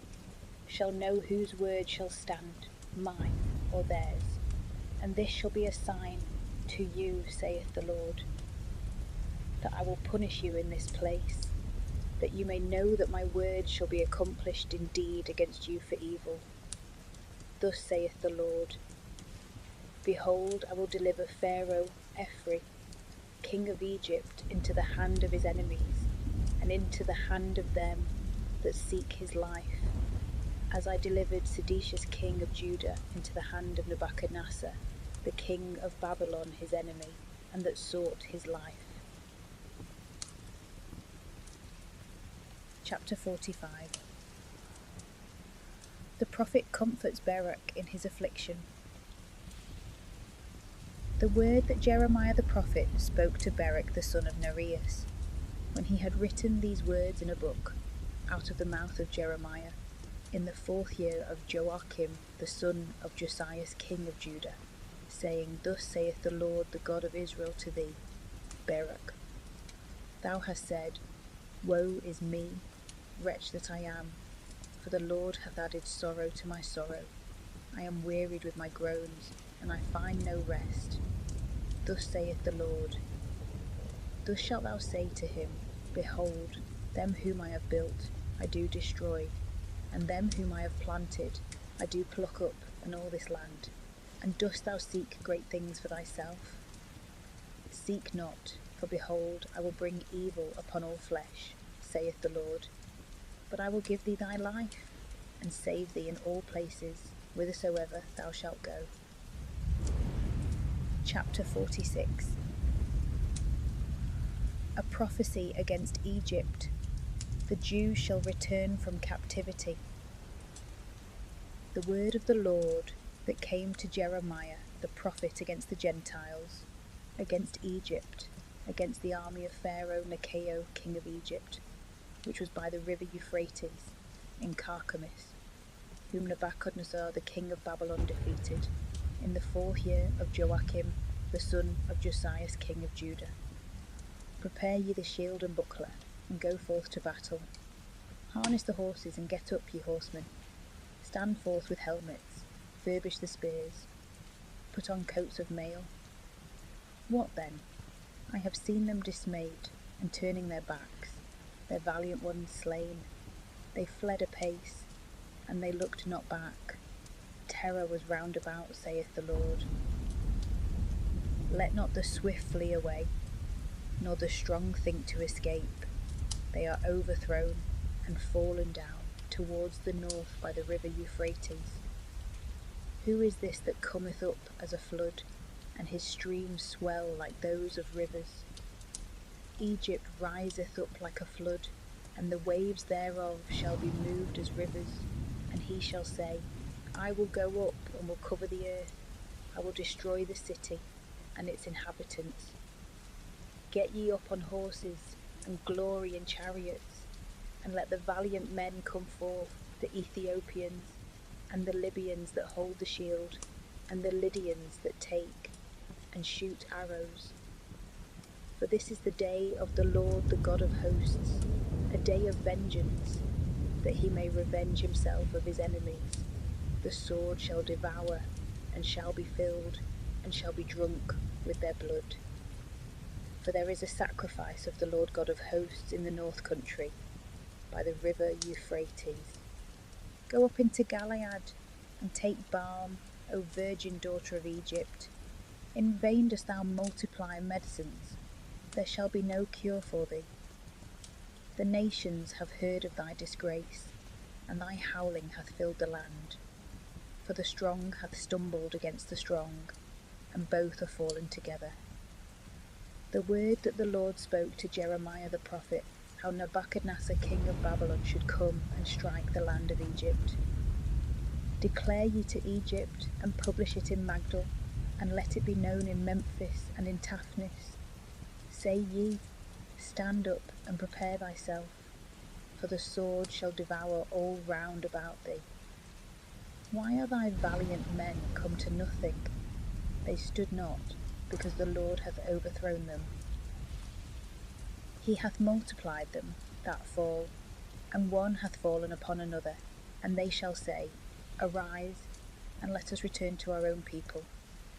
shall know whose word shall stand, mine or theirs. And this shall be a sign to you, saith the Lord, that I will punish you in this place, that you may know that my word shall be accomplished indeed against you for evil. Thus saith the Lord, behold, I will deliver Pharaoh Ephri, king of Egypt, into the hand of his enemies, and into the hand of them that seek his life, as I delivered Sedecius king of Judah into the hand of Nebuchadnezzar, the king of Babylon his enemy, and that sought his life. Chapter 45. The prophet comforts Baruch in his affliction. The word that Jeremiah the prophet spoke to Baruch the son of Nereus, when he had written these words in a book, out of the mouth of Jeremiah, in the 4th year of Joachim the son of Josias king of Judah, saying, Thus saith the Lord the God of Israel to thee, Baruch, thou hast said, Woe is me, wretch that I am, for the Lord hath added sorrow to my sorrow. I am wearied with my groans, and I find no rest. Thus saith the Lord, Thus shalt thou say to him, Behold, them whom I have built I do destroy, and them whom I have planted I do pluck up in all this land. And dost thou seek great things for thyself? Seek not, for behold, I will bring evil upon all flesh, saith the Lord. But I will give thee thy life, and save thee in all places, whithersoever thou shalt go. Chapter 46. A prophecy against Egypt. The Jews shall return from captivity. The word of the Lord that came to Jeremiah the prophet against the Gentiles, against Egypt, against the army of Pharaoh Necho king of Egypt, which was by the river Euphrates, in Carchemish, whom Nebuchadnezzar the king of Babylon defeated, in the 4th year of Joachim the son of Josias king of Judah. Prepare ye the shield and buckler, and go forth to battle. Harness the horses, and get up, ye horsemen. Stand forth with helmets, furbish the spears, put on coats of mail. What then? I have seen them dismayed, and turning their backs, their valiant ones slain. They fled apace, and they looked not back. Terror was round about, saith the Lord. Let not the swift flee away, nor the strong think to escape. They are overthrown and fallen down towards the north by the river Euphrates. Who is this that cometh up as a flood, and his streams swell like those of rivers? Egypt riseth up like a flood, and the waves thereof shall be moved as rivers. And he shall say, I will go up and will cover the earth. I will destroy the city and its inhabitants. Get ye up on horses, and glory in chariots, and let the valiant men come forth, the Ethiopians, and the Libyans that hold the shield, and the Lydians that take and shoot arrows. For this is the day of the Lord the God of hosts, a day of vengeance, that he may revenge himself of his enemies. The sword shall devour, and shall be filled, and shall be drunk with their blood. For there is a sacrifice of the Lord God of hosts in the north country, by the river Euphrates. Go up into Gilead, and take balm, O virgin daughter of Egypt. In vain dost thou multiply medicines, there shall be no cure for thee. The nations have heard of thy disgrace, and thy howling hath filled the land. For the strong hath stumbled against the strong, and both are fallen together. The word that the Lord spoke to Jeremiah the prophet, how Nebuchadnezzar king of Babylon should come and strike the land of Egypt. Declare ye to Egypt, and publish it in Magdal, and let it be known in Memphis and in Taphnis. Say ye, stand up and prepare thyself, for the sword shall devour all round about thee. Why are thy valiant men come to nothing? They stood not, because the Lord hath overthrown them. He hath multiplied them that fall, and one hath fallen upon another, and they shall say, Arise, and let us return to our own people,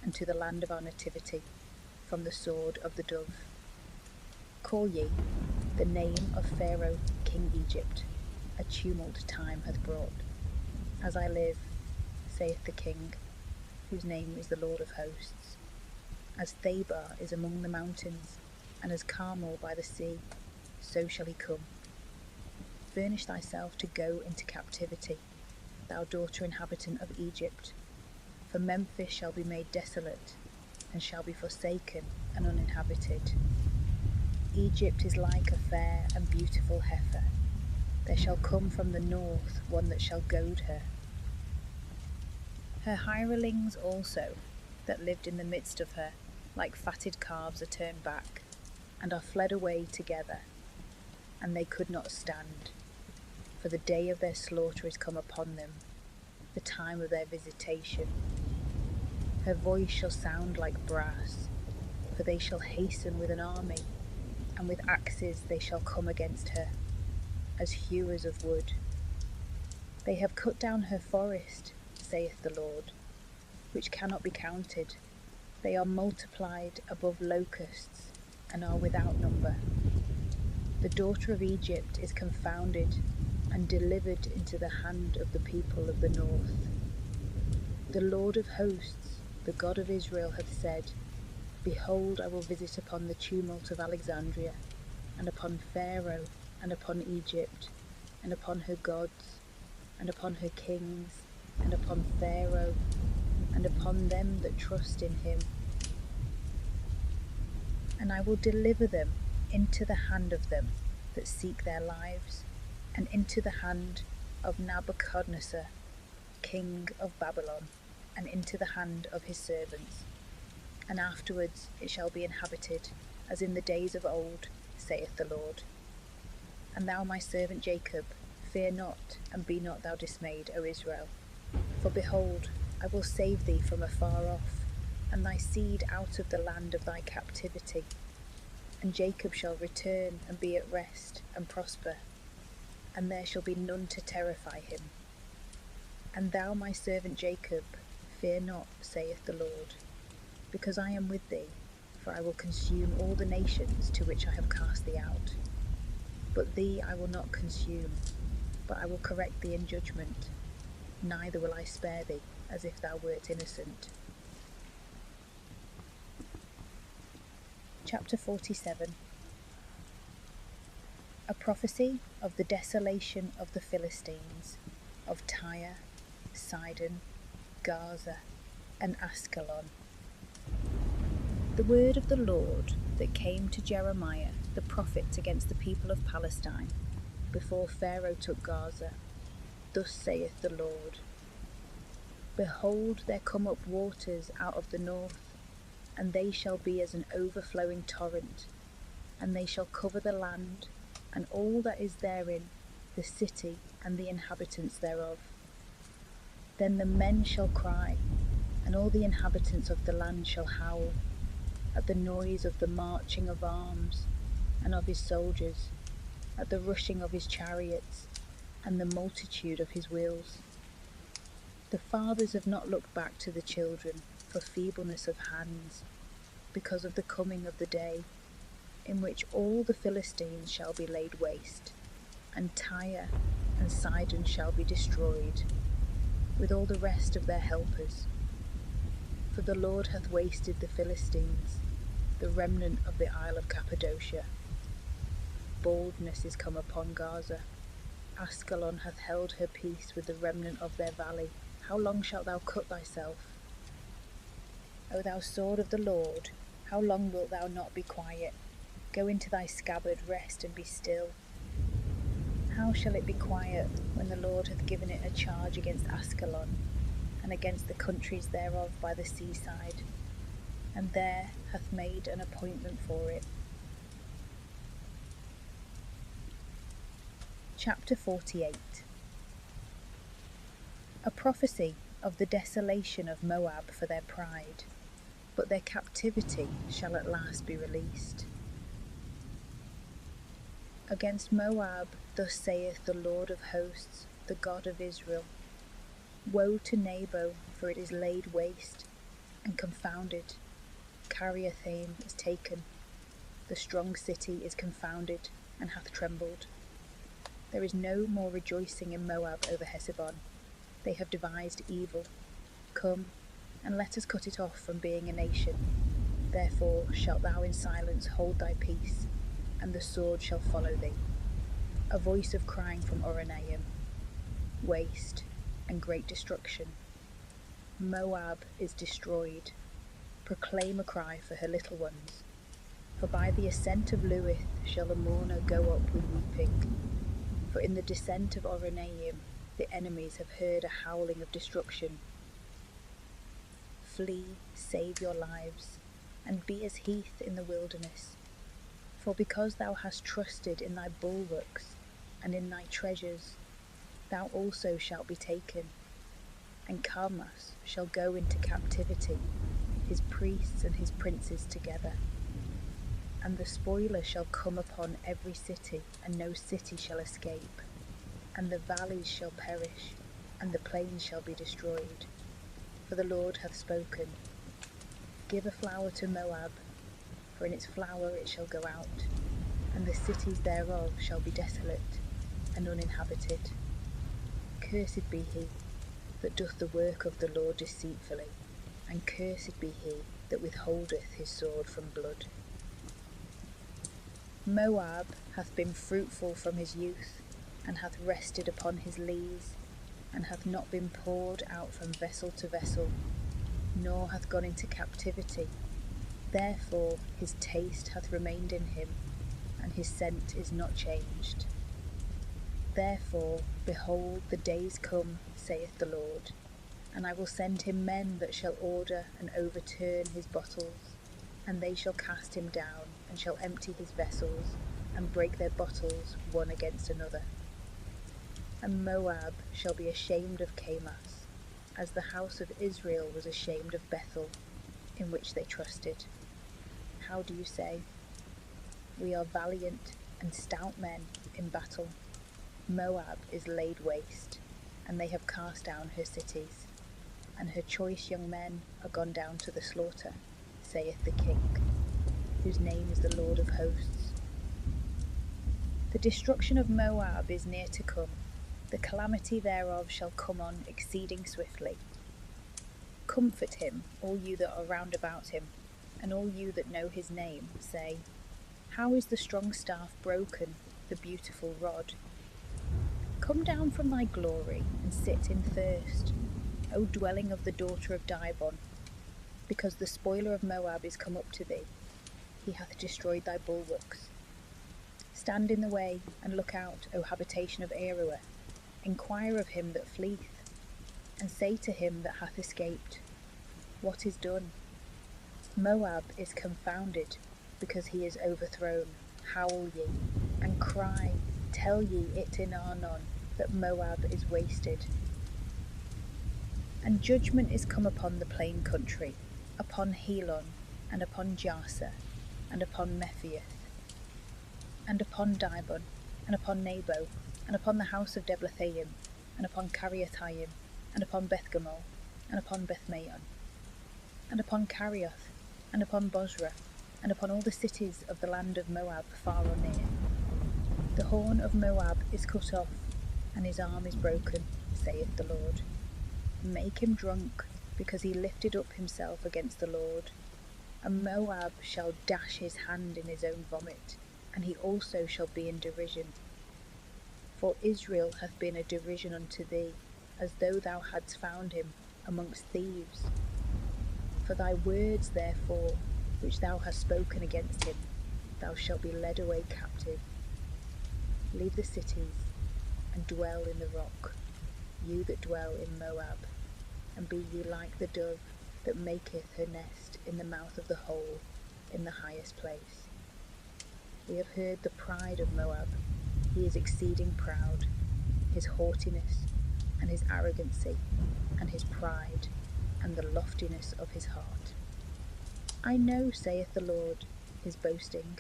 and to the land of our nativity. from the sword of the dove. Call ye the name of Pharaoh king Egypt, a tumult time hath brought. As I live, saith the King, whose name is the Lord of hosts. As Thabor is among the mountains, and as Carmel by the sea, so shall he come. Furnish thyself to go into captivity, thou daughter inhabitant of Egypt, for Memphis shall be made desolate, and shall be forsaken and uninhabited. Egypt is like a fair and beautiful heifer. There shall come from the north one that shall goad her. Her hirelings also, that lived in the midst of her, like fatted calves, are turned back, and are fled away together, and they could not stand. For the day of their slaughter is come upon them, the time of their visitation. Her voice shall sound like brass, for they shall hasten with an army, and with axes they shall come against her, as hewers of wood. They have cut down her forest, saith the Lord, which cannot be counted. They are multiplied above locusts, and are without number. The daughter of Egypt is confounded, and delivered into the hand of the people of the north. The Lord of hosts, the God of Israel, hath said, Behold, I will visit upon the tumult of Alexandria, and upon Pharaoh, and upon Egypt, and upon her gods, and upon her kings, and upon Pharaoh, and upon them that trust in him. And I will deliver them into the hand of them that seek their lives, and into the hand of Nebuchadnezzar, king of Babylon, and into the hand of his servants. And afterwards it shall be inhabited, as in the days of old, saith the Lord. And thou, my servant Jacob, fear not, and be not thou dismayed, O Israel. For behold, I will save thee from afar off, and thy seed out of the land of thy captivity. And Jacob shall return and be at rest and prosper, and there shall be none to terrify him. And thou, my servant Jacob, fear not, saith the Lord, because I am with thee, for I will consume all the nations to which I have cast thee out. But thee I will not consume, but I will correct thee in judgment, neither will I spare thee, as if thou wert innocent. Chapter 47. A prophecy of the desolation of the Philistines, of Tyre, Sidon, Gaza, and Ascalon. The word of the Lord that came to Jeremiah the prophet against the people of Palestine, before Pharaoh took Gaza. Thus saith the Lord, Behold, there come up waters out of the north, and they shall be as an overflowing torrent, and they shall cover the land, and all that is therein, the city and the inhabitants thereof. Then the men shall cry, and all the inhabitants of the land shall howl, at the noise of the marching of arms, and of his soldiers, at the rushing of his chariots, and the multitude of his wheels. The fathers have not looked back to the children for feebleness of hands, because of the coming of the day, in which all the Philistines shall be laid waste, and Tyre and Sidon shall be destroyed, with all the rest of their helpers. For the Lord hath wasted the Philistines, the remnant of the isle of Cappadocia. Baldness is come upon Gaza. Ascalon hath held her peace with the remnant of their valley. How long shalt thou cut thyself? O thou sword of the Lord, how long wilt thou not be quiet? Go into thy scabbard, rest and be still. How shall it be quiet when the Lord hath given it a charge against Ascalon, and against the countries thereof by the seaside, and there hath made an appointment for it? Chapter 48. A prophecy of the desolation of Moab for their pride, but their captivity shall at last be released. Against Moab thus saith the Lord of hosts, the God of Israel, Woe to Nebo, for it is laid waste, and confounded, Kiriathaim is taken, the strong city is confounded and hath trembled. There is no more rejoicing in Moab over Heshbon. They have devised evil. Come, and let us cut it off from being a nation. Therefore shalt thou in silence hold thy peace, and the sword shall follow thee. A voice of crying from Oronaim, waste and great destruction. Moab is destroyed. Proclaim a cry for her little ones. For by the ascent of Luith shall a mourner go up with weeping. For in the descent of Oronaim the enemies have heard a howling of destruction. Flee, save your lives, and be as heath in the wilderness. For because thou hast trusted in thy bulwarks and in thy treasures, thou also shalt be taken. And Carmas shall go into captivity, his priests and his princes together. And the spoiler shall come upon every city, and no city shall escape. And the valleys shall perish, and the plains shall be destroyed. For the Lord hath spoken. Give a flower to Moab, for in its flower it shall go out, and the cities thereof shall be desolate and uninhabited. Cursed be he that doth the work of the Lord deceitfully, and cursed be he that withholdeth his sword from blood. Moab hath been fruitful from his youth, and hath rested upon his lees, and hath not been poured out from vessel to vessel, nor hath gone into captivity. Therefore his taste hath remained in him, and his scent is not changed. Therefore, behold, the days come, saith the Lord, and I will send him men that shall order and overturn his bottles, and they shall cast him down, and shall empty his vessels, and break their bottles one against another. And Moab shall be ashamed of Camas, as the house of Israel was ashamed of Bethel, in which they trusted. How do you say? We are valiant and stout men in battle. Moab is laid waste, and they have cast down her cities, and her choice young men are gone down to the slaughter, saith the King, whose name is the Lord of hosts. The destruction of Moab is near to come, the calamity thereof shall come on exceeding swiftly. Comfort him, all you that are round about him, and all you that know his name, say, how is the strong staff broken, the beautiful rod? Come down from thy glory, and sit in thirst, O dwelling of the daughter of Dibon, because the spoiler of Moab is come up to thee, he hath destroyed thy bulwarks. Stand in the way, and look out, O habitation of Aroer, inquire of him that fleeth, and say to him that hath escaped, what is done? Moab is confounded, because he is overthrown. Howl ye, and cry, tell ye it in Arnon, that Moab is wasted. And judgment is come upon the plain country, upon Helon, and upon Jarsa, and upon Mephiath, and upon Dibon, and upon Nebo, and upon the house of Deblathaim, and upon Kiriathaim, and upon Bethgamol, and upon Bethmaon, and upon Carioth, and upon Bozrah, and upon all the cities of the land of Moab far or near. The horn of Moab is cut off, and his arm is broken, saith the Lord. Make him drunk, because he lifted up himself against the Lord. And Moab shall dash his hand in his own vomit, and he also shall be in derision. For Israel hath been a derision unto thee, as though thou hadst found him amongst thieves. For thy words, therefore, which thou hast spoken against him, thou shalt be led away captive. Leave the cities, and dwell in the rock, you that dwell in Moab, and be ye like the dove that maketh her nest in the mouth of the hole, in the highest place. We have heard the pride of Moab. He is exceeding proud, his haughtiness, and his arrogancy, and his pride, and the loftiness of his heart. I know, saith the Lord, his boasting,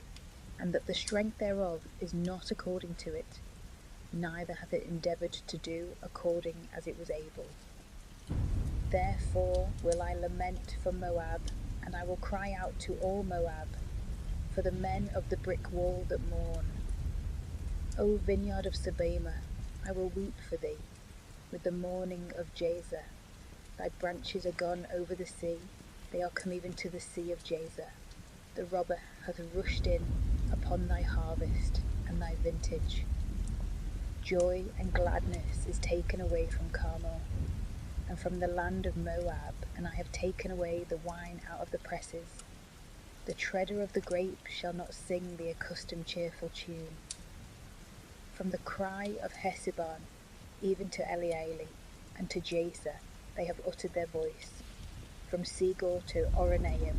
and that the strength thereof is not according to it, neither hath it endeavoured to do according as it was able. Therefore will I lament for Moab, and I will cry out to all Moab, for the men of the brick wall that mourn. O vineyard of Sebama, I will weep for thee, with the mourning of Jazer. Thy branches are gone over the sea, they are come even to the sea of Jazer. The robber hath rushed in upon thy harvest and thy vintage. Joy and gladness is taken away from Carmel, and from the land of Moab, and I have taken away the wine out of the presses. The treader of the grape shall not sing the accustomed cheerful tune. From the cry of Hesibon, even to Elealeh, and to Jazer, they have uttered their voice. From Segor to Oronaim,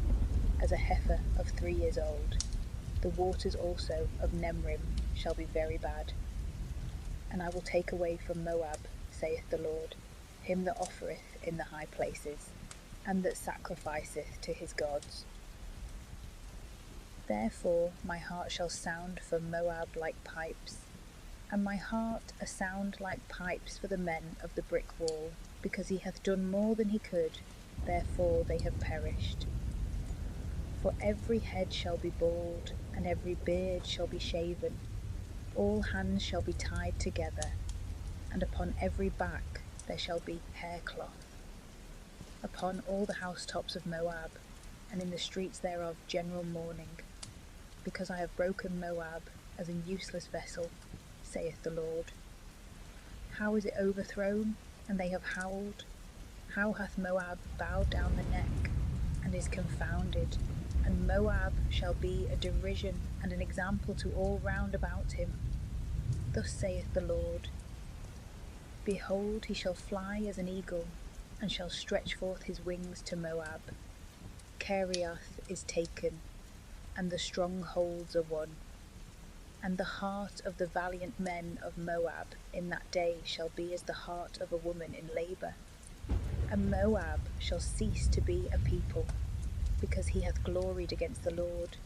as a heifer of 3 years old. The waters also of Nemrim shall be very bad. And I will take away from Moab, saith the Lord, him that offereth in the high places, and that sacrificeth to his gods. Therefore my heart shall sound for Moab like pipes, and my heart a sound like pipes for the men of the brick wall, because he hath done more than he could, therefore they have perished. For every head shall be bald, and every beard shall be shaven, all hands shall be tied together, and upon every back there shall be haircloth. Upon all the housetops of Moab, and in the streets thereof general mourning, because I have broken Moab as an useless vessel, saith the Lord. How is it overthrown, and they have howled? How hath Moab bowed down the neck, and is confounded? And Moab shall be a derision and an example to all round about him. Thus saith the Lord, Behold, he shall fly as an eagle, and shall stretch forth his wings to Moab. Kiriath is taken, and the strongholds are won. And the heart of the valiant men of Moab in that day shall be as the heart of a woman in labour. And Moab shall cease to be a people, because he hath gloried against the Lord.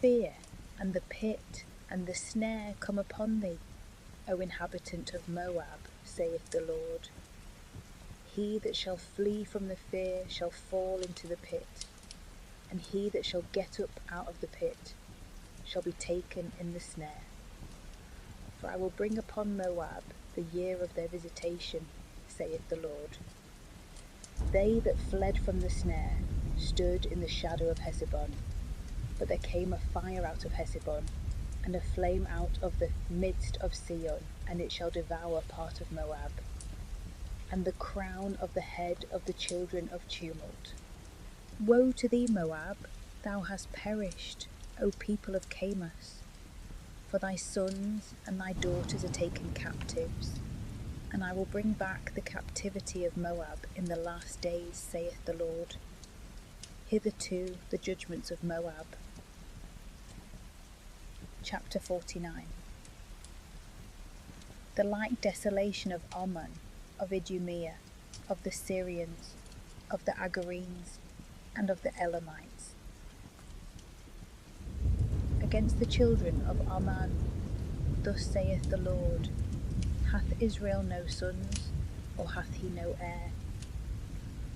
Fear, and the pit, and the snare come upon thee, O inhabitant of Moab, saith the Lord. He that shall flee from the fear shall fall into the pit, and he that shall get up out of the pit shall be taken in the snare. For I will bring upon Moab the year of their visitation, saith the Lord. They that fled from the snare stood in the shadow of Hesibon, but there came a fire out of Hesibon, and a flame out of the midst of Sion, and it shall devour part of Moab, and the crown of the head of the children of tumult. Woe to thee, Moab! Thou hast perished, O people of Camus, for thy sons and thy daughters are taken captives, and I will bring back the captivity of Moab in the last days, saith the Lord. Hitherto the judgments of Moab. Chapter 49. The like desolation of Ammon, of Idumea, of the Syrians, of the Agarenes, and of the Elamites. Against the children of Ammon, thus saith the Lord, Hath Israel no sons, or hath he no heir?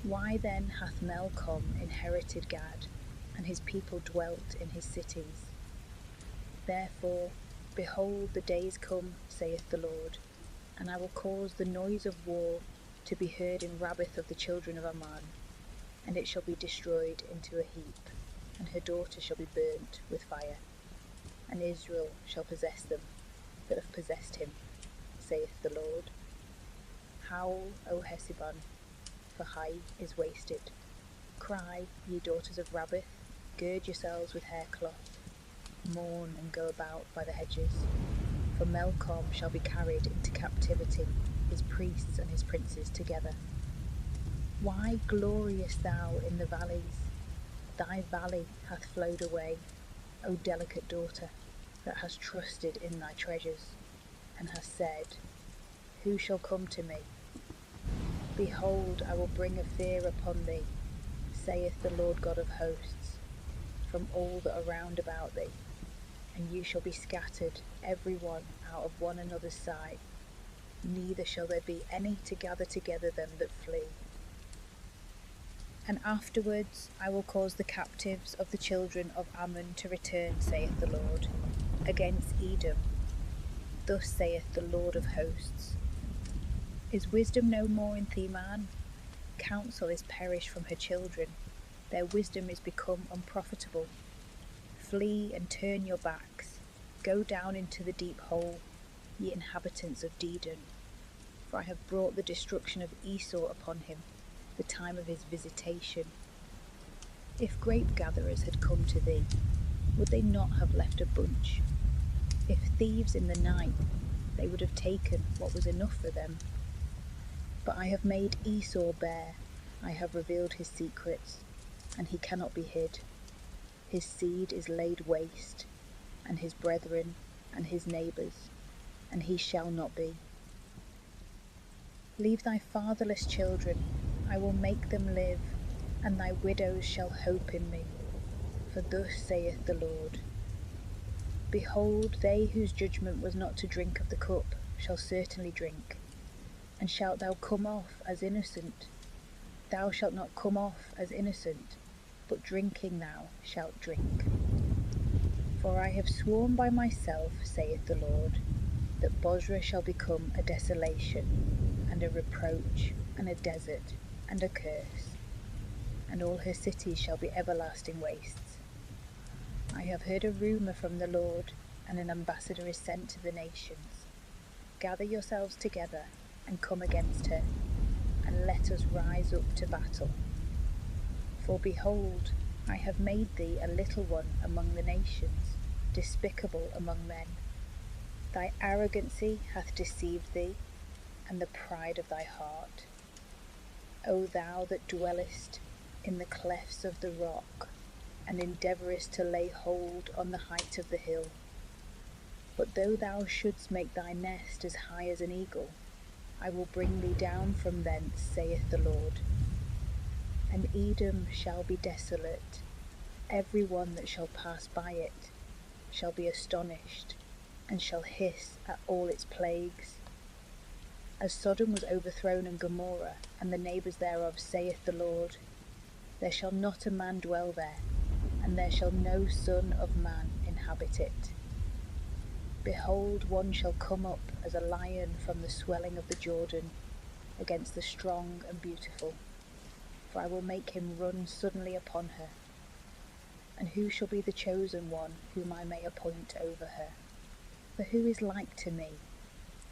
Why then hath Melcom inherited Gad, and his people dwelt in his cities? Therefore, behold, the days come, saith the Lord, and I will cause the noise of war to be heard in Rabbith of the children of Ammon, and it shall be destroyed into a heap, and her daughters shall be burnt with fire, and Israel shall possess them that have possessed him, saith the Lord. Howl, O Hesibon, for Hai is wasted. Cry, ye daughters of Rabbith, gird yourselves with haircloth, mourn and go about by the hedges, for Melcom shall be carried into captivity, his priests and his princes together. Why gloriest thou in the valleys? Thy valley hath flowed away, O delicate daughter, that hast trusted in thy treasures, and hast said, Who shall come to me? Behold, I will bring a fear upon thee, saith the Lord God of hosts, from all that are round about thee, and you shall be scattered, every one out of one another's sight, neither shall there be any to gather together them that flee. And afterwards I will cause the captives of the children of Ammon to return, saith the Lord, against Edom. Thus saith the Lord of hosts. Is wisdom no more in Theman? Counsel is perished from her children, their wisdom is become unprofitable. Flee and turn your backs, go down into the deep hole, ye inhabitants of Dedan, for I have brought the destruction of Esau upon him, the time of his visitation. If grape-gatherers had come to thee, would they not have left a bunch? If thieves in the night, they would have taken what was enough for them. But I have made Esau bare, I have revealed his secrets, and he cannot be hid. His seed is laid waste, and his brethren, and his neighbours, and he shall not be. Leave thy fatherless children, I will make them live, and thy widows shall hope in me. For thus saith the Lord, Behold, they whose judgment was not to drink of the cup shall certainly drink. And shalt thou come off as innocent? Thou shalt not come off as innocent, but drinking thou shalt drink. For I have sworn by myself, saith the Lord, that Bozrah shall become a desolation, and a reproach, and a desert, and a curse, and all her cities shall be everlasting wastes. I have heard a rumour from the Lord, and an ambassador is sent to the nations. Gather yourselves together, and come against her, and let us rise up to battle. For behold, I have made thee a little one among the nations, despicable among men. Thy arrogancy hath deceived thee, and the pride of thy heart. O thou that dwellest in the clefts of the rock, and endeavourest to lay hold on the height of the hill. But though thou shouldst make thy nest as high as an eagle, I will bring thee down from thence, saith the Lord. And Edom shall be desolate, every one that shall pass by it shall be astonished, and shall hiss at all its plagues. As Sodom was overthrown and Gomorrah, and the neighbours thereof, saith the Lord, there shall not a man dwell there, and there shall no son of man inhabit it. Behold, one shall come up as a lion from the swelling of the Jordan against the strong and beautiful, for I will make him run suddenly upon her. And who shall be the chosen one whom I may appoint over her? For who is like to me,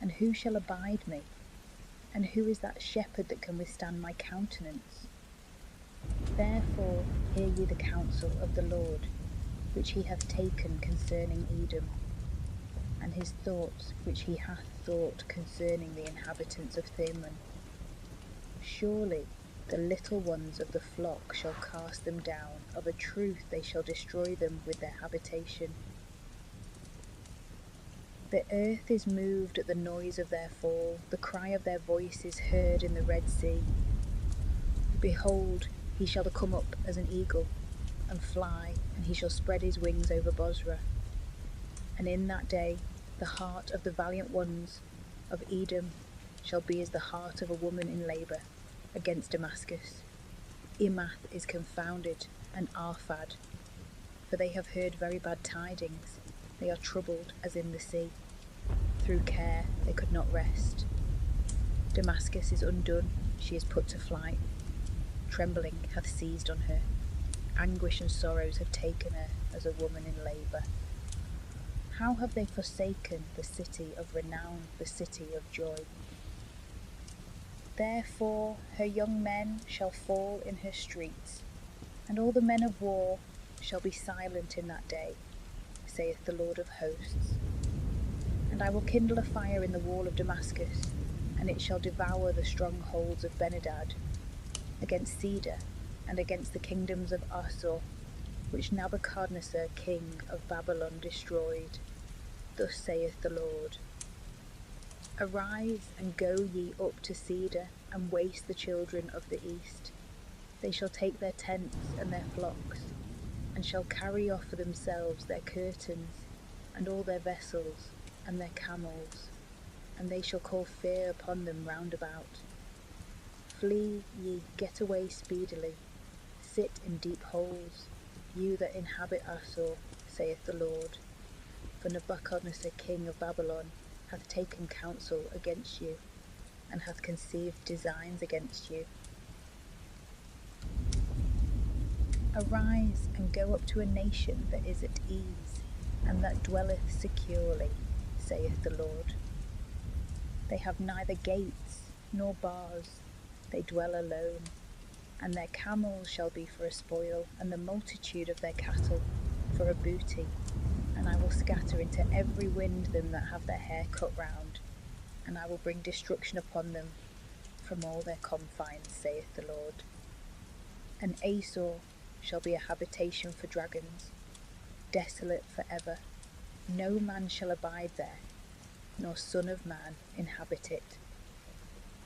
and who shall abide me? And who is that shepherd that can withstand my countenance? Therefore hear ye the counsel of the Lord, which he hath taken concerning Edom, and his thoughts which he hath thought concerning the inhabitants of Theman. Surely the little ones of the flock shall cast them down, of a truth they shall destroy them with their habitation. The earth is moved at the noise of their fall, the cry of their voice is heard in the Red Sea. Behold, he shall come up as an eagle, and fly, and he shall spread his wings over Bozrah. And in that day the heart of the valiant ones of Edom shall be as the heart of a woman in labour against Damascus. Imath is confounded, and Arphad, for they have heard very bad tidings, they are troubled as in the sea. Through care they could not rest. Damascus is undone, she is put to flight. Trembling hath seized on her, anguish and sorrows have taken her as a woman in labour. How have they forsaken the city of renown, the city of joy? Therefore her young men shall fall in her streets, and all the men of war shall be silent in that day, saith the Lord of hosts. And I will kindle a fire in the wall of Damascus, and it shall devour the strongholds of Benhadad, against Cedar, and against the kingdoms of Asur, which Nebuchadnezzar king of Babylon destroyed. Thus saith the Lord. Arise and go ye up to Cedar, and waste the children of the east. They shall take their tents and their flocks, and shall carry off for themselves their curtains, and all their vessels, and their camels, and they shall call fear upon them round about. Flee ye, get away speedily, sit in deep holes, you that inhabit Asshur, saith the Lord. For Nebuchadnezzar king of Babylon hath taken counsel against you, and hath conceived designs against you. Arise and go up to a nation that is at ease, and that dwelleth securely, saith the Lord. They have neither gates nor bars, they dwell alone, and their camels shall be for a spoil, and the multitude of their cattle for a booty. And I will scatter into every wind them that have their hair cut round, and I will bring destruction upon them from all their confines, saith the Lord. And Asor shall be a habitation for dragons, desolate for ever. No man shall abide there, nor son of man inhabit it.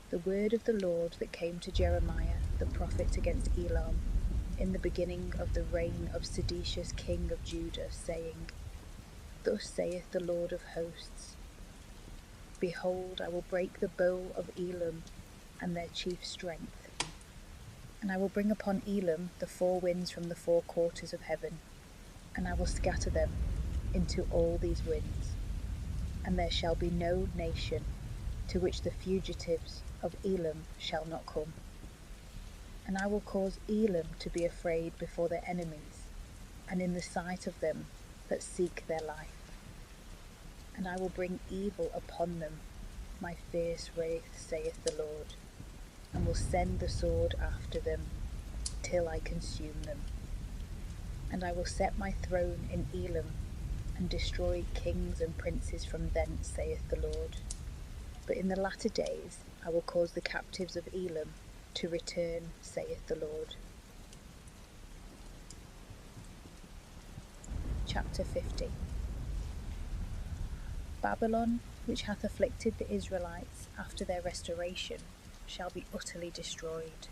The word of the Lord that came to Jeremiah the prophet against Elam in the beginning of the reign of Sedecius king of Judah, saying, Thus saith the Lord of hosts, Behold, I will break the bow of Elam and their chief strength, and I will bring upon Elam the four winds from the four quarters of heaven, and I will scatter them into all these winds, and there shall be no nation to which the fugitives of Elam shall not come. And I will cause Elam to be afraid before their enemies, and in the sight of them that seek their life. And I will bring evil upon them, my fierce wrath, saith the Lord, and will send the sword after them, till I consume them. And I will set my throne in Elam, and destroy kings and princes from thence, saith the Lord. But in the latter days I will cause the captives of Elam to return, saith the Lord. Chapter 50. Babylon, which hath afflicted the Israelites after their restoration, shall be utterly destroyed.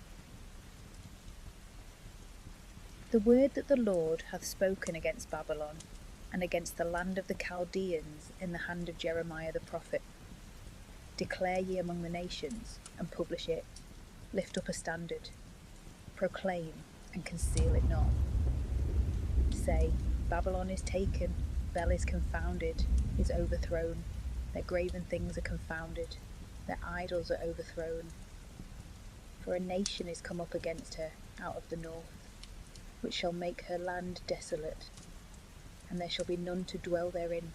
The word that the Lord hath spoken against Babylon, and against the land of the Chaldeans in the hand of Jeremiah the prophet. Declare ye among the nations, and publish it. Lift up a standard. Proclaim, and conceal it not. Say, Babylon is taken, Bel is confounded, is overthrown. Their graven things are confounded, their idols are overthrown. For a nation is come up against her out of the north, which shall make her land desolate, and there shall be none to dwell therein,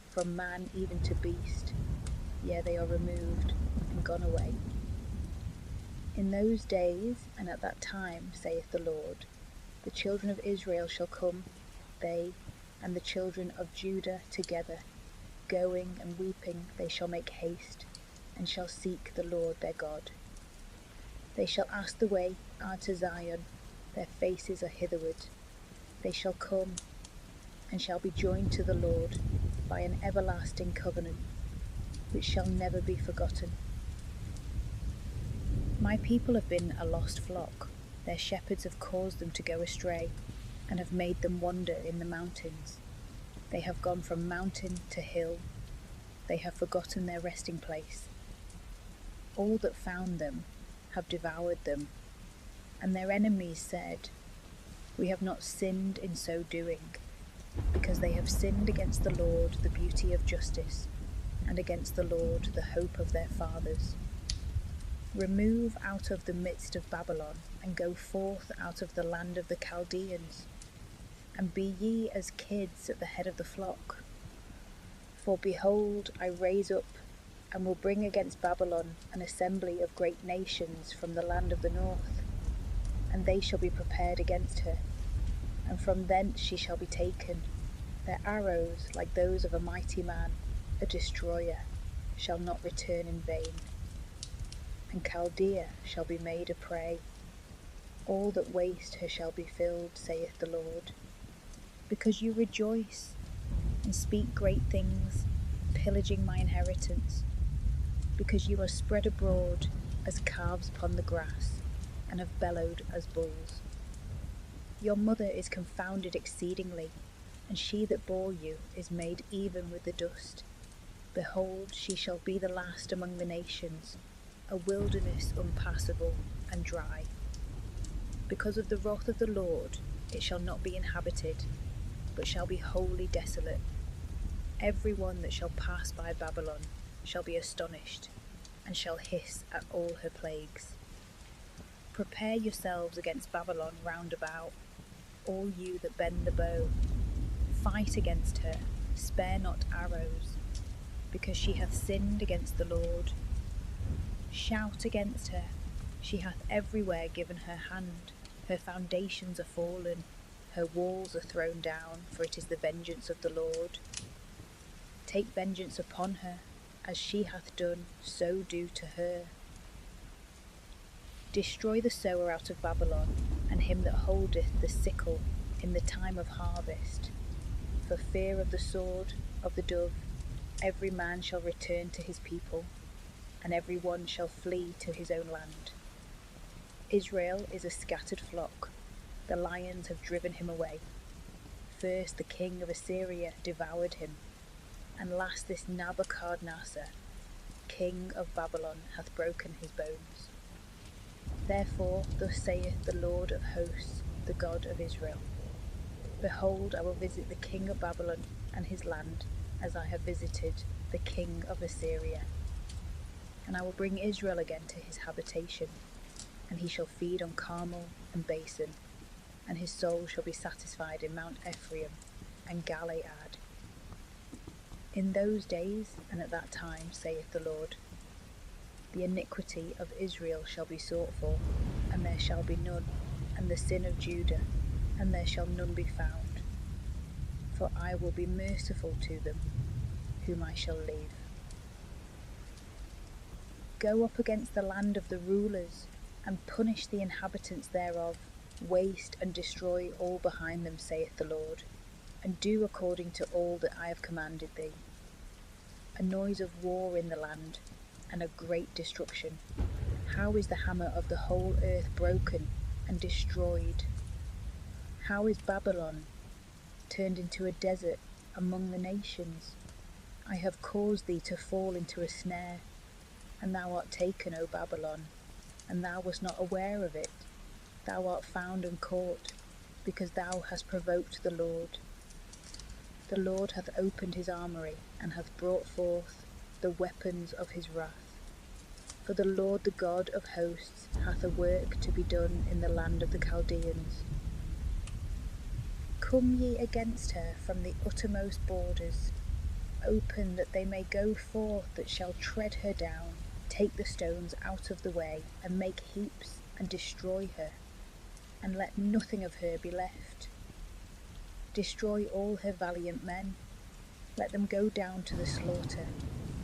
from man even to beast. Yea, they are removed and gone away. In those days and at that time, saith the Lord, the children of Israel shall come, they and the children of Judah together, going and weeping they shall make haste, and shall seek the Lord their God. They shall ask the way out to Zion, their faces are hitherward. They shall come, and shall be joined to the Lord by an everlasting covenant, which shall never be forgotten. My people have been a lost flock, their shepherds have caused them to go astray, and have made them wander in the mountains. They have gone from mountain to hill, they have forgotten their resting place. All that found them have devoured them, and their enemies said, We have not sinned in so doing, because they have sinned against the Lord, the beauty of justice, and against the Lord, the hope of their fathers. Remove out of the midst of Babylon, and go forth out of the land of the Chaldeans, and be ye as kids at the head of the flock. For behold, I raise up, and will bring against Babylon an assembly of great nations from the land of the north, and they shall be prepared against her, and from thence she shall be taken. Their arrows, like those of a mighty man, a destroyer, shall not return in vain. And Chaldea shall be made a prey. All that waste her shall be filled, saith the Lord. Because you rejoice, and speak great things, pillaging my inheritance, because you are spread abroad as calves upon the grass, and have bellowed as bulls. Your mother is confounded exceedingly, and she that bore you is made even with the dust. Behold, she shall be the last among the nations, a wilderness unpassable and dry. Because of the wrath of the Lord, it shall not be inhabited, but shall be wholly desolate. Every one that shall pass by Babylon shall be astonished, and shall hiss at all her plagues. Prepare yourselves against Babylon round about, all you that bend the bow. Fight against her, spare not arrows, because she hath sinned against the Lord. Shout against her, she hath everywhere given her hand. Her foundations are fallen, her walls are thrown down, for it is the vengeance of the Lord. Take vengeance upon her, as she hath done, so do to her. Destroy the sower out of Babylon, and him that holdeth the sickle in the time of harvest. For fear of the sword, of the dove, every man shall return to his people, and every one shall flee to his own land. Israel is a scattered flock, the lions have driven him away. First the king of Assyria devoured him, and last this Nebuchadnezzar, king of Babylon, hath broken his bones. Therefore thus saith the Lord of hosts, the God of Israel, Behold, I will visit the king of Babylon and his land, as I have visited the king of Assyria. And I will bring Israel again to his habitation, and he shall feed on Carmel and Basan, and his soul shall be satisfied in Mount Ephraim and Galead. In those days and at that time, saith the Lord, the iniquity of Israel shall be sought for, and there shall be none, and the sin of Judah, and there shall none be found. For I will be merciful to them, whom I shall leave. Go up against the land of the rulers, and punish the inhabitants thereof, waste and destroy all behind them, saith the Lord, and do according to all that I have commanded thee. A noise of war in the land, and a great destruction. How is the hammer of the whole earth broken and destroyed? How is Babylon turned into a desert among the nations? I have caused thee to fall into a snare, and thou art taken, O Babylon, and thou wast not aware of it. Thou art found and caught, because thou hast provoked the Lord. The Lord hath opened his armoury, and hath brought forth the weapons of his wrath. For the Lord, the God of hosts, hath a work to be done in the land of the Chaldeans. Come ye against her from the uttermost borders. Open that they may go forth that shall tread her down. Take the stones out of the way, and make heaps, and destroy her, and let nothing of her be left. Destroy all her valiant men. Let them go down to the slaughter.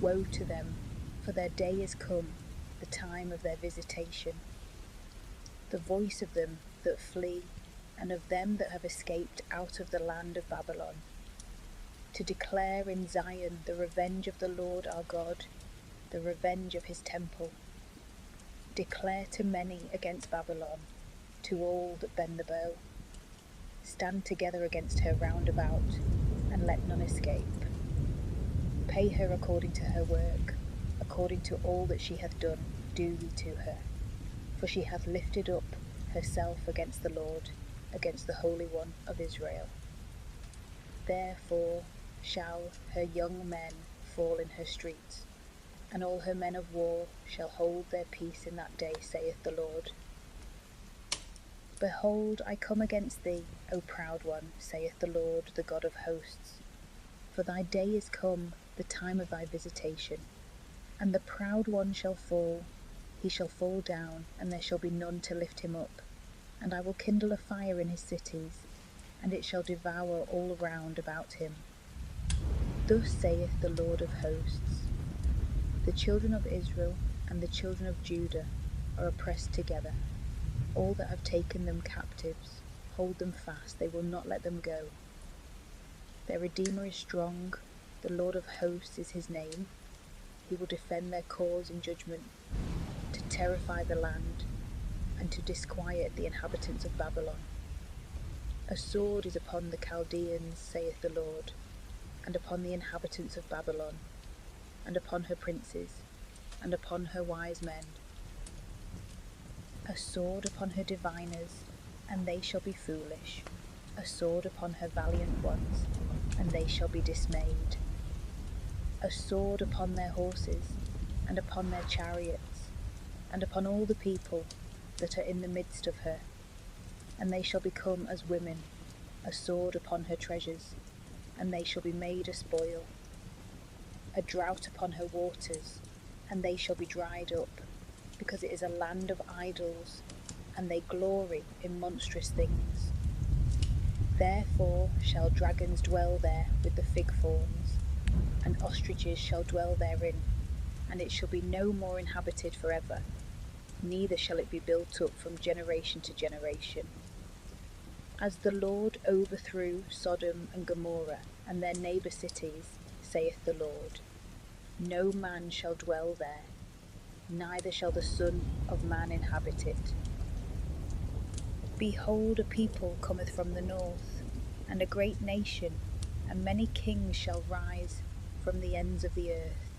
Woe to them, for their day is come, the time of their visitation. The voice of them that flee, and of them that have escaped out of the land of Babylon, to declare in Zion the revenge of the Lord our God, the revenge of his temple. Declare to many against Babylon, to all that bend the bow. Stand together against her round about, and let none escape. Pay her according to her work, according to all that she hath done, do ye to her. For she hath lifted up herself against the Lord, against the Holy One of Israel. Therefore shall her young men fall in her streets, and all her men of war shall hold their peace in that day, saith the Lord. Behold, I come against thee, O proud one, saith the Lord, the God of hosts. For thy day is come, the time of thy visitation. And the proud one shall fall, he shall fall down, and there shall be none to lift him up. And I will kindle a fire in his cities, and it shall devour all round about him. Thus saith the Lord of hosts, the children of Israel and the children of Judah are oppressed together. All that have taken them captives hold them fast, they will not let them go. Their Redeemer is strong, the Lord of hosts is his name. He will defend their cause in judgment, to terrify the land, and to disquiet the inhabitants of Babylon. A sword is upon the Chaldeans, saith the Lord, and upon the inhabitants of Babylon, and upon her princes, and upon her wise men. A sword upon her diviners, and they shall be foolish, a sword upon her valiant ones, and they shall be dismayed. A sword upon their horses, and upon their chariots, and upon all the people that are in the midst of her, and they shall become as women, a sword upon her treasures, and they shall be made a spoil. A drought upon her waters, and they shall be dried up, because it is a land of idols, and they glory in monstrous things. Therefore shall dragons dwell there with the fig thorns, and ostriches shall dwell therein, and it shall be no more inhabited forever, neither shall it be built up from generation to generation. As the Lord overthrew Sodom and Gomorrah and their neighbour cities, saith the Lord, no man shall dwell there, neither shall the Son of Man inhabit it. Behold, a people cometh from the north, and a great nation, and many kings shall rise from the ends of the earth.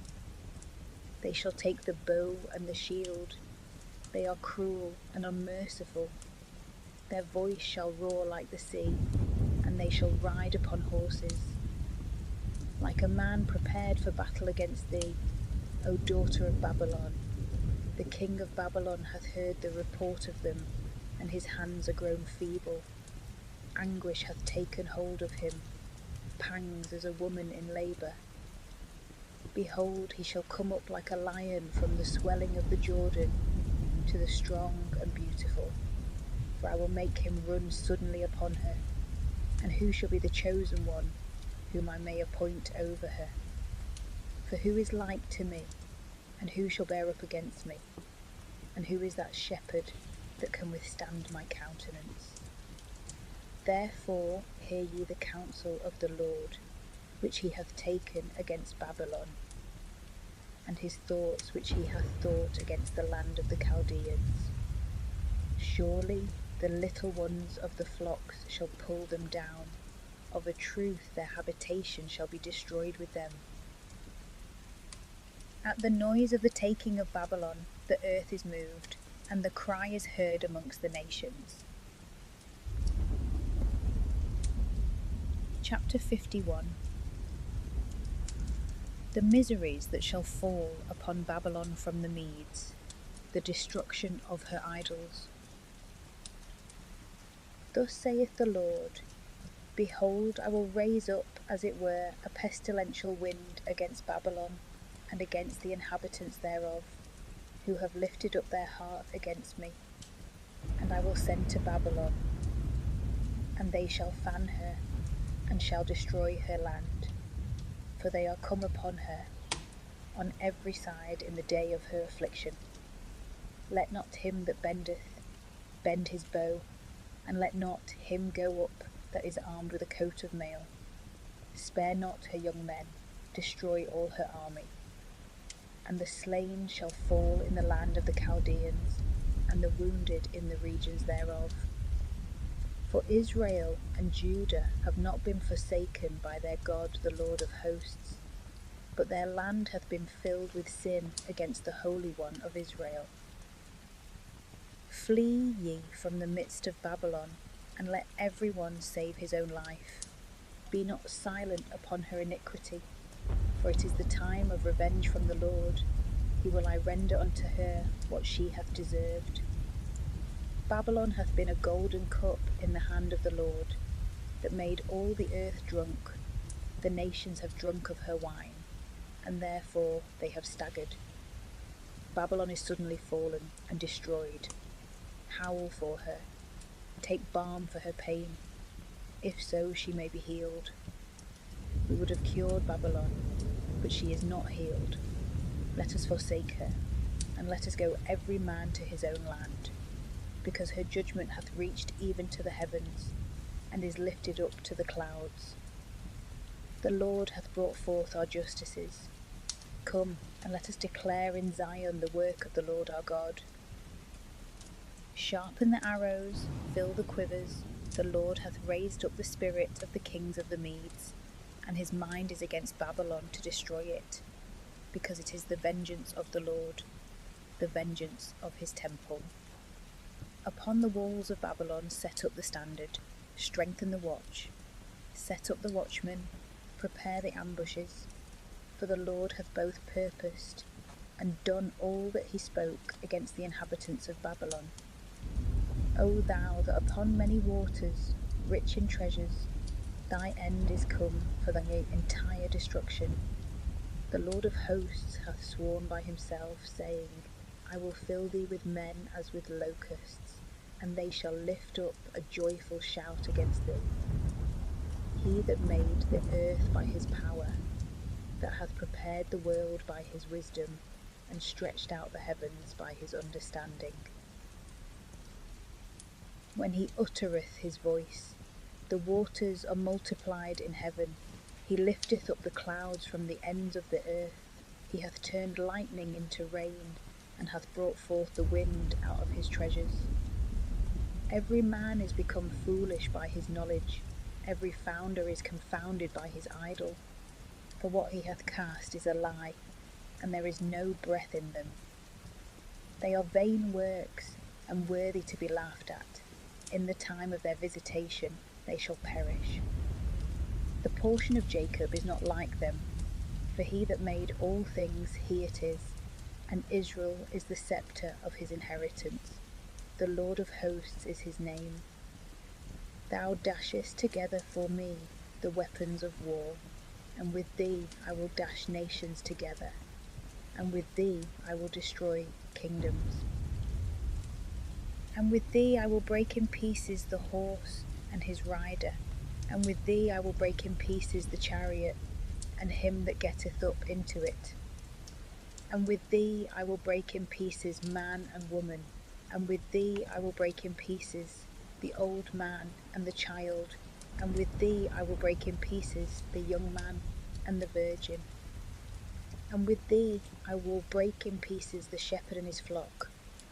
They shall take the bow and the shield. They are cruel and unmerciful. Their voice shall roar like the sea, and they shall ride upon horses. Like a man prepared for battle against thee, O daughter of Babylon. The king of Babylon hath heard the report of them, and his hands are grown feeble. Anguish hath taken hold of him, pangs as a woman in labour. Behold, he shall come up like a lion from the swelling of the Jordan to the strong and beautiful. For I will make him run suddenly upon her, and who shall be the chosen one, whom I may appoint over her? For who is like to me, and who shall bear up against me? And who is that shepherd that can withstand my countenance? Therefore hear ye the counsel of the Lord, which he hath taken against Babylon, and his thoughts which he hath thought against the land of the Chaldeans. Surely the little ones of the flocks shall pull them down, of a truth their habitation shall be destroyed with them. At the noise of the taking of Babylon, the earth is moved, and the cry is heard amongst the nations. Chapter 51. The miseries that shall fall upon Babylon from the Medes, the destruction of her idols. Thus saith the Lord, Behold, I will raise up, as it were, a pestilential wind against Babylon, and against the inhabitants thereof, who have lifted up their heart against me. And I will send to Babylon, and they shall fan her, and shall destroy her land. For they are come upon her, on every side in the day of her affliction. Let not him that bendeth bend his bow, and let not him go up that is armed with a coat of mail. Spare not her young men, destroy all her army. And the slain shall fall in the land of the Chaldeans, and the wounded in the regions thereof. For Israel and Judah have not been forsaken by their God the Lord of hosts, but their land hath been filled with sin against the Holy One of Israel. Flee ye from the midst of Babylon, and let every one save his own life. Be not silent upon her iniquity, for it is the time of revenge from the Lord. He will I render unto her what she hath deserved. Babylon hath been a golden cup in the hand of the Lord, that made all the earth drunk. The nations have drunk of her wine, and therefore they have staggered. Babylon is suddenly fallen and destroyed. Howl for her, take balm for her pain, if so she may be healed. We would have cured Babylon, but she is not healed. Let us forsake her, and let us go every man to his own land, because her judgment hath reached even to the heavens, and is lifted up to the clouds. The Lord hath brought forth our justices. Come, and let us declare in Zion the work of the Lord our God. Sharpen the arrows, fill the quivers. The Lord hath raised up the spirit of the kings of the Medes, and his mind is against Babylon to destroy it, because it is the vengeance of the Lord, the vengeance of his temple. Upon the walls of Babylon set up the standard, strengthen the watch, set up the watchmen, prepare the ambushes, for the Lord hath both purposed and done all that he spoke against the inhabitants of Babylon. O thou that upon many waters, rich in treasures, thy end is come for thy entire destruction. The Lord of hosts hath sworn by himself, saying, I will fill thee with men as with locusts, and they shall lift up a joyful shout against thee. He that made the earth by his power, that hath prepared the world by his wisdom, and stretched out the heavens by his understanding. When he uttereth his voice, the waters are multiplied in heaven. He lifteth up the clouds from the ends of the earth. He hath turned lightning into rain, and hath brought forth the wind out of his treasures. Every man is become foolish by his knowledge. Every founder is confounded by his idol. For what he hath cast is a lie, and there is no breath in them. They are vain works, and worthy to be laughed at. In the time of their visitation they shall perish. The portion of Jacob is not like them, for he that made all things, he it is, and Israel is the sceptre of his inheritance. The Lord of hosts is his name. Thou dashest together for me the weapons of war, and with thee I will dash nations together, and with thee I will destroy kingdoms. And with thee I will break in pieces the horse and his rider, and with thee I will break in pieces the chariot, and him that getteth up into it. And with thee I will break in pieces man and woman, and with thee I will break in pieces the old man and the child, and with thee I will break in pieces the young man and the virgin. And with thee I will break in pieces the shepherd and his flock,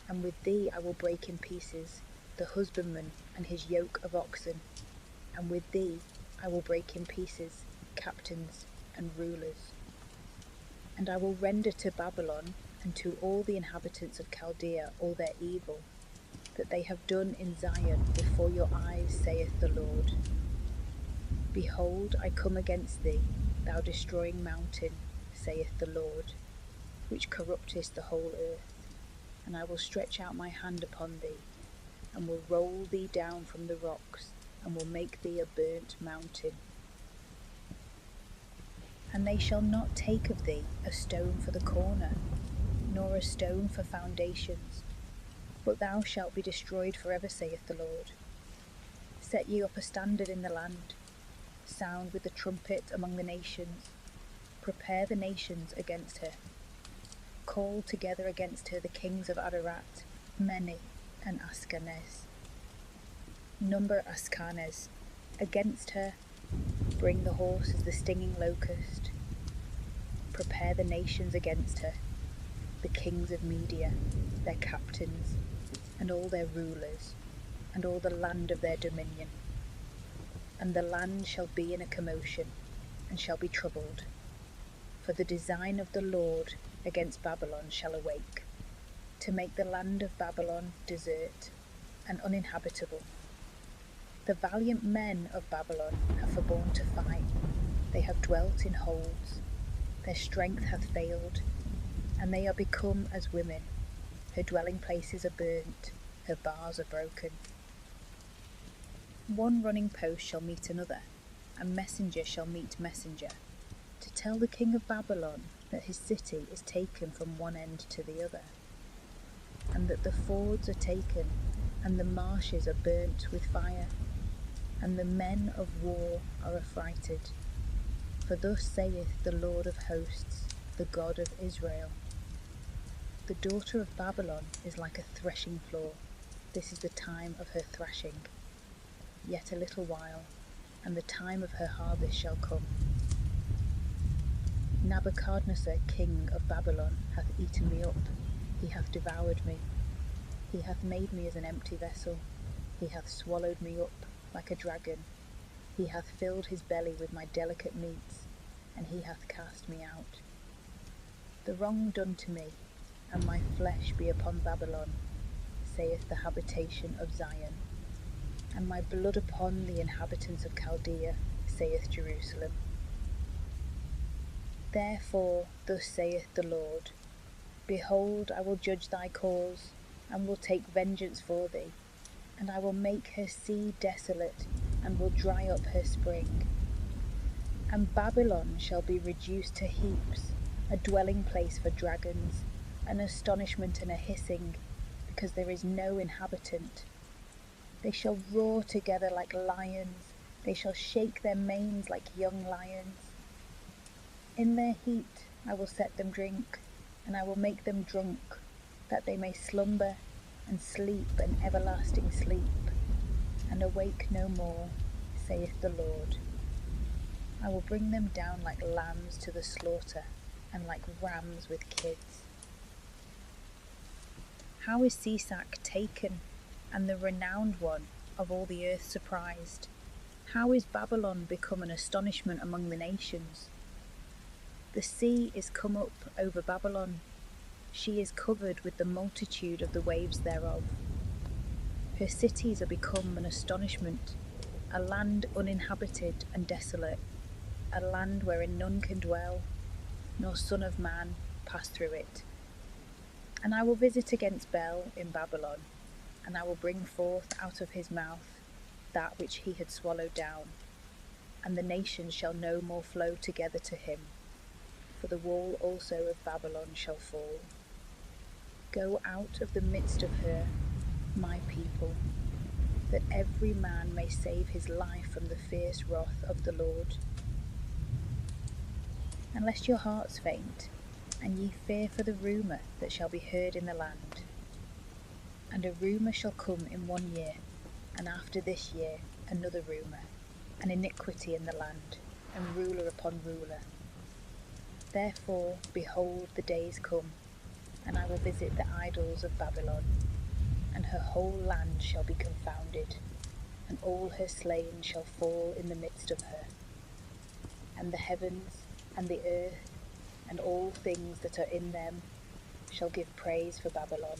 and with thee I will break in pieces the husbandman and his yoke of oxen, and with thee I will break in pieces captains and rulers. And I will render to Babylon and to all the inhabitants of Chaldea all their evil, that they have done in Zion before your eyes, saith the Lord. Behold, I come against thee, thou destroying mountain, saith the Lord, which corruptest the whole earth. And I will stretch out my hand upon thee, and will roll thee down from the rocks, and will make thee a burnt mountain. And they shall not take of thee a stone for the corner, nor a stone for foundations, but thou shalt be destroyed for ever, saith the Lord. Set ye up a standard in the land, sound with the trumpet among the nations, prepare the nations against her. Call together against her the kings of Ararat, Mene, and Ascanes. Number Ascanes. Against her bring the horse as the stinging locust. Prepare the nations against her, the kings of Media, their captains, and all their rulers, and all the land of their dominion. And the land shall be in a commotion, and shall be troubled. For the design of the Lord against Babylon shall awake, to make the land of Babylon desert and uninhabitable. The valiant men of Babylon have forborne to fight, they have dwelt in holds, their strength hath failed, and they are become as women. Her dwelling places are burnt, her bars are broken. One running post shall meet another, and messenger shall meet messenger, to tell the king of Babylon that his city is taken from one end to the other, and that the fords are taken, and the marshes are burnt with fire, and the men of war are affrighted. For thus saith the Lord of hosts, the God of Israel, the daughter of Babylon is like a threshing floor, this is the time of her thrashing. Yet a little while, and the time of her harvest shall come. Nebuchadnezzar, king of Babylon, hath eaten me up, he hath devoured me. He hath made me as an empty vessel, he hath swallowed me up like a dragon. He hath filled his belly with my delicate meats, and he hath cast me out. The wrong done to me, and my flesh be upon Babylon, saith the habitation of Zion, and my blood upon the inhabitants of Chaldea, saith Jerusalem. Therefore thus saith the Lord, Behold, I will judge thy cause, and will take vengeance for thee, and I will make her sea desolate, and will dry up her spring. And Babylon shall be reduced to heaps, a dwelling place for dragons, an astonishment and a hissing, because there is no inhabitant. They shall roar together like lions, they shall shake their manes like young lions. In their heat I will set them drink, and I will make them drunk, that they may slumber and sleep an everlasting sleep, and awake no more, saith the Lord. I will bring them down like lambs to the slaughter, and like rams with kids. How is Sisac taken, and the renowned one of all the earth surprised? How is Babylon become an astonishment among the nations? The sea is come up over Babylon, she is covered with the multitude of the waves thereof. Her cities are become an astonishment, a land uninhabited and desolate, a land wherein none can dwell, nor son of man pass through it. And I will visit against Bel in Babylon, and I will bring forth out of his mouth that which he had swallowed down, and the nations shall no more flow together to him, for the wall also of Babylon shall fall. Go out of the midst of her, my people, that every man may save his life from the fierce wrath of the Lord. And lest your hearts faint, and ye fear for the rumour that shall be heard in the land. And a rumour shall come in 1 year, and after this year another rumour, and iniquity in the land, and ruler upon ruler. Therefore, behold, the days come, and I will visit the idols of Babylon, and her whole land shall be confounded, and all her slain shall fall in the midst of her. And the heavens, and the earth, and all things that are in them, shall give praise for Babylon,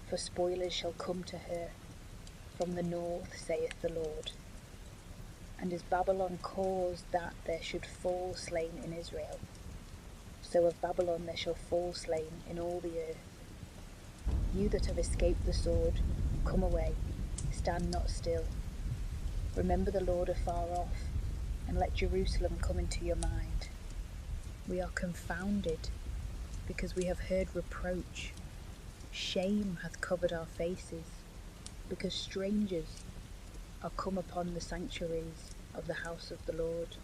for spoilers shall come to her from the north, saith the Lord. And as Babylon caused that there should fall slain in Israel, so of Babylon there shall fall slain in all the earth. You that have escaped the sword, come away, stand not still. Remember the Lord afar off, and let Jerusalem come into your mind. We are confounded, because we have heard reproach. Shame hath covered our faces, because strangers are come upon the sanctuaries of the house of the Lord.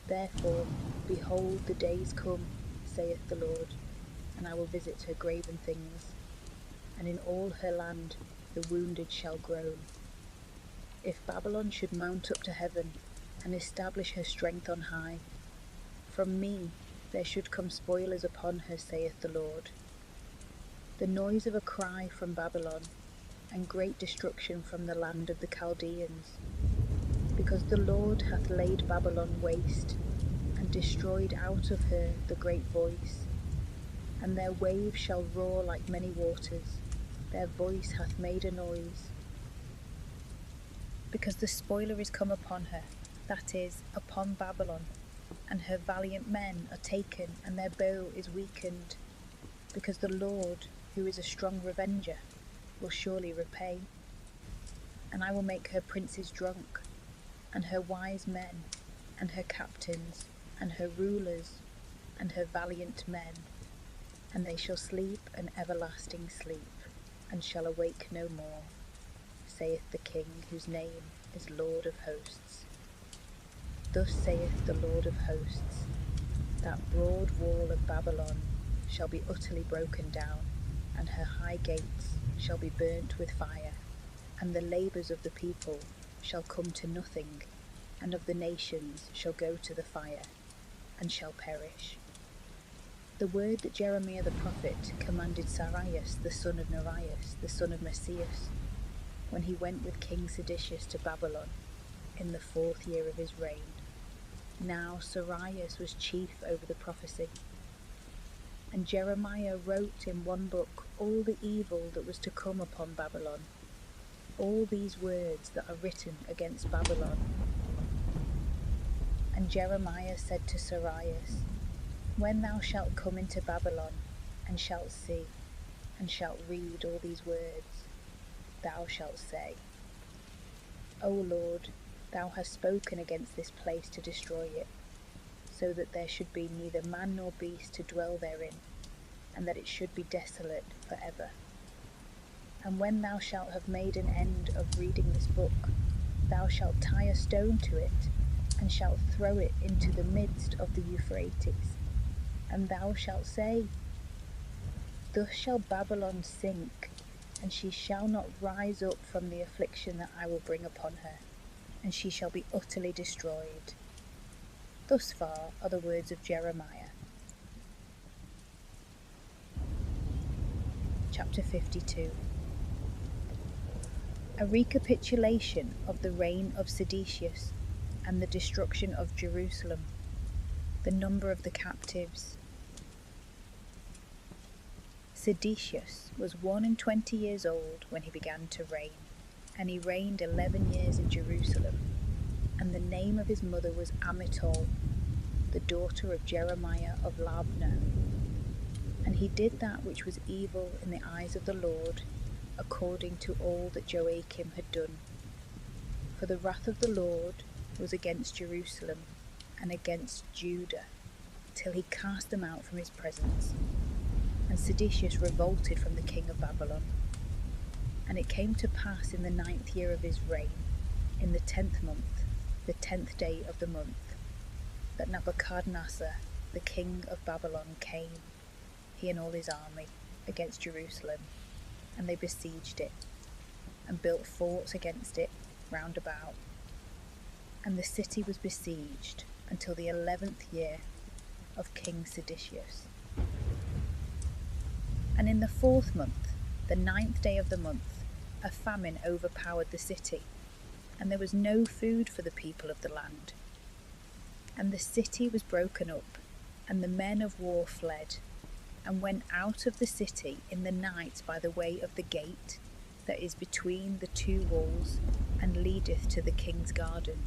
Therefore, behold, the days come, saith the Lord, and I will visit her graven things, and in all her land the wounded shall groan. If Babylon should mount up to heaven, and establish her strength on high, from me there should come spoilers upon her, saith the Lord. The noise of a cry from Babylon, and great destruction from the land of the Chaldeans, because the Lord hath laid Babylon waste, and destroyed out of her the great voice, and their waves shall roar like many waters, their voice hath made a noise. Because the spoiler is come upon her, that is, upon Babylon, and her valiant men are taken, and their bow is weakened, because the Lord, who is a strong revenger, will surely repay. And I will make her princes drunk, and her wise men, and her captains, and her rulers, and her valiant men, and they shall sleep an everlasting sleep, and shall awake no more, saith the King, whose name is Lord of hosts. Thus saith the Lord of hosts, that broad wall of Babylon shall be utterly broken down, and her high gates shall be burnt with fire, and the labours of the people shall come to nothing, and of the nations shall go to the fire, and shall perish. The word that Jeremiah the prophet commanded Sarius the son of Nerias, the son of Messias, when he went with King Seditius to Babylon in the 4th year of his reign. Now Sarius was chief over the prophecy. And Jeremiah wrote in one book all the evil that was to come upon Babylon, all these words that are written against Babylon. And Jeremiah said to Cyrus, When thou shalt come into Babylon, and shalt see, and shalt read all these words, thou shalt say, O Lord, thou hast spoken against this place to destroy it, so that there should be neither man nor beast to dwell therein, and that it should be desolate for ever. And when thou shalt have made an end of reading this book, thou shalt tie a stone to it, and shalt throw it into the midst of the Euphrates. And thou shalt say, Thus shall Babylon sink, and she shall not rise up from the affliction that I will bring upon her, and she shall be utterly destroyed. Thus far are the words of Jeremiah. Chapter 52. A recapitulation of the reign of Seditius and the destruction of Jerusalem, the number of the captives. Seditius was 21 years old when he began to reign, and he reigned 11 years in Jerusalem. And the name of his mother was Amitol, the daughter of Jeremiah of Labnah. And he did that which was evil in the eyes of the Lord, according to all that Joachim had done. For the wrath of the Lord was against Jerusalem and against Judah, till he cast them out from his presence. And Seditius revolted from the king of Babylon. And it came to pass in the 9th year of his reign, in the 10th month, the 10th day of the month, that Nebuchadnezzar, the king of Babylon, came, he and all his army, against Jerusalem, and they besieged it, and built forts against it round about. And the city was besieged until the 11th year of King Seditius. And in the 4th month, the 9th day of the month, a famine overpowered the city, and there was no food for the people of the land. And the city was broken up, and the men of war fled, and went out of the city in the night by the way of the gate that is between the two walls, and leadeth to the king's garden.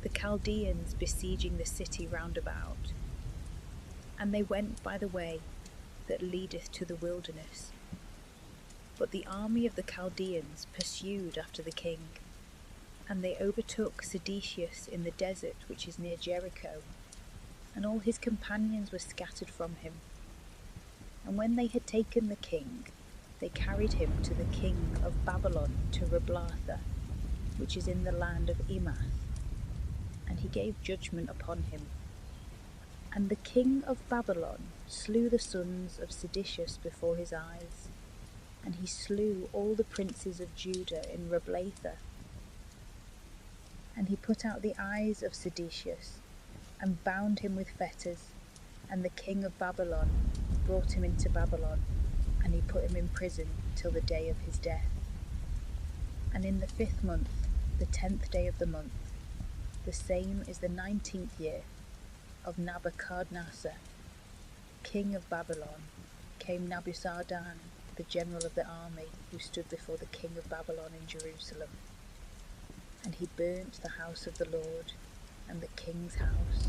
The Chaldeans besieging the city round about. And they went by the way that leadeth to the wilderness. But the army of the Chaldeans pursued after the king, and they overtook Seditius in the desert which is near Jericho, and all his companions were scattered from him. And when they had taken the king, they carried him to the king of Babylon to Riblatha, which is in the land of Emath, and he gave judgment upon him. And the king of Babylon slew the sons of Seditius before his eyes, and he slew all the princes of Judah in Riblatha. And he put out the eyes of Seditius, and bound him with fetters, and the king of Babylon brought him into Babylon, and he put him in prison till the day of his death. And in the 5th month, the 10th day of the month, the same is the 19th year of Nebuchadnezzar, king of Babylon, came Nebuzaradan, the general of the army, who stood before the king of Babylon in Jerusalem. And he burnt the house of the Lord, and the king's house,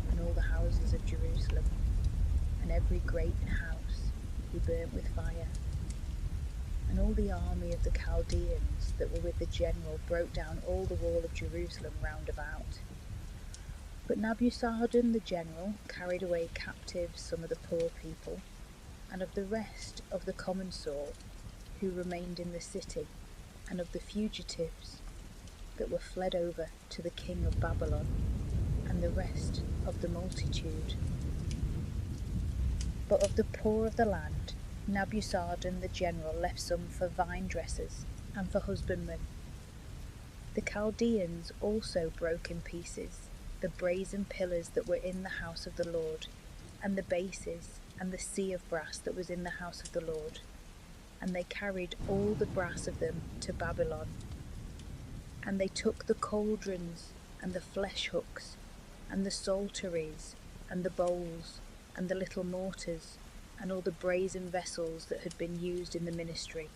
and all the houses of Jerusalem, and every great house he burnt with fire. And all the army of the Chaldeans that were with the general broke down all the wall of Jerusalem round about. But Nebuzaradan the general carried away captives some of the poor people, and of the rest of the common sort who remained in the city, and of the fugitives that were fled over to the king of Babylon, and the rest of the multitude. But of the poor of the land, Nebuzaradan the general left some for vine dressers and for husbandmen. The Chaldeans also broke in pieces the brazen pillars that were in the house of the Lord, and the bases and the sea of brass that was in the house of the Lord, and they carried all the brass of them to Babylon. And they took the cauldrons and the flesh hooks and the psalteries and the bowls and the little mortars, and all the brazen vessels that had been used in the ministry.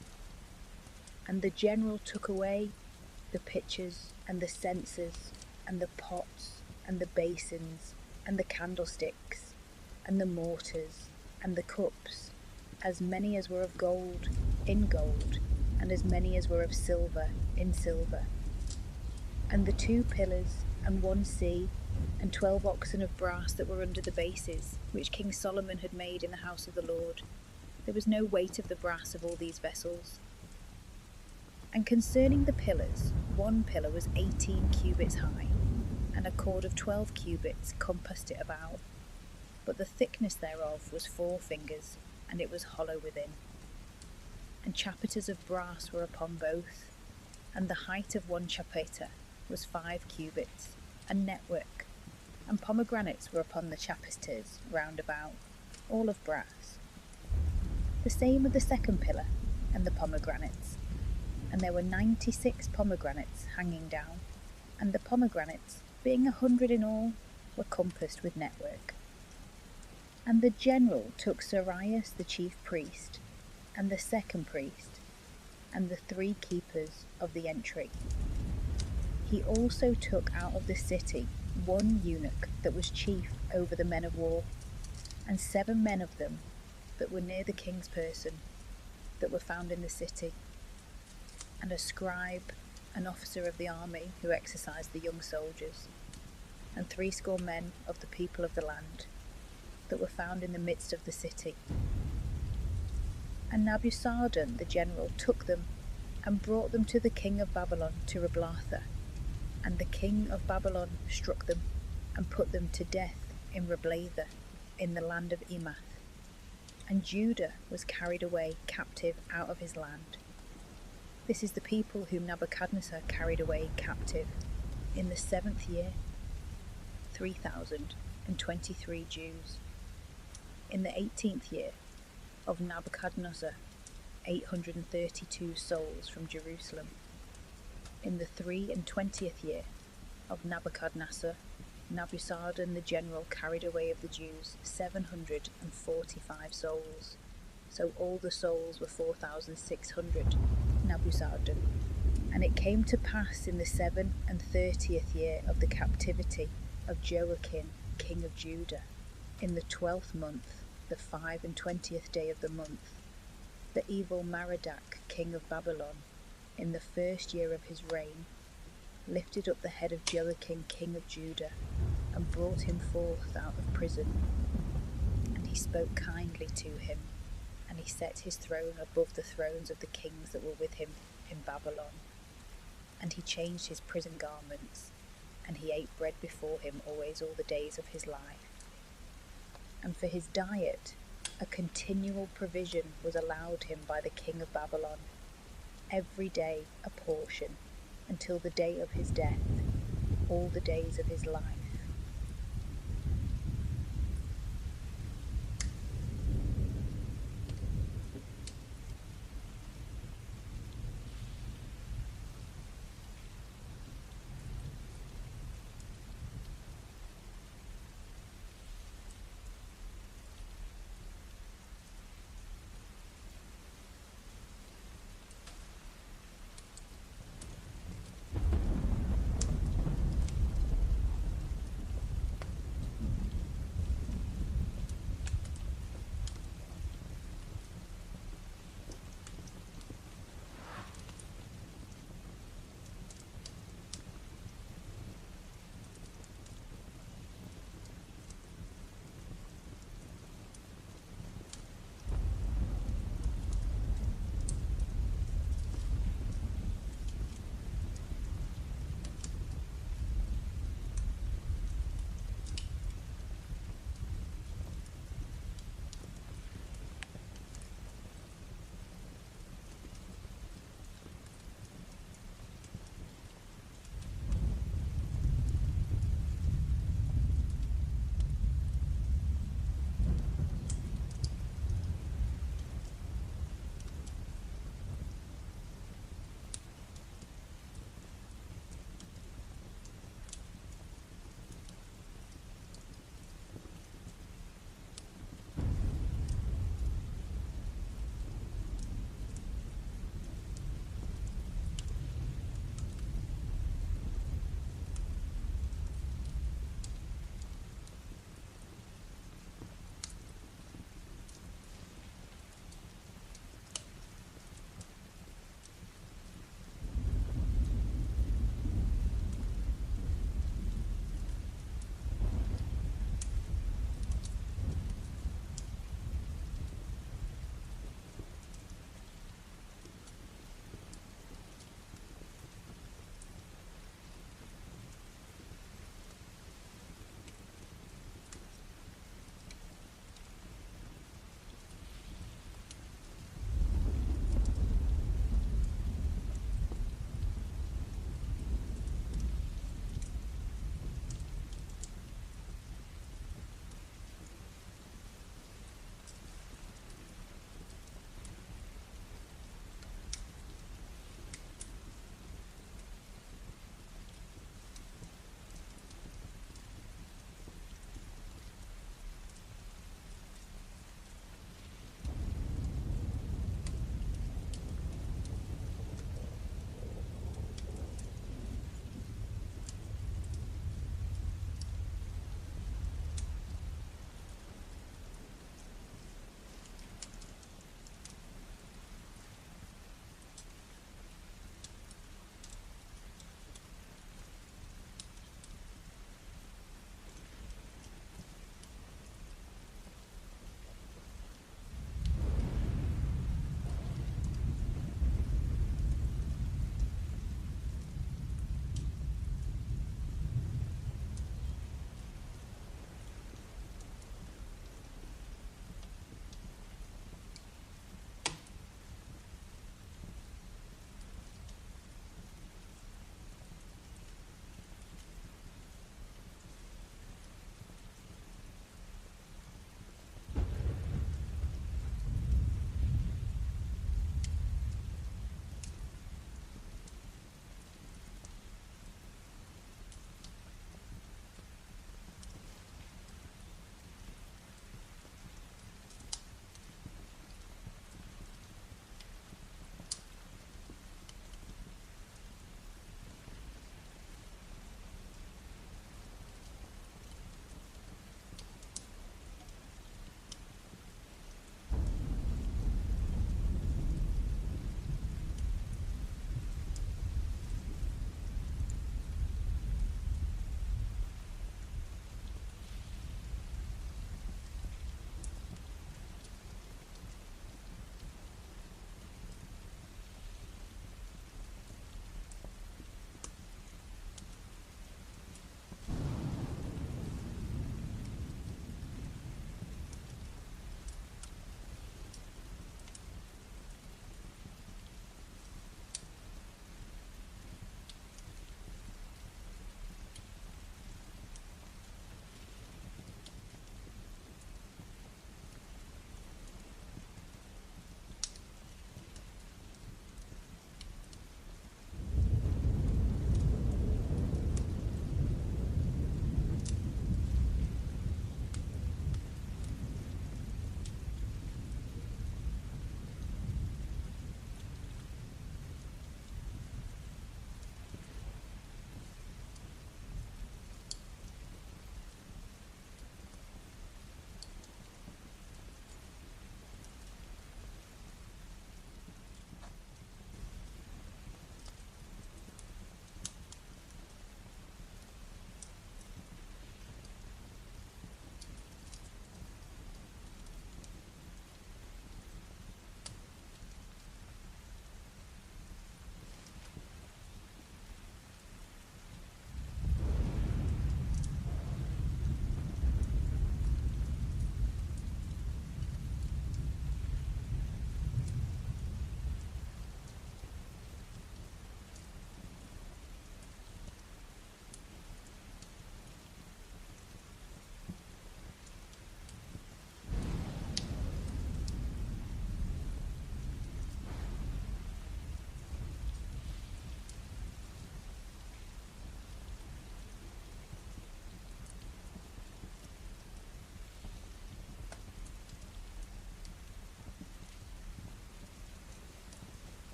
And the general took away the pitchers, and the censers, and the pots, and the basins, and the candlesticks, and the mortars, and the cups, as many as were of gold, in gold, and as many as were of silver, in silver. And the 2 pillars, and 1 sea, and 12 oxen of brass that were under the bases, which King Solomon had made in the house of the Lord. There was no weight of the brass of all these vessels. And concerning the pillars, 1 pillar was 18 cubits high, and a cord of 12 cubits compassed it about. But the thickness thereof was 4 fingers, and it was hollow within. And chapiters of brass were upon both, and the height of 1 chapiter was 5 cubits, and network, and pomegranates were upon the chapiters round about, all of brass. The same with the 2nd pillar, and the pomegranates. And there were 96 pomegranates hanging down, and the pomegranates, being 100 in all, were compassed with network. And the general took Sarius the chief priest, and the 2nd priest, and the 3 keepers of the entry. He also took out of the city 1 eunuch that was chief over the men of war, and 7 men of them that were near the king's person, that were found in the city, and a scribe, an officer of the army who exercised the young soldiers, and 60 men of the people of the land, that were found in the midst of the city. And Nabuzaradan the general took them, and brought them to the king of Babylon to Riblatha. And the king of Babylon struck them, and put them to death in Riblatha, in the land of Emath. And Judah was carried away captive out of his land. This is the people whom Nebuchadnezzar carried away captive in the 7th year, 3,023 Jews. In the 18th year of Nebuchadnezzar, 832 souls from Jerusalem. In the 23rd year of Nebuchadnezzar, Nabuzaradan the general carried away of the Jews 745 souls. So all the souls were 4,600, Nabuzaradan. And it came to pass in the 37th year of the captivity of Joachim, king of Judah, in the 12th month, the 25th day of the month, the evil Merodach, king of Babylon, in the 1st year of his reign, lifted up the head of Joachim, king of Judah, and brought him forth out of prison. And he spoke kindly to him, and he set his throne above the thrones of the kings that were with him in Babylon. And he changed his prison garments, and he ate bread before him always all the days of his life. And for his diet, a continual provision was allowed him by the king of Babylon, every day a portion, until the day of his death, all the days of his life.